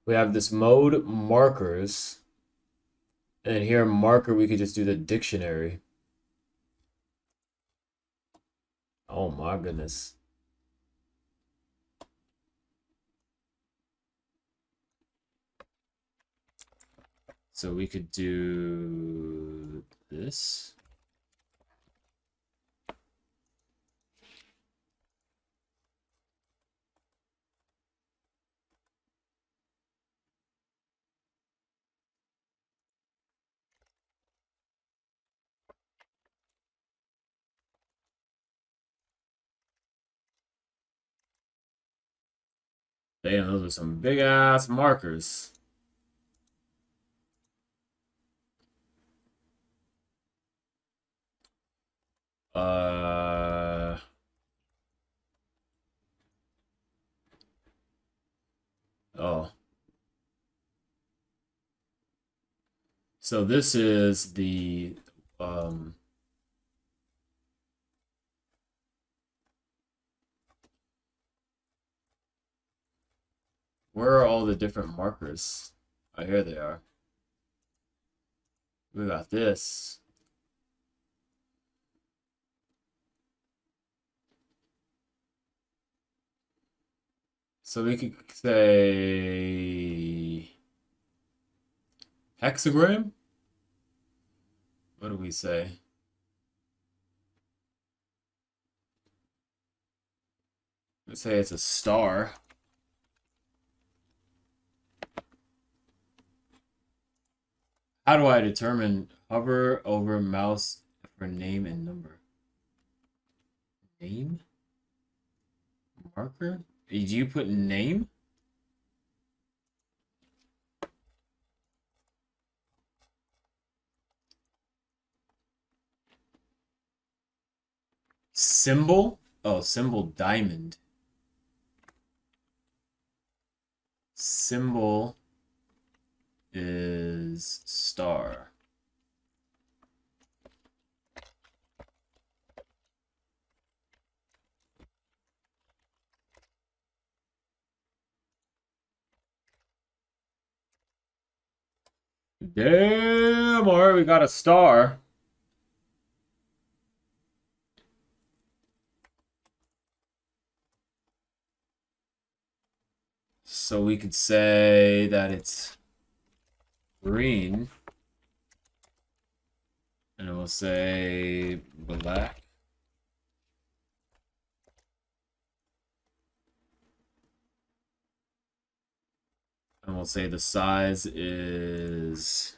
we have this mode markers. And then here marker, we could just do the dictionary. Oh my goodness. So we could do this. Damn, those are some big ass markers. Oh. So this is the where are all the different markers? Oh, here they are. We got this. So we could say hexagram? What do we say? Let's say it's a star. How do I determine hover over mouse for name and number? Name? Marker? Did you put name? Symbol? Oh, symbol diamond. Symbol is star. Damn, alright, we got a star. So we could say that it's green. And we'll say black. And we'll say the size is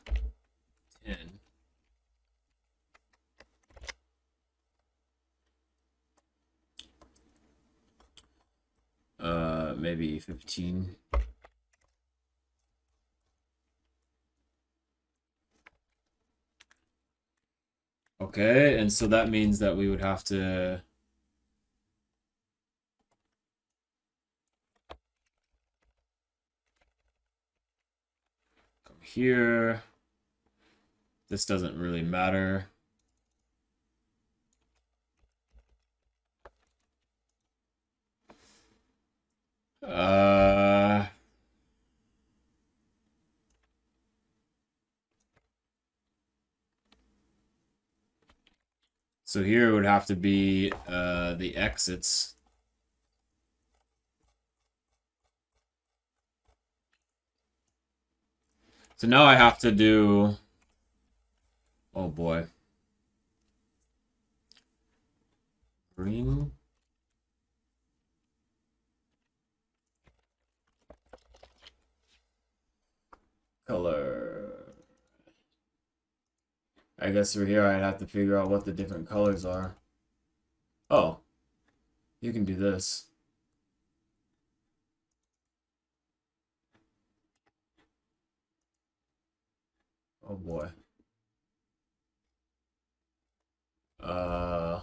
10. Maybe 15. Okay, and so that means that we would have to come here. This doesn't really matter. So here it would have to be the exits. So now I have to do, oh boy, green. Color. I guess for here I'd have to figure out what the different colors are. Oh, you can do this. Oh boy. Uh,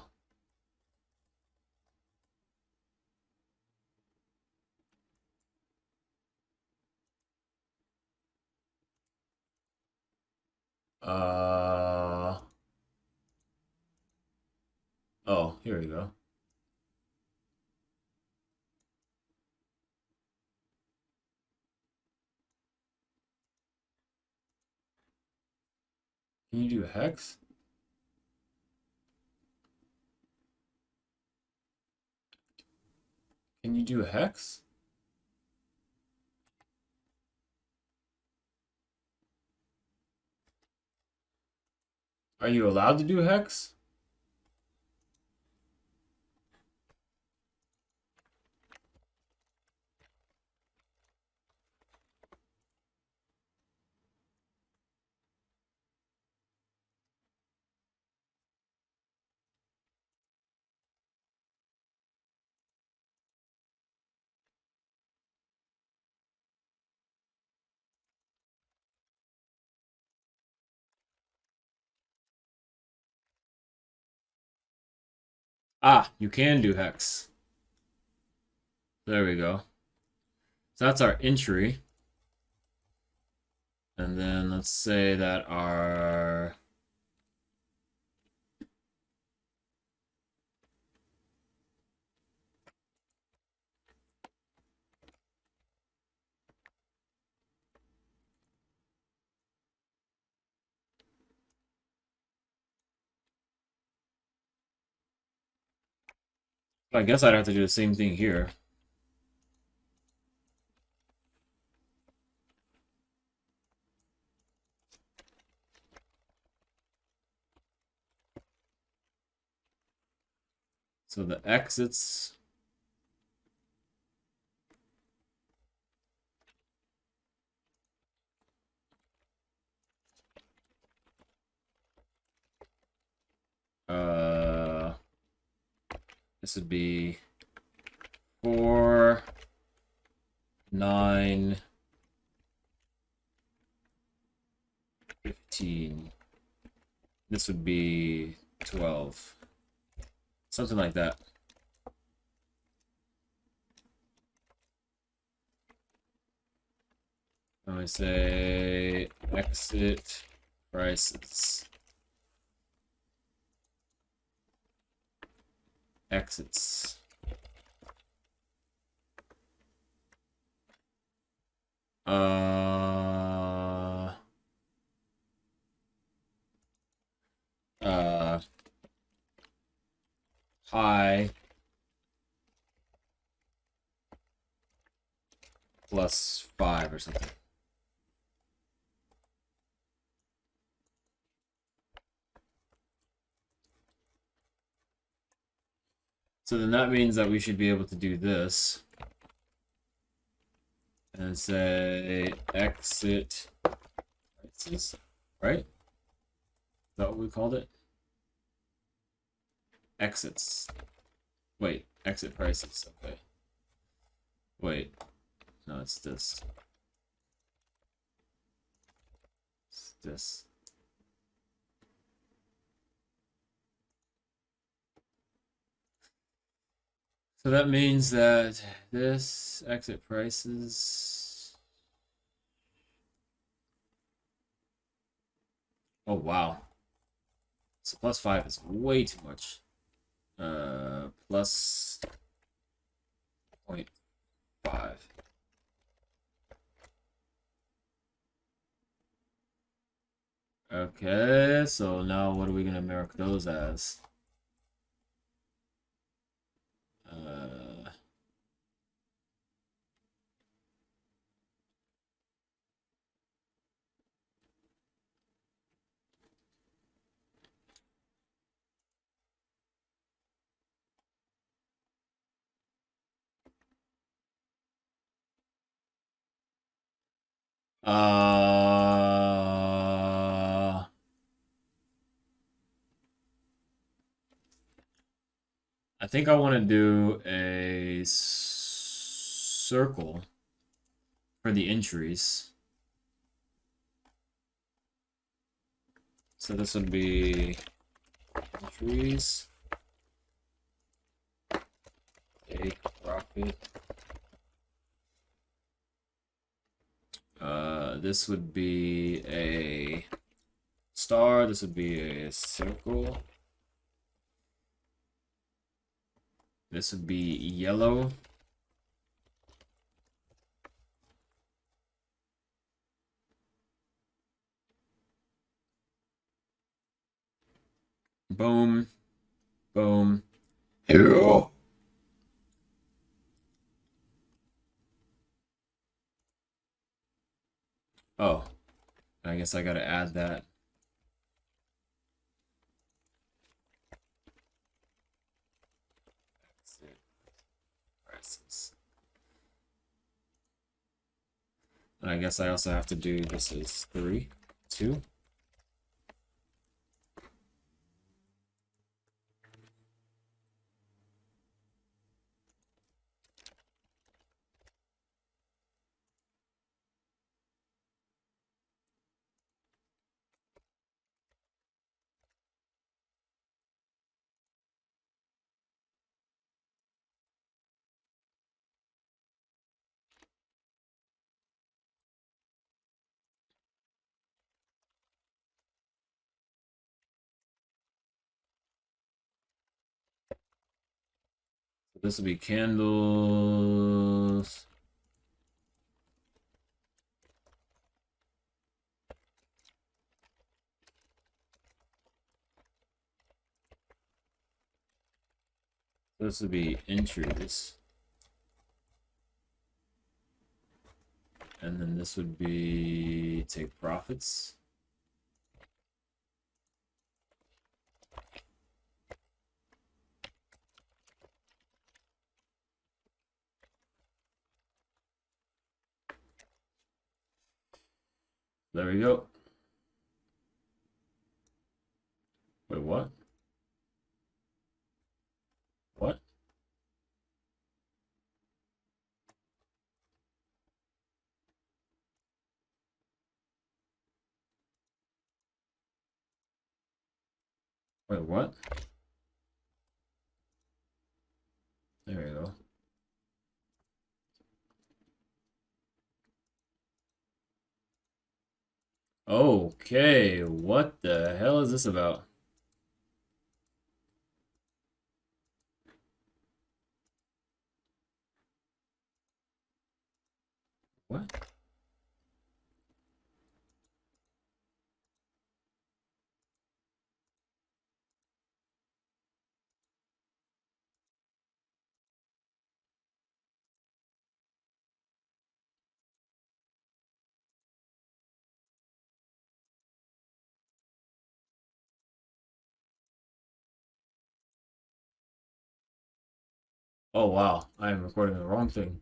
uh, oh, here we go. Can you do hex? Can you do hex? Are you allowed to do hex? Ah, you can do hex. There we go. So that's our entry. And then let's say that our I guess I'd have to do the same thing here. So the exits this would be 4, 9, 15. This would be 12. Something like that. Let me say exit prices. Exits. High plus 5 or something. So then that means that we should be able to do this. And and say exit prices, right? Is that what we called it? Exits. Wait, exit prices. Okay. Wait. No, it's this. It's this. So that means that this exit prices. Oh, wow. So +5 is way too much. Plus 0.5. Okay, so now what are we gonna mark those as? Uh, uh, I think I want to do a circle for the entries. So this would be entries, take profit. This would be a star. This would be a circle. This would be yellow. Boom. Boom. Hero. Oh, I guess I gotta add that. Prices. And I guess I also have to do this is 3, 2. So this will be candles. This would be entries. And then this would be take profits. There we go. Wait, what? What? Wait, what? There we go. Okay, what the hell is this about? What? Oh wow, I am recording the wrong thing.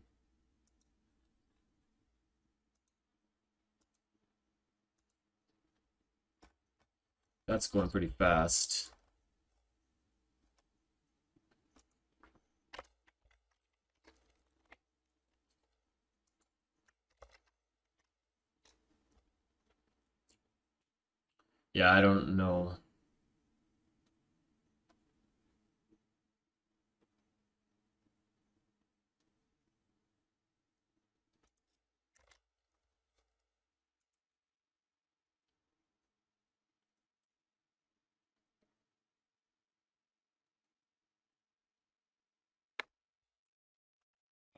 That's going pretty fast. Yeah, I don't know.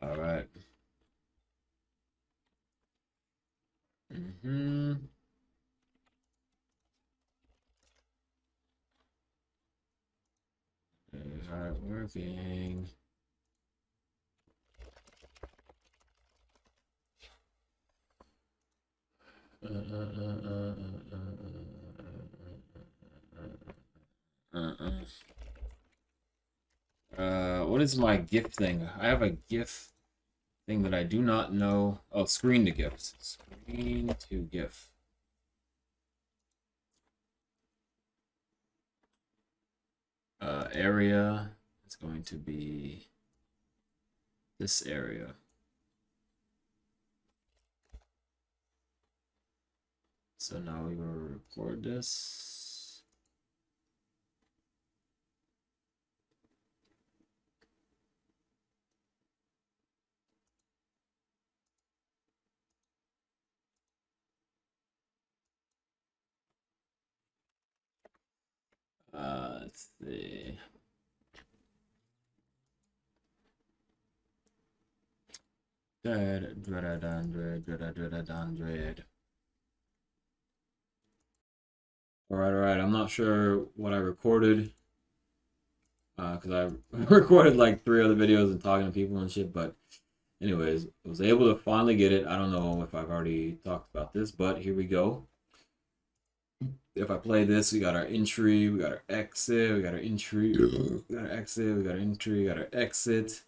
All right. Mm-hmm. Is that working? What is my GIF thing? I have a GIF thing that I do not know. Oh, screen to GIF. Screen to GIF. Area is going to be this area. So now we will record this. Let's see. Dread. All right. I'm not sure what I recorded because I recorded like 3 other videos and talking to people and shit. But anyways, I was able to finally get it. I don't know if I've already talked about this, but here we go. If I play this, we got our entry, we got our exit, we got our entry, we got our exit, we got our entry, we got our exit.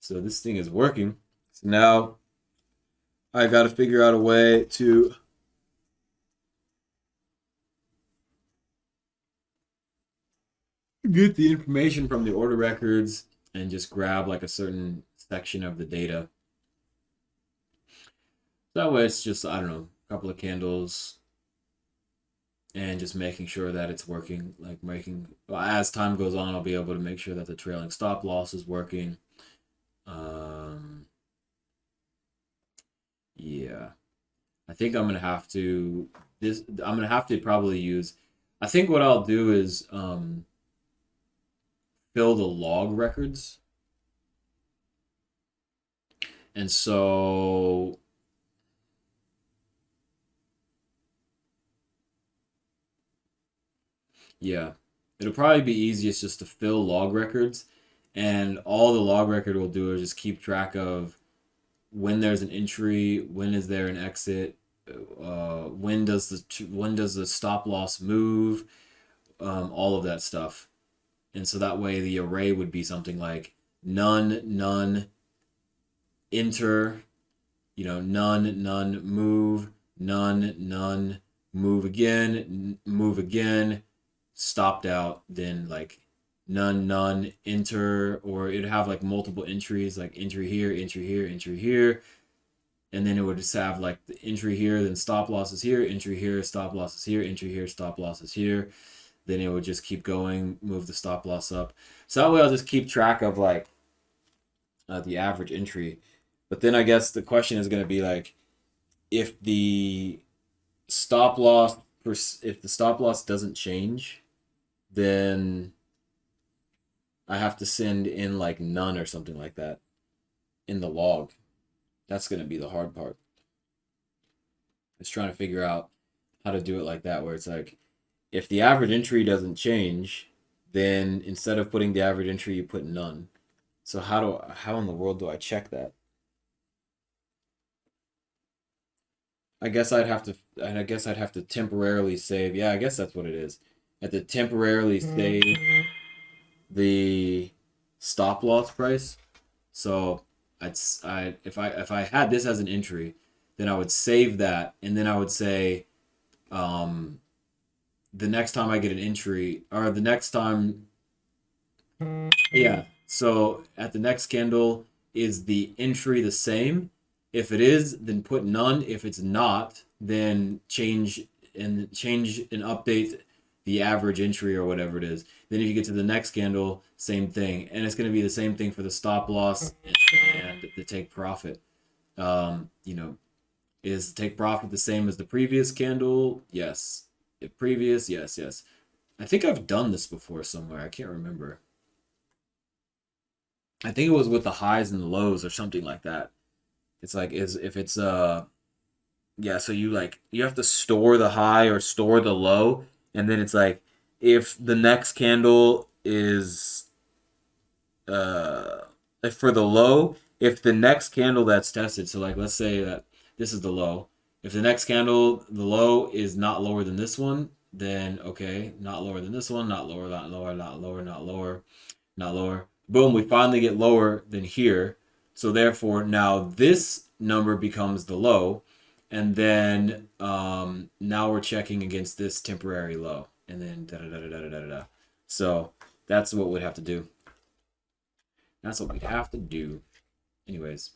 So this thing is working. So now I got to figure out a way to get the information from the order records and just grab like a certain section of the data. That way it's just, I don't know, a couple of candles and just making sure that it's working. Like well, as time goes on, I'll be able to make sure that the trailing stop loss is working. Yeah. I think I'm gonna have to I'm gonna have to probably use I think what I'll do is fill the log records. And so yeah, it'll probably be easiest just to fill log records, and all the log record will do is just keep track of when there's an entry, when is there an exit, when does the stop loss move, all of that stuff. And so that way the array would be something like none, none, enter, none, move, none, move again, stopped out, then like none, enter, or it'd have like multiple entries, like entry here, entry here, entry here. And then it would just have like the entry here, then stop losses here, entry here, stop losses here, entry here, stop losses here. Then it would just keep going, move the stop loss up. So that way I'll just keep track of like the average entry. But then I guess the question is going to be like, if the stop loss if the stop loss doesn't change, then I have to send in like none or something like that in the log. That's going to be the hard part. It's trying to figure out how to do it like that, where it's like, if the average entry doesn't change, then instead of putting the average entry, you put none. So how in the world do I check that? I guess I'd have to temporarily save. Yeah, I guess that's what it is. I have to temporarily save the stop loss price. So if I had this as an entry, then I would save that, and then I would say the next time I get an entry, or the next time, yeah. So at the next candle, is the entry the same? If it is, then put none. If it's not, then change and update the average entry or whatever it is. Then if you get to the next candle, same thing, and it's going to be the same thing for the stop loss and the take profit. You know, is take profit the same as the previous candle? Yes. If previous, yes, yes. I think I've done this before somewhere. I can't remember. I think it was with the highs and the lows or something like that. It's like is if it's yeah, so you have to store the high or store the low, and then it's like if the next candle is uh if for the low, if the next candle that's tested, so like let's say that this is the low. If the next candle, the low is not lower than this one, then okay, not lower than this one, not lower, not lower, not lower, not lower, not lower. Boom, we finally get lower than here. So therefore, now this number becomes the low. And then now we're checking against this temporary low. And then da da da da da da da. So that's what we'd have to do. That's what we'd have to do. Anyways.